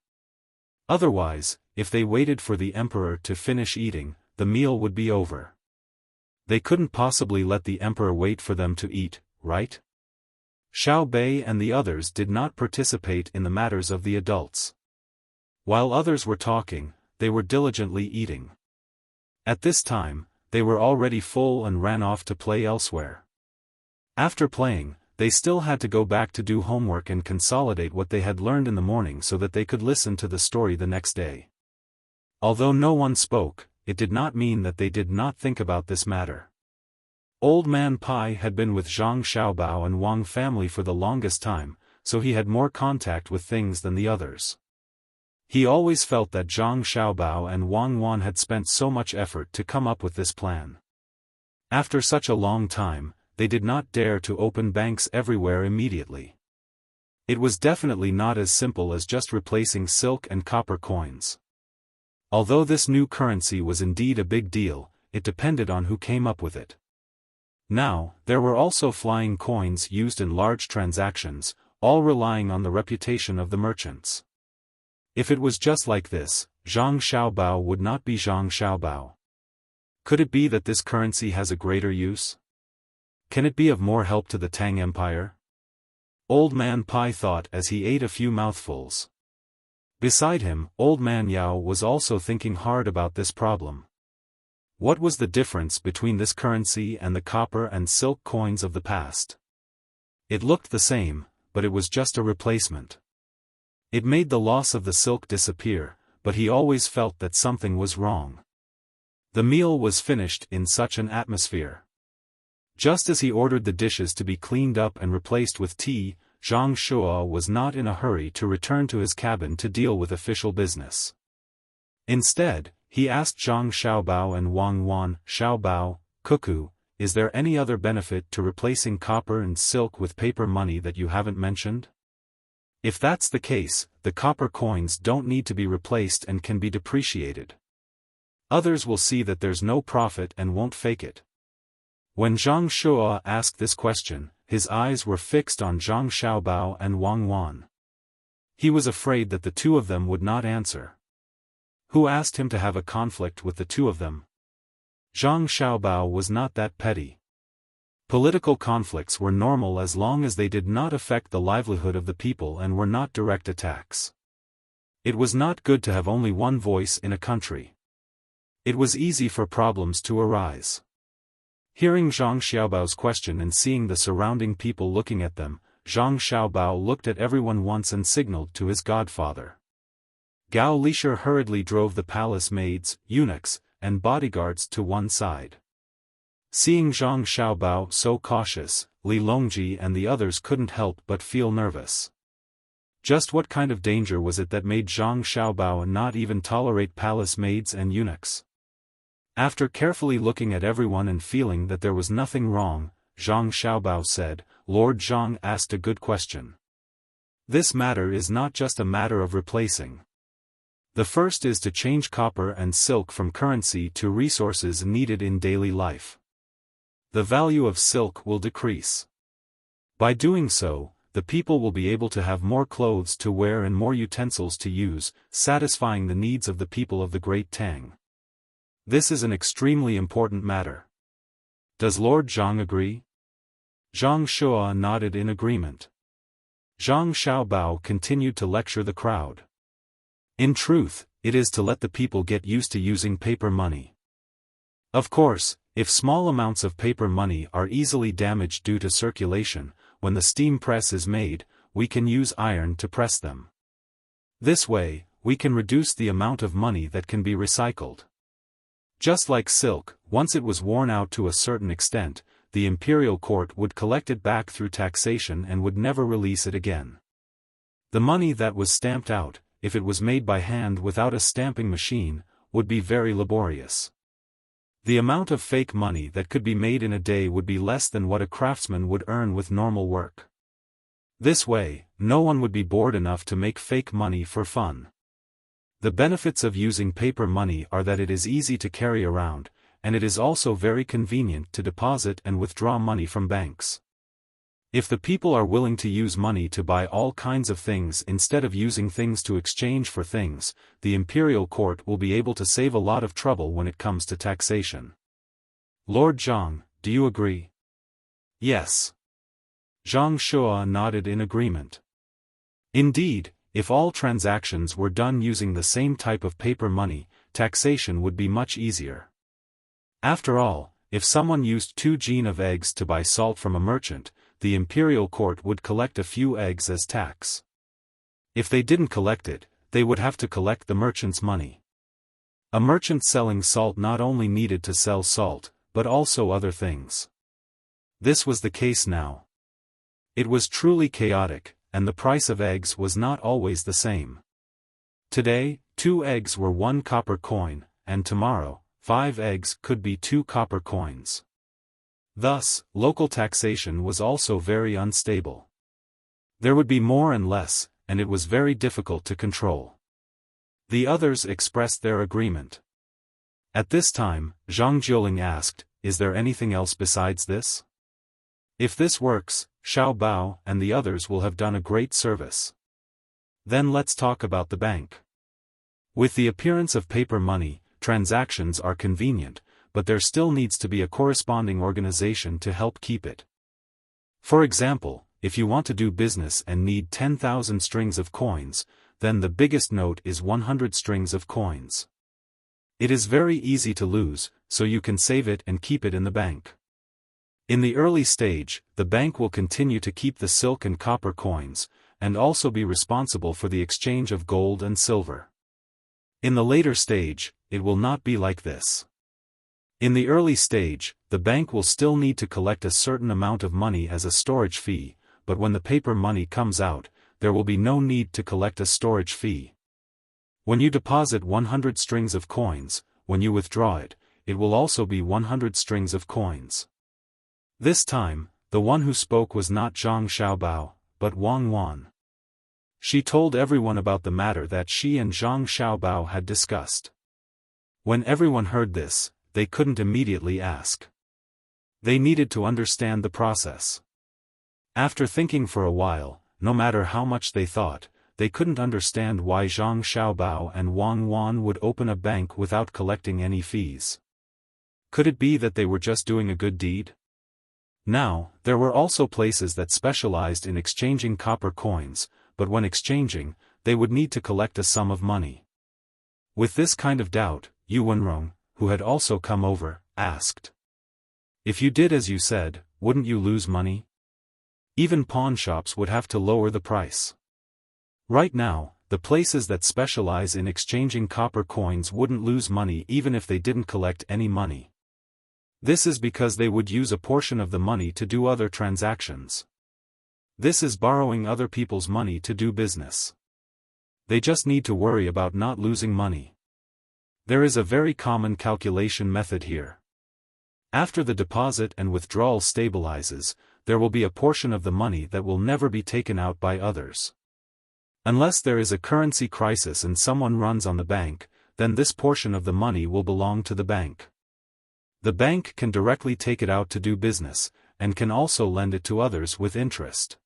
Otherwise, if they waited for the emperor to finish eating, the meal would be over. They couldn't possibly let the emperor wait for them to eat, right? Xiao Bei and the others did not participate in the matters of the adults. While others were talking, they were diligently eating. At this time, they were already full and ran off to play elsewhere. After playing, they still had to go back to do homework and consolidate what they had learned in the morning so that they could listen to the story the next day. Although no one spoke, it did not mean that they did not think about this matter. Old Man Pai had been with Zhang Xiaobao and Wang family for the longest time, so he had more contact with things than the others. He always felt that Zhang Xiaobao and Wang Wan had spent so much effort to come up with this plan. After such a long time, they did not dare to open banks everywhere immediately. It was definitely not as simple as just replacing silk and copper coins. Although this new currency was indeed a big deal, it depended on who came up with it. Now, there were also flying coins used in large transactions, all relying on the reputation of the merchants. If it was just like this, Zhang Xiaobao would not be Zhang Xiaobao. Could it be that this currency has a greater use? Can it be of more help to the Tang Empire? Old Man Pai thought as he ate a few mouthfuls. Beside him, Old Man Yao was also thinking hard about this problem. What was the difference between this currency and the copper and silk coins of the past? It looked the same, but it was just a replacement. It made the loss of the silk disappear, but he always felt that something was wrong. The meal was finished in such an atmosphere. Just as he ordered the dishes to be cleaned up and replaced with tea, Zhang Shua was not in a hurry to return to his cabin to deal with official business. Instead, he asked Zhang Xiaobao and Wang Wan, "Xiaobao, Cuckoo, is there any other benefit to replacing copper and silk with paper money that you haven't mentioned? If that's the case, the copper coins don't need to be replaced and can be depreciated. Others will see that there's no profit and won't fake it." When Zhang Shua asked this question, his eyes were fixed on Zhang Xiaobao and Wang Wan. He was afraid that the two of them would not answer. Who asked him to have a conflict with the two of them? Zhang Xiaobao was not that petty. Political conflicts were normal as long as they did not affect the livelihood of the people and were not direct attacks. It was not good to have only one voice in a country. It was easy for problems to arise. Hearing Zhang Xiaobao's question and seeing the surrounding people looking at them, Zhang Xiaobao looked at everyone once and signaled to his godfather. Gao Lisher hurriedly drove the palace maids, eunuchs, and bodyguards to one side. Seeing Zhang Xiaobao so cautious, Li Longji and the others couldn't help but feel nervous. Just what kind of danger was it that made Zhang Xiaobao not even tolerate palace maids and eunuchs? After carefully looking at everyone and feeling that there was nothing wrong, Zhang Xiaobao said, "Lord Zhang asked a good question. This matter is not just a matter of replacing. The first is to change copper and silk from currency to resources needed in daily life. The value of silk will decrease. By doing so, the people will be able to have more clothes to wear and more utensils to use, satisfying the needs of the people of the Great Tang. This is an extremely important matter. Does Lord Zhang agree?" Zhang Shua nodded in agreement. Zhang Xiaobao continued to lecture the crowd. In truth, it is to let the people get used to using paper money. Of course, If small amounts of paper money are easily damaged due to circulation, when the steam press is made, we can use iron to press them. This way, we can reduce the amount of money that can be recycled. Just like silk, once it was worn out to a certain extent, the imperial court would collect it back through taxation and would never release it again. The money that was stamped out, if it was made by hand without a stamping machine, would be very laborious. The amount of fake money that could be made in a day would be less than what a craftsman would earn with normal work. This way, no one would be bored enough to make fake money for fun. The benefits of using paper money are that it is easy to carry around, and it is also very convenient to deposit and withdraw money from banks. If the people are willing to use money to buy all kinds of things instead of using things to exchange for things, the imperial court will be able to save a lot of trouble when it comes to taxation. Lord Zhang, do you agree? Yes. Zhang Shua nodded in agreement. Indeed, if all transactions were done using the same type of paper money, taxation would be much easier. After all, if someone used 2 gen of eggs to buy salt from a merchant, the imperial court would collect a few eggs as tax. If they didn't collect it, they would have to collect the merchant's money. A merchant selling salt not only needed to sell salt, but also other things. This was the case now. It was truly chaotic, and the price of eggs was not always the same. Today, 2 eggs were 1 copper coin, and tomorrow, 5 eggs could be 2 copper coins. Thus, local taxation was also very unstable. There would be more and less, and it was very difficult to control. The others expressed their agreement. At this time, Zhang Jiuling asked, "Is there anything else besides this? If this works, Xiao Bao and the others will have done a great service. Then let's talk about the bank." With the appearance of paper money, transactions are convenient, but there still needs to be a corresponding organization to help keep it. For example, if you want to do business and need 10,000 strings of coins, then the biggest note is 100 strings of coins. It is very easy to lose, so you can save it and keep it in the bank. In the early stage, the bank will continue to keep the silk and copper coins, and also be responsible for the exchange of gold and silver. In the later stage, it will not be like this. In the early stage, the bank will still need to collect a certain amount of money as a storage fee, but when the paper money comes out, there will be no need to collect a storage fee. When you deposit 100 strings of coins, when you withdraw it, it will also be 100 strings of coins. This time, the one who spoke was not Zhang Xiaobao, but Wang Wan. She told everyone about the matter that she and Zhang Xiaobao had discussed. When everyone heard this, they couldn't immediately ask. They needed to understand the process. After thinking for a while, no matter how much they thought, they couldn't understand why Zhang Xiaobao and Wang Wan would open a bank without collecting any fees. Could it be that they were just doing a good deed? Now, there were also places that specialized in exchanging copper coins, but when exchanging, they would need to collect a sum of money. With this kind of doubt, Yu Wenrong, who had also come over, asked. "If you did as you said, wouldn't you lose money? Even pawn shops would have to lower the price. Right now, the places that specialize in exchanging copper coins wouldn't lose money even if they didn't collect any money. This is because they would use a portion of the money to do other transactions. This is borrowing other people's money to do business. They just need to worry about not losing money. There is a very common calculation method here. After the deposit and withdrawal stabilizes, there will be a portion of the money that will never be taken out by others. Unless there is a currency crisis and someone runs on the bank, then this portion of the money will belong to the bank. The bank can directly take it out to do business, and can also lend it to others with interest.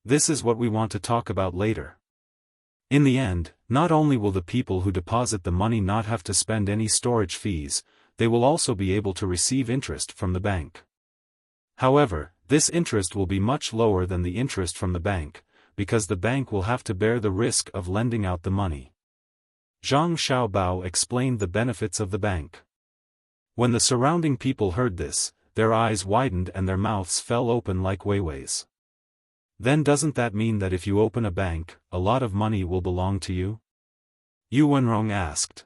This is what we want to talk about later. In the end, not only will the people who deposit the money not have to spend any storage fees, they will also be able to receive interest from the bank. However, this interest will be much lower than the interest from the bank, because the bank will have to bear the risk of lending out the money. Zhang Xiaobao explained the benefits of the bank. When the surrounding people heard this, their eyes widened and their mouths fell open like Weiwei's. Then doesn't that mean that if you open a bank, a lot of money will belong to you? Yu Wenrong asked.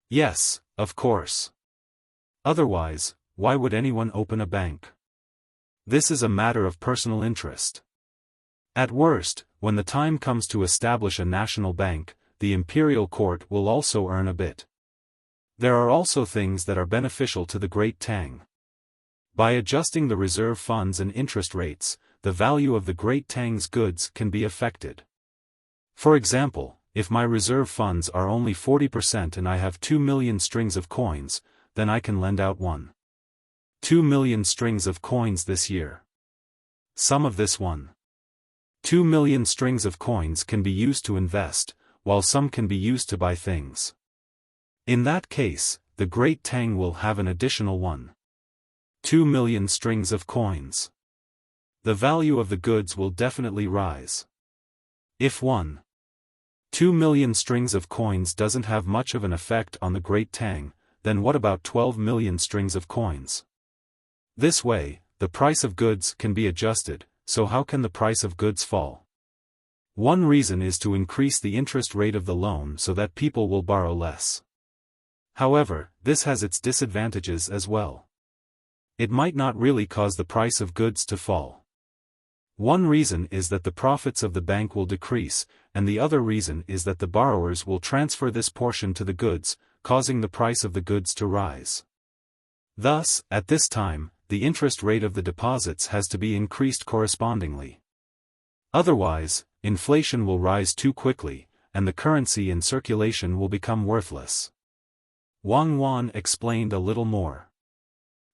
Yes, of course. Otherwise, why would anyone open a bank? This is a matter of personal interest. At worst, when the time comes to establish a national bank, the imperial court will also earn a bit. There are also things that are beneficial to the Great Tang. By adjusting the reserve funds and interest rates, the value of the Great Tang's goods can be affected. For example, if my reserve funds are only 40% and I have 2 million strings of coins, then I can lend out 2 million strings of coins this year. Some of this 2 million strings of coins can be used to invest, while some can be used to buy things. In that case, the Great Tang will have an additional 2 million strings of coins. The value of the goods will definitely rise. If 2 million strings of coins doesn't have much of an effect on the Great Tang, then what about 12 million strings of coins? This way, the price of goods can be adjusted, so how can the price of goods fall? One reason is to increase the interest rate of the loan so that people will borrow less. However, this has its disadvantages as well. It might not really cause the price of goods to fall. One reason is that the profits of the bank will decrease, and the other reason is that the borrowers will transfer this portion to the goods, causing the price of the goods to rise. Thus, at this time, the interest rate of the deposits has to be increased correspondingly. Otherwise, inflation will rise too quickly, and the currency in circulation will become worthless. Wang Wan explained a little more.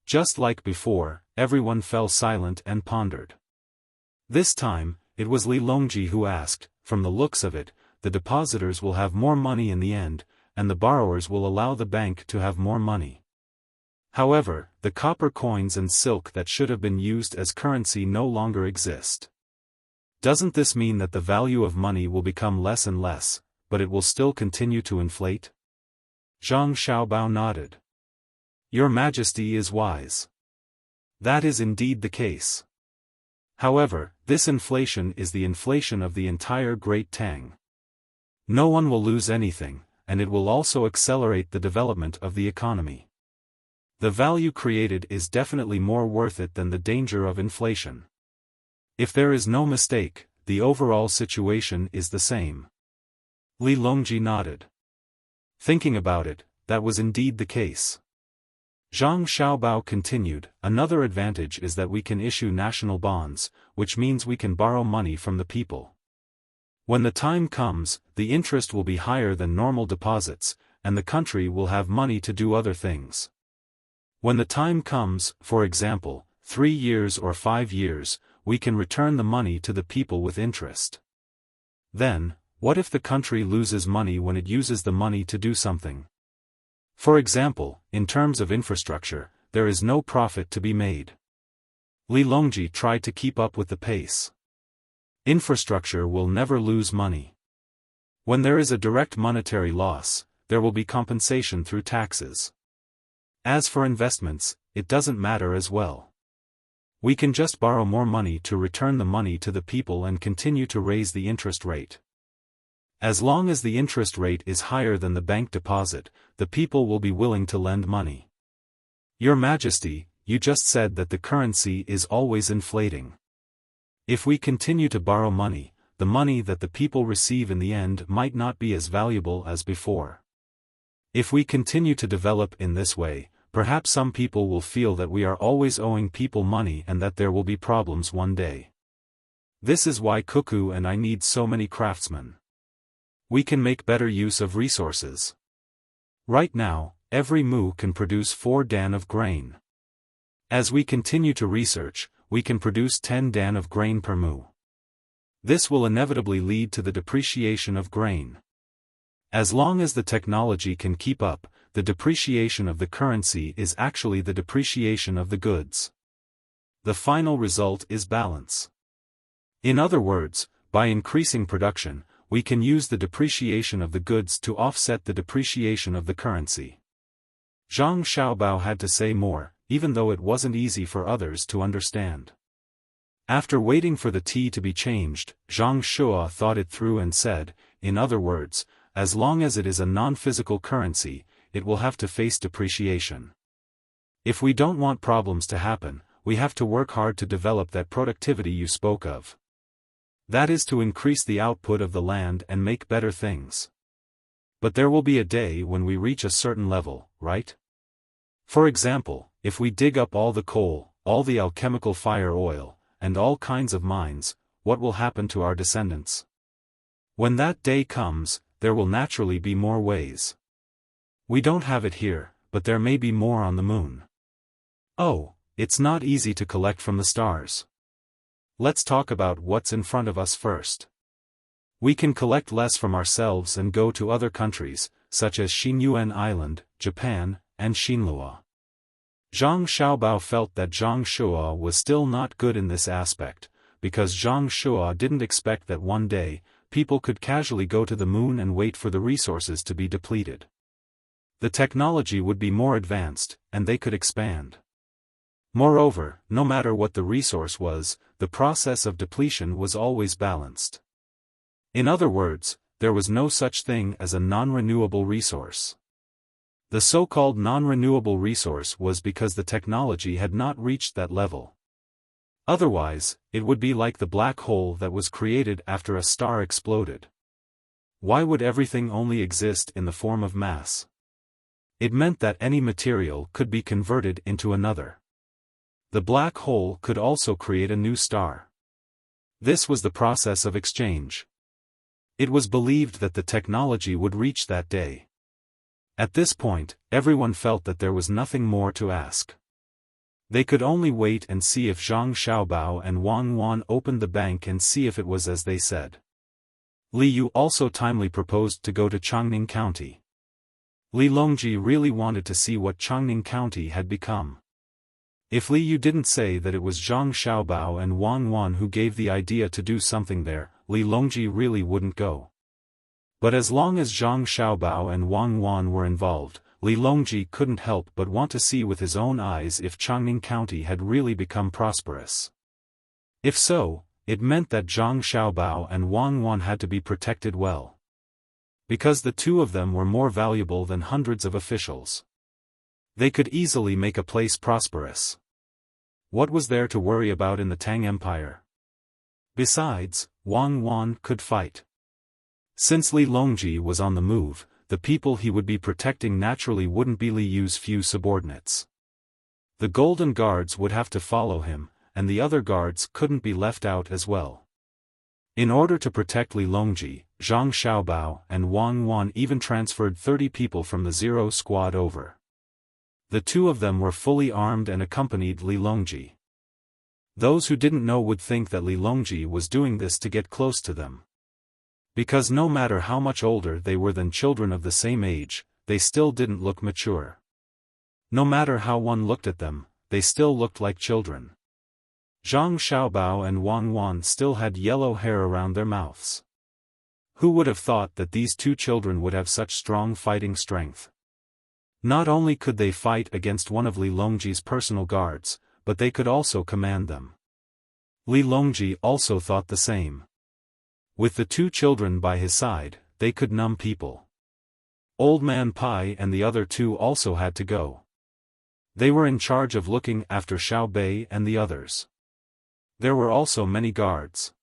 Just like before, everyone fell silent and pondered. This time, it was Li Longji who asked. From the looks of it, the depositors will have more money in the end, and the borrowers will allow the bank to have more money. However, the copper coins and silk that should have been used as currency no longer exist. Doesn't this mean that the value of money will become less and less, but it will still continue to inflate? Zhang Xiaobao nodded. Your Majesty is wise. That is indeed the case. However, this inflation is the inflation of the entire Great Tang. No one will lose anything, and it will also accelerate the development of the economy. The value created is definitely more worth it than the danger of inflation. If there is no mistake, the overall situation is the same. Li Longji nodded. Thinking about it, that was indeed the case. Zhang Xiaobao continued, another advantage is that we can issue national bonds, which means we can borrow money from the people. When the time comes, the interest will be higher than normal deposits, and the country will have money to do other things. When the time comes, for example, 3 years or 5 years, we can return the money to the people with interest. Then, what if the country loses money when it uses the money to do something? For example, in terms of infrastructure, there is no profit to be made. Li Longji tried to keep up with the pace. Infrastructure will never lose money. When there is a direct monetary loss, there will be compensation through taxes. As for investments, it doesn't matter as well. We can just borrow more money to return the money to the people and continue to raise the interest rate. As long as the interest rate is higher than the bank deposit, the people will be willing to lend money. Your Majesty, you just said that the currency is always inflating. If we continue to borrow money, the money that the people receive in the end might not be as valuable as before. If we continue to develop in this way, perhaps some people will feel that we are always owing people money and that there will be problems one day. This is why Cuckoo and I need so many craftsmen. We can make better use of resources. Right now, every mu can produce 4 dan of grain. As we continue to research, we can produce 10 dan of grain per mu. This will inevitably lead to the depreciation of grain. As long as the technology can keep up, the depreciation of the currency is actually the depreciation of the goods. The final result is balance. In other words, by increasing production, we can use the depreciation of the goods to offset the depreciation of the currency. Zhang Xiaobao had to say more, even though it wasn't easy for others to understand. After waiting for the tea to be changed, Zhang Shua thought it through and said, in other words, as long as it is a non-physical currency, it will have to face depreciation. If we don't want problems to happen, we have to work hard to develop that productivity you spoke of. That is to increase the output of the land and make better things. But there will be a day when we reach a certain level, right? For example, if we dig up all the coal, all the alchemical fire oil, and all kinds of mines, what will happen to our descendants? When that day comes, there will naturally be more ways. We don't have it here, but there may be more on the moon. Oh, it's not easy to collect from the stars. Let's talk about what's in front of us first. We can collect less from ourselves and go to other countries, such as Xinyuan Island, Japan, and Xinlua. Zhang Xiaobao felt that Zhang Shua was still not good in this aspect, because Zhang Shua didn't expect that one day, people could casually go to the moon and wait for the resources to be depleted. The technology would be more advanced, and they could expand. Moreover, no matter what the resource was, the process of depletion was always balanced. In other words, there was no such thing as a non-renewable resource. The so-called non-renewable resource was because the technology had not reached that level. Otherwise, it would be like the black hole that was created after a star exploded. Why would everything only exist in the form of mass? It meant that any material could be converted into another. The black hole could also create a new star. This was the process of exchange. It was believed that the technology would reach that day. At this point, everyone felt that there was nothing more to ask. They could only wait and see if Zhang Xiaobao and Wang Wan opened the bank and see if it was as they said. Li Yu also timely proposed to go to Changning County. Li Longji really wanted to see what Changning County had become. If Li Yu didn't say that it was Zhang Xiaobao and Wang Wan who gave the idea to do something there, Li Longji really wouldn't go. But as long as Zhang Xiaobao and Wang Wan were involved, Li Longji couldn't help but want to see with his own eyes if Changning County had really become prosperous. If so, it meant that Zhang Xiaobao and Wang Wan had to be protected well. Because the two of them were more valuable than hundreds of officials. They could easily make a place prosperous. What was there to worry about in the Tang Empire? Besides, Wang Wan could fight. Since Li Longji was on the move, the people he would be protecting naturally wouldn't be Li Yu's few subordinates. The Golden Guards would have to follow him, and the other guards couldn't be left out as well. In order to protect Li Longji, Zhang Xiaobao and Wang Wan even transferred 30 people from the Zero Squad over. The two of them were fully armed and accompanied Li Longji. Those who didn't know would think that Li Longji was doing this to get close to them. Because no matter how much older they were than children of the same age, they still didn't look mature. No matter how one looked at them, they still looked like children. Zhang Xiaobao and Wang Wan still had yellow hair around their mouths. Who would have thought that these two children would have such strong fighting strength? Not only could they fight against one of Li Longji's personal guards, but they could also command them. Li Longji also thought the same. With the two children by his side, they could numb people. Old Man Pai and the other two also had to go. They were in charge of looking after Xiao Bei and the others. There were also many guards.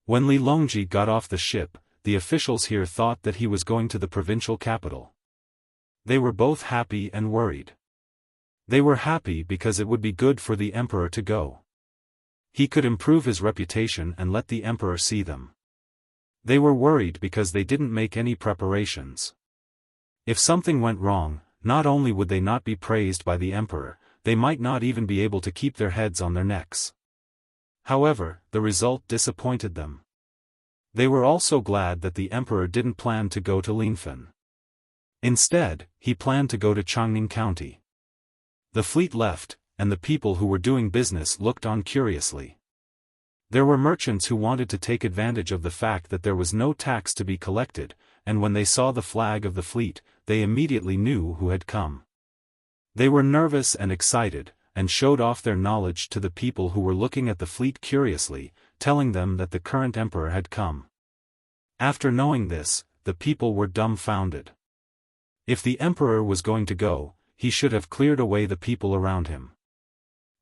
When Li Longji got off the ship, the officials here thought that he was going to the provincial capital. They were both happy and worried. They were happy because it would be good for the emperor to go. He could improve his reputation and let the emperor see them. They were worried because they didn't make any preparations. If something went wrong, not only would they not be praised by the emperor, they might not even be able to keep their heads on their necks. However, the result disappointed them. They were also glad that the emperor didn't plan to go to Linfen. Instead, he planned to go to Changning County. The fleet left, and the people who were doing business looked on curiously. There were merchants who wanted to take advantage of the fact that there was no tax to be collected, and when they saw the flag of the fleet, they immediately knew who had come. They were nervous and excited, and showed off their knowledge to the people who were looking at the fleet curiously, telling them that the current emperor had come. After knowing this, the people were dumbfounded. If the emperor was going to go, he should have cleared away the people around him.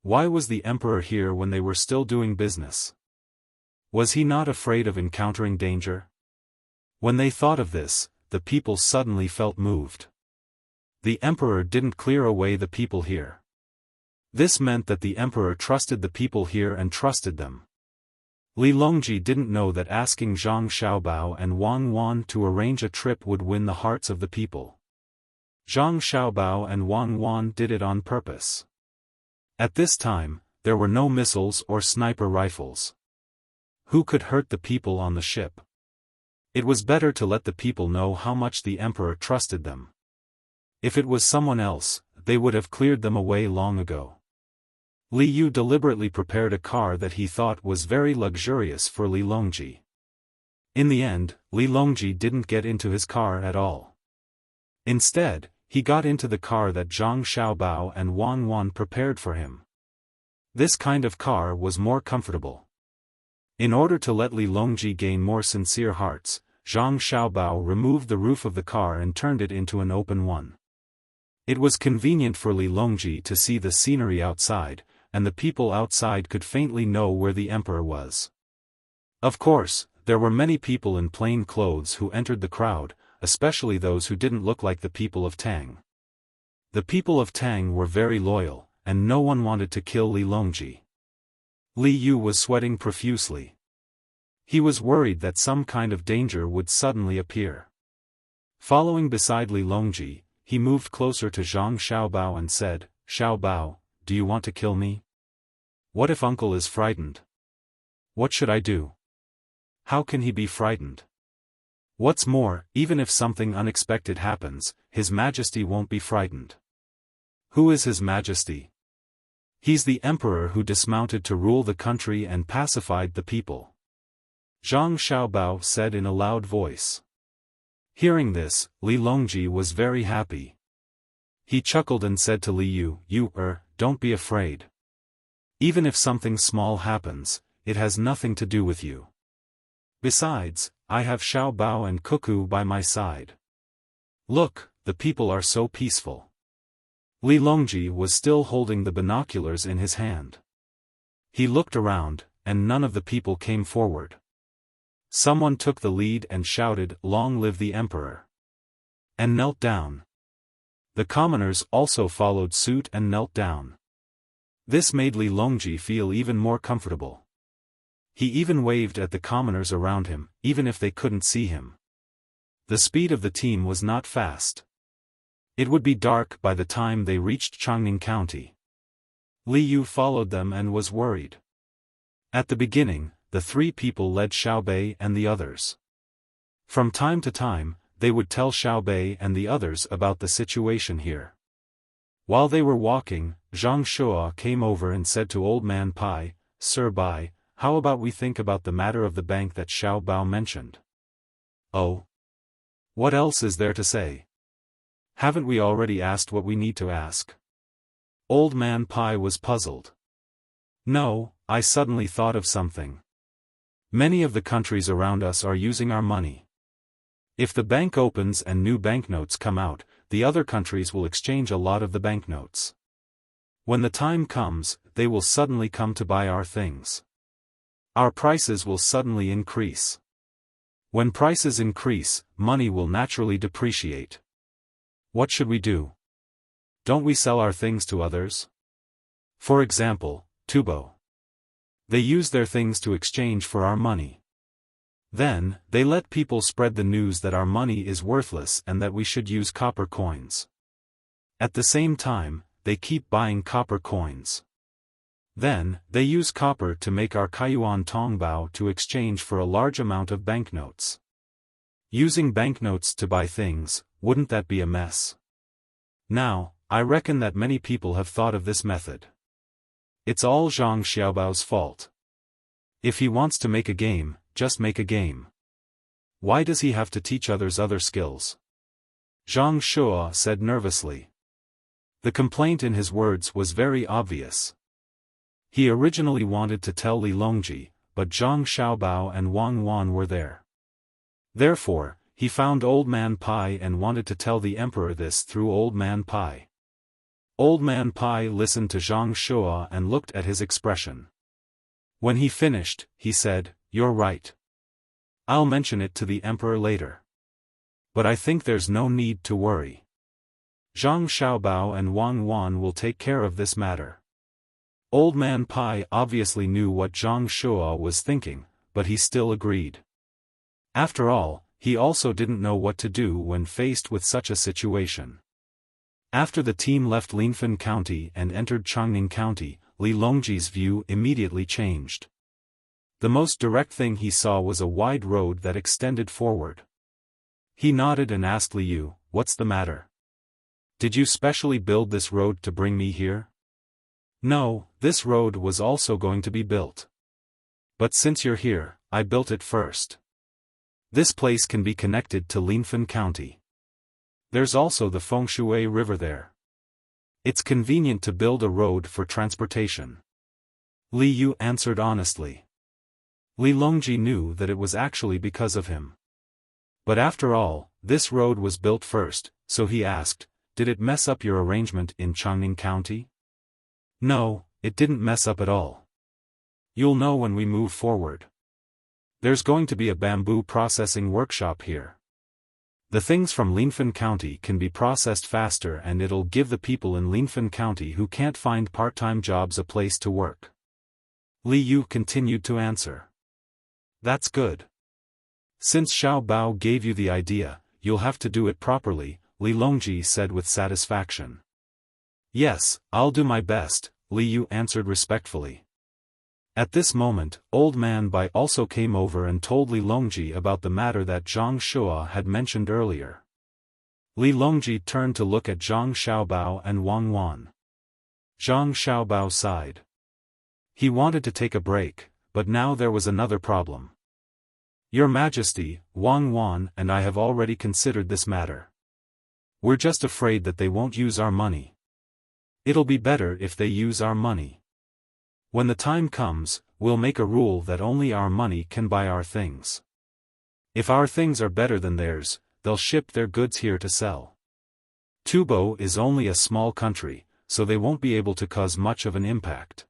Why was the emperor here when they were still doing business? Was he not afraid of encountering danger? When they thought of this, the people suddenly felt moved. The emperor didn't clear away the people here. This meant that the emperor trusted the people here and trusted them. Li Longji didn't know that asking Zhang Xiaobao and Wang Wan to arrange a trip would win the hearts of the people. Zhang Xiaobao and Wang Wan did it on purpose. At this time, there were no missiles or sniper rifles. Who could hurt the people on the ship? It was better to let the people know how much the emperor trusted them. If it was someone else, they would have cleared them away long ago. Li Yu deliberately prepared a car that he thought was very luxurious for Li Longji. In the end, Li Longji didn't get into his car at all. Instead, he got into the car that Zhang Xiaobao and Wang Wan prepared for him. This kind of car was more comfortable. In order to let Li Longji gain more sincere hearts, Zhang Xiaobao removed the roof of the car and turned it into an open one. It was convenient for Li Longji to see the scenery outside, and the people outside could faintly know where the emperor was. Of course, there were many people in plain clothes who entered the crowd, especially those who didn't look like the people of Tang. The people of Tang were very loyal, and no one wanted to kill Li Longji. Li Yu was sweating profusely. He was worried that some kind of danger would suddenly appear. Following beside Li Longji, he moved closer to Zhang Xiaobao and said, "Xiaobao, do you want to kill me? What if uncle is frightened? What should I do? How can he be frightened? What's more, even if something unexpected happens, His Majesty won't be frightened." Who is His Majesty? He's the emperor who dismounted to rule the country and pacified the people. Zhang Xiaobao said in a loud voice. Hearing this, Li Longji was very happy. He chuckled and said to Li Yu, Don't be afraid. Even if something small happens, it has nothing to do with you. Besides, I have Xiaobao and Cuckoo by my side. Look, the people are so peaceful." Li Longji was still holding the binoculars in his hand. He looked around, and none of the people came forward. Someone took the lead and shouted, "Long live the emperor!" and knelt down. The commoners also followed suit and knelt down. This made Li Longji feel even more comfortable. He even waved at the commoners around him, even if they couldn't see him. The speed of the team was not fast. It would be dark by the time they reached Changning County. Li Yu followed them and was worried. At the beginning, the three people led Xiaobei and the others. From time to time, they would tell Xiaobei and the others about the situation here. While they were walking, Zhang Shua came over and said to Old Man Pai, "Sir Bai, how about we think about the matter of the bank that Xiaobao mentioned?" "Oh? What else is there to say? Haven't we already asked what we need to ask?" Old Man Pai was puzzled. "No, I suddenly thought of something. Many of the countries around us are using our money. If the bank opens and new banknotes come out, the other countries will exchange a lot of the banknotes. When the time comes, they will suddenly come to buy our things. Our prices will suddenly increase. When prices increase, money will naturally depreciate. What should we do? Don't we sell our things to others? For example, Tubo. They use their things to exchange for our money. Then, they let people spread the news that our money is worthless and that we should use copper coins. At the same time, they keep buying copper coins. Then, they use copper to make our Kaiyuan Tongbao to exchange for a large amount of banknotes. Using banknotes to buy things, wouldn't that be a mess? Now, I reckon that many people have thought of this method. It's all Zhang Xiaobao's fault. If he wants to make a game, just make a game. Why does he have to teach others other skills?" Zhang Shua said nervously. The complaint in his words was very obvious. He originally wanted to tell Li Longji, but Zhang Xiaobao and Wang Wan were there. Therefore, he found Old Man Pai and wanted to tell the emperor this through Old Man Pai. Old Man Pai listened to Zhang Shua and looked at his expression. When he finished, he said, "You're right. I'll mention it to the emperor later. But I think there's no need to worry. Zhang Xiaobao and Wang Wan will take care of this matter." Old Man Pai obviously knew what Zhang Shua was thinking, but he still agreed. After all, he also didn't know what to do when faced with such a situation. After the team left Linfen County and entered Changning County, Li Longji's view immediately changed. The most direct thing he saw was a wide road that extended forward. He nodded and asked Liu, "What's the matter? Did you specially build this road to bring me here?" "No, this road was also going to be built. But since you're here, I built it first. This place can be connected to Linfen County. There's also the Fengshui River there. It's convenient to build a road for transportation." Li Yu answered honestly. Li Longji knew that it was actually because of him. But after all, this road was built first, so he asked, "Did it mess up your arrangement in Changning County?" "No, it didn't mess up at all. You'll know when we move forward. There's going to be a bamboo processing workshop here. The things from Linfen County can be processed faster and it'll give the people in Linfen County who can't find part-time jobs a place to work." Li Yu continued to answer. "That's good. Since Xiao Bao gave you the idea, you'll have to do it properly," Li Longji said with satisfaction. "Yes, I'll do my best," Li Yu answered respectfully. At this moment, Old Man Bai also came over and told Li Longji about the matter that Zhang Shua had mentioned earlier. Li Longji turned to look at Zhang Xiaobao and Wang Wan. Zhang Xiaobao sighed. He wanted to take a break, but now there was another problem. "Your Majesty, Wang Wan and I have already considered this matter. We're just afraid that they won't use our money. It'll be better if they use our money. When the time comes, we'll make a rule that only our money can buy our things. If our things are better than theirs, they'll ship their goods here to sell. Tubo is only a small country, so they won't be able to cause much of an impact.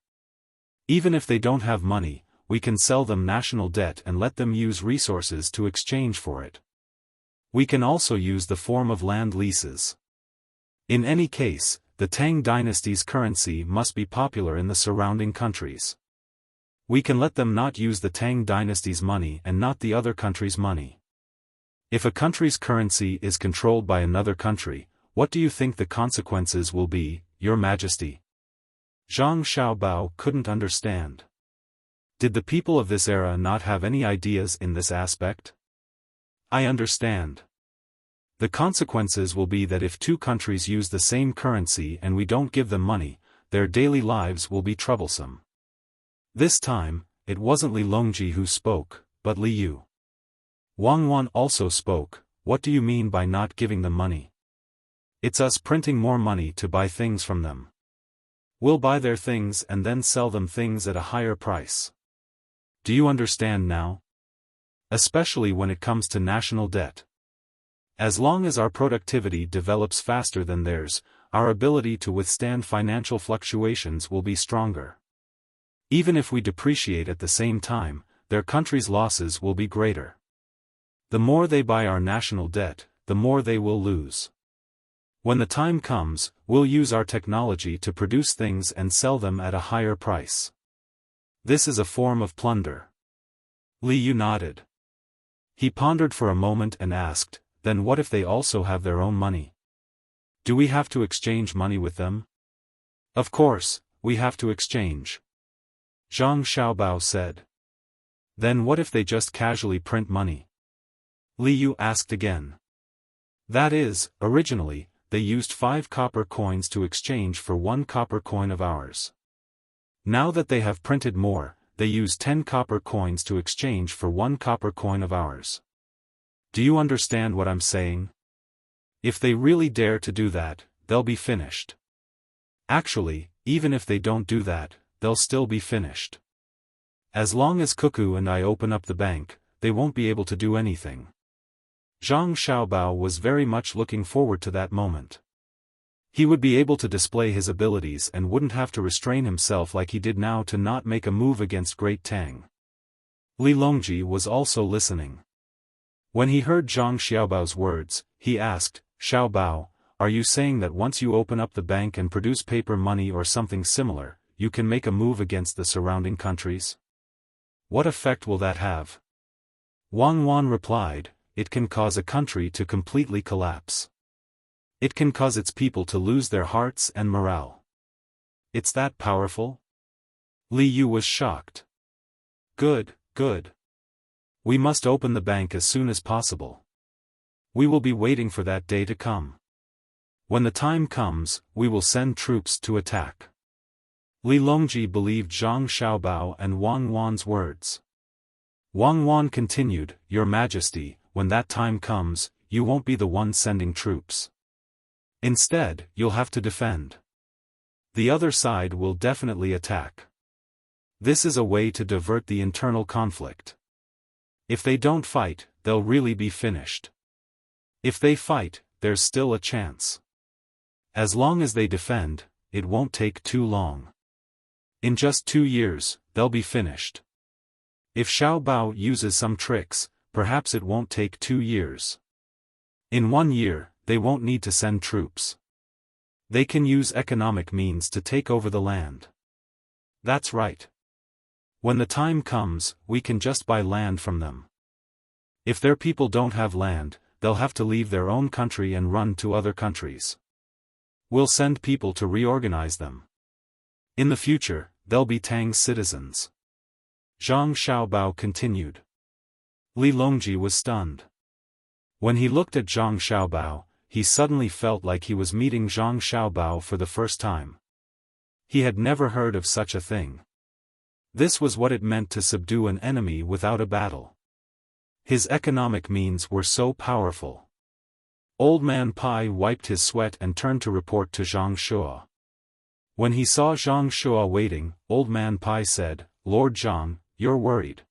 Even if they don't have money, we can sell them national debt and let them use resources to exchange for it. We can also use the form of land leases. In any case, the Tang Dynasty's currency must be popular in the surrounding countries. We can let them not use the Tang Dynasty's money and not the other country's money. If a country's currency is controlled by another country, what do you think the consequences will be, Your Majesty?" Zhang Xiaobao couldn't understand. Did the people of this era not have any ideas in this aspect? "I understand. The consequences will be that if two countries use the same currency and we don't give them money, their daily lives will be troublesome." This time, it wasn't Li Longji who spoke, but Li Yu. Wang Wan also spoke. "What do you mean by not giving them money?" "It's us printing more money to buy things from them. We'll buy their things and then sell them things at a higher price. Do you understand now? Especially when it comes to national debt. As long as our productivity develops faster than theirs, our ability to withstand financial fluctuations will be stronger. Even if we depreciate at the same time, their country's losses will be greater. The more they buy our national debt, the more they will lose. When the time comes, we'll use our technology to produce things and sell them at a higher price. This is a form of plunder." Li Yu nodded. He pondered for a moment and asked, "Then what if they also have their own money? Do we have to exchange money with them?" "Of course, we have to exchange," Zhang Xiaobao said. "Then what if they just casually print money?" Li Yu asked again. "That is, originally, they used 5 copper coins to exchange for 1 copper coin of ours. Now that they have printed more, they use 10 copper coins to exchange for 1 copper coin of ours. Do you understand what I'm saying? If they really dare to do that, they'll be finished. Actually, even if they don't do that, they'll still be finished. As long as Cuckoo and I open up the bank, they won't be able to do anything. Zhang Xiaobao was very much looking forward to that moment. He would be able to display his abilities and wouldn't have to restrain himself like he did now to not make a move against Great Tang. Li Longji was also listening. When he heard Zhang Xiaobao's words, he asked, "Xiaobao, are you saying that once you open up the bank and produce paper money or something similar, you can make a move against the surrounding countries? What effect will that have?" Wang Wan replied, "It can cause a country to completely collapse. It can cause its people to lose their hearts and morale. It's that powerful?" Li Yu was shocked. Good. We must open the bank as soon as possible. We will be waiting for that day to come. When the time comes, we will send troops to attack." Li Longji believed Zhang Xiaobao and Wang Wan's words. Wang Wan continued, "Your Majesty, when that time comes, you won't be the one sending troops. Instead, you'll have to defend. The other side will definitely attack. This is a way to divert the internal conflict. If they don't fight, they'll really be finished. If they fight, there's still a chance. As long as they defend, it won't take too long. In just 2 years, they'll be finished. If Xiaobao uses some tricks, perhaps it won't take 2 years. In 1 year, they won't need to send troops. They can use economic means to take over the land." "That's right. When the time comes, we can just buy land from them. If their people don't have land, they'll have to leave their own country and run to other countries. We'll send people to reorganize them. In the future, they'll be Tang's citizens." Zhang Xiaobao continued. Li Longji was stunned. When he looked at Zhang Xiaobao, he suddenly felt like he was meeting Zhang Xiaobao for the first time. He had never heard of such a thing. This was what it meant to subdue an enemy without a battle. His economic means were so powerful. Old Man Pai wiped his sweat and turned to report to Zhang Shua. When he saw Zhang Shua waiting, Old Man Pai said, "Lord Zhang, you're worried.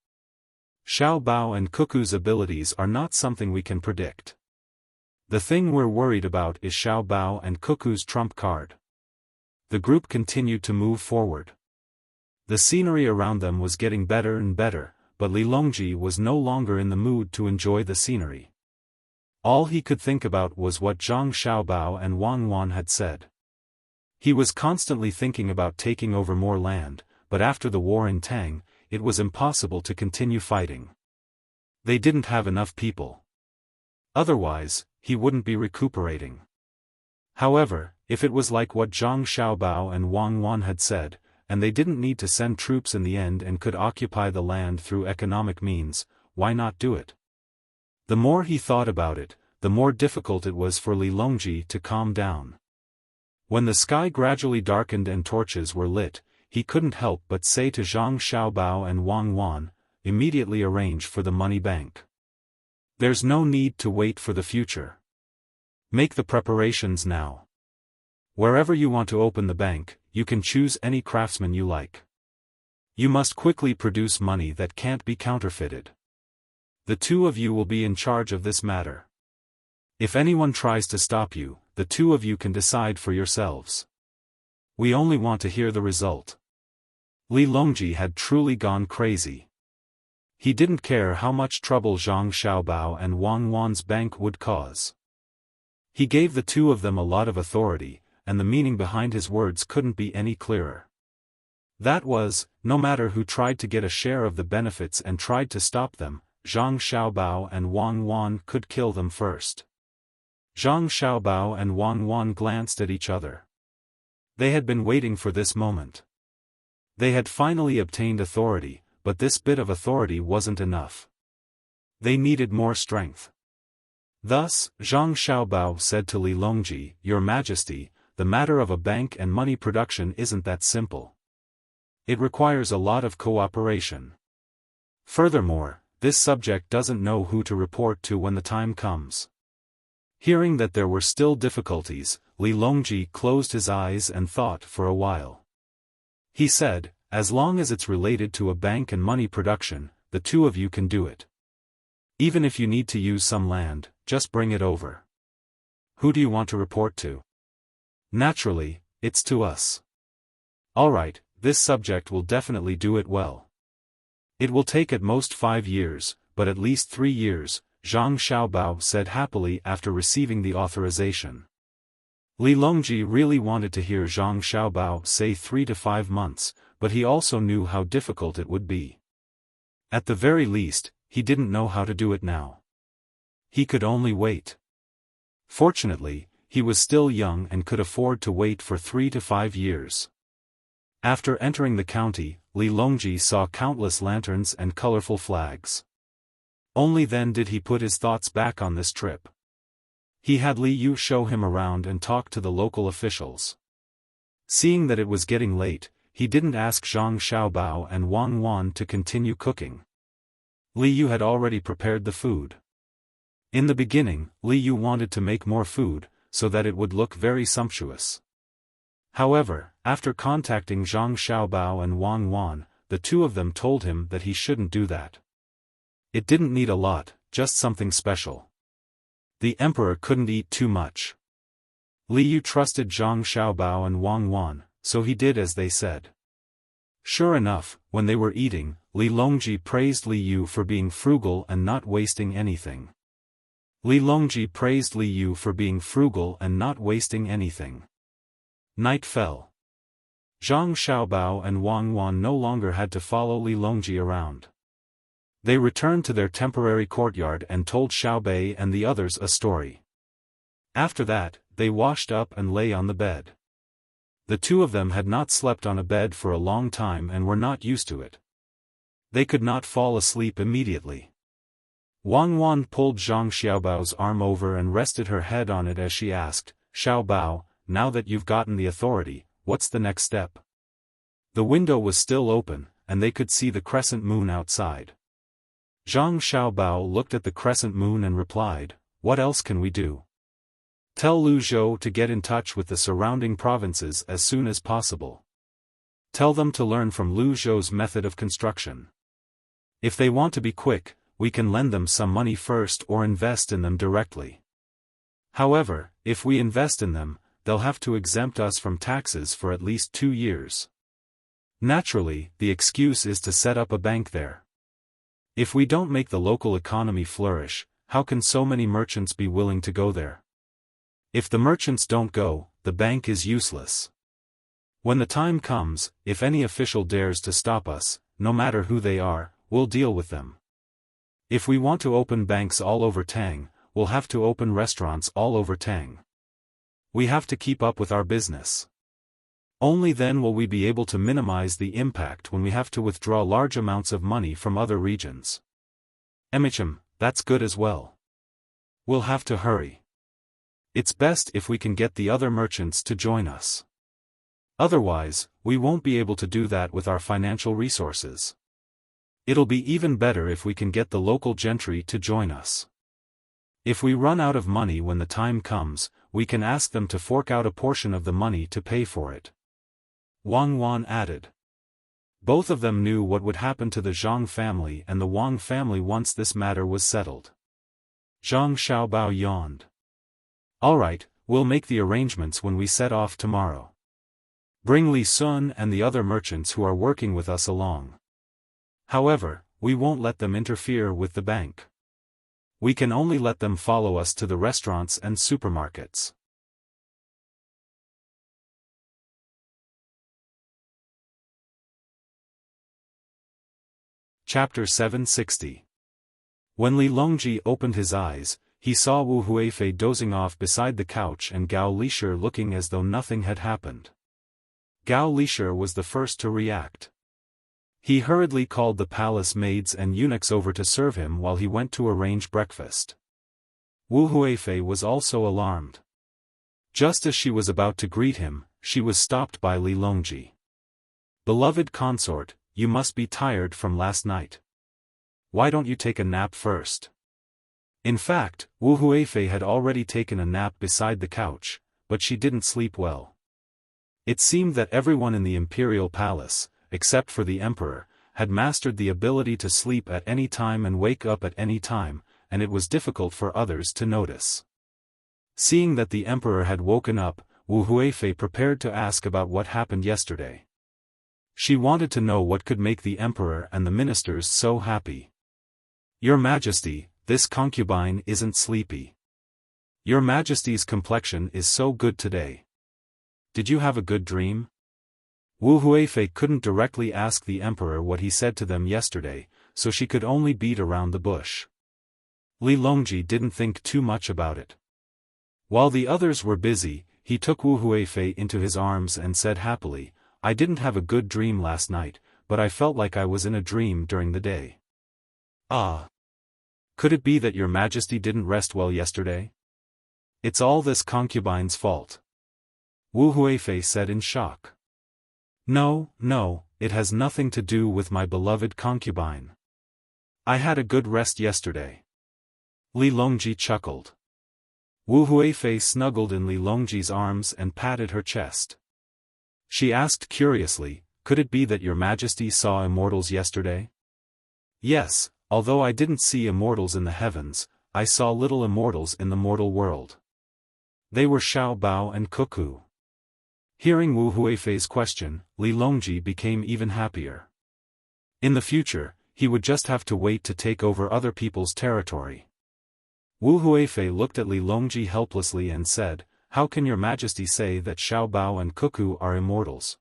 Xiaobao and Cuckoo's abilities are not something we can predict. The thing we're worried about is Xiaobao and Cuckoo's trump card." The group continued to move forward. The scenery around them was getting better and better, but Li Longji was no longer in the mood to enjoy the scenery. All he could think about was what Zhang Xiaobao and Wang Wan had said. He was constantly thinking about taking over more land, but after the war in Tang, it was impossible to continue fighting. They didn't have enough people. Otherwise, he wouldn't be recuperating. However, if it was like what Zhang Xiaobao and Wang Wan had said, and they didn't need to send troops in the end and could occupy the land through economic means, why not do it? The more he thought about it, the more difficult it was for Li Longji to calm down. When the sky gradually darkened and torches were lit, he couldn't help but say to Zhang Xiaobao and Wang Wan, "Immediately arrange for the money bank. There's no need to wait for the future. Make the preparations now. Wherever you want to open the bank, you can choose any craftsman you like. You must quickly produce money that can't be counterfeited. The 2 of you will be in charge of this matter. If anyone tries to stop you, the 2 of you can decide for yourselves. We only want to hear the result." Li Longji had truly gone crazy. He didn't care how much trouble Zhang Xiaobao and Wang Wan's bank would cause. He gave the 2 of them a lot of authority, and the meaning behind his words couldn't be any clearer. That was, no matter who tried to get a share of the benefits and tried to stop them, Zhang Xiaobao and Wang Wan could kill them first. Zhang Xiaobao and Wang Wan glanced at each other. They had been waiting for this moment. They had finally obtained authority, but this bit of authority wasn't enough. They needed more strength. Thus, Zhang Xiaobao said to Li Longji, "Your Majesty, the matter of a bank and money production isn't that simple. It requires a lot of cooperation. Furthermore, this subject doesn't know who to report to when the time comes. Hearing that there were still difficulties, Li Longji closed his eyes and thought for a while. He said, as long as it's related to a bank and money production, the two of you can do it. Even if you need to use some land, just bring it over. Who do you want to report to? Naturally, it's to us. Alright, this subject will definitely do it well. It will take at most 5 years, but at least 3 years, Zhang Xiaobao said happily after receiving the authorization. Li Longji really wanted to hear Zhang Xiaobao say 3 to 5 months, but he also knew how difficult it would be. At the very least, he didn't know how to do it now. He could only wait. Fortunately, he was still young and could afford to wait for 3 to 5 years. After entering the county, Li Longji saw countless lanterns and colorful flags. Only then did he put his thoughts back on this trip. He had Li Yu show him around and talk to the local officials. Seeing that it was getting late, he didn't ask Zhang Xiaobao and Wang Wan to continue cooking. Li Yu had already prepared the food. In the beginning, Li Yu wanted to make more food, so that it would look very sumptuous. However, after contacting Zhang Xiaobao and Wang Wan, the two of them told him that he shouldn't do that. It didn't need a lot, just something special. The emperor couldn't eat too much. Li Yu trusted Zhang Xiaobao and Wang Wan, so he did as they said. Sure enough, when they were eating, Li Longji praised Li Yu for being frugal and not wasting anything. Li Longji praised Li Yu for being frugal and not wasting anything. Night fell. Zhang Xiaobao and Wang Wan no longer had to follow Li Longji around. They returned to their temporary courtyard and told Xiaobei and the others a story. After that, they washed up and lay on the bed. The two of them had not slept on a bed for a long time and were not used to it. They could not fall asleep immediately. Wang Wan pulled Zhang Xiaobao's arm over and rested her head on it as she asked, Xiaobao, now that you've gotten the authority, what's the next step? The window was still open, and they could see the crescent moon outside. Zhang Xiaobao looked at the crescent moon and replied, what else can we do? Tell Lu Zhou to get in touch with the surrounding provinces as soon as possible. Tell them to learn from Lu Zhou's method of construction. If they want to be quick, we can lend them some money first or invest in them directly. However, if we invest in them, they'll have to exempt us from taxes for at least 2 years. Naturally, the excuse is to set up a bank there. If we don't make the local economy flourish, how can so many merchants be willing to go there? If the merchants don't go, the bank is useless. When the time comes, if any official dares to stop us, no matter who they are, we'll deal with them. If we want to open banks all over Tang, we'll have to open restaurants all over Tang. We have to keep up with our business. Only then will we be able to minimize the impact when we have to withdraw large amounts of money from other regions. That's good as well. We'll have to hurry. It's best if we can get the other merchants to join us. Otherwise, we won't be able to do that with our financial resources. It'll be even better if we can get the local gentry to join us. If we run out of money when the time comes, we can ask them to fork out a portion of the money to pay for it. Wang Wan added. Both of them knew what would happen to the Zhang family and the Wang family once this matter was settled. Zhang Xiaobao yawned. Alright, we'll make the arrangements when we set off tomorrow. Bring Li Sun and the other merchants who are working with us along. However, we won't let them interfere with the bank. We can only let them follow us to the restaurants and supermarkets. Chapter 760. When Li Longji opened his eyes, he saw Wu Huifei dozing off beside the couch and Gao Lisher looking as though nothing had happened. Gao Lisher was the first to react. He hurriedly called the palace maids and eunuchs over to serve him while he went to arrange breakfast. Wu Huifei was also alarmed. Just as she was about to greet him, she was stopped by Li Longji. Beloved consort, you must be tired from last night. Why don't you take a nap first? In fact, Wu Huifei had already taken a nap beside the couch, but she didn't sleep well. It seemed that everyone in the imperial palace, except for the emperor, had mastered the ability to sleep at any time and wake up at any time, and it was difficult for others to notice. Seeing that the emperor had woken up, Wu Huifei prepared to ask about what happened yesterday. She wanted to know what could make the emperor and the ministers so happy. "Your Majesty, this concubine isn't sleepy. Your Majesty's complexion is so good today. Did you have a good dream?" Wu Huifei couldn't directly ask the emperor what he said to them yesterday, so she could only beat around the bush. Li Longji didn't think too much about it. While the others were busy, he took Wu Huifei into his arms and said happily, "I didn't have a good dream last night, but I felt like I was in a dream during the day." "Ah. Could it be that your Majesty didn't rest well yesterday? It's all this concubine's fault," Wu Huifei said in shock. No, it has nothing to do with my beloved concubine. I had a good rest yesterday." Li Longji chuckled. Wu Huifei snuggled in Li Longji's arms and patted her chest. She asked curiously, "Could it be that your Majesty saw immortals yesterday?" "Yes, although I didn't see immortals in the heavens, I saw little immortals in the mortal world. They were Xiaobao and Cuckoo." Hearing Wu Huifei's question, Li Longji became even happier. In the future, he would just have to wait to take over other people's territory. Wu Huifei looked at Li Longji helplessly and said, "How can your Majesty say that Xiaobao and Cuckoo are immortals?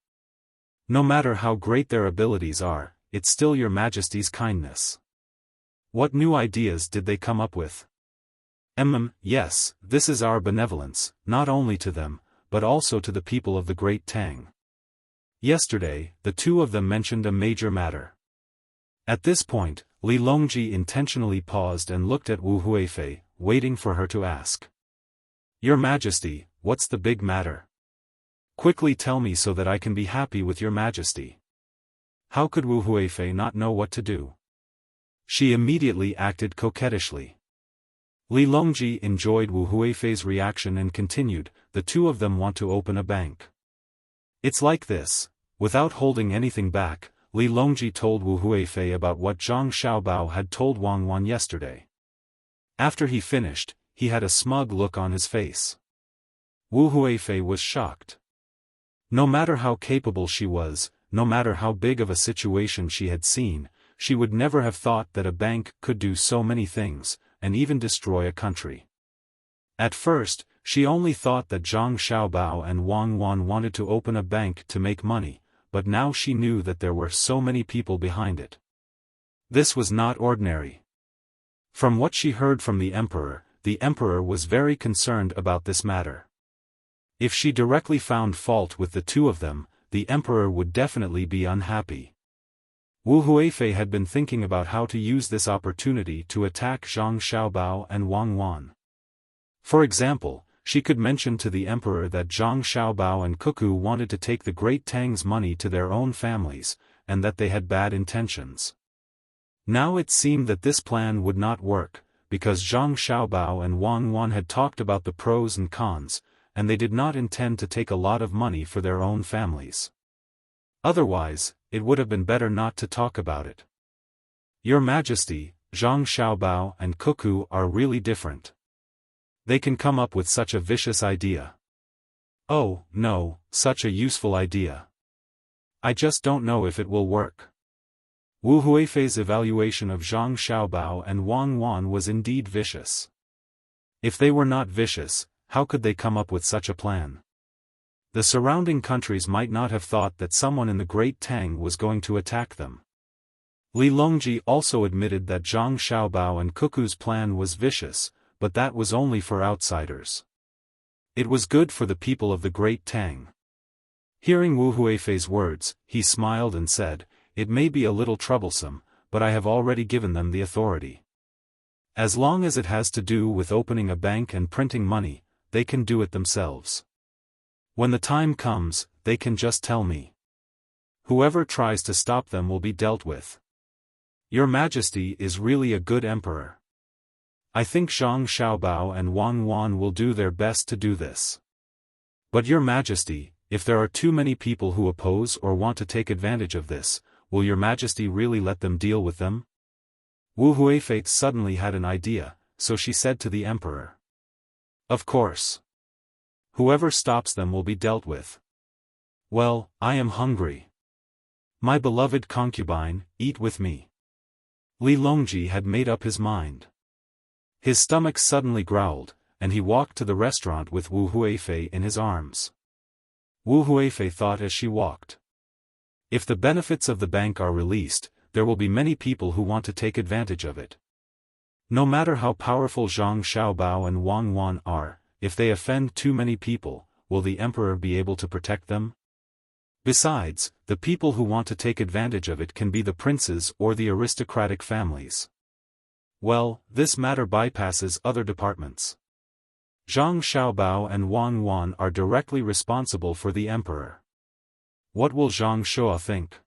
No matter how great their abilities are, it's still your Majesty's kindness. What new ideas did they come up with?" Yes, this is our benevolence, not only to them, but also to the people of the great Tang." Yesterday, the two of them mentioned a major matter. At this point, Li Longji intentionally paused and looked at Wu Huifei, waiting for her to ask. "Your Majesty, what's the big matter? Quickly tell me so that I can be happy with your Majesty." How could Wu Huifei not know what to do? She immediately acted coquettishly. Li Longji enjoyed Wu Huifei's reaction and continued, "The two of them want to open a bank. It's like this." Without holding anything back, Li Longji told Wu Huifei about what Zhang Xiaobao had told Wang Wan yesterday. After he finished, he had a smug look on his face. Wu Huifei was shocked. No matter how capable she was, no matter how big of a situation she had seen, she would never have thought that a bank could do so many things, and even destroy a country. At first, she only thought that Zhang Xiaobao and Wang Wan wanted to open a bank to make money, but now she knew that there were so many people behind it. This was not ordinary. From what she heard from the emperor was very concerned about this matter. If she directly found fault with the two of them, the emperor would definitely be unhappy. Wu Huifei had been thinking about how to use this opportunity to attack Zhang Xiaobao and Wang Wan. For example, she could mention to the emperor that Zhang Xiaobao and Cuckoo wanted to take the great Tang's money to their own families, and that they had bad intentions. Now it seemed that this plan would not work, because Zhang Xiaobao and Wang Wan had talked about the pros and cons, and they did not intend to take a lot of money for their own families. Otherwise, it would have been better not to talk about it. "Your Majesty, Zhang Xiaobao and Cuckoo are really different. They can come up with such a vicious idea. Oh, no, such a useful idea. I just don't know if it will work." Wu Huifei's evaluation of Zhang Xiaobao and Wang Wan was indeed vicious. If they were not vicious, how could they come up with such a plan? The surrounding countries might not have thought that someone in the Great Tang was going to attack them. Li Longji also admitted that Zhang Xiaobao and Cuckoo's plan was vicious, but that was only for outsiders. It was good for the people of the Great Tang. Hearing Wu Huifei's words, he smiled and said, "It may be a little troublesome, but I have already given them the authority. As long as it has to do with opening a bank and printing money, they can do it themselves. When the time comes, they can just tell me. Whoever tries to stop them will be dealt with. Your Majesty is really a good emperor." I think Zhang Xiaobao and Wang Wan will do their best to do this. But Your Majesty, if there are too many people who oppose or want to take advantage of this, will Your Majesty really let them deal with them? Wu Huifei suddenly had an idea, so she said to the emperor. Of course. Whoever stops them will be dealt with. Well, I am hungry. My beloved concubine, eat with me. Li Longji had made up his mind. His stomach suddenly growled, and he walked to the restaurant with Wu Huifei in his arms. Wu Huifei thought as she walked. If the benefits of the bank are released, there will be many people who want to take advantage of it. No matter how powerful Zhang Xiaobao and Wang Wan are, if they offend too many people, will the emperor be able to protect them? Besides, the people who want to take advantage of it can be the princes or the aristocratic families. Well, this matter bypasses other departments. Zhang Xiaobao and Wang Wan are directly responsible for the emperor. What will Zhang Shua think?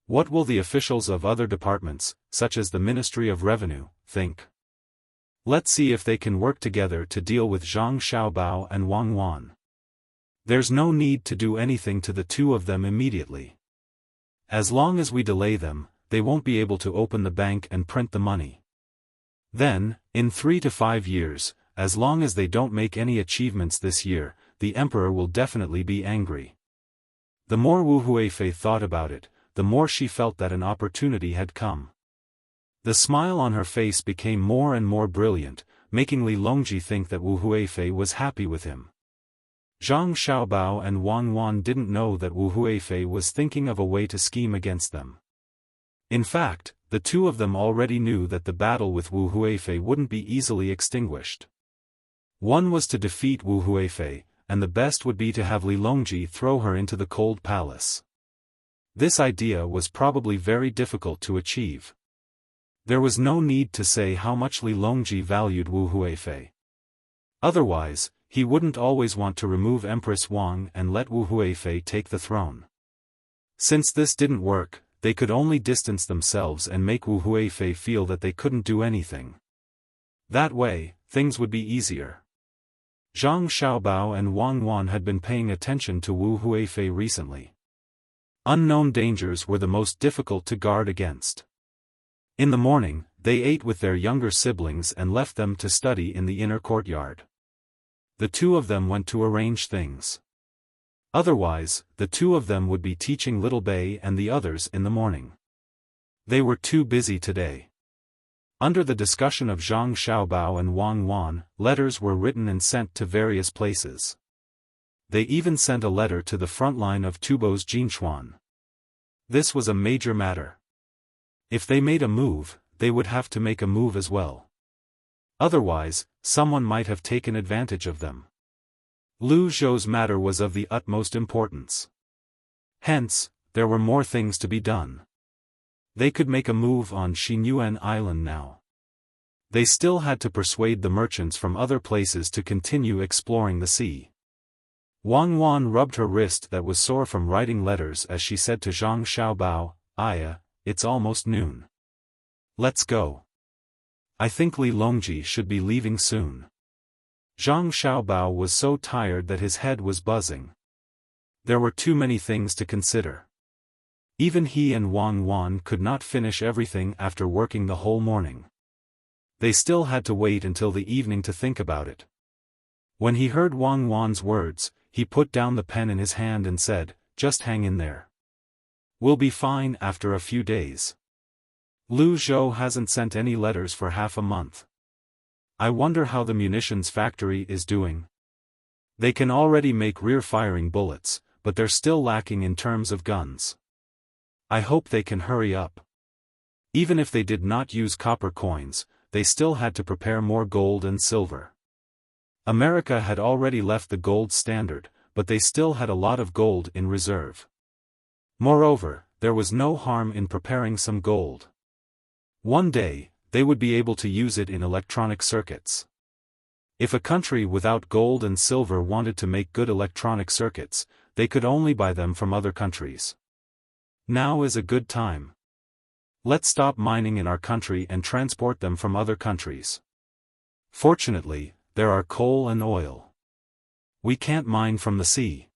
What will the officials of other departments, such as the Ministry of Revenue, think? Let's see if they can work together to deal with Zhang Xiaobao and Wang Wan. There's no need to do anything to the two of them immediately. As long as we delay them, they won't be able to open the bank and print the money. Then, in 3 to 5 years, as long as they don't make any achievements this year, the emperor will definitely be angry. The more Wu Huifei thought about it, the more she felt that an opportunity had come. The smile on her face became more and more brilliant, making Li Longji think that Wu Huifei was happy with him. Zhang Xiaobao and Wang Wan didn't know that Wu Huifei was thinking of a way to scheme against them. In fact, the two of them already knew that the battle with Wu Huifei wouldn't be easily extinguished. One was to defeat Wu Huifei, and the best would be to have Li Longji throw her into the cold palace. This idea was probably very difficult to achieve. There was no need to say how much Li Longji valued Wu Huifei. Otherwise, he wouldn't always want to remove Empress Wang and let Wu Huifei take the throne. Since this didn't work, they could only distance themselves and make Wu Huifei feel that they couldn't do anything. That way, things would be easier. Zhang Xiaobao and Wang Wan had been paying attention to Wu Huifei recently. Unknown dangers were the most difficult to guard against. In the morning, they ate with their younger siblings and left them to study in the inner courtyard. The two of them went to arrange things. Otherwise, the two of them would be teaching Little Bei and the others in the morning. They were too busy today. Under the discussion of Zhang Xiaobao and Wang Wan, letters were written and sent to various places. They even sent a letter to the front line of Tubo's Jinchuan. This was a major matter. If they made a move, they would have to make a move as well. Otherwise, someone might have taken advantage of them. Lu Zhou's matter was of the utmost importance. Hence, there were more things to be done. They could make a move on Xinyuan Island now. They still had to persuade the merchants from other places to continue exploring the sea. Wang Wan rubbed her wrist that was sore from writing letters as she said to Zhang Xiaobao, "Aya, it's almost noon. Let's go. I think Li Longji should be leaving soon." Zhang Xiaobao was so tired that his head was buzzing. There were too many things to consider. Even he and Wang Wan could not finish everything after working the whole morning. They still had to wait until the evening to think about it. When he heard Wang Wan's words, he put down the pen in his hand and said, "Just hang in there. We'll be fine after a few days." Lu Zhou hasn't sent any letters for half a month. I wonder how the munitions factory is doing. They can already make rear-firing bullets, but they're still lacking in terms of guns. I hope they can hurry up. Even if they did not use copper coins, they still had to prepare more gold and silver. America had already left the gold standard, but they still had a lot of gold in reserve. Moreover, there was no harm in preparing some gold. One day, they would be able to use it in electronic circuits. If a country without gold and silver wanted to make good electronic circuits, they could only buy them from other countries. Now is a good time. Let's stop mining in our country and transport them from other countries. Fortunately, there are coal and oil. We can't mine from the sea.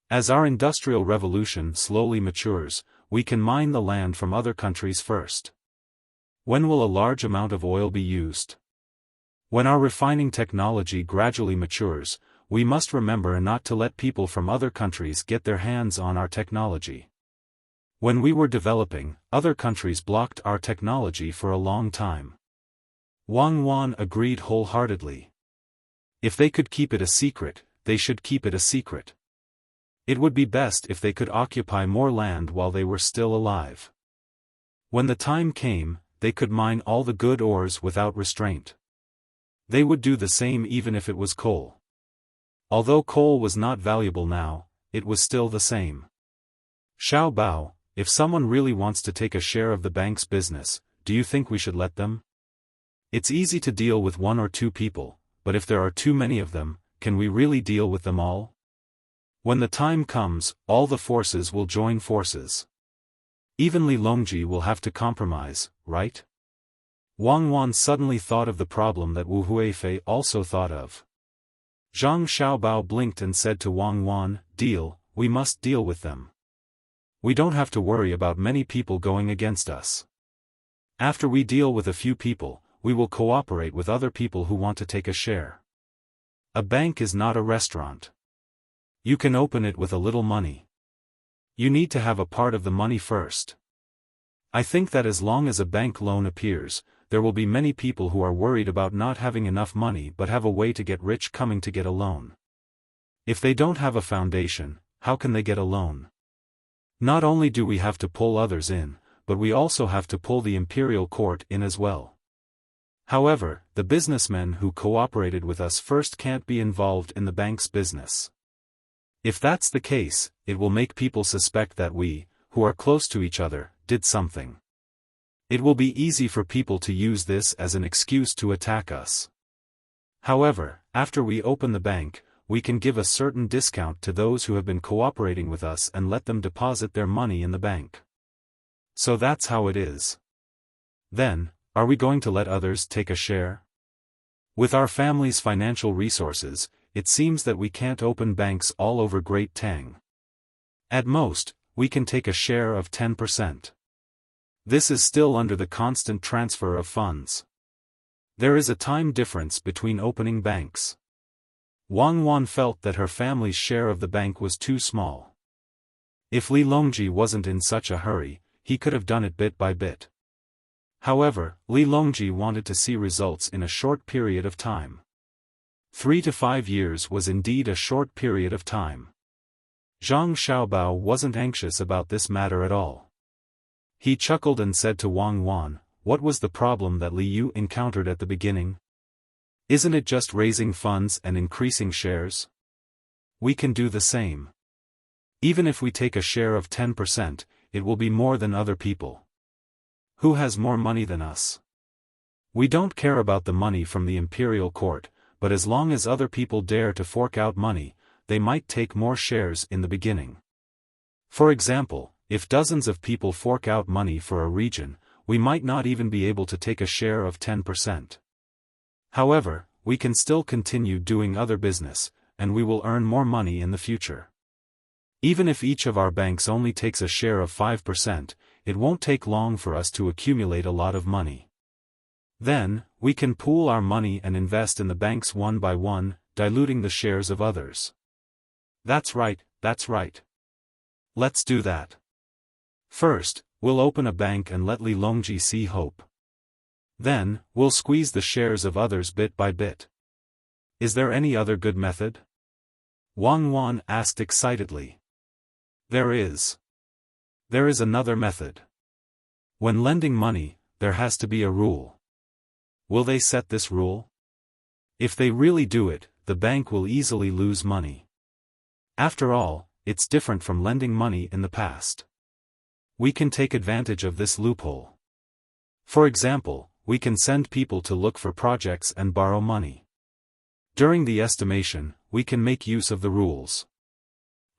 As our industrial revolution slowly matures, we can mine the land from other countries first. When will a large amount of oil be used? When our refining technology gradually matures, we must remember not to let people from other countries get their hands on our technology. When we were developing, other countries blocked our technology for a long time. Wang Wan agreed wholeheartedly. If they could keep it a secret, they should keep it a secret. It would be best if they could occupy more land while they were still alive. When the time came, they could mine all the good ores without restraint. They would do the same even if it was coal. Although coal was not valuable now, it was still the same. Xiao Bao, if someone really wants to take a share of the bank's business, do you think we should let them? It's easy to deal with one or two people, but if there are too many of them, can we really deal with them all? When the time comes, all the forces will join forces. Even Li Longji will have to compromise, right? Wang Wan suddenly thought of the problem that Wu Huifei also thought of. Zhang Xiaobao blinked and said to Wang Wan, "Deal, we must deal with them. We don't have to worry about many people going against us. After we deal with a few people, we will cooperate with other people who want to take a share. A bank is not a restaurant. You can open it with a little money. You need to have a part of the money first. I think that as long as a bank loan appears, there will be many people who are worried about not having enough money but have a way to get rich coming to get a loan. If they don't have a foundation, how can they get a loan? Not only do we have to pull others in, but we also have to pull the imperial court in as well. However, the businessmen who cooperated with us first can't be involved in the bank's business. If that's the case, it will make people suspect that we, who are close to each other, did something. It will be easy for people to use this as an excuse to attack us. However, after we open the bank, we can give a certain discount to those who have been cooperating with us and let them deposit their money in the bank. So that's how it is. Then, are we going to let others take a share? With our family's financial resources, it seems that we can't open banks all over Great Tang. At most, we can take a share of 10%. This is still under the constant transfer of funds. There is a time difference between opening banks. Wang Wan felt that her family's share of the bank was too small. If Li Longji wasn't in such a hurry, he could have done it bit by bit. However, Li Longji wanted to see results in a short period of time. 3 to 5 years was indeed a short period of time. Zhang Xiaobao wasn't anxious about this matter at all. He chuckled and said to Wang Wan, "What was the problem that Li Yu encountered at the beginning? Isn't it just raising funds and increasing shares? We can do the same. Even if we take a share of 10%, it will be more than other people. Who has more money than us? We don't care about the money from the imperial court, but as long as other people dare to fork out money, they might take more shares in the beginning. For example, if dozens of people fork out money for a region, we might not even be able to take a share of 10%. However, we can still continue doing other business, and we will earn more money in the future. Even if each of our banks only takes a share of 5%, it won't take long for us to accumulate a lot of money. Then, we can pool our money and invest in the banks one by one, diluting the shares of others." "That's right, that's right. Let's do that. First, we'll open a bank and let Li Longji see hope. Then, we'll squeeze the shares of others bit by bit. Is there any other good method?" Wang Wan asked excitedly. "There is. There is another method. When lending money, there has to be a rule. Will they set this rule? If they really do it, the bank will easily lose money. After all, it's different from lending money in the past. We can take advantage of this loophole. For example, we can send people to look for projects and borrow money. During the estimation, we can make use of the rules.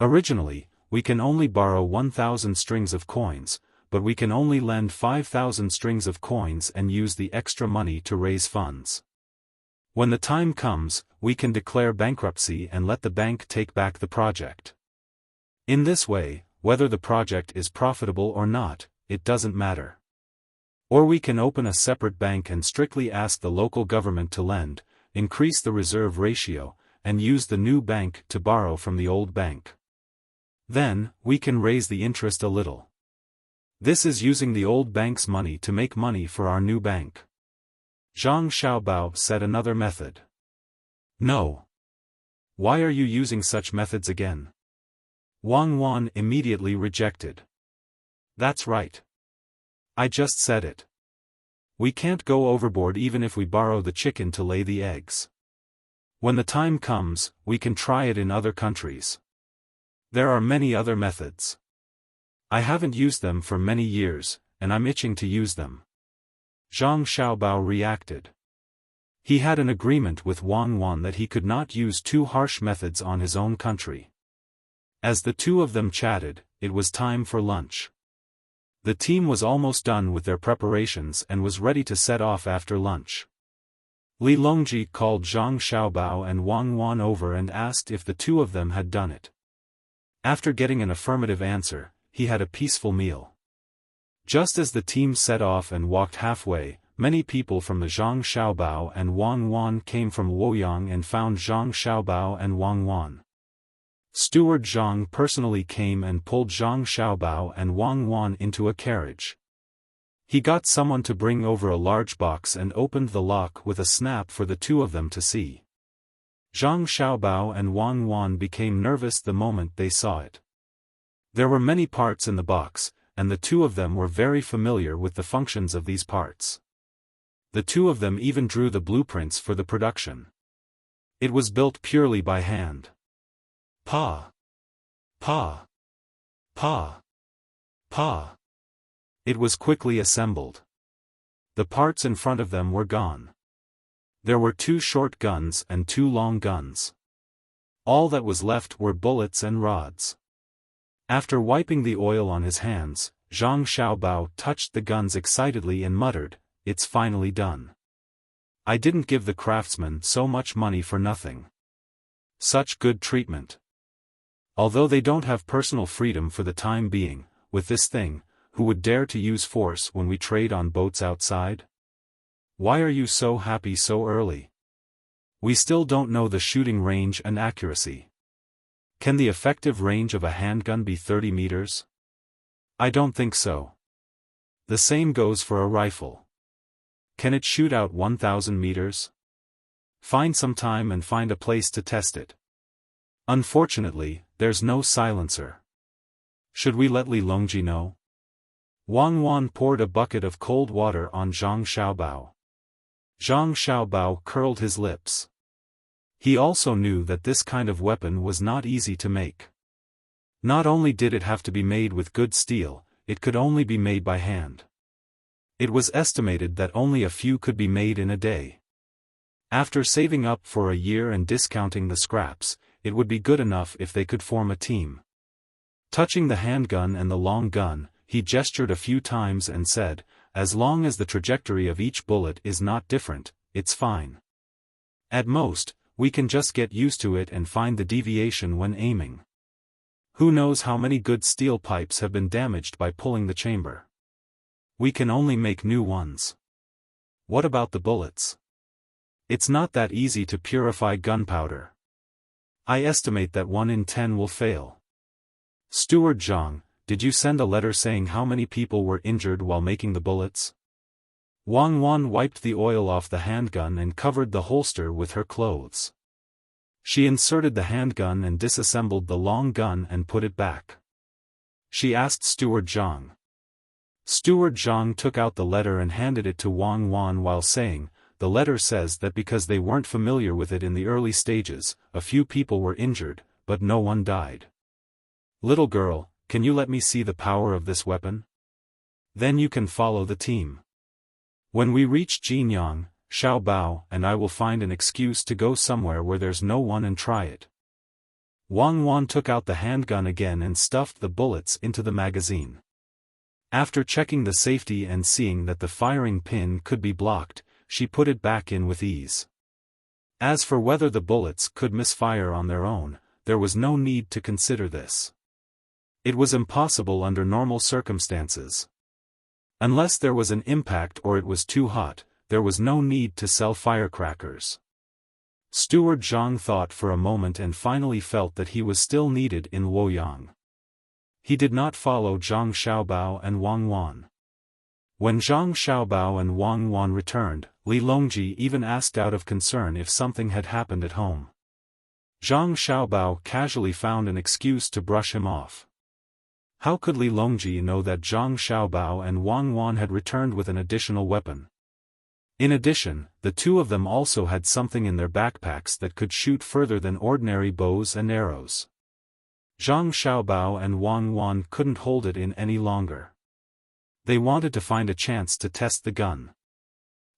Originally, we can only borrow 1,000 strings of coins, but we can only lend 5,000 strings of coins and use the extra money to raise funds. When the time comes, we can declare bankruptcy and let the bank take back the project. In this way, whether the project is profitable or not, it doesn't matter. Or we can open a separate bank and strictly ask the local government to lend, increase the reserve ratio, and use the new bank to borrow from the old bank. Then, we can raise the interest a little. This is using the old bank's money to make money for our new bank. Zhang Xiaobao said another method. No. Why are you using such methods again? Wang Wan immediately rejected. That's right. I just said it. We can't go overboard even if we borrow the chicken to lay the eggs. When the time comes, we can try it in other countries. There are many other methods. I haven't used them for many years, and I'm itching to use them. Zhang Xiaobao reacted. He had an agreement with Wang Wan that he could not use too harsh methods on his own country. As the two of them chatted, it was time for lunch. The team was almost done with their preparations and was ready to set off after lunch. Li Longji called Zhang Xiaobao and Wang Wan over and asked if the two of them had done it. After getting an affirmative answer, he had a peaceful meal. Just as the team set off and walked halfway, many people from the Zhang Xiaobao and Wang Wan came from Luoyang and found Zhang Xiaobao and Wang Wan. Steward Zhang personally came and pulled Zhang Xiaobao and Wang Wan into a carriage. He got someone to bring over a large box and opened the lock with a snap for the two of them to see. Zhang Xiaobao and Wang Wan became nervous the moment they saw it. There were many parts in the box, and the two of them were very familiar with the functions of these parts. The two of them even drew the blueprints for the production. It was built purely by hand. Pa. Pa. Pa. Pa. It was quickly assembled. The parts in front of them were gone. There were 2 short guns and 2 long guns. All that was left were bullets and rods. After wiping the oil on his hands, Zhang Xiaobao touched the guns excitedly and muttered, "It's finally done. I didn't give the craftsmen so much money for nothing. Such good treatment. Although they don't have personal freedom for the time being, with this thing, who would dare to use force when we trade on boats outside? Why are you so happy so early? We still don't know the shooting range and accuracy. Can the effective range of a handgun be 30 meters? I don't think so. The same goes for a rifle. Can it shoot out 1,000 meters? Find some time and find a place to test it. Unfortunately, there's no silencer. Should we let Li Longji know?" Wang Wan poured a bucket of cold water on Zhang Xiaobao. Zhang Xiaobao curled his lips. He also knew that this kind of weapon was not easy to make. Not only did it have to be made with good steel, it could only be made by hand. It was estimated that only a few could be made in a day. After saving up for a year and discounting the scraps, it would be good enough if they could form a team. Touching the handgun and the long gun, he gestured a few times and said, "As long as the trajectory of each bullet is not different, it's fine. At most, we can just get used to it and find the deviation when aiming. Who knows how many good steel pipes have been damaged by pulling the chamber? We can only make new ones. What about the bullets? It's not that easy to purify gunpowder. I estimate that 1 in 10 will fail. Steward Zhang, did you send a letter saying how many people were injured while making the bullets?" Wang Wan wiped the oil off the handgun and covered the holster with her clothes. She inserted the handgun and disassembled the long gun and put it back. She asked Steward Zhang. Steward Zhang took out the letter and handed it to Wang Wan while saying, "The letter says that because they weren't familiar with it in the early stages, a few people were injured, but no one died. Little girl, can you let me see the power of this weapon? Then you can follow the team. When we reach Jinyang, Xiaobao and I will find an excuse to go somewhere where there's no one and try it." Wang Wan took out the handgun again and stuffed the bullets into the magazine. After checking the safety and seeing that the firing pin could be blocked, she put it back in with ease. As for whether the bullets could misfire on their own, there was no need to consider this. It was impossible under normal circumstances. Unless there was an impact or it was too hot, there was no need to sell firecrackers. Steward Zhang thought for a moment and finally felt that he was still needed in Luoyang. He did not follow Zhang Xiaobao and Wang Wan. When Zhang Xiaobao and Wang Wan returned, Li Longji even asked out of concern if something had happened at home. Zhang Xiaobao casually found an excuse to brush him off. How could Li Longji know that Zhang Xiaobao and Wang Wan had returned with an additional weapon? In addition, the two of them also had something in their backpacks that could shoot further than ordinary bows and arrows. Zhang Xiaobao and Wang Wan couldn't hold it in any longer. They wanted to find a chance to test the gun.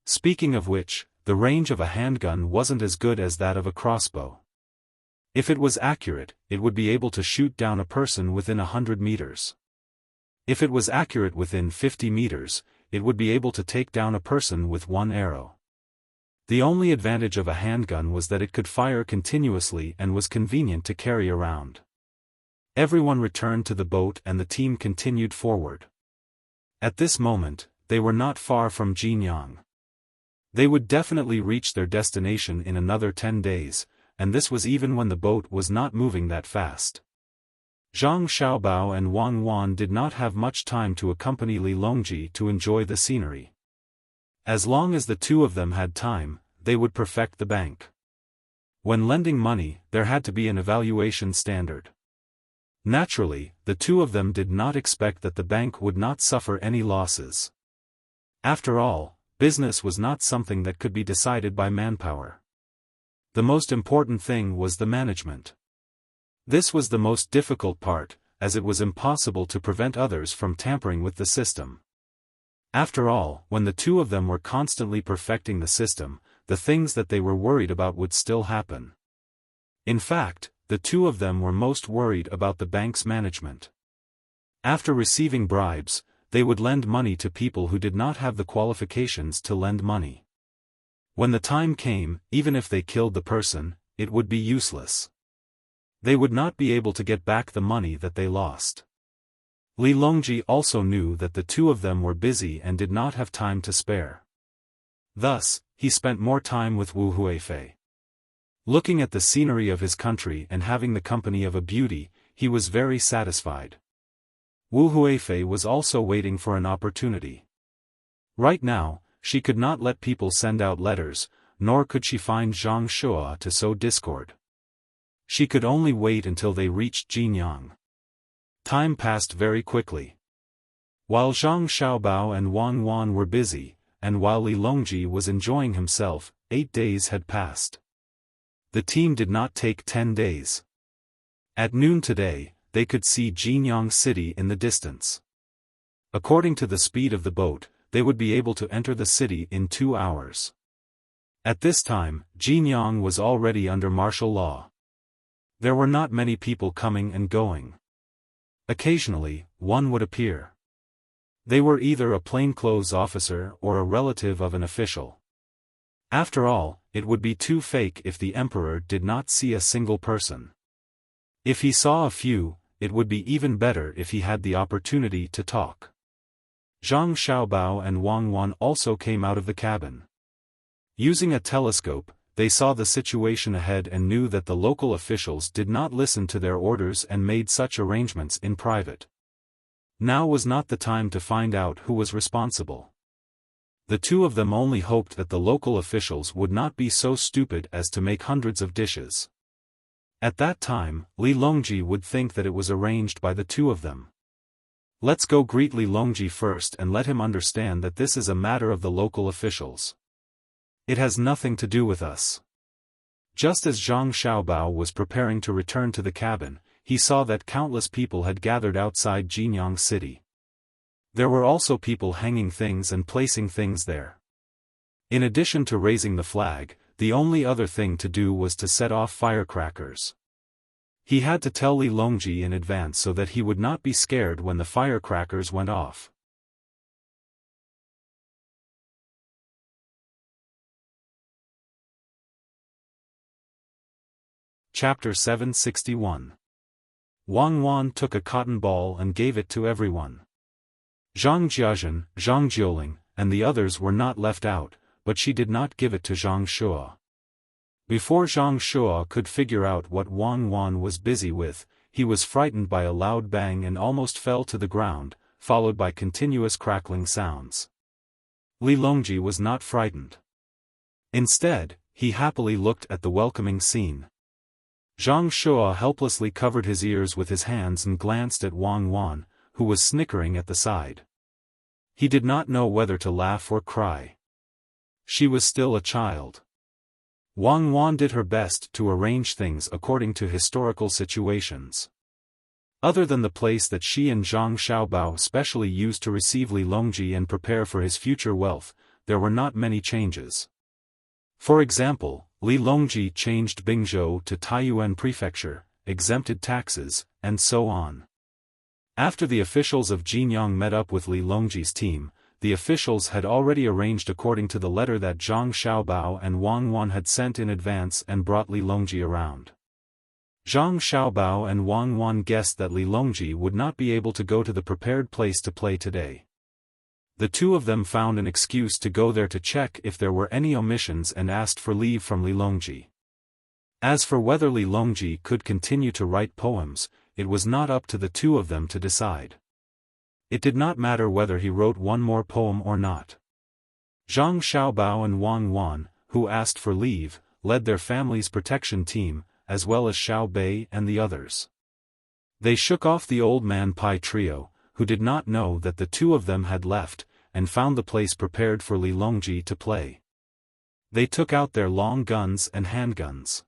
Speaking of which, the range of a handgun wasn't as good as that of a crossbow. If it was accurate, it would be able to shoot down a person within 100 meters. If it was accurate within 50 meters, it would be able to take down a person with one arrow. The only advantage of a handgun was that it could fire continuously and was convenient to carry around. Everyone returned to the boat and the team continued forward. At this moment, they were not far from Jinyang. They would definitely reach their destination in another 10 days, and this was even when the boat was not moving that fast. Zhang Xiaobao and Wang Wan did not have much time to accompany Li Longji to enjoy the scenery. As long as the two of them had time, they would perfect the bank. When lending money, there had to be an evaluation standard. Naturally, the two of them did not expect that the bank would not suffer any losses. After all, business was not something that could be decided by manpower. The most important thing was the management. This was the most difficult part, as it was impossible to prevent others from tampering with the system. After all, when the two of them were constantly perfecting the system, the things that they were worried about would still happen. In fact, the two of them were most worried about the bank's management. After receiving bribes, they would lend money to people who did not have the qualifications to lend money. When the time came, even if they killed the person, it would be useless. They would not be able to get back the money that they lost. Li Longji also knew that the two of them were busy and did not have time to spare. Thus, he spent more time with Wu Huifei. Looking at the scenery of his country and having the company of a beauty, he was very satisfied. Wu Huifei was also waiting for an opportunity. Right now, she could not let people send out letters, nor could she find Zhang Shua to sow discord. She could only wait until they reached Jinyang. Time passed very quickly. While Zhang Xiaobao and Wang Wan were busy, and while Li Longji was enjoying himself, 8 days had passed. The team did not take 10 days. At noon today, they could see Jinyang City in the distance. According to the speed of the boat, they would be able to enter the city in 2 hours. At this time, Jinyang was already under martial law. There were not many people coming and going. Occasionally, one would appear. They were either a plainclothes officer or a relative of an official. After all, it would be too fake if the emperor did not see a single person. If he saw a few, it would be even better if he had the opportunity to talk. Zhang Xiaobao and Wang Wan also came out of the cabin. Using a telescope, they saw the situation ahead and knew that the local officials did not listen to their orders and made such arrangements in private. Now was not the time to find out who was responsible. The two of them only hoped that the local officials would not be so stupid as to make hundreds of dishes. At that time, Li Longji would think that it was arranged by the two of them. Let's go greet Li Longji first and let him understand that this is a matter of the local officials. It has nothing to do with us. Just as Zhang Xiaobao was preparing to return to the cabin, he saw that countless people had gathered outside Jinyang City. There were also people hanging things and placing things there. In addition to raising the flag, the only other thing to do was to set off firecrackers. He had to tell Li Longji in advance so that he would not be scared when the firecrackers went off. Chapter 761. Wang Wan took a cotton ball and gave it to everyone. Zhang Jiazhen, Zhang Jiuling, and the others were not left out, but she did not give it to Zhang Shua. Before Zhang Shua could figure out what Wang Wan was busy with, he was frightened by a loud bang and almost fell to the ground, followed by continuous crackling sounds. Li Longji was not frightened. Instead, he happily looked at the welcoming scene. Zhang Shua helplessly covered his ears with his hands and glanced at Wang Wan, who was snickering at the side. He did not know whether to laugh or cry. She was still a child. Wang Wan did her best to arrange things according to historical situations. Other than the place that she and Zhang Xiaobao specially used to receive Li Longji and prepare for his future wealth, there were not many changes. For example, Li Longji changed Bingzhou to Taiyuan Prefecture, exempted taxes, and so on. After the officials of Jinyang met up with Li Longji's team, the officials had already arranged according to the letter that Zhang Xiaobao and Wang Wan had sent in advance and brought Li Longji around. Zhang Xiaobao and Wang Wan guessed that Li Longji would not be able to go to the prepared place to play today. The two of them found an excuse to go there to check if there were any omissions and asked for leave from Li Longji. As for whether Li Longji could continue to write poems, it was not up to the two of them to decide. It did not matter whether he wrote one more poem or not. Zhang Xiaobao and Wang Wan, who asked for leave, led their family's protection team, as well as Xiao Bei and the others. They shook off the old man Pai trio, who did not know that the two of them had left, and found the place prepared for Li Longji to play. They took out their long guns and handguns.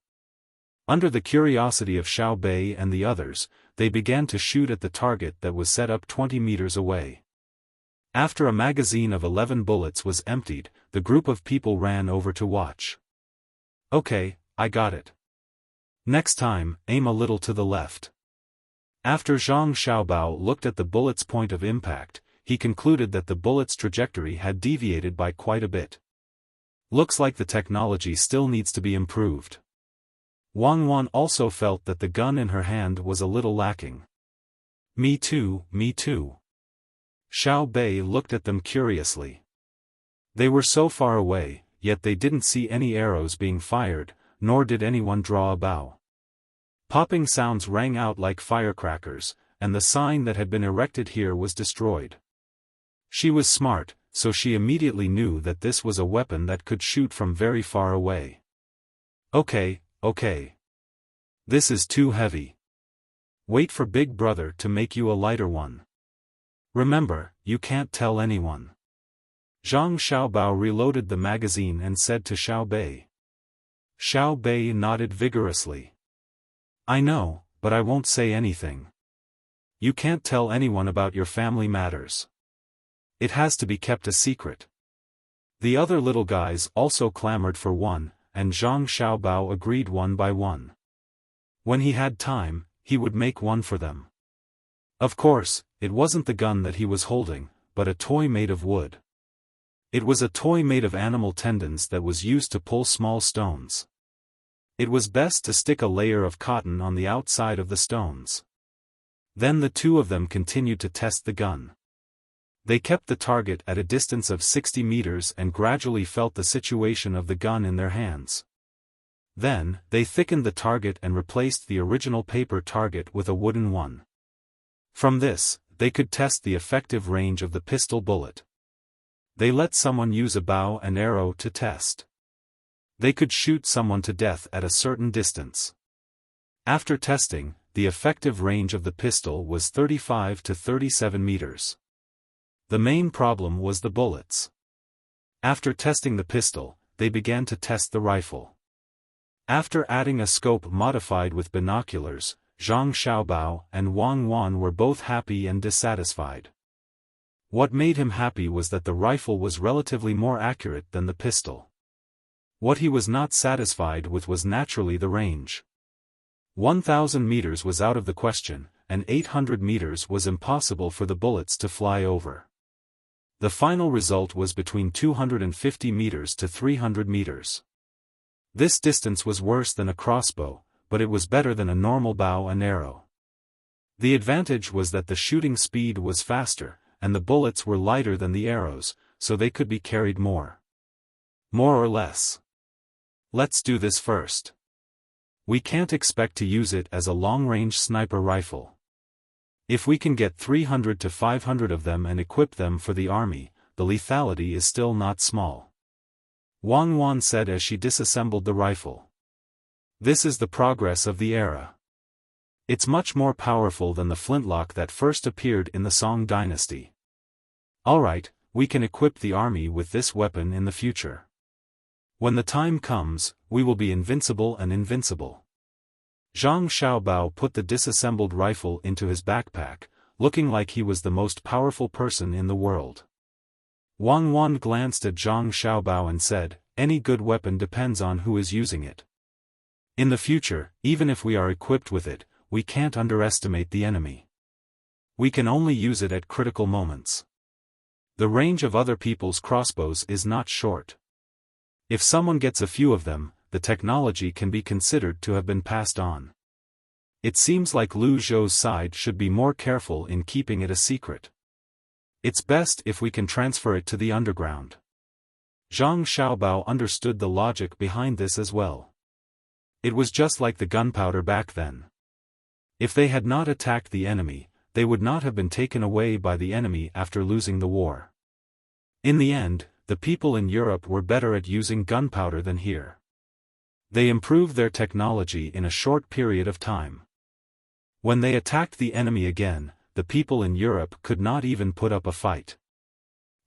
Under the curiosity of Xiao Bei and the others, they began to shoot at the target that was set up 20 meters away. After a magazine of 11 bullets was emptied, the group of people ran over to watch. "Okay, I got it. Next time, aim a little to the left." After Zhang Xiaobao looked at the bullet's point of impact, he concluded that the bullet's trajectory had deviated by quite a bit. Looks like the technology still needs to be improved. Wang Wan also felt that the gun in her hand was a little lacking. Me too, me too. Xiao Bei looked at them curiously. They were so far away, yet they didn't see any arrows being fired, nor did anyone draw a bow. Popping sounds rang out like firecrackers, and the sign that had been erected here was destroyed. She was smart, so she immediately knew that this was a weapon that could shoot from very far away. Okay. This is too heavy. Wait for Big Brother to make you a lighter one. Remember, you can't tell anyone. Zhang Xiaobao reloaded the magazine and said to Xiao Bei. Xiao Bei nodded vigorously. I know, but I won't say anything. You can't tell anyone about your family matters. It has to be kept a secret. The other little guys also clamored for one, and Zhang Xiaobao agreed one by one. When he had time, he would make one for them. Of course, it wasn't the gun that he was holding, but a toy made of wood. It was a toy made of animal tendons that was used to pull small stones. It was best to stick a layer of cotton on the outside of the stones. Then the two of them continued to test the gun. They kept the target at a distance of 60 meters and gradually felt the situation of the gun in their hands. Then, they thickened the target and replaced the original paper target with a wooden one. From this, they could test the effective range of the pistol bullet. They let someone use a bow and arrow to test. They could shoot someone to death at a certain distance. After testing, the effective range of the pistol was 35 to 37 meters. The main problem was the bullets. After testing the pistol, they began to test the rifle. After adding a scope modified with binoculars, Zhang Xiaobao and Wang Wan were both happy and dissatisfied. What made him happy was that the rifle was relatively more accurate than the pistol. What he was not satisfied with was naturally the range. 1,000 meters was out of the question, and 800 meters was impossible for the bullets to fly over. The final result was between 250 meters to 300 meters. This distance was worse than a crossbow, but it was better than a normal bow and arrow. The advantage was that the shooting speed was faster, and the bullets were lighter than the arrows, so they could be carried more or less. Let's do this first. We can't expect to use it as a long-range sniper rifle. If we can get 300 to 500 of them and equip them for the army, the lethality is still not small. Wang Wan said as she disassembled the rifle. This is the progress of the era. It's much more powerful than the flintlock that first appeared in the Song Dynasty. Alright, we can equip the army with this weapon in the future. When the time comes, we will be invincible and invincible. Zhang Xiaobao put the disassembled rifle into his backpack, looking like he was the most powerful person in the world. Wang Wan glanced at Zhang Xiaobao and said, any good weapon depends on who is using it. In the future, even if we are equipped with it, we can't underestimate the enemy. We can only use it at critical moments. The range of other people's crossbows is not short. If someone gets a few of them, the technology can be considered to have been passed on. It seems like Lu Zhou's side should be more careful in keeping it a secret. It's best if we can transfer it to the underground. Zhang Xiaobao understood the logic behind this as well. It was just like the gunpowder back then. If they had not attacked the enemy, they would not have been taken away by the enemy after losing the war. In the end, the people in Europe were better at using gunpowder than here. They improved their technology in a short period of time. When they attacked the enemy again, the people in Europe could not even put up a fight.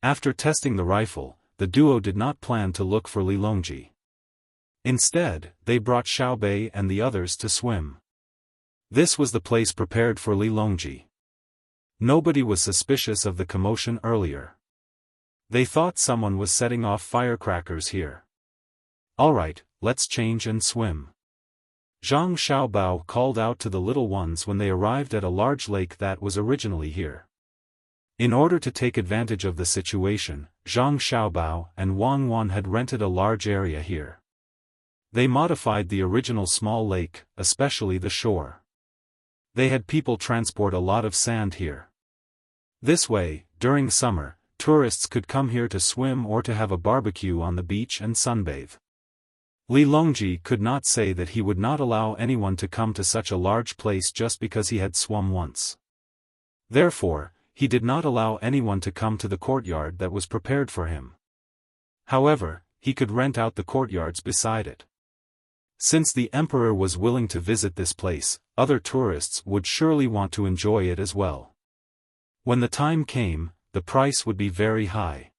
After testing the rifle, the duo did not plan to look for Li Longji. Instead, they brought Xiao Bei and the others to swim. This was the place prepared for Li Longji. Nobody was suspicious of the commotion earlier. They thought someone was setting off firecrackers here. Alright, let's change and swim. Zhang Xiaobao called out to the little ones when they arrived at a large lake that was originally here. In order to take advantage of the situation, Zhang Xiaobao and Wang Wan had rented a large area here. They modified the original small lake, especially the shore. They had people transport a lot of sand here. This way, during summer, tourists could come here to swim or to have a barbecue on the beach and sunbathe. Li Longji could not say that he would not allow anyone to come to such a large place just because he had swum once. Therefore, he did not allow anyone to come to the courtyard that was prepared for him. However, he could rent out the courtyards beside it. Since the emperor was willing to visit this place, other tourists would surely want to enjoy it as well. When the time came, the price would be very high.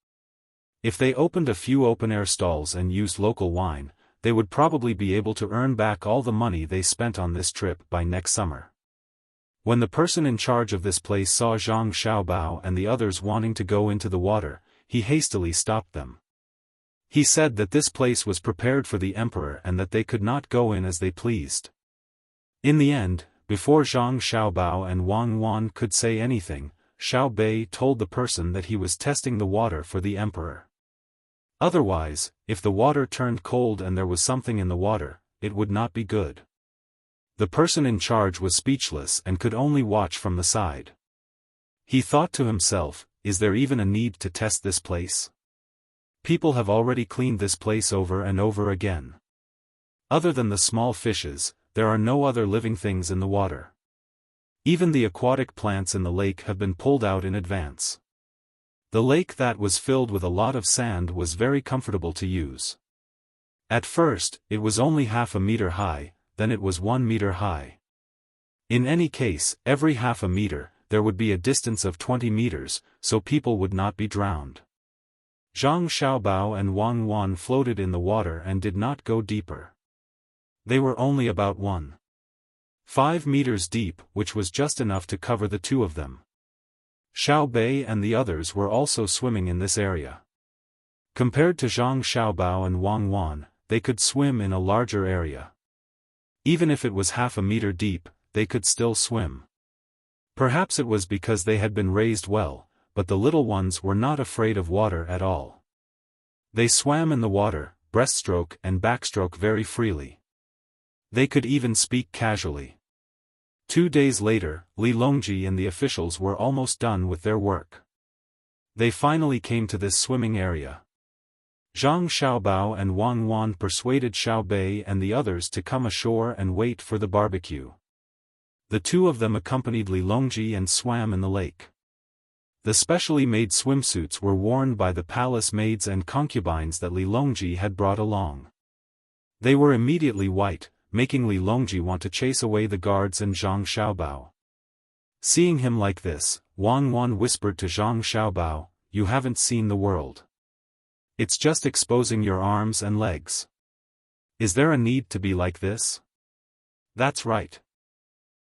If they opened a few open-air stalls and used local wine, they would probably be able to earn back all the money they spent on this trip by next summer. When the person in charge of this place saw Zhang Xiaobao and the others wanting to go into the water, he hastily stopped them. He said that this place was prepared for the emperor and that they could not go in as they pleased. In the end, before Zhang Xiaobao and Wang Wan could say anything, Xiao Bei told the person that he was testing the water for the emperor. Otherwise, if the water turned cold and there was something in the water, it would not be good. The person in charge was speechless and could only watch from the side. He thought to himself, is there even a need to test this place? People have already cleaned this place over and over again. Other than the small fishes, there are no other living things in the water. Even the aquatic plants in the lake have been pulled out in advance. The lake that was filled with a lot of sand was very comfortable to use. At first, it was only half a meter high, then it was 1 meter high. In any case, every half a meter, there would be a distance of 20 meters, so people would not be drowned. Zhang Xiaobao and Wang Wan floated in the water and did not go deeper. They were only about 1.5 meters deep, which was just enough to cover the two of them. Xiao Bei and the others were also swimming in this area. Compared to Zhang Xiaobao and Wang Wan, they could swim in a larger area. Even if it was half a meter deep, they could still swim. Perhaps it was because they had been raised well, but the little ones were not afraid of water at all. They swam in the water, breaststroke and backstroke very freely. They could even speak casually. 2 days later, Li Longji and the officials were almost done with their work. They finally came to this swimming area. Zhang Xiaobao and Wang Wan persuaded Xiao Bei and the others to come ashore and wait for the barbecue. The two of them accompanied Li Longji and swam in the lake. The specially made swimsuits were worn by the palace maids and concubines that Li Longji had brought along. They were immediately white, making Li Longji want to chase away the guards and Zhang Xiaobao. Seeing him like this, Wang Wan whispered to Zhang Xiaobao, "You haven't seen the world. It's just exposing your arms and legs. Is there a need to be like this?" "That's right.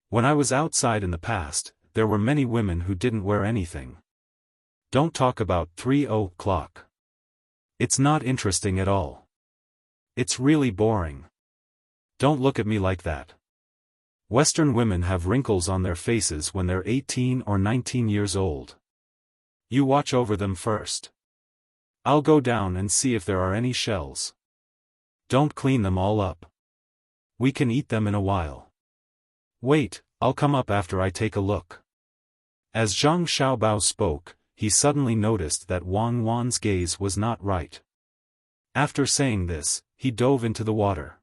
When I was outside in the past, there were many women who didn't wear anything. Don't talk about 3 o'clock. It's not interesting at all. It's really boring. Don't look at me like that. Western women have wrinkles on their faces when they're 18 or 19 years old. You watch over them first. I'll go down and see if there are any shells. Don't clean them all up. We can eat them in a while. Wait, I'll come up after I take a look." As Zhang Xiaobao spoke, he suddenly noticed that Wang Wan's gaze was not right. After saying this, he dove into the water.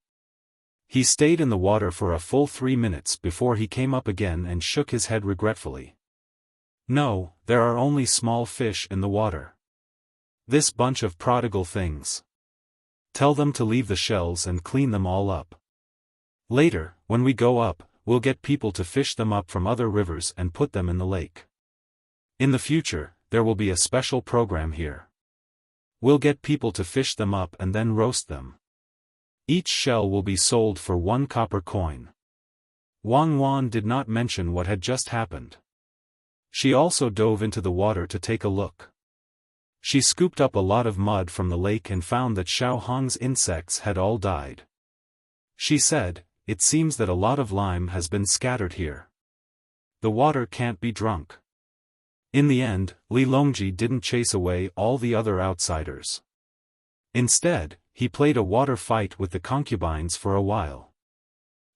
He stayed in the water for a full 3 minutes before he came up again and shook his head regretfully. "No, there are only small fish in the water. This bunch of prodigal things. Tell them to leave the shells and clean them all up. Later, when we go up, we'll get people to fish them up from other rivers and put them in the lake. In the future, there will be a special program here. We'll get people to fish them up and then roast them. Each shell will be sold for 1 copper coin." Wang Wan did not mention what had just happened. She also dove into the water to take a look. She scooped up a lot of mud from the lake and found that Xiaohang's insects had all died. She said, "It seems that a lot of lime has been scattered here. The water can't be drunk." In the end, Li Longji didn't chase away all the other outsiders. Instead, he played a water fight with the concubines for a while.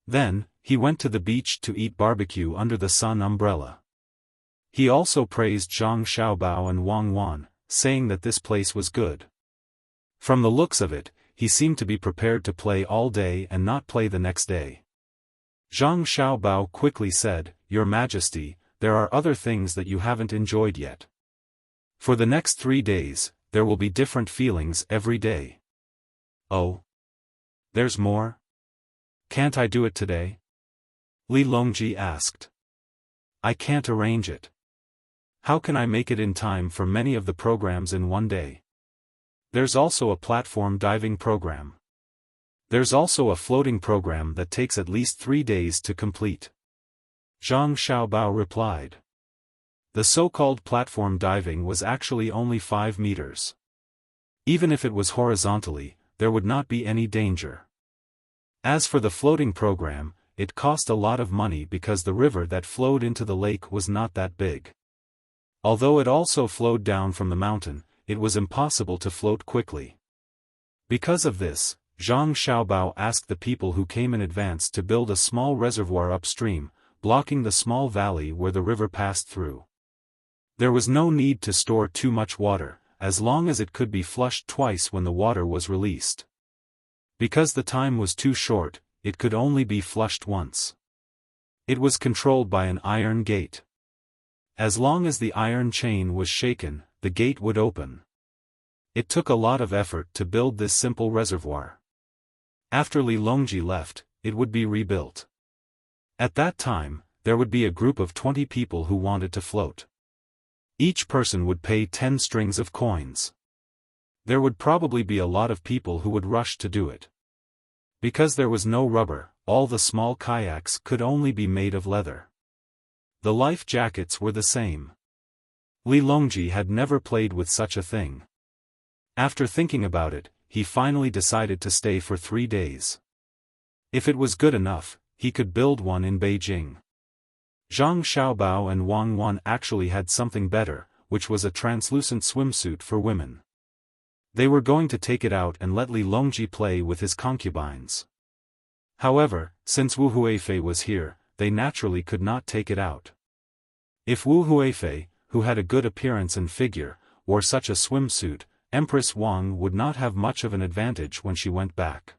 Then, he went to the beach to eat barbecue under the sun umbrella. He also praised Zhang Xiaobao and Wang Wan, saying that this place was good. From the looks of it, he seemed to be prepared to play all day and not play the next day. Zhang Xiaobao quickly said, "Your Majesty, there are other things that you haven't enjoyed yet. For the next 3 days, there will be different feelings every day." "Oh? There's more? Can't I do it today?" Li Longji asked. "I can't arrange it. How can I make it in time for many of the programs in one day? There's also a platform diving program. There's also a floating program that takes at least 3 days to complete." Zhang Xiaobao replied. The so-called platform diving was actually only 5 meters. Even if it was horizontally, there would not be any danger. As for the floating program, it cost a lot of money because the river that flowed into the lake was not that big. Although it also flowed down from the mountain, it was impossible to float quickly. Because of this, Zhang Xiaobao asked the people who came in advance to build a small reservoir upstream, blocking the small valley where the river passed through. There was no need to store too much water, as long as it could be flushed twice when the water was released. Because the time was too short, it could only be flushed once. It was controlled by an iron gate. As long as the iron chain was shaken, the gate would open. It took a lot of effort to build this simple reservoir. After Li Longji left, it would be rebuilt. At that time, there would be a group of 20 people who wanted to float. Each person would pay 10 strings of coins. There would probably be a lot of people who would rush to do it. Because there was no rubber, all the small kayaks could only be made of leather. The life jackets were the same. Li Longji had never played with such a thing. After thinking about it, he finally decided to stay for 3 days. If it was good enough, he could build one in Beijing. Zhang Xiaobao and Wang Wan actually had something better, which was a translucent swimsuit for women. They were going to take it out and let Li Longji play with his concubines. However, since Wu Huifei was here, they naturally could not take it out. If Wu Huifei, who had a good appearance and figure, wore such a swimsuit, Empress Wang would not have much of an advantage when she went back.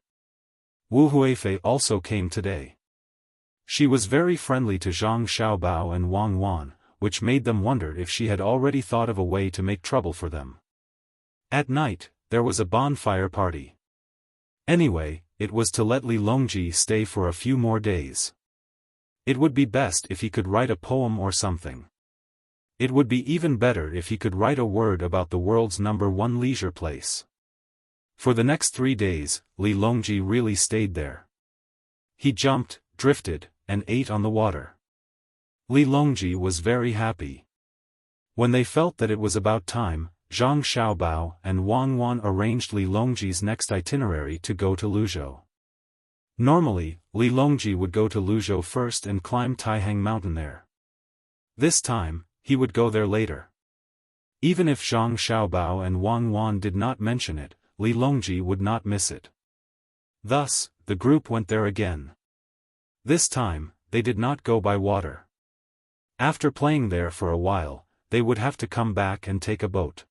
Wu Huifei also came today. She was very friendly to Zhang Xiaobao and Wang Wan, which made them wonder if she had already thought of a way to make trouble for them. At night, there was a bonfire party. Anyway, it was to let Li Longji stay for a few more days. It would be best if he could write a poem or something. It would be even better if he could write a word about the world's #1 leisure place. For the next 3 days, Li Longji really stayed there. He jumped, drifted, and ate on the water. Li Longji was very happy. When they felt that it was about time, Zhang Xiaobao and Wang Wan arranged Li Longji's next itinerary to go to Luzhou. Normally, Li Longji would go to Luzhou first and climb Taihang Mountain there. This time, he would go there later. Even if Zhang Xiaobao and Wang Wan did not mention it, Li Longji would not miss it. Thus, the group went there again. This time, they did not go by water. After playing there for a while, they would have to come back and take a boat.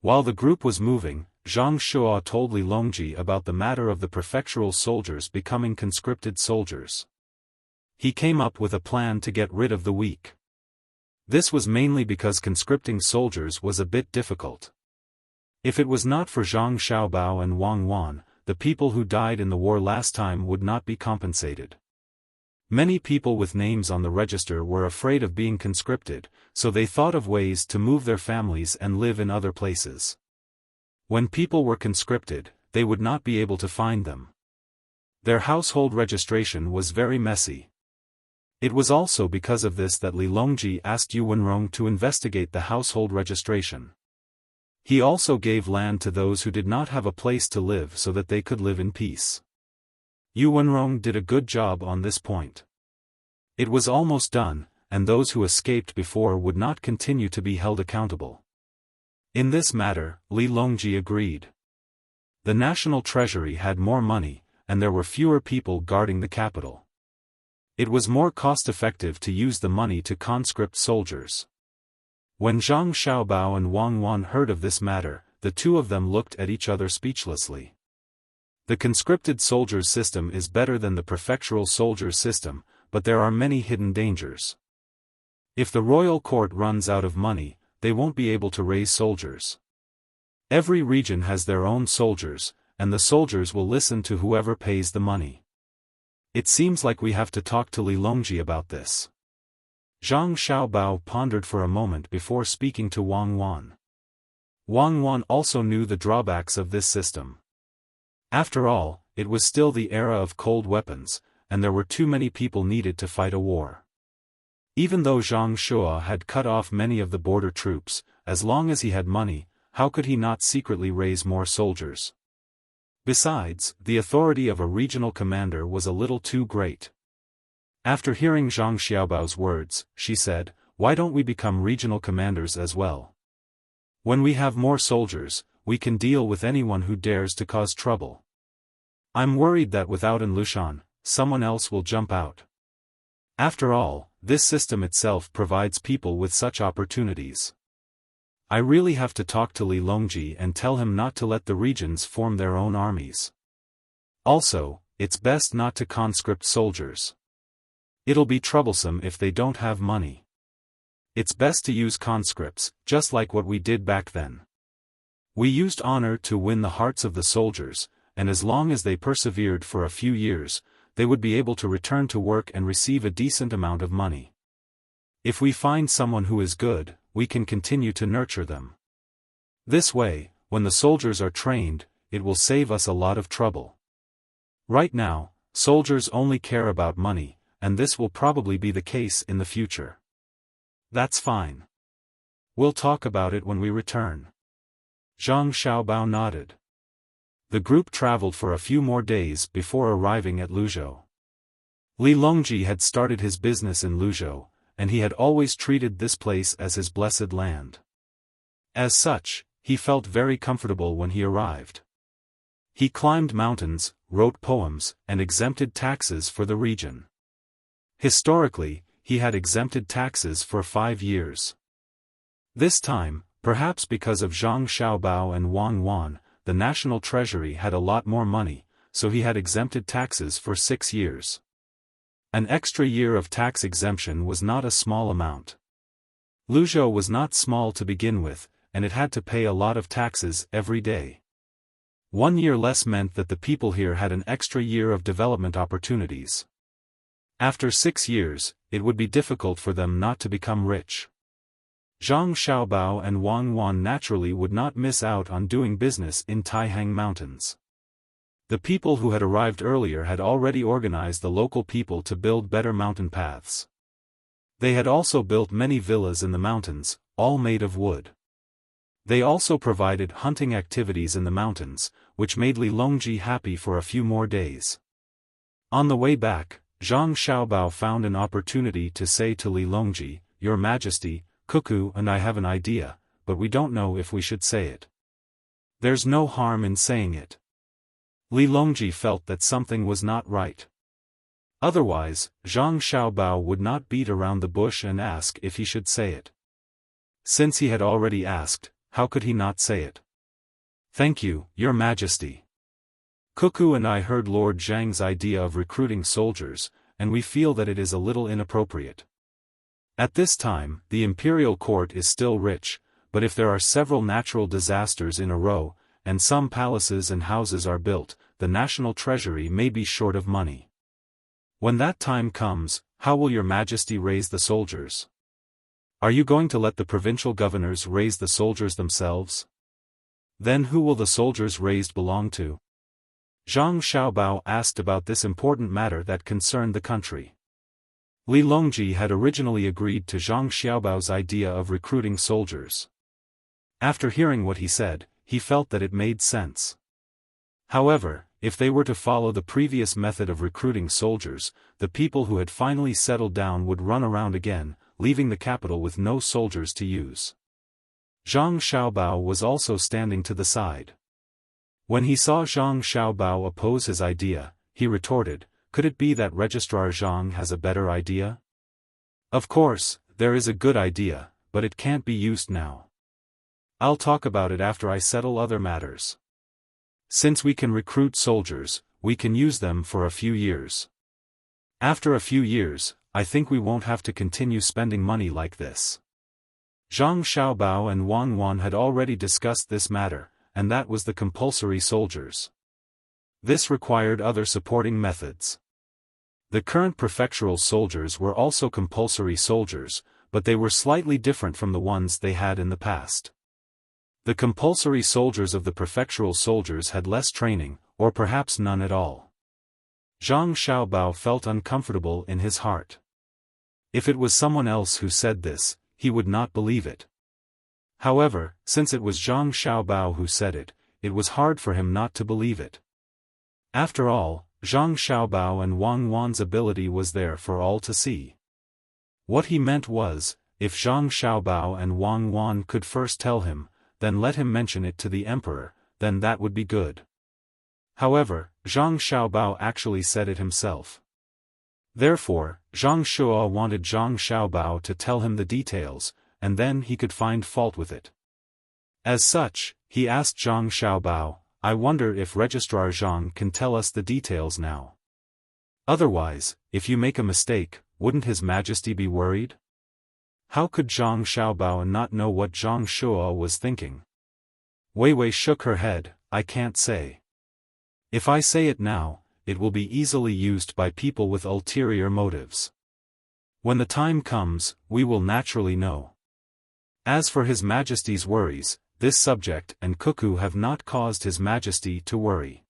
While the group was moving, Zhang Shuo told Li Longji about the matter of the prefectural soldiers becoming conscripted soldiers. He came up with a plan to get rid of the weak. This was mainly because conscripting soldiers was a bit difficult. If it was not for Zhang Xiaobao and Wang Wan, the people who died in the war last time would not be compensated. Many people with names on the register were afraid of being conscripted, so they thought of ways to move their families and live in other places. When people were conscripted, they would not be able to find them. Their household registration was very messy. It was also because of this that Li Longji asked Yu Wenrong to investigate the household registration. He also gave land to those who did not have a place to live so that they could live in peace. Yu Wenrong did a good job on this point. It was almost done, and those who escaped before would not continue to be held accountable. In this matter, Li Longji agreed. The national treasury had more money, and there were fewer people guarding the capital. It was more cost-effective to use the money to conscript soldiers. When Zhang Xiaobao and Wang Wan heard of this matter, the two of them looked at each other speechlessly. The conscripted soldiers system is better than the prefectural soldiers system, but there are many hidden dangers. If the royal court runs out of money, they won't be able to raise soldiers. Every region has their own soldiers, and the soldiers will listen to whoever pays the money. It seems like we have to talk to Li Longji about this. Zhang Xiaobao pondered for a moment before speaking to Wang Wan. Wang Wan also knew the drawbacks of this system. After all, it was still the era of cold weapons, and there were too many people needed to fight a war. Even though Zhang Shuo had cut off many of the border troops, as long as he had money, how could he not secretly raise more soldiers? Besides, the authority of a regional commander was a little too great. After hearing Zhang Xiaobao's words, she said, "Why don't we become regional commanders as well? When we have more soldiers, we can deal with anyone who dares to cause trouble. I'm worried that without An Lushan, someone else will jump out. After all, this system itself provides people with such opportunities. I really have to talk to Li Longji and tell him not to let the regions form their own armies. Also, it's best not to conscript soldiers. It'll be troublesome if they don't have money. It's best to use conscripts, just like what we did back then. We used honor to win the hearts of the soldiers, and as long as they persevered for a few years, they would be able to return to work and receive a decent amount of money. If we find someone who is good, we can continue to nurture them. This way, when the soldiers are trained, it will save us a lot of trouble. Right now, soldiers only care about money, and this will probably be the case in the future. That's fine. We'll talk about it when we return." Zhang Xiaobao nodded. The group traveled for a few more days before arriving at Luzhou. Li Longji had started his business in Luzhou, and he had always treated this place as his blessed land. As such, he felt very comfortable when he arrived. He climbed mountains, wrote poems, and exempted taxes for the region. Historically, he had exempted taxes for 5 years. This time, perhaps because of Zhang Xiaobao and Wang Wan, the national treasury had a lot more money, so he had exempted taxes for 6 years. An extra year of tax exemption was not a small amount. Luzhou was not small to begin with, and it had to pay a lot of taxes every day. 1 year less meant that the people here had an extra year of development opportunities. After 6 years, it would be difficult for them not to become rich. Zhang Xiaobao and Wang Wan naturally would not miss out on doing business in Taihang Mountains. The people who had arrived earlier had already organized the local people to build better mountain paths. They had also built many villas in the mountains, all made of wood. They also provided hunting activities in the mountains, which made Li Longji happy for a few more days. On the way back, Zhang Xiaobao found an opportunity to say to Li Longji, "Your Majesty, Cuckoo and I have an idea, but we don't know if we should say it." "There's no harm in saying it." Li Longji felt that something was not right. Otherwise, Zhang Xiaobao would not beat around the bush and ask if he should say it. Since he had already asked, how could he not say it? "Thank you, Your Majesty. Cuckoo and I heard Lord Zhang's idea of recruiting soldiers, and we feel that it is a little inappropriate. At this time, the imperial court is still rich, but if there are several natural disasters in a row, and some palaces and houses are built, the national treasury may be short of money. When that time comes, how will Your Majesty raise the soldiers? Are you going to let the provincial governors raise the soldiers themselves? Then who will the soldiers raised belong to?" Zhang Xiaobao asked about this important matter that concerned the country. Li Longji had originally agreed to Zhang Xiaobao's idea of recruiting soldiers. After hearing what he said, he felt that it made sense. However, if they were to follow the previous method of recruiting soldiers, the people who had finally settled down would run around again, leaving the capital with no soldiers to use. Zhang Xiaobao was also standing to the side. When he saw Zhang Xiaobao oppose his idea, he retorted, "Could it be that Registrar Zhang has a better idea? Of course, there is a good idea, but it can't be used now. I'll talk about it after I settle other matters. Since we can recruit soldiers, we can use them for a few years. After a few years, I think we won't have to continue spending money like this." Zhang Xiaobao and Wang Wan had already discussed this matter, and that was the compulsory soldiers. This required other supporting methods. The current prefectural soldiers were also compulsory soldiers, but they were slightly different from the ones they had in the past. The compulsory soldiers of the prefectural soldiers had less training, or perhaps none at all. Zhang Xiaobao felt uncomfortable in his heart. If it was someone else who said this, he would not believe it. However, since it was Zhang Xiaobao who said it, it was hard for him not to believe it. After all, Zhang Xiaobao and Wang Wan's ability was there for all to see. What he meant was, if Zhang Xiaobao and Wang Wan could first tell him, then let him mention it to the emperor, then that would be good. However, Zhang Xiaobao actually said it himself. Therefore, Zhang Shuo wanted Zhang Xiaobao to tell him the details, and then he could find fault with it. As such, he asked Zhang Xiaobao, "I wonder if Registrar Zhang can tell us the details now. Otherwise, if you make a mistake, wouldn't His Majesty be worried?" How could Zhang Xiaobao not know what Zhang Shuo was thinking? Wei Wei shook her head, "I can't say. If I say it now, it will be easily used by people with ulterior motives. When the time comes, we will naturally know. As for His Majesty's worries, this subject and Cuckoo have not caused His Majesty to worry."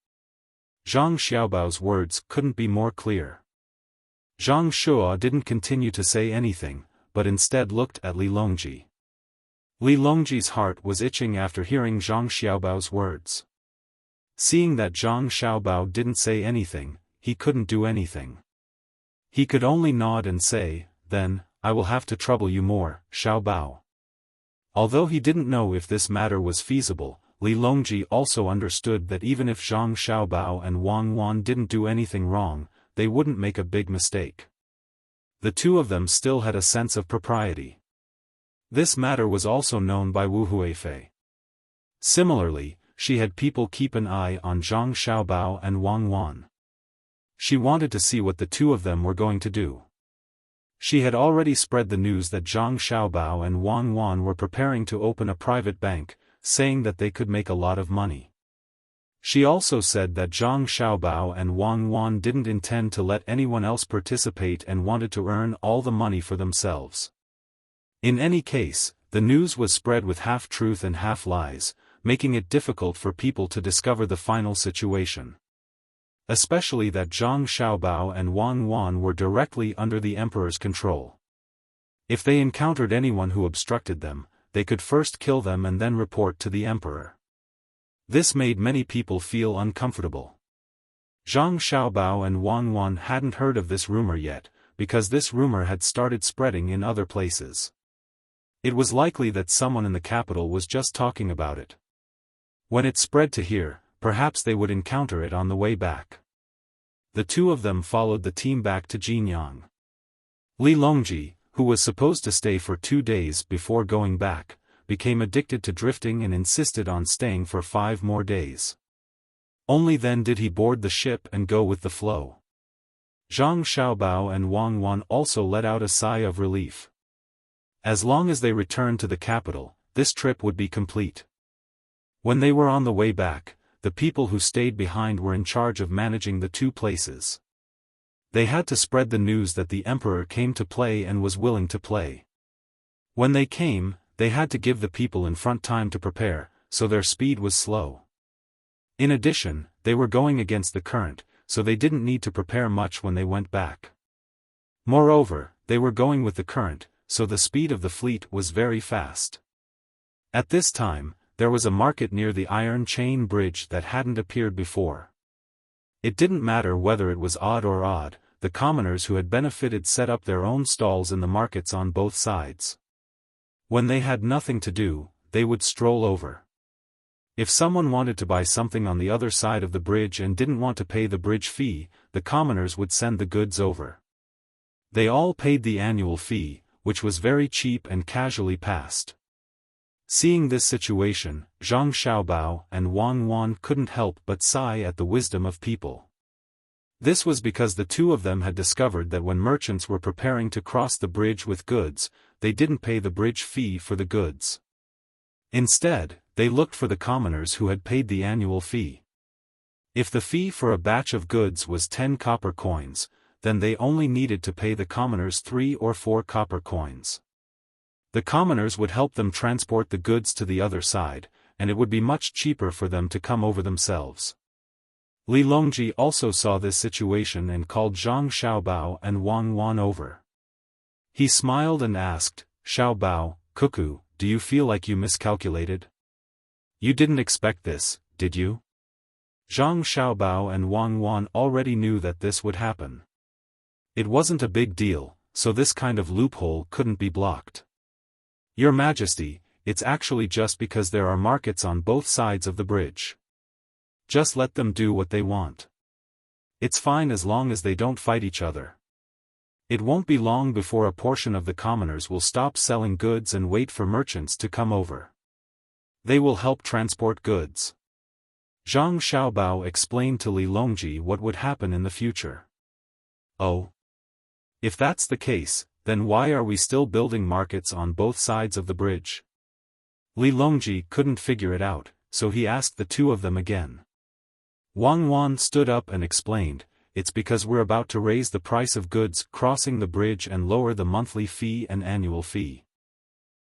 Zhang Xiaobao's words couldn't be more clear. Zhang Shuo didn't continue to say anything, but instead looked at Li Longji. Li Longji's heart was itching after hearing Zhang Xiaobao's words. Seeing that Zhang Xiaobao didn't say anything, he couldn't do anything. He could only nod and say, "Then, I will have to trouble you more, Xiaobao." Although he didn't know if this matter was feasible, Li Longji also understood that even if Zhang Xiaobao and Wang Wan didn't do anything wrong, they wouldn't make a big mistake. The two of them still had a sense of propriety. This matter was also known by Wu Huifei. Similarly, she had people keep an eye on Zhang Xiaobao and Wang Wan. She wanted to see what the two of them were going to do. She had already spread the news that Zhang Xiaobao and Wang Wan were preparing to open a private bank, saying that they could make a lot of money. She also said that Zhang Xiaobao and Wang Wan didn't intend to let anyone else participate and wanted to earn all the money for themselves. In any case, the news was spread with half truth and half lies, making it difficult for people to discover the final situation. Especially that Zhang Xiaobao and Wang Wan were directly under the emperor's control. If they encountered anyone who obstructed them, they could first kill them and then report to the emperor. This made many people feel uncomfortable. Zhang Xiaobao and Wang Wan hadn't heard of this rumor yet, because this rumor had started spreading in other places. It was likely that someone in the capital was just talking about it. When it spread to here, perhaps they would encounter it on the way back. The two of them followed the team back to Jinyang. Li Longji, who was supposed to stay for 2 days before going back, became addicted to drifting and insisted on staying for 5 more days. Only then did he board the ship and go with the flow. Zhang Xiaobao and Wang Wan also let out a sigh of relief. As long as they returned to the capital, this trip would be complete. When they were on the way back, the people who stayed behind were in charge of managing the 2 places. They had to spread the news that the emperor came to play and was willing to play. When they came, they had to give the people in front time to prepare, so their speed was slow. In addition, they were going against the current, so they didn't need to prepare much when they went back. Moreover, they were going with the current, so the speed of the fleet was very fast. At this time, there was a market near the iron chain bridge that hadn't appeared before. It didn't matter whether it was odd or odd, the commoners who had benefited set up their own stalls in the markets on both sides. When they had nothing to do, they would stroll over. If someone wanted to buy something on the other side of the bridge and didn't want to pay the bridge fee, the commoners would send the goods over. They all paid the annual fee, which was very cheap and casually passed. Seeing this situation, Zhang Xiaobao and Wang Wan couldn't help but sigh at the wisdom of people. This was because the two of them had discovered that when merchants were preparing to cross the bridge with goods, they didn't pay the bridge fee for the goods. Instead, they looked for the commoners who had paid the annual fee. If the fee for a batch of goods was 10 copper coins, then they only needed to pay the commoners 3 or 4 copper coins. The commoners would help them transport the goods to the other side, and it would be much cheaper for them to come over themselves. Li Longji also saw this situation and called Zhang Xiaobao and Wang Wan over. He smiled and asked, "Xiaobao, Cuckoo, do you feel like you miscalculated? You didn't expect this, did you?" Zhang Xiaobao and Wang Wan already knew that this would happen. It wasn't a big deal, so this kind of loophole couldn't be blocked. "Your Majesty, it's actually just because there are markets on both sides of the bridge. Just let them do what they want. It's fine as long as they don't fight each other. It won't be long before a portion of the commoners will stop selling goods and wait for merchants to come over. They will help transport goods." Zhang Xiaobao explained to Li Longji what would happen in the future. "Oh. If that's the case, then why are we still building markets on both sides of the bridge?" Li Longji couldn't figure it out, so he asked the two of them again. Wang Wan stood up and explained, "It's because we're about to raise the price of goods crossing the bridge and lower the monthly fee and annual fee.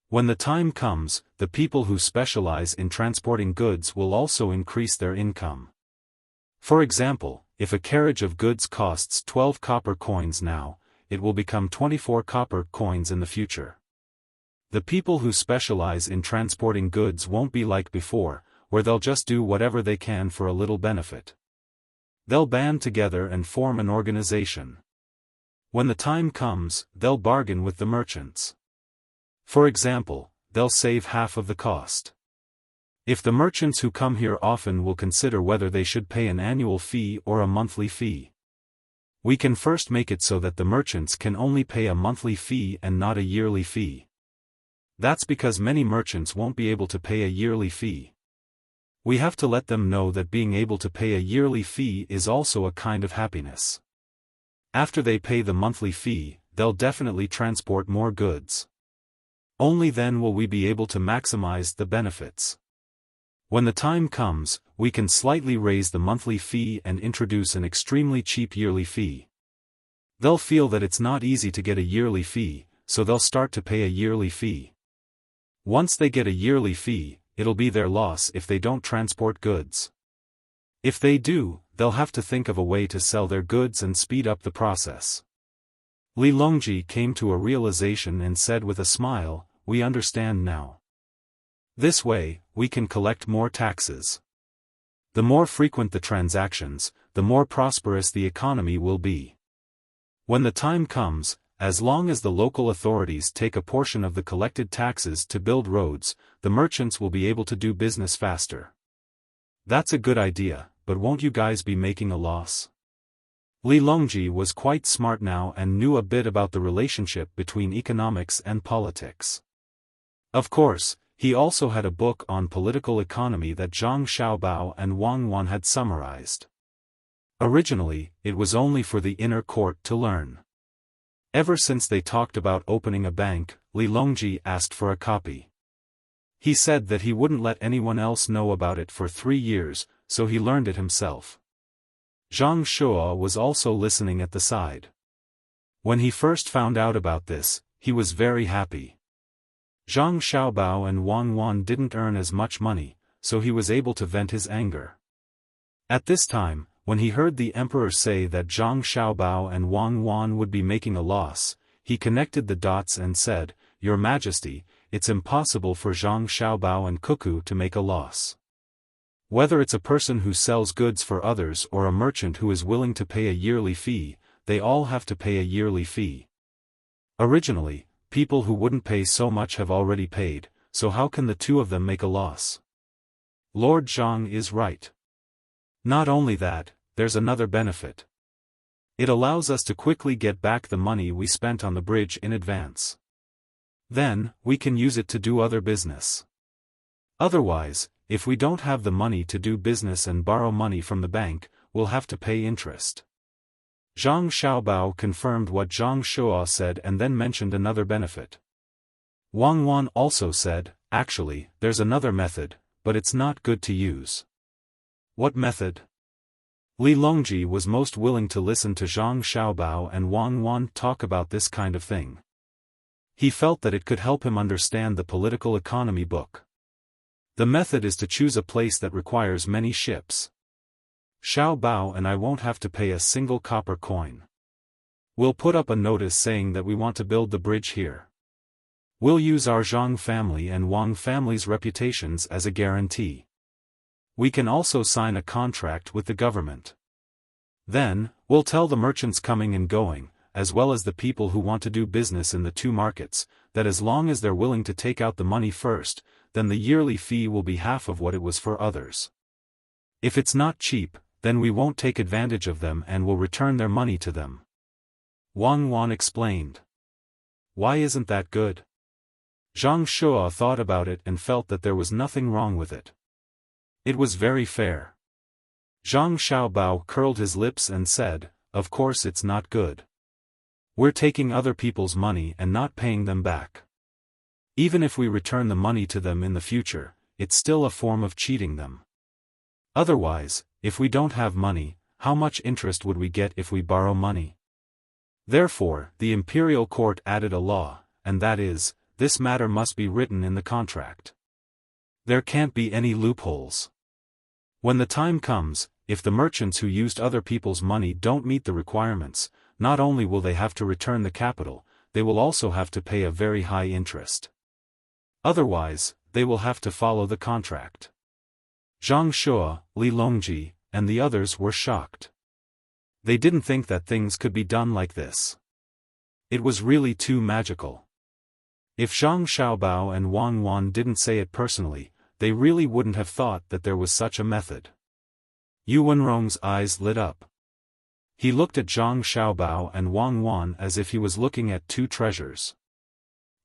When the time comes, the people who specialize in transporting goods will also increase their income. For example, if a carriage of goods costs 12 copper coins now, it will become 24 copper coins in the future. The people who specialize in transporting goods won't be like before, where they'll just do whatever they can for a little benefit. They'll band together and form an organization. When the time comes, they'll bargain with the merchants. For example, they'll save half of the cost. If the merchants who come here often will consider whether they should pay an annual fee or a monthly fee. We can first make it so that the merchants can only pay a monthly fee and not a yearly fee. That's because many merchants won't be able to pay a yearly fee. We have to let them know that being able to pay a yearly fee is also a kind of happiness. After they pay the monthly fee, they'll definitely transport more goods. Only then will we be able to maximize the benefits. When the time comes, we can slightly raise the monthly fee and introduce an extremely cheap yearly fee. They'll feel that it's not easy to get a yearly fee, so they'll start to pay a yearly fee. Once they get a yearly fee, it'll be their loss if they don't transport goods. If they do, they'll have to think of a way to sell their goods and speed up the process. Li Longji came to a realization and said with a smile, "We understand now. This way, we can collect more taxes. The more frequent the transactions, the more prosperous the economy will be. When the time comes, as long as the local authorities take a portion of the collected taxes to build roads, the merchants will be able to do business faster." That's a good idea, but won't you guys be making a loss? Li Longji was quite smart now and knew a bit about the relationship between economics and politics. Of course, he also had a book on political economy that Zhang Xiaobao and Wang Wan had summarized. Originally, it was only for the inner court to learn. Ever since they talked about opening a bank, Li Longji asked for a copy. He said that he wouldn't let anyone else know about it for 3 years, so he learned it himself. Zhang Shuo was also listening at the side. When he first found out about this, he was very happy. Zhang Xiaobao and Wang Wan didn't earn as much money, so he was able to vent his anger. At this time, when he heard the emperor say that Zhang Xiaobao and Wang Wan would be making a loss, he connected the dots and said, "Your Majesty, it's impossible for Zhang Xiaobao and Cuckoo to make a loss. Whether it's a person who sells goods for others or a merchant who is willing to pay a yearly fee, they all have to pay a yearly fee. Originally, people who wouldn't pay so much have already paid, so how can the two of them make a loss? Lord Zhang is right. Not only that, there's another benefit. It allows us to quickly get back the money we spent on the bridge in advance. Then, we can use it to do other business. Otherwise, if we don't have the money to do business and borrow money from the bank, we'll have to pay interest." Zhang Xiaobao confirmed what Zhang Shuo said and then mentioned another benefit. Wang Wan also said, "Actually, there's another method, but it's not good to use." "What method?" Li Longji was most willing to listen to Zhang Xiaobao and Wang Wan talk about this kind of thing. He felt that it could help him understand the political economy book. The method is to choose a place that requires many ships. Xiaobao and I won't have to pay a single copper coin. We'll put up a notice saying that we want to build the bridge here. We'll use our Zhang family and Wang family's reputations as a guarantee. We can also sign a contract with the government. Then, we'll tell the merchants coming and going, as well as the people who want to do business in the two markets, that as long as they're willing to take out the money first, then the yearly fee will be half of what it was for others. If it's not cheap, then we won't take advantage of them and will return their money to them. Wang Wan explained. Why isn't that good? Zhang Shuo thought about it and felt that there was nothing wrong with it. It was very fair. Zhang Xiaobao curled his lips and said, "Of course it's not good. We're taking other people's money and not paying them back. Even if we return the money to them in the future, it's still a form of cheating them. Otherwise, if we don't have money, how much interest would we get if we borrow money?" Therefore, the imperial court added a law, and that is, this matter must be written in the contract. There can't be any loopholes. When the time comes, if the merchants who used other people's money don't meet the requirements, not only will they have to return the capital, they will also have to pay a very high interest. Otherwise, they will have to follow the contract. Zhang Shuo, Li Longji, and the others were shocked. They didn't think that things could be done like this. It was really too magical. If Zhang Xiaobao and Wang Wan didn't say it personally, they really wouldn't have thought that there was such a method. Yu Wenrong's eyes lit up. He looked at Zhang Xiaobao and Wang Wan as if he was looking at two treasures.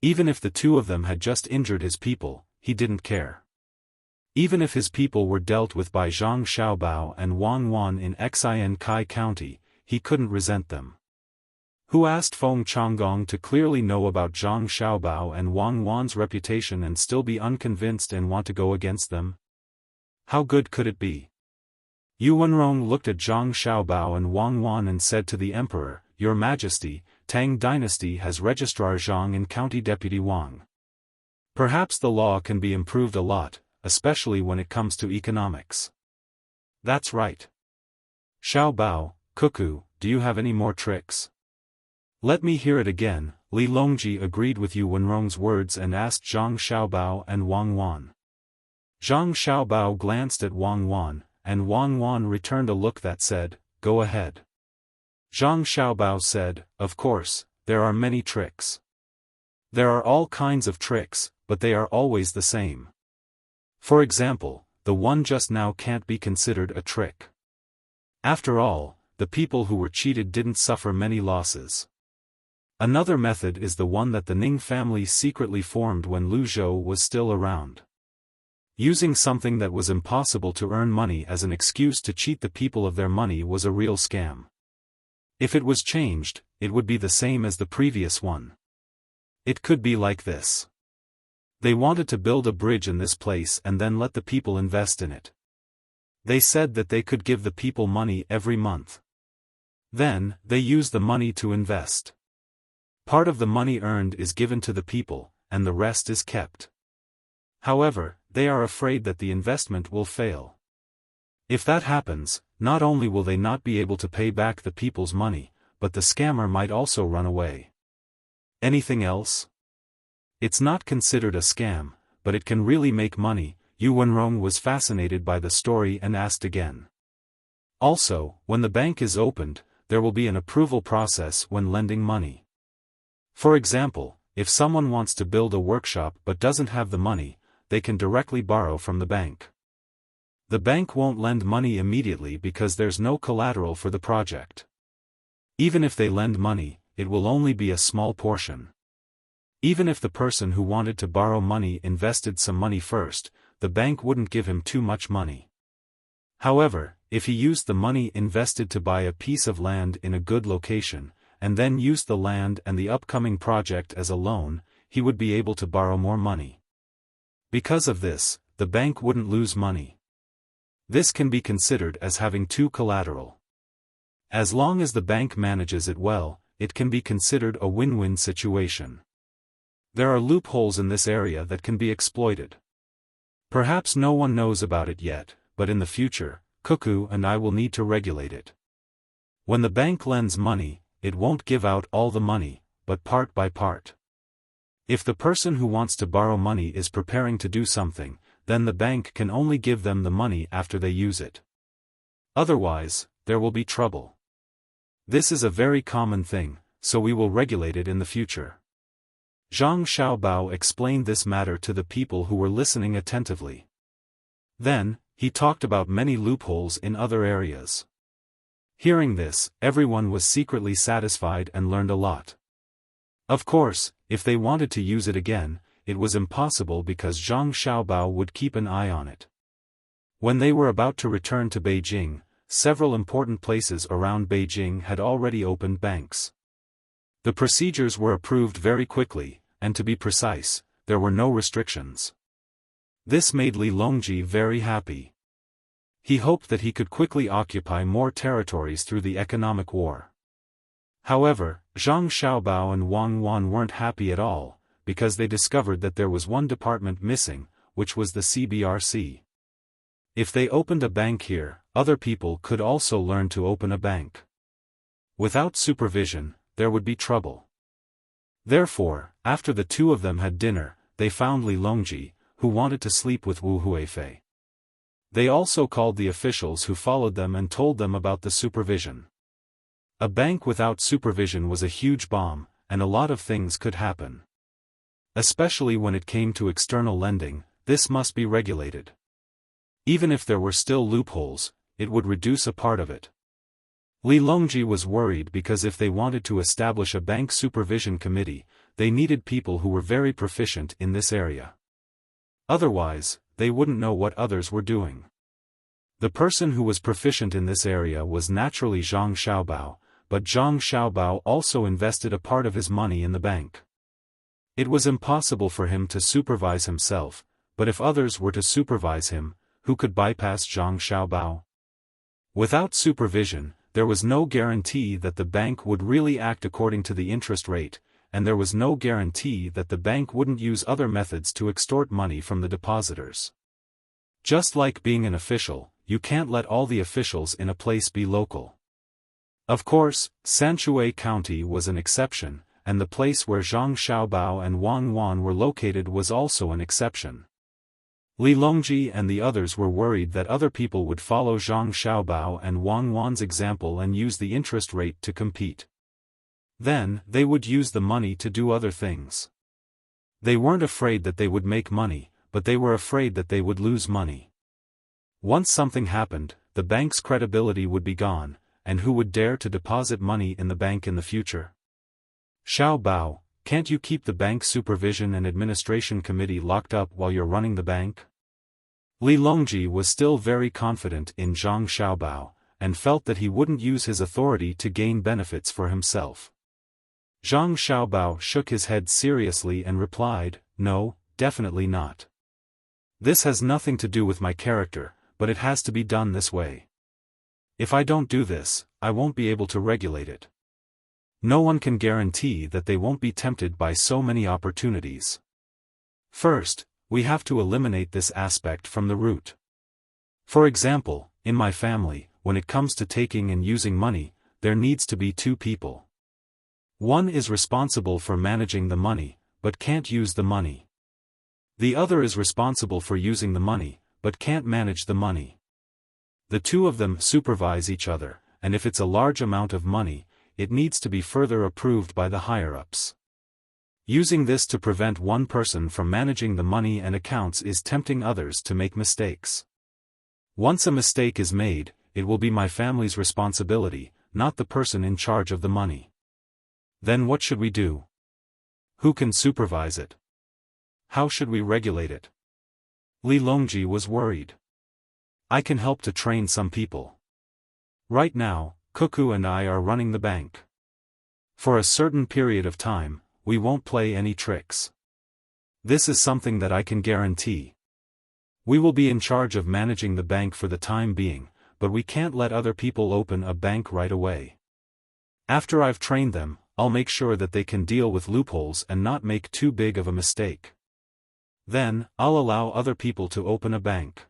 Even if the two of them had just injured his people, he didn't care. Even if his people were dealt with by Zhang Xiaobao and Wang Wan in Xian Kai County, he couldn't resent them. Who asked Feng Changgong to clearly know about Zhang Xiaobao and Wang Wan's reputation and still be unconvinced and want to go against them? How good could it be? Yu Wenrong looked at Zhang Xiaobao and Wang Wan and said to the emperor, "Your Majesty, Tang Dynasty has Registrar Zhang in County Deputy Wang. Perhaps the law can be improved a lot, especially when it comes to economics." "That's right. Xiaobao, Cuckoo, do you have any more tricks?" "Let me hear it again." Li Longji agreed with Yu Wenrong's words and asked Zhang Xiaobao and Wang Wan. Zhang Xiaobao glanced at Wang Wan, and Wang Wan returned a look that said, "Go ahead." Zhang Xiaobao said, "Of course, there are many tricks. There are all kinds of tricks, but they are always the same. For example, the one just now can't be considered a trick. After all, the people who were cheated didn't suffer many losses. Another method is the one that the Ning family secretly formed when Lu Zhou was still around. Using something that was impossible to earn money as an excuse to cheat the people of their money was a real scam. If it was changed, it would be the same as the previous one. It could be like this. They wanted to build a bridge in this place and then let the people invest in it. They said that they could give the people money every month. Then, they used the money to invest. Part of the money earned is given to the people, and the rest is kept. However, they are afraid that the investment will fail. If that happens, not only will they not be able to pay back the people's money, but the scammer might also run away. Anything else? It's not considered a scam, but it can really make money." Yu Wenrong was fascinated by the story and asked again. "Also, when the bank is opened, there will be an approval process when lending money. For example, if someone wants to build a workshop but doesn't have the money, they can directly borrow from the bank. The bank won't lend money immediately because there's no collateral for the project. Even if they lend money, it will only be a small portion. Even if the person who wanted to borrow money invested some money first, the bank wouldn't give him too much money. However, if he used the money invested to buy a piece of land in a good location, and then used the land and the upcoming project as a loan, he would be able to borrow more money. Because of this, the bank wouldn't lose money. This can be considered as having two collateral. As long as the bank manages it well, it can be considered a win-win situation. There are loopholes in this area that can be exploited. Perhaps no one knows about it yet, but in the future, Cuckoo and I will need to regulate it. When the bank lends money, it won't give out all the money, but part by part. If the person who wants to borrow money is preparing to do something, then the bank can only give them the money after they use it. Otherwise, there will be trouble. This is a very common thing, so we will regulate it in the future." Zhang Xiaobao explained this matter to the people who were listening attentively. Then, he talked about many loopholes in other areas. Hearing this, everyone was secretly satisfied and learned a lot. Of course, if they wanted to use it again, it was impossible because Zhang Xiaobao would keep an eye on it. When they were about to return to Beijing, several important places around Beijing had already opened banks. The procedures were approved very quickly, and to be precise, there were no restrictions. This made Li Longji very happy. He hoped that he could quickly occupy more territories through the economic war. However, Zhang Xiaobao and Wang Wan weren't happy at all, because they discovered that there was one department missing, which was the CBRC. If they opened a bank here, other people could also learn to open a bank. Without supervision, there would be trouble. Therefore, after the two of them had dinner, they found Li Longji, who wanted to sleep with Wu Huifei. They also called the officials who followed them and told them about the supervision. A bank without supervision was a huge bomb, and a lot of things could happen. Especially when it came to external lending, this must be regulated. Even if there were still loopholes, it would reduce a part of it. Li Longji was worried because if they wanted to establish a bank supervision committee, they needed people who were very proficient in this area. Otherwise, they wouldn't know what others were doing. The person who was proficient in this area was naturally Zhang Xiaobao, but Zhang Xiaobao also invested a part of his money in the bank. It was impossible for him to supervise himself, but if others were to supervise him, who could bypass Zhang Xiaobao? Without supervision, there was no guarantee that the bank would really act according to the interest rate, and there was no guarantee that the bank wouldn't use other methods to extort money from the depositors. Just like being an official, you can't let all the officials in a place be local. Of course, Sanshui County was an exception, and the place where Zhang Xiaobao and Wang Wan were located was also an exception. Li Longji and the others were worried that other people would follow Zhang Xiaobao and Wang Wan's example and use the interest rate to compete. Then, they would use the money to do other things. They weren't afraid that they would make money, but they were afraid that they would lose money. Once something happened, the bank's credibility would be gone, and who would dare to deposit money in the bank in the future? Xiaobao, can't you keep the bank supervision and administration committee locked up while you're running the bank? Li Longji was still very confident in Zhang Xiaobao, and felt that he wouldn't use his authority to gain benefits for himself. Zhang Xiaobao shook his head seriously and replied, "No, definitely not. This has nothing to do with my character, but it has to be done this way. If I don't do this, I won't be able to regulate it. No one can guarantee that they won't be tempted by so many opportunities. First, we have to eliminate this aspect from the root. For example, in my family, when it comes to taking and using money, there needs to be two people. One is responsible for managing the money, but can't use the money. The other is responsible for using the money, but can't manage the money. The two of them supervise each other, and if it's a large amount of money, it needs to be further approved by the higher-ups. Using this to prevent one person from managing the money and accounts is tempting others to make mistakes. Once a mistake is made, it will be my family's responsibility, not the person in charge of the money. Then what should we do? Who can supervise it? How should we regulate it? Li Longji was worried. I can help to train some people. Right now, Cuckoo and I are running the bank. For a certain period of time, we won't play any tricks. This is something that I can guarantee. We will be in charge of managing the bank for the time being, but we can't let other people open a bank right away. After I've trained them, I'll make sure that they can deal with loopholes and not make too big of a mistake. Then, I'll allow other people to open a bank.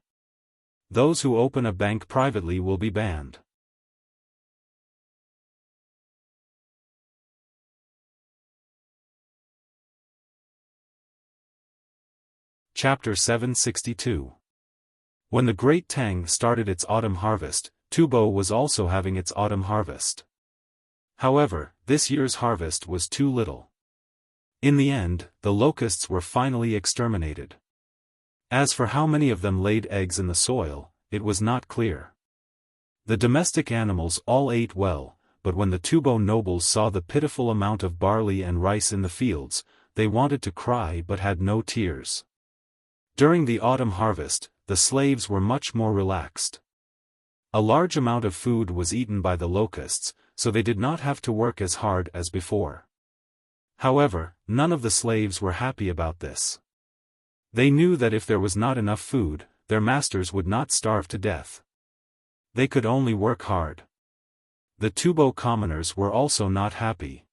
Those who open a bank privately will be banned. Chapter 762. When the Great Tang started its autumn harvest, Tubo was also having its autumn harvest. However, this year's harvest was too little. In the end, the locusts were finally exterminated. As for how many of them laid eggs in the soil, it was not clear. The domestic animals all ate well, but when the Tubo nobles saw the pitiful amount of barley and rice in the fields, they wanted to cry but had no tears. During the autumn harvest, the slaves were much more relaxed. A large amount of food was eaten by the locusts, so they did not have to work as hard as before. However, none of the slaves were happy about this. They knew that if there was not enough food, their masters would not starve to death. They could only work hard. The Tubo commoners were also not happy.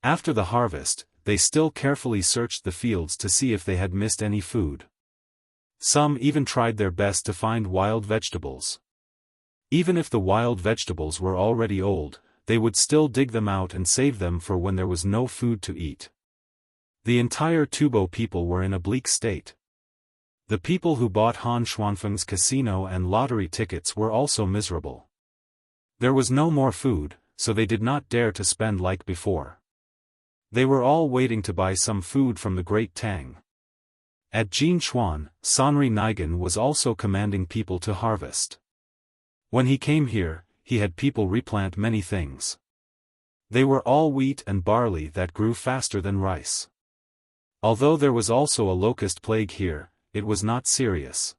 After the harvest, they still carefully searched the fields to see if they had missed any food. Some even tried their best to find wild vegetables. Even if the wild vegetables were already old, they would still dig them out and save them for when there was no food to eat. The entire Tubo people were in a bleak state. The people who bought Han Xuanfeng's casino and lottery tickets were also miserable. There was no more food, so they did not dare to spend like before. They were all waiting to buy some food from the Great Tang. At Jinchuan, Sanri Nigan was also commanding people to harvest. When he came here, he had people replant many things. They were all wheat and barley that grew faster than rice. Although there was also a locust plague here, it was not serious.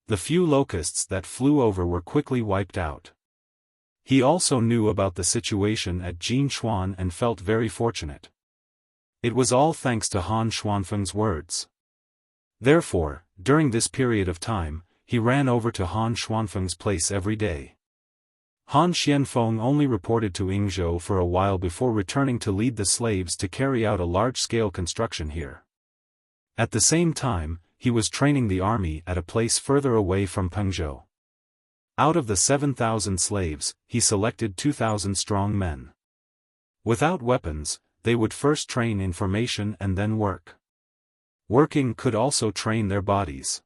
The few locusts that flew over were quickly wiped out. He also knew about the situation at Jinchuan and felt very fortunate. It was all thanks to Han Xuanfeng's words. Therefore, during this period of time, he ran over to Han Xuanfeng's place every day. Han Xianfeng only reported to Yingzhou for a while before returning to lead the slaves to carry out a large-scale construction here. At the same time, he was training the army at a place further away from Pengzhou. Out of the 7,000 slaves, he selected 2,000 strong men. Without weapons, they would first train in formation and then work. Working could also train their bodies.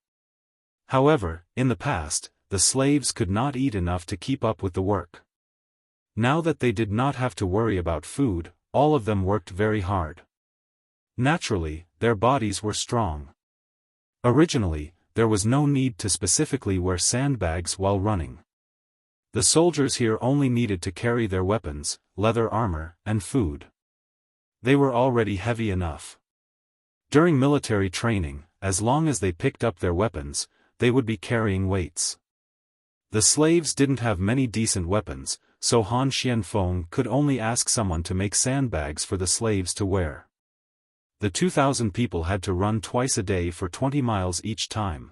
However, in the past, the slaves could not eat enough to keep up with the work. Now that they did not have to worry about food, all of them worked very hard. Naturally, their bodies were strong. Originally, there was no need to specifically wear sandbags while running. The soldiers here only needed to carry their weapons, leather armor, and food. They were already heavy enough. During military training, as long as they picked up their weapons, they would be carrying weights. The slaves didn't have many decent weapons, so Han Xianfeng could only ask someone to make sandbags for the slaves to wear. The 2,000 people had to run twice a day for 20 miles each time.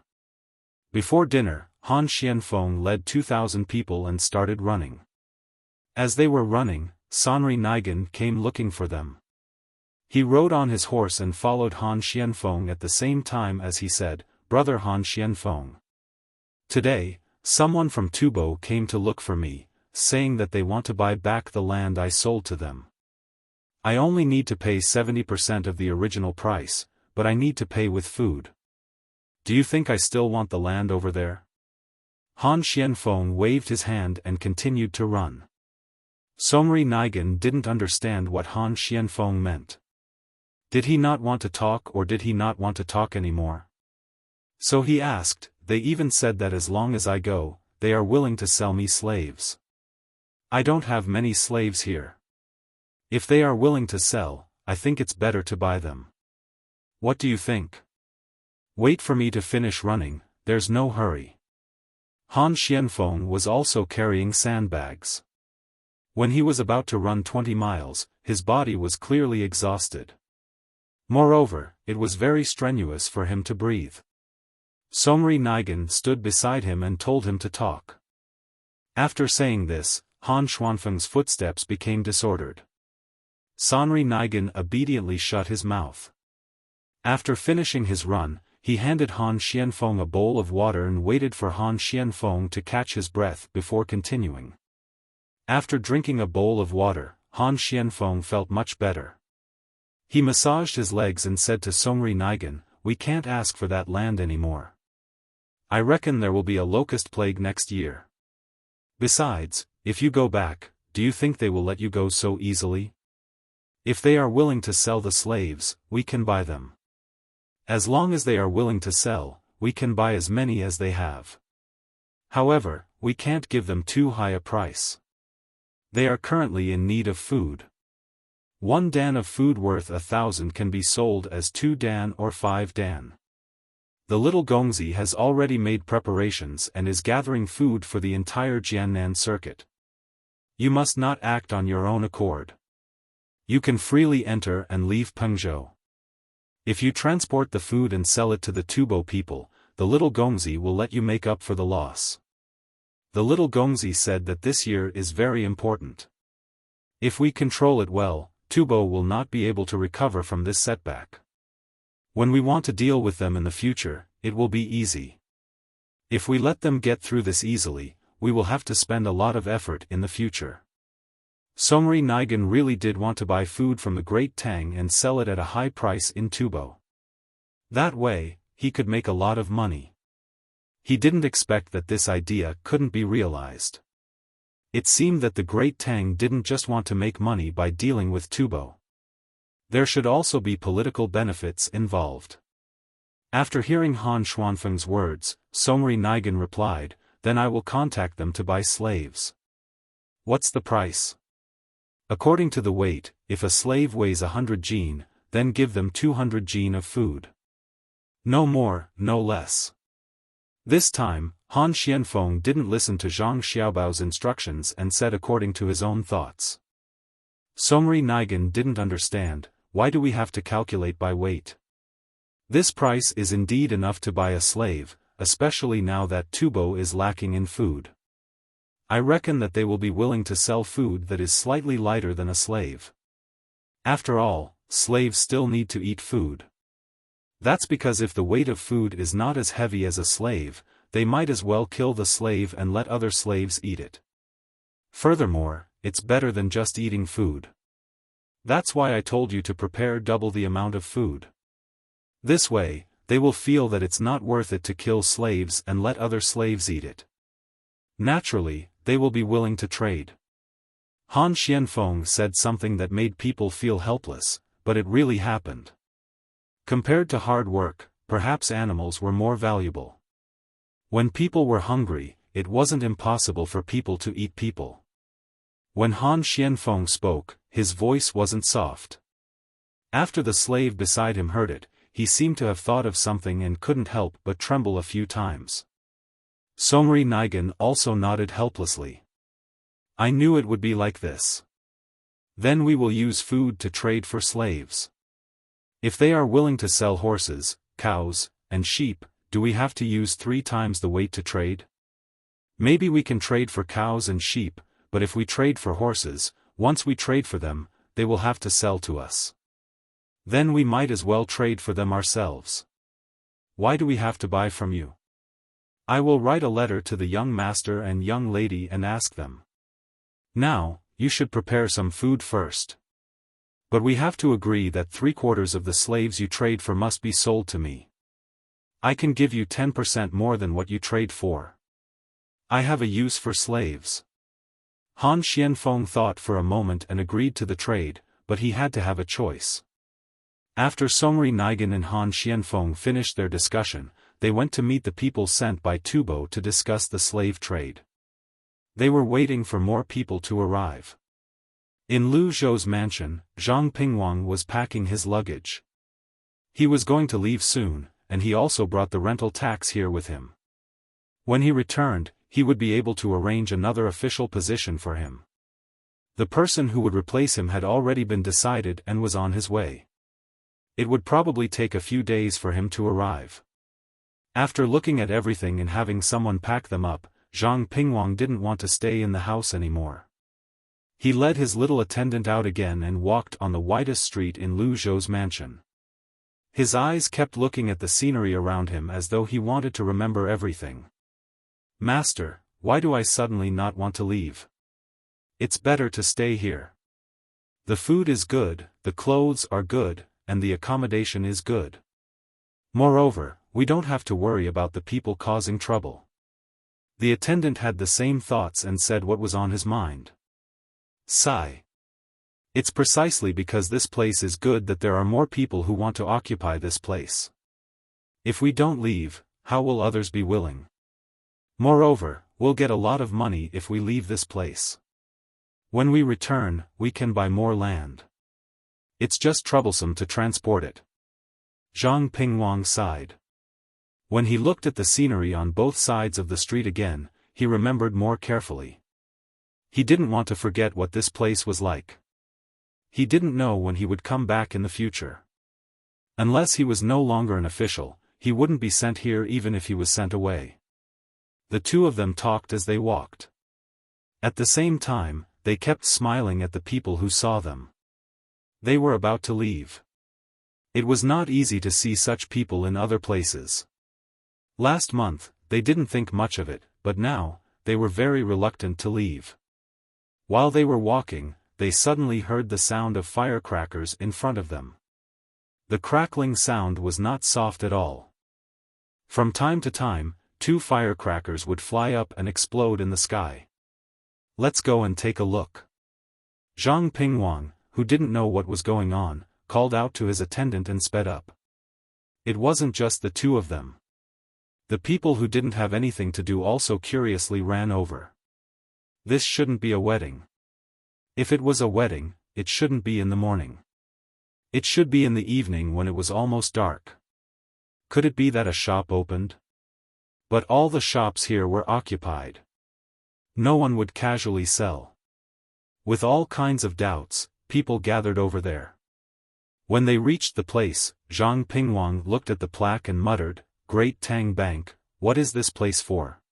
Before dinner, Han Xianfeng led 2,000 people and started running. As they were running, Sanri Nigan came looking for them. He rode on his horse and followed Han Xianfeng at the same time as he said, "Brother Han Xianfeng. Today, someone from Tubo came to look for me, saying that they want to buy back the land I sold to them. I only need to pay 70% of the original price, but I need to pay with food. Do you think I still want the land over there?" Han Xianfeng waved his hand and continued to run. Sanri Nigan didn't understand what Han Xianfeng meant. Did he not want to talk or did he not want to talk anymore? So he asked, "They even said that as long as I go, they are willing to sell me slaves. I don't have many slaves here. If they are willing to sell, I think it's better to buy them. What do you think? Wait for me to finish running, there's no hurry." Han Xianfeng was also carrying sandbags. When he was about to run 20 miles, his body was clearly exhausted. Moreover, it was very strenuous for him to breathe. Sanri Nigan stood beside him and told him to talk. After saying this, Han Xuanfeng's footsteps became disordered. Sanri Nigan obediently shut his mouth. After finishing his run, he handed Han Xianfeng a bowl of water and waited for Han Xianfeng to catch his breath before continuing. After drinking a bowl of water, Han Xianfeng felt much better. He massaged his legs and said to Sanri Nigan, "We can't ask for that land anymore. I reckon there will be a locust plague next year. Besides, if you go back, do you think they will let you go so easily? If they are willing to sell the slaves, we can buy them. As long as they are willing to sell, we can buy as many as they have. However, we can't give them too high a price. They are currently in need of food. 1 dan of food worth 1,000 can be sold as 2 dan or 5 dan. The little Gongzi has already made preparations and is gathering food for the entire Jiannan circuit. You must not act on your own accord. You can freely enter and leave Pengzhou. If you transport the food and sell it to the Tubo people, the little Gongzi will let you make up for the loss." The little Gongzi said that this year is very important. If we control it well, Tubo will not be able to recover from this setback. When we want to deal with them in the future, it will be easy. If we let them get through this easily, we will have to spend a lot of effort in the future. Sanri Nigan really did want to buy food from the great Tang and sell it at a high price in Tubo. That way, he could make a lot of money. He didn't expect that this idea couldn't be realized. It seemed that the great Tang didn't just want to make money by dealing with Tubo. There should also be political benefits involved. After hearing Han Xuanfeng's words, Songri Nigan replied, "Then I will contact them to buy slaves." "What's the price?" "According to the weight, if a slave weighs 100 jin, then give them 200 jin of food. No more, no less." This time, Han Xianfeng didn't listen to Zhang Xiaobao's instructions and said according to his own thoughts. Songri Nigan didn't understand, why do we have to calculate by weight? This price is indeed enough to buy a slave, especially now that Tubo is lacking in food. I reckon that they will be willing to sell food that is slightly lighter than a slave. After all, slaves still need to eat food. That's because if the weight of food is not as heavy as a slave, they might as well kill the slave and let other slaves eat it. Furthermore, it's better than just eating food. That's why I told you to prepare double the amount of food. This way, they will feel that it's not worth it to kill slaves and let other slaves eat it. Naturally, they will be willing to trade. Han Xianfeng said something that made people feel helpless, but it really happened. Compared to hard work, perhaps animals were more valuable. When people were hungry, it wasn't impossible for people to eat people. When Han Xianfeng spoke, his voice wasn't soft. After the slave beside him heard it, he seemed to have thought of something and couldn't help but tremble a few times. Songri Nigan also nodded helplessly. "I knew it would be like this. Then we will use food to trade for slaves. If they are willing to sell horses, cows, and sheep, do we have to use 3 times the weight to trade? Maybe we can trade for cows and sheep, but if we trade for horses, once we trade for them, they will have to sell to us. Then we might as well trade for them ourselves. Why do we have to buy from you? I will write a letter to the young master and young lady and ask them. Now, you should prepare some food first. But we have to agree that 3/4 of the slaves you trade for must be sold to me. I can give you 10% more than what you trade for. I have a use for slaves." Han Xianfeng thought for a moment and agreed to the trade, but he had to have a choice. After Songri Nigan and Han Xianfeng finished their discussion, they went to meet the people sent by Tubo to discuss the slave trade. They were waiting for more people to arrive. In Lu Zhou's mansion, Zhang Pingwang was packing his luggage. He was going to leave soon, and he also brought the rental tax here with him. When he returned, he would be able to arrange another official position for him. The person who would replace him had already been decided and was on his way. It would probably take a few days for him to arrive. After looking at everything and having someone pack them up, Zhang Pingwang didn't want to stay in the house anymore. He led his little attendant out again and walked on the widest street in Lu Zhou's mansion. His eyes kept looking at the scenery around him as though he wanted to remember everything. "Master, why do I suddenly not want to leave? It's better to stay here. The food is good, the clothes are good, and the accommodation is good. Moreover, we don't have to worry about the people causing trouble." The attendant had the same thoughts and said what was on his mind. Sigh. "It's precisely because this place is good that there are more people who want to occupy this place. If we don't leave, how will others be willing? Moreover, we'll get a lot of money if we leave this place. When we return, we can buy more land. It's just troublesome to transport it." Zhang Pingwang sighed. When he looked at the scenery on both sides of the street again, he remembered more carefully. He didn't want to forget what this place was like. He didn't know when he would come back in the future. Unless he was no longer an official, he wouldn't be sent here even if he was sent away. The two of them talked as they walked. At the same time, they kept smiling at the people who saw them. They were about to leave. It was not easy to see such people in other places. Last month, they didn't think much of it, but now, they were very reluctant to leave. While they were walking, they suddenly heard the sound of firecrackers in front of them. The crackling sound was not soft at all. From time to time, 2 firecrackers would fly up and explode in the sky. "Let's go and take a look." Zhang Pingwang, who didn't know what was going on, called out to his attendant and sped up. It wasn't just the two of them. The people who didn't have anything to do also curiously ran over. This shouldn't be a wedding. If it was a wedding, it shouldn't be in the morning. It should be in the evening when it was almost dark. Could it be that a shop opened? But all the shops here were occupied. No one would casually sell. With all kinds of doubts, people gathered over there. When they reached the place, Zhang Pingwang looked at the plaque and muttered, "Great Tang Bank, what is this place for?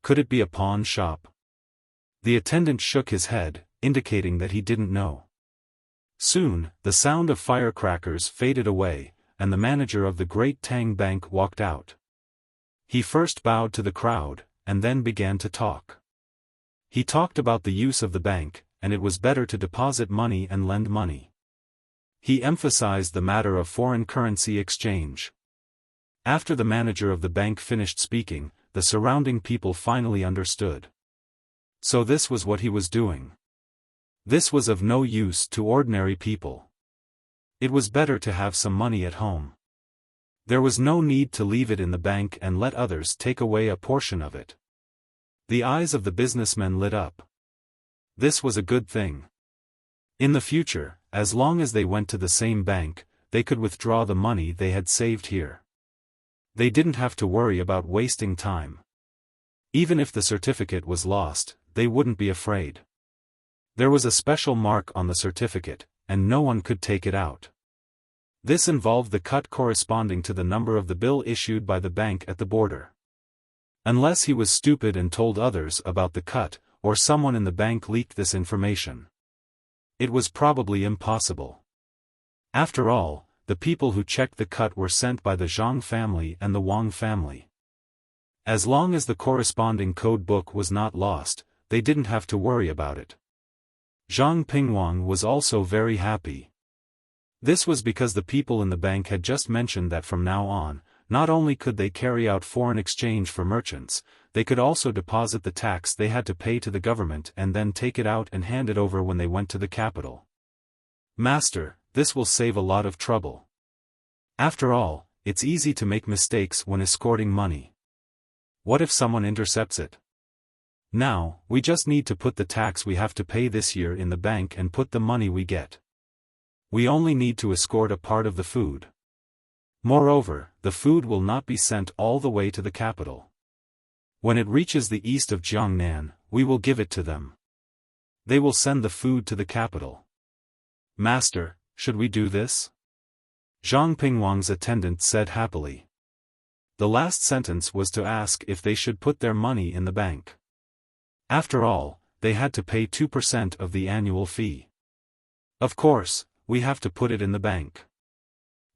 Could it be a pawn shop?" The attendant shook his head, indicating that he didn't know. Soon, the sound of firecrackers faded away, and the manager of the Great Tang Bank walked out. He first bowed to the crowd, and then began to talk. He talked about the use of the bank, and it was better to deposit money and lend money. He emphasized the matter of foreign currency exchange. After the manager of the bank finished speaking, the surrounding people finally understood. So this was what he was doing. This was of no use to ordinary people. It was better to have some money at home. There was no need to leave it in the bank and let others take away a portion of it. The eyes of the businessmen lit up. This was a good thing. In the future, as long as they went to the same bank, they could withdraw the money they had saved here. They didn't have to worry about wasting time. Even if the certificate was lost, they wouldn't be afraid. There was a special mark on the certificate, and no one could take it out. This involved the cut corresponding to the number of the bill issued by the bank at the border. Unless he was stupid and told others about the cut, or someone in the bank leaked this information. It was probably impossible. After all, the people who checked the cut were sent by the Zhang family and the Wang family. As long as the corresponding code book was not lost, they didn't have to worry about it. Zhang Pingwang was also very happy. This was because the people in the bank had just mentioned that from now on, not only could they carry out foreign exchange for merchants, they could also deposit the tax they had to pay to the government and then take it out and hand it over when they went to the capital. "Master, this will save a lot of trouble. After all, it's easy to make mistakes when escorting money. What if someone intercepts it? Now, we just need to put the tax we have to pay this year in the bank and put the money we get. We only need to escort a part of the food. Moreover, the food will not be sent all the way to the capital. When it reaches the east of Jiangnan, we will give it to them. They will send the food to the capital. Master, should we do this?" Zhang Pingwang's attendant said happily. The last sentence was to ask if they should put their money in the bank. After all, they had to pay 2% of the annual fee. "Of course, we have to put it in the bank.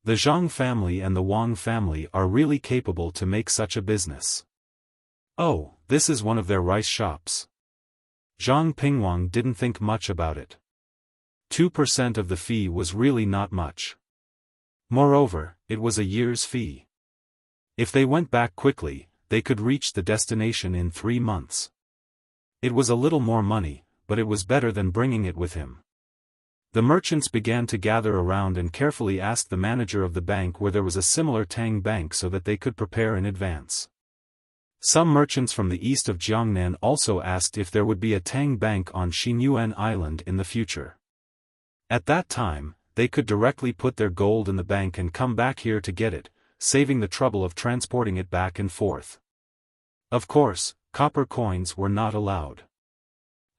The Zhang family and the Wang family are really capable to make such a business. Oh, this is one of their rice shops." Zhang Pingwang didn't think much about it. 2% of the fee was really not much. Moreover, it was a year's fee. If they went back quickly, they could reach the destination in 3 months. It was a little more money, but it was better than bringing it with him. The merchants began to gather around and carefully asked the manager of the bank where there was a similar Tang bank so that they could prepare in advance. Some merchants from the east of Jiangnan also asked if there would be a Tang bank on Xinyuan Island in the future. At that time, they could directly put their gold in the bank and come back here to get it, saving the trouble of transporting it back and forth. Of course, copper coins were not allowed.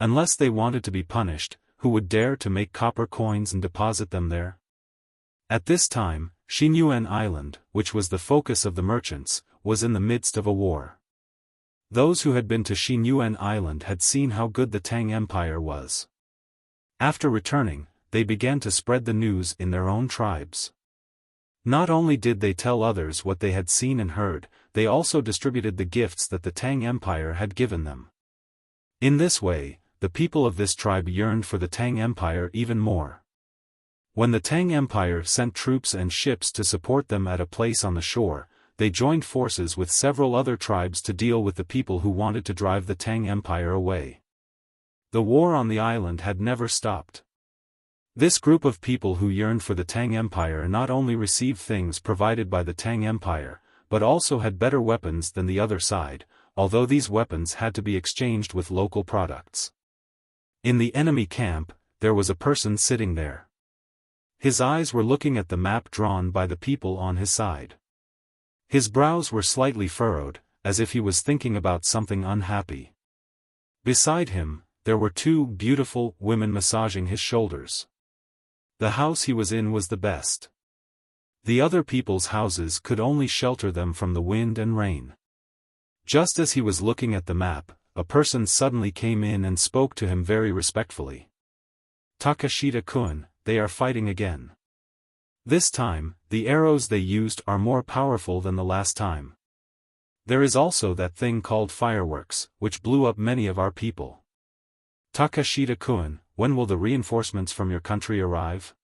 Unless they wanted to be punished, who would dare to make copper coins and deposit them there? At this time, Xinyuan Island, which was the focus of the merchants, was in the midst of a war. Those who had been to Xinyuan Island had seen how good the Tang Empire was. After returning, they began to spread the news in their own tribes. Not only did they tell others what they had seen and heard, they also distributed the gifts that the Tang Empire had given them. In this way, the people of this tribe yearned for the Tang Empire even more. When the Tang Empire sent troops and ships to support them at a place on the shore, they joined forces with several other tribes to deal with the people who wanted to drive the Tang Empire away. The war on the island had never stopped. This group of people who yearned for the Tang Empire not only received things provided by the Tang Empire, but also had better weapons than the other side, although these weapons had to be exchanged with local products. In the enemy camp, there was a person sitting there. His eyes were looking at the map drawn by the people on his side. His brows were slightly furrowed, as if he was thinking about something unhappy. Beside him, there were two beautiful women massaging his shoulders. The house he was in was the best. The other people's houses could only shelter them from the wind and rain. Just as he was looking at the map, a person suddenly came in and spoke to him very respectfully. "Takashita-kun, they are fighting again. This time, the arrows they used are more powerful than the last time. There is also that thing called fireworks, which blew up many of our people. Takashita-kun, when will the reinforcements from your country arrive?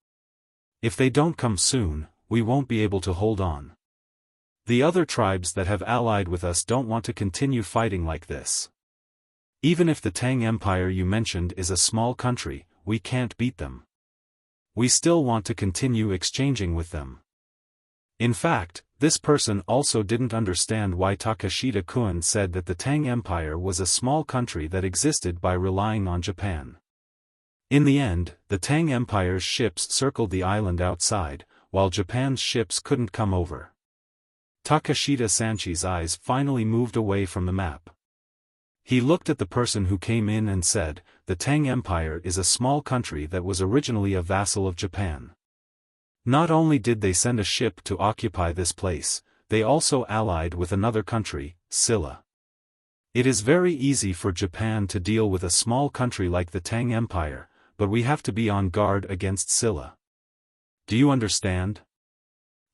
If they don't come soon, we won't be able to hold on. The other tribes that have allied with us don't want to continue fighting like this. Even if the Tang Empire you mentioned is a small country, we can't beat them. We still want to continue exchanging with them." In fact, this person also didn't understand why Takashita-kun said that the Tang Empire was a small country that existed by relying on Japan. In the end, the Tang Empire's ships circled the island outside, while Japan's ships couldn't come over. Takashita-sanchi's eyes finally moved away from the map. He looked at the person who came in and said, "The Tang Empire is a small country that was originally a vassal of Japan. Not only did they send a ship to occupy this place, they also allied with another country, Silla. It is very easy for Japan to deal with a small country like the Tang Empire, but we have to be on guard against Silla. Do you understand?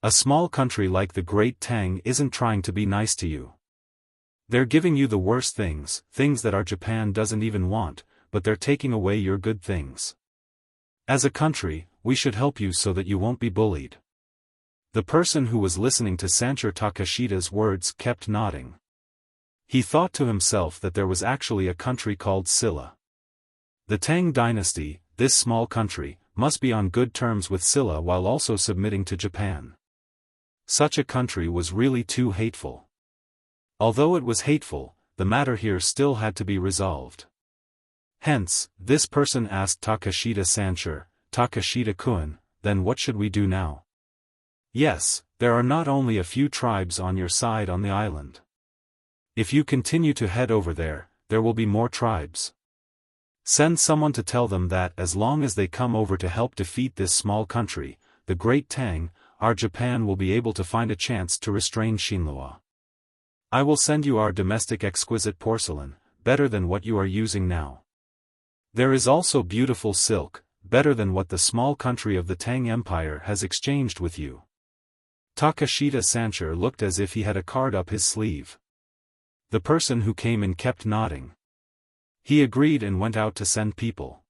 A small country like the Great Tang isn't trying to be nice to you. They're giving you the worst things, things that our Japan doesn't even want, but they're taking away your good things. As a country, we should help you so that you won't be bullied." The person who was listening to Sancho Takashita's words kept nodding. He thought to himself that there was actually a country called Silla. The Tang Dynasty, this small country, must be on good terms with Silla while also submitting to Japan. Such a country was really too hateful. Although it was hateful, the matter here still had to be resolved. Hence, this person asked Takashita-sancher, "Takashita-kun, then what should we do now? Yes, there are not only a few tribes on your side on the island. If you continue to head over there, there will be more tribes. Send someone to tell them that as long as they come over to help defeat this small country, the Great Tang, our Japan will be able to find a chance to restrain Shinlua. I will send you our domestic exquisite porcelain, better than what you are using now. There is also beautiful silk, better than what the small country of the Tang Empire has exchanged with you." Takashita-sancher looked as if he had a card up his sleeve. The person who came in kept nodding. He agreed and went out to send people.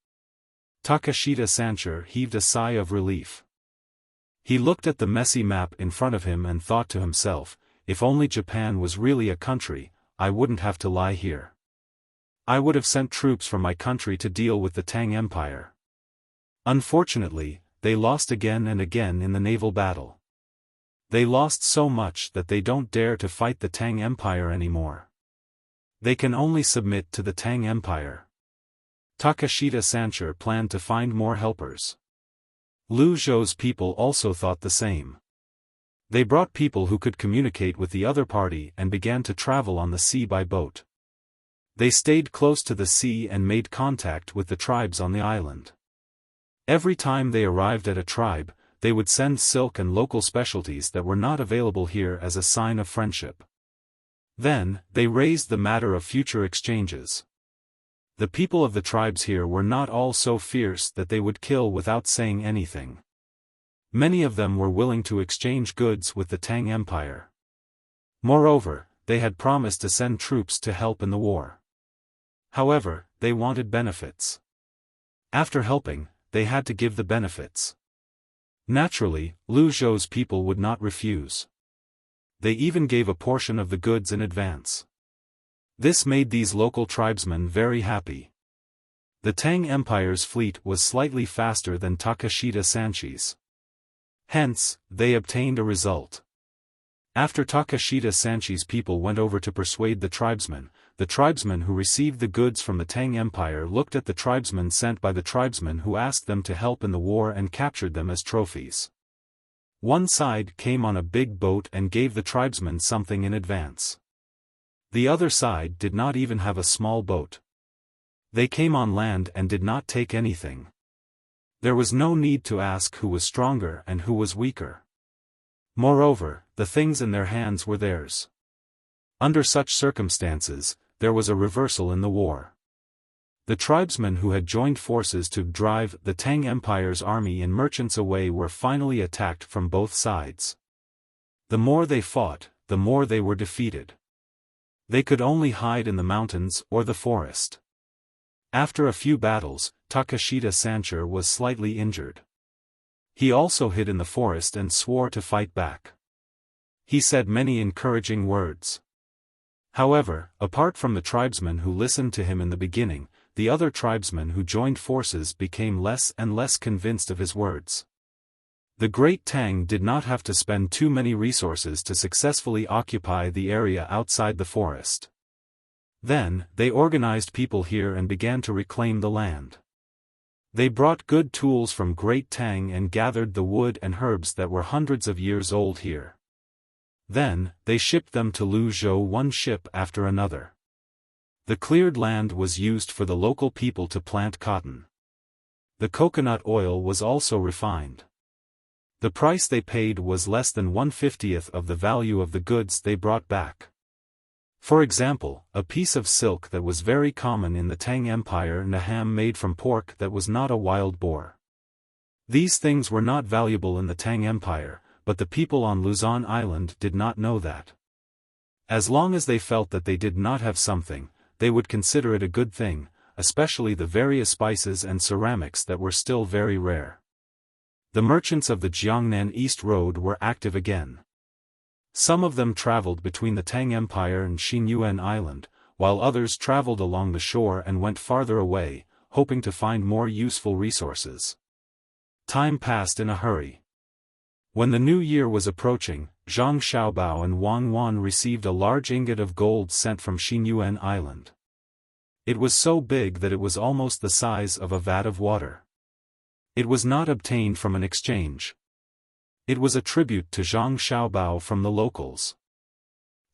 Takashita-sancher heaved a sigh of relief. He looked at the messy map in front of him and thought to himself, "If only Japan was really a country, I wouldn't have to lie here. I would have sent troops from my country to deal with the Tang Empire." Unfortunately, they lost again and again in the naval battle. They lost so much that they don't dare to fight the Tang Empire anymore. They can only submit to the Tang Empire. Takashita-sancher planned to find more helpers. Lu Zhou's people also thought the same. They brought people who could communicate with the other party and began to travel on the sea by boat. They stayed close to the sea and made contact with the tribes on the island. Every time they arrived at a tribe, they would send silk and local specialties that were not available here as a sign of friendship. Then, they raised the matter of future exchanges. The people of the tribes here were not all so fierce that they would kill without saying anything. Many of them were willing to exchange goods with the Tang Empire. Moreover, they had promised to send troops to help in the war. However, they wanted benefits. After helping, they had to give the benefits. Naturally, Lu Zhou's people would not refuse. They even gave a portion of the goods in advance. This made these local tribesmen very happy. The Tang Empire's fleet was slightly faster than Takeshita Sanshi's. Hence, they obtained a result. After Takeshita Sanshi's people went over to persuade the tribesmen who received the goods from the Tang Empire looked at the tribesmen sent by the tribesmen who asked them to help in the war and captured them as trophies. One side came on a big boat and gave the tribesmen something in advance. The other side did not even have a small boat. They came on land and did not take anything. There was no need to ask who was stronger and who was weaker. Moreover, the things in their hands were theirs. Under such circumstances, there was a reversal in the war. The tribesmen who had joined forces to drive the Tang Empire's army and merchants away were finally attacked from both sides. The more they fought, the more they were defeated. They could only hide in the mountains or the forest. After a few battles, Takeshita Sancher was slightly injured. He also hid in the forest and swore to fight back. He said many encouraging words. However, apart from the tribesmen who listened to him in the beginning, the other tribesmen who joined forces became less and less convinced of his words. The great Tang did not have to spend too many resources to successfully occupy the area outside the forest. Then, they organized people here and began to reclaim the land. They brought good tools from Great Tang and gathered the wood and herbs that were hundreds of years old here. Then, they shipped them to Luzhou one ship after another. The cleared land was used for the local people to plant cotton. The coconut oil was also refined. The price they paid was less than 1/50th of the value of the goods they brought back. For example, a piece of silk that was very common in the Tang Empire and a ham made from pork that was not a wild boar. These things were not valuable in the Tang Empire, but the people on Luzon Island did not know that. As long as they felt that they did not have something, they would consider it a good thing, especially the various spices and ceramics that were still very rare. The merchants of the Jiangnan East Road were active again. Some of them traveled between the Tang Empire and Xinyuan Island, while others traveled along the shore and went farther away, hoping to find more useful resources. Time passed in a hurry. When the new year was approaching, Zhang Xiaobao and Wang Wan received a large ingot of gold sent from Xinyuan Island. It was so big that it was almost the size of a vat of water. It was not obtained from an exchange. It was a tribute to Zhang Xiaobao from the locals.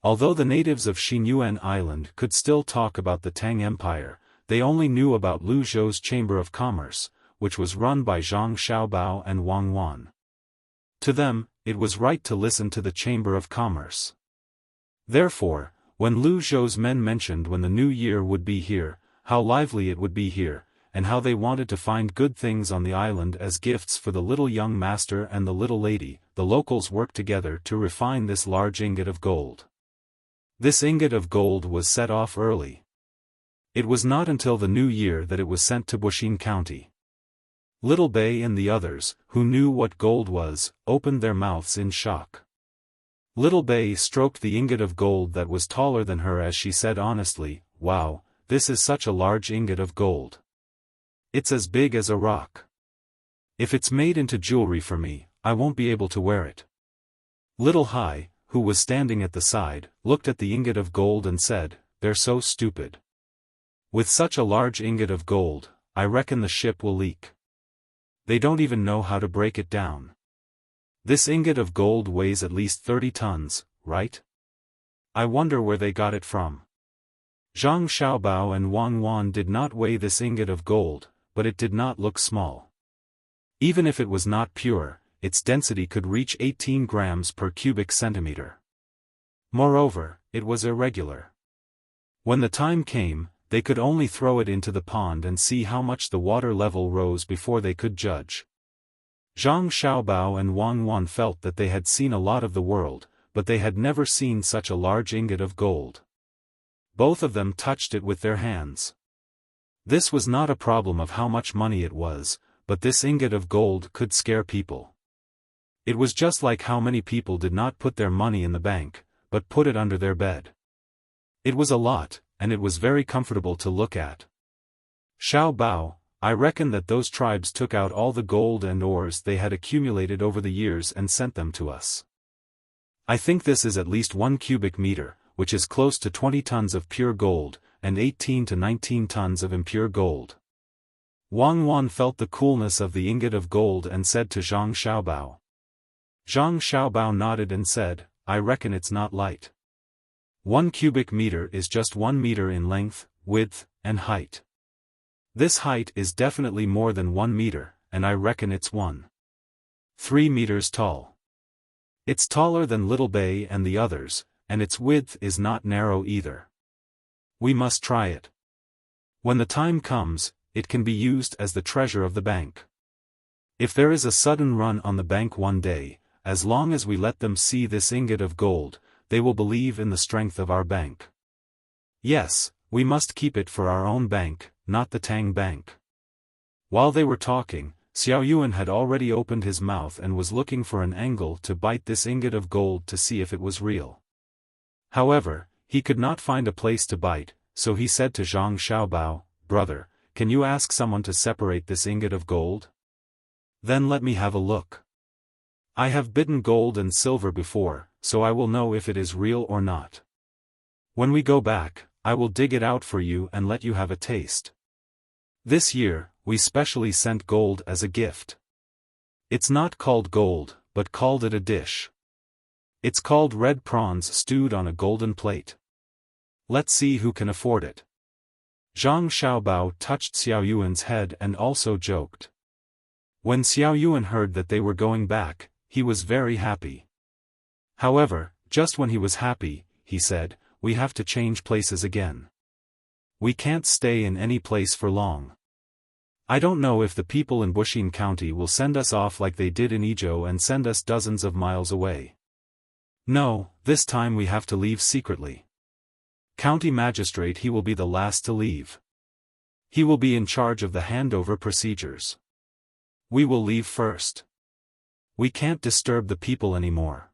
Although the natives of Xinyuan Island could still talk about the Tang Empire, they only knew about Luzhou's Chamber of Commerce, which was run by Zhang Xiaobao and Wang Wan. To them, it was right to listen to the Chamber of Commerce. Therefore, when Luzhou's men mentioned when the new year would be here, how lively it would be here, and how they wanted to find good things on the island as gifts for the little young master and the little lady, the locals worked together to refine this large ingot of gold. This ingot of gold was set off early. It was not until the new year that it was sent to Buxin County. Little Bei and the others, who knew what gold was, opened their mouths in shock. Little Bei stroked the ingot of gold that was taller than her as she said honestly, "Wow, this is such a large ingot of gold. It's as big as a rock. If it's made into jewelry for me, I won't be able to wear it." Little Hai, who was standing at the side, looked at the ingot of gold and said, "They're so stupid. With such a large ingot of gold, I reckon the ship will leak. They don't even know how to break it down. This ingot of gold weighs at least 30 tons, right? I wonder where they got it from." Zhang Xiaobao and Wang Wan did not weigh this ingot of gold, but it did not look small. Even if it was not pure, its density could reach 18 grams per cubic centimeter. Moreover, it was irregular. When the time came, they could only throw it into the pond and see how much the water level rose before they could judge. Zhang Xiaobao and Wang Wan felt that they had seen a lot of the world, but they had never seen such a large ingot of gold. Both of them touched it with their hands. This was not a problem of how much money it was, but this ingot of gold could scare people. It was just like how many people did not put their money in the bank, but put it under their bed. It was a lot, and it was very comfortable to look at. Xiao Bao, I reckon that those tribes took out all the gold and ores they had accumulated over the years and sent them to us. I think this is at least 1 cubic meter, which is close to 20 tons of pure gold, and 18 to 19 tons of impure gold. Wang Wan felt the coolness of the ingot of gold and said to Zhang Xiaobao. Zhang Xiaobao nodded and said, I reckon it's not light. 1 cubic meter is just 1 meter in length, width, and height. This height is definitely more than 1 meter, and I reckon it's 1.3 meters tall. It's taller than Little Bay and the others, and its width is not narrow either. We must try it. When the time comes, it can be used as the treasure of the bank. If there is a sudden run on the bank one day, as long as we let them see this ingot of gold, they will believe in the strength of our bank. Yes, we must keep it for our own bank, not the Tang bank. While they were talking, Xiao Yuan had already opened his mouth and was looking for an angle to bite this ingot of gold to see if it was real. However, he could not find a place to bite, so he said to Zhang Xiaobao, Brother, can you ask someone to separate this ingot of gold? Then let me have a look. I have bitten gold and silver before, so I will know if it is real or not. When we go back, I will dig it out for you and let you have a taste. This year, we specially sent gold as a gift. It's not called gold, but called it a dish. It's called red prawns stewed on a golden plate. Let's see who can afford it. Zhang Xiaobao touched Xiao Yuan's head and also joked. When Xiao Yuan heard that they were going back, he was very happy. However, just when he was happy, he said, we have to change places again. We can't stay in any place for long. I don't know if the people in Bushin County will send us off like they did in Izhou and send us dozens of miles away. No, this time we have to leave secretly. County magistrate, he will be the last to leave. He will be in charge of the handover procedures. We will leave first. We can't disturb the people anymore.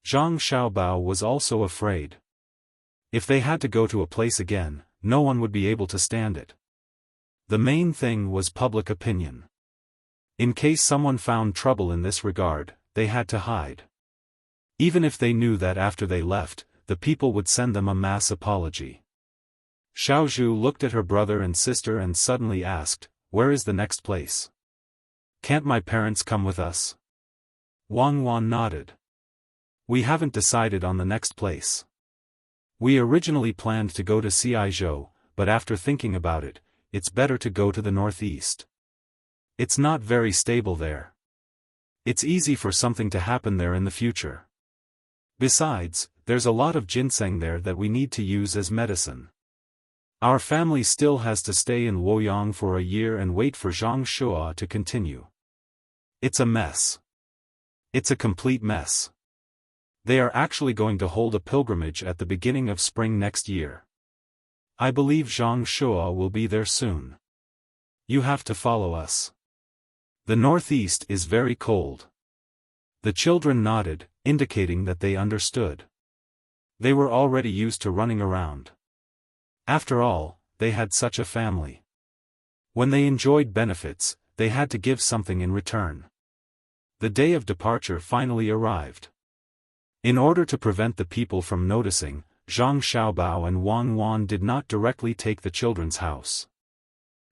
Zhang Xiaobao was also afraid. If they had to go to a place again, no one would be able to stand it. The main thing was public opinion. In case someone found trouble in this regard, they had to hide. Even if they knew that after they left, the people would send them a mass apology. Xiaozhu looked at her brother and sister and suddenly asked, where is the next place? Can't my parents come with us? Wang Wan nodded. We haven't decided on the next place. We originally planned to go to Ciizhou, but after thinking about it, it's better to go to the northeast. It's not very stable there. It's easy for something to happen there in the future. Besides, there's a lot of ginseng there that we need to use as medicine. Our family still has to stay in Luoyang for a year and wait for Zhang Shua to continue. It's a mess. It's a complete mess. They are actually going to hold a pilgrimage at the beginning of spring next year. I believe Zhang Shua will be there soon. You have to follow us. The northeast is very cold. The children nodded, indicating that they understood. They were already used to running around. After all, they had such a family. When they enjoyed benefits, they had to give something in return. The day of departure finally arrived. In order to prevent the people from noticing, Zhang Xiaobao and Wang Wan did not directly take the children's house.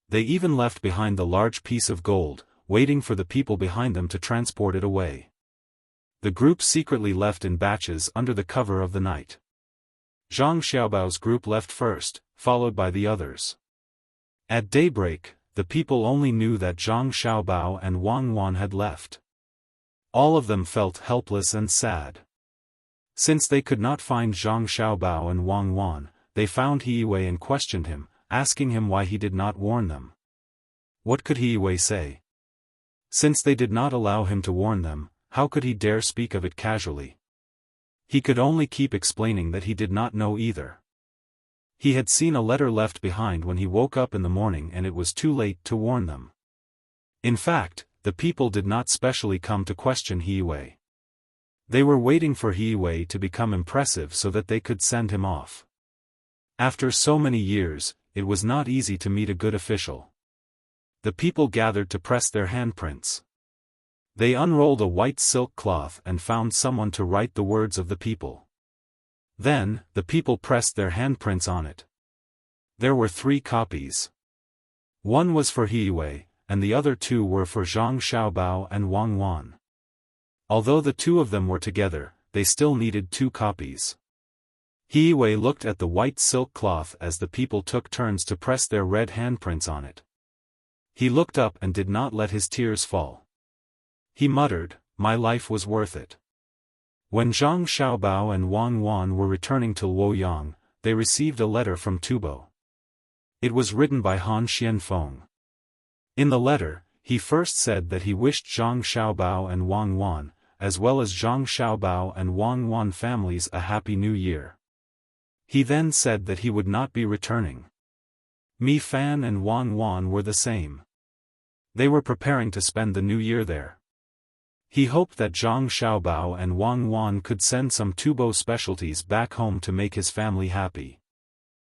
They even left behind the large piece of gold, waiting for the people behind them to transport it away. The group secretly left in batches under the cover of the night. Zhang Xiaobao's group left first, followed by the others. At daybreak, the people only knew that Zhang Xiaobao and Wang Wan had left. All of them felt helpless and sad. Since they could not find Zhang Xiaobao and Wang Wan, they found He Wei and questioned him, asking him why he did not warn them. What could He Wei say? Since they did not allow him to warn them, how could he dare speak of it casually? He could only keep explaining that he did not know either. He had seen a letter left behind when he woke up in the morning and it was too late to warn them. In fact, the people did not specially come to question He Wei. They were waiting for He Wei to become impressive so that they could send him off. After so many years, it was not easy to meet a good official. The people gathered to press their handprints. They unrolled a white silk cloth and found someone to write the words of the people. Then, the people pressed their handprints on it. There were 3 copies. One was for Hiwei, and the other 2 were for Zhang Xiaobao and Wang Wan. Although the 2 of them were together, they still needed 2 copies. Hiwei looked at the white silk cloth as the people took turns to press their red handprints on it. He looked up and did not let his tears fall. He muttered, "My life was worth it." When Zhang Xiaobao and Wang Wan were returning to Luoyang, they received a letter from Tubo. It was written by Han Xianfeng. In the letter, he first said that he wished Zhang Xiaobao and Wang Wan, as well as Zhang Xiaobao and Wang Wan families, a happy new year. He then said that he would not be returning. Mi Fan and Wang Wan were the same. They were preparing to spend the new year there. He hoped that Zhang Xiaobao and Wang Wan could send some Tubo specialties back home to make his family happy.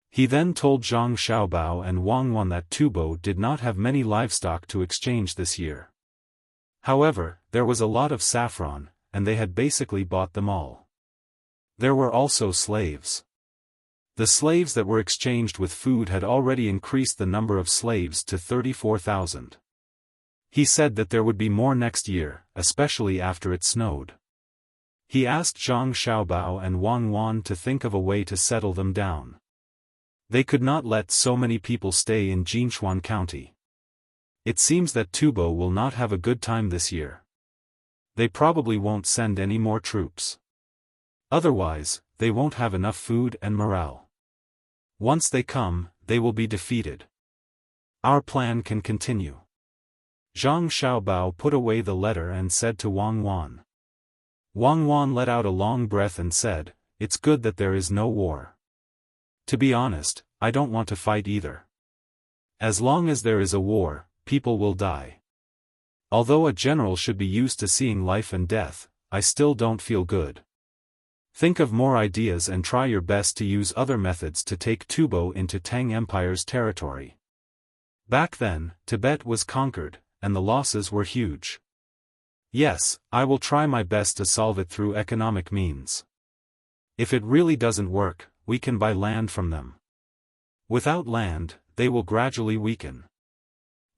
He then told Zhang Xiaobao and Wang Wan that Tubo did not have many livestock to exchange this year. However, there was a lot of saffron, and they had basically bought them all. There were also slaves. The slaves that were exchanged with food had already increased the number of slaves to 34,000. He said that there would be more next year, especially after it snowed. He asked Zhang Xiaobao and Wang Wan to think of a way to settle them down. They could not let so many people stay in Jinchuan County. It seems that Tubo will not have a good time this year. They probably won't send any more troops. Otherwise, they won't have enough food and morale. Once they come, they will be defeated. Our plan can continue. Zhang Xiaobao put away the letter and said to Wang Wan. Wang Wan let out a long breath and said, "It's good that there is no war. To be honest, I don't want to fight either. As long as there is a war, people will die. Although a general should be used to seeing life and death, I still don't feel good. Think of more ideas and try your best to use other methods to take Tubo into Tang Empire's territory." Back then, Tibet was conquered, and the losses were huge. Yes, I will try my best to solve it through economic means. If it really doesn't work, we can buy land from them. Without land, they will gradually weaken.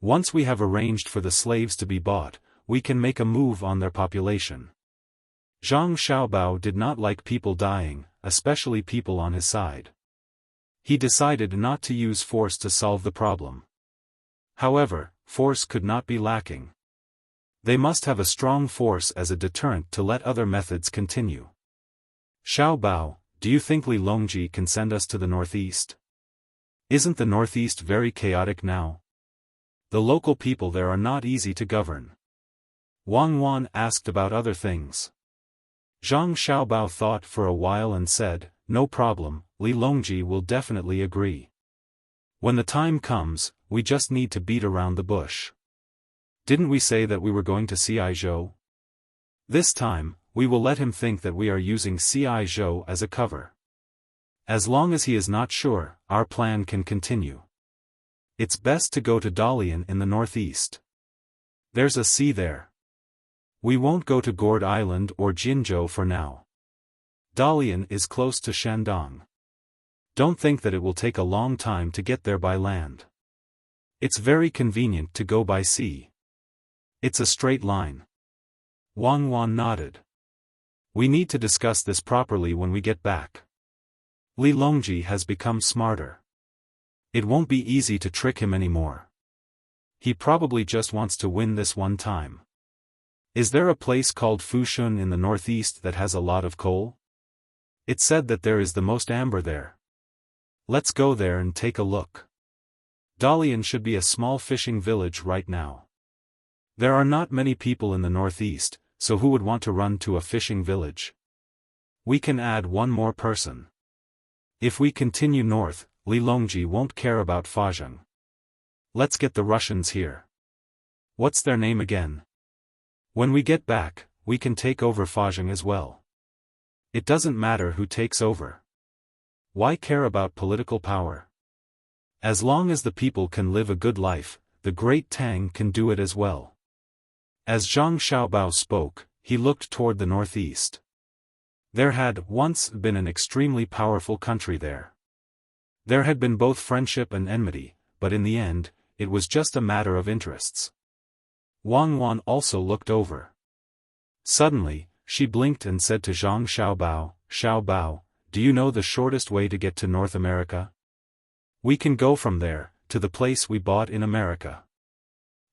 Once we have arranged for the slaves to be bought, we can make a move on their population. Zhang Xiaobao did not like people dying, especially people on his side. He decided not to use force to solve the problem. However, force could not be lacking. They must have a strong force as a deterrent to let other methods continue. Xiaobao, do you think Li Longji can send us to the northeast? Isn't the northeast very chaotic now? The local people there are not easy to govern. Wang Wan asked about other things. Zhang Xiaobao thought for a while and said, "No problem, Li Longji will definitely agree. When the time comes, we just need to beat around the bush. Didn't we say that we were going to see Aizhou? This time, we will let him think that we are using Aizhou as a cover. As long as he is not sure, our plan can continue. It's best to go to Dalian in the northeast. There's a sea there. We won't go to Gourd Island or Jinzhou for now. Dalian is close to Shandong. Don't think that it will take a long time to get there by land. It's very convenient to go by sea. It's a straight line." Wang Wan nodded. "We need to discuss this properly when we get back. Li Longji has become smarter. It won't be easy to trick him anymore. He probably just wants to win this one time. Is there a place called Fushun in the northeast that has a lot of coal? It's said that there is the most amber there. Let's go there and take a look. Dalian should be a small fishing village right now. There are not many people in the northeast, so who would want to run to a fishing village? We can add one more person. If we continue north, Li Longji won't care about Fazheng. Let's get the Russians here. What's their name again? When we get back, we can take over Fazheng as well. It doesn't matter who takes over. Why care about political power? As long as the people can live a good life, the great Tang can do it as well. As Zhang Xiaobao spoke, he looked toward the northeast. There had once been an extremely powerful country there. There had been both friendship and enmity, but in the end, it was just a matter of interests. Wang Wan also looked over. Suddenly, she blinked and said to Zhang Xiaobao, "Xiaobao, do you know the shortest way to get to North America? We can go from there, to the place we bought in America.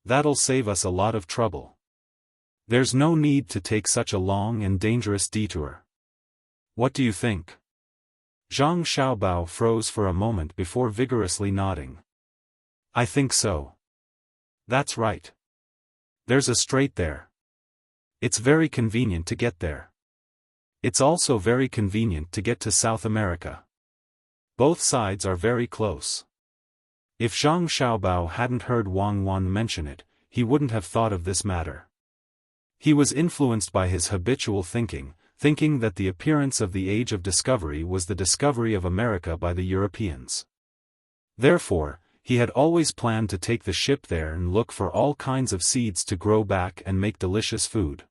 That'll save us a lot of trouble. There's no need to take such a long and dangerous detour. What do you think?" Zhang Xiaobao froze for a moment before vigorously nodding. "I think so. That's right. There's a strait there. It's very convenient to get there. It's also very convenient to get to South America. Both sides are very close." If Zhang Xiaobao hadn't heard Wang Wan mention it, he wouldn't have thought of this matter. He was influenced by his habitual thinking that the appearance of the Age of Discovery was the discovery of America by the Europeans. Therefore, he had always planned to take the ship there and look for all kinds of seeds to grow back and make delicious food.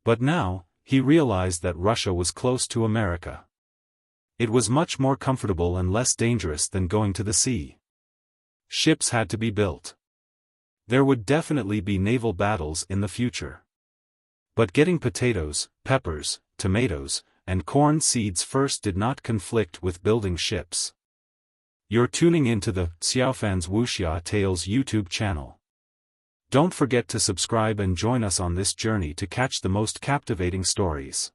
But now, he realized that Russia was close to America. It was much more comfortable and less dangerous than going to the sea. Ships had to be built. There would definitely be naval battles in the future. But getting potatoes, peppers, tomatoes, and corn seeds first did not conflict with building ships. You're tuning into the Xiaofan's Wuxia Tales YouTube channel. Don't forget to subscribe and join us on this journey to catch the most captivating stories.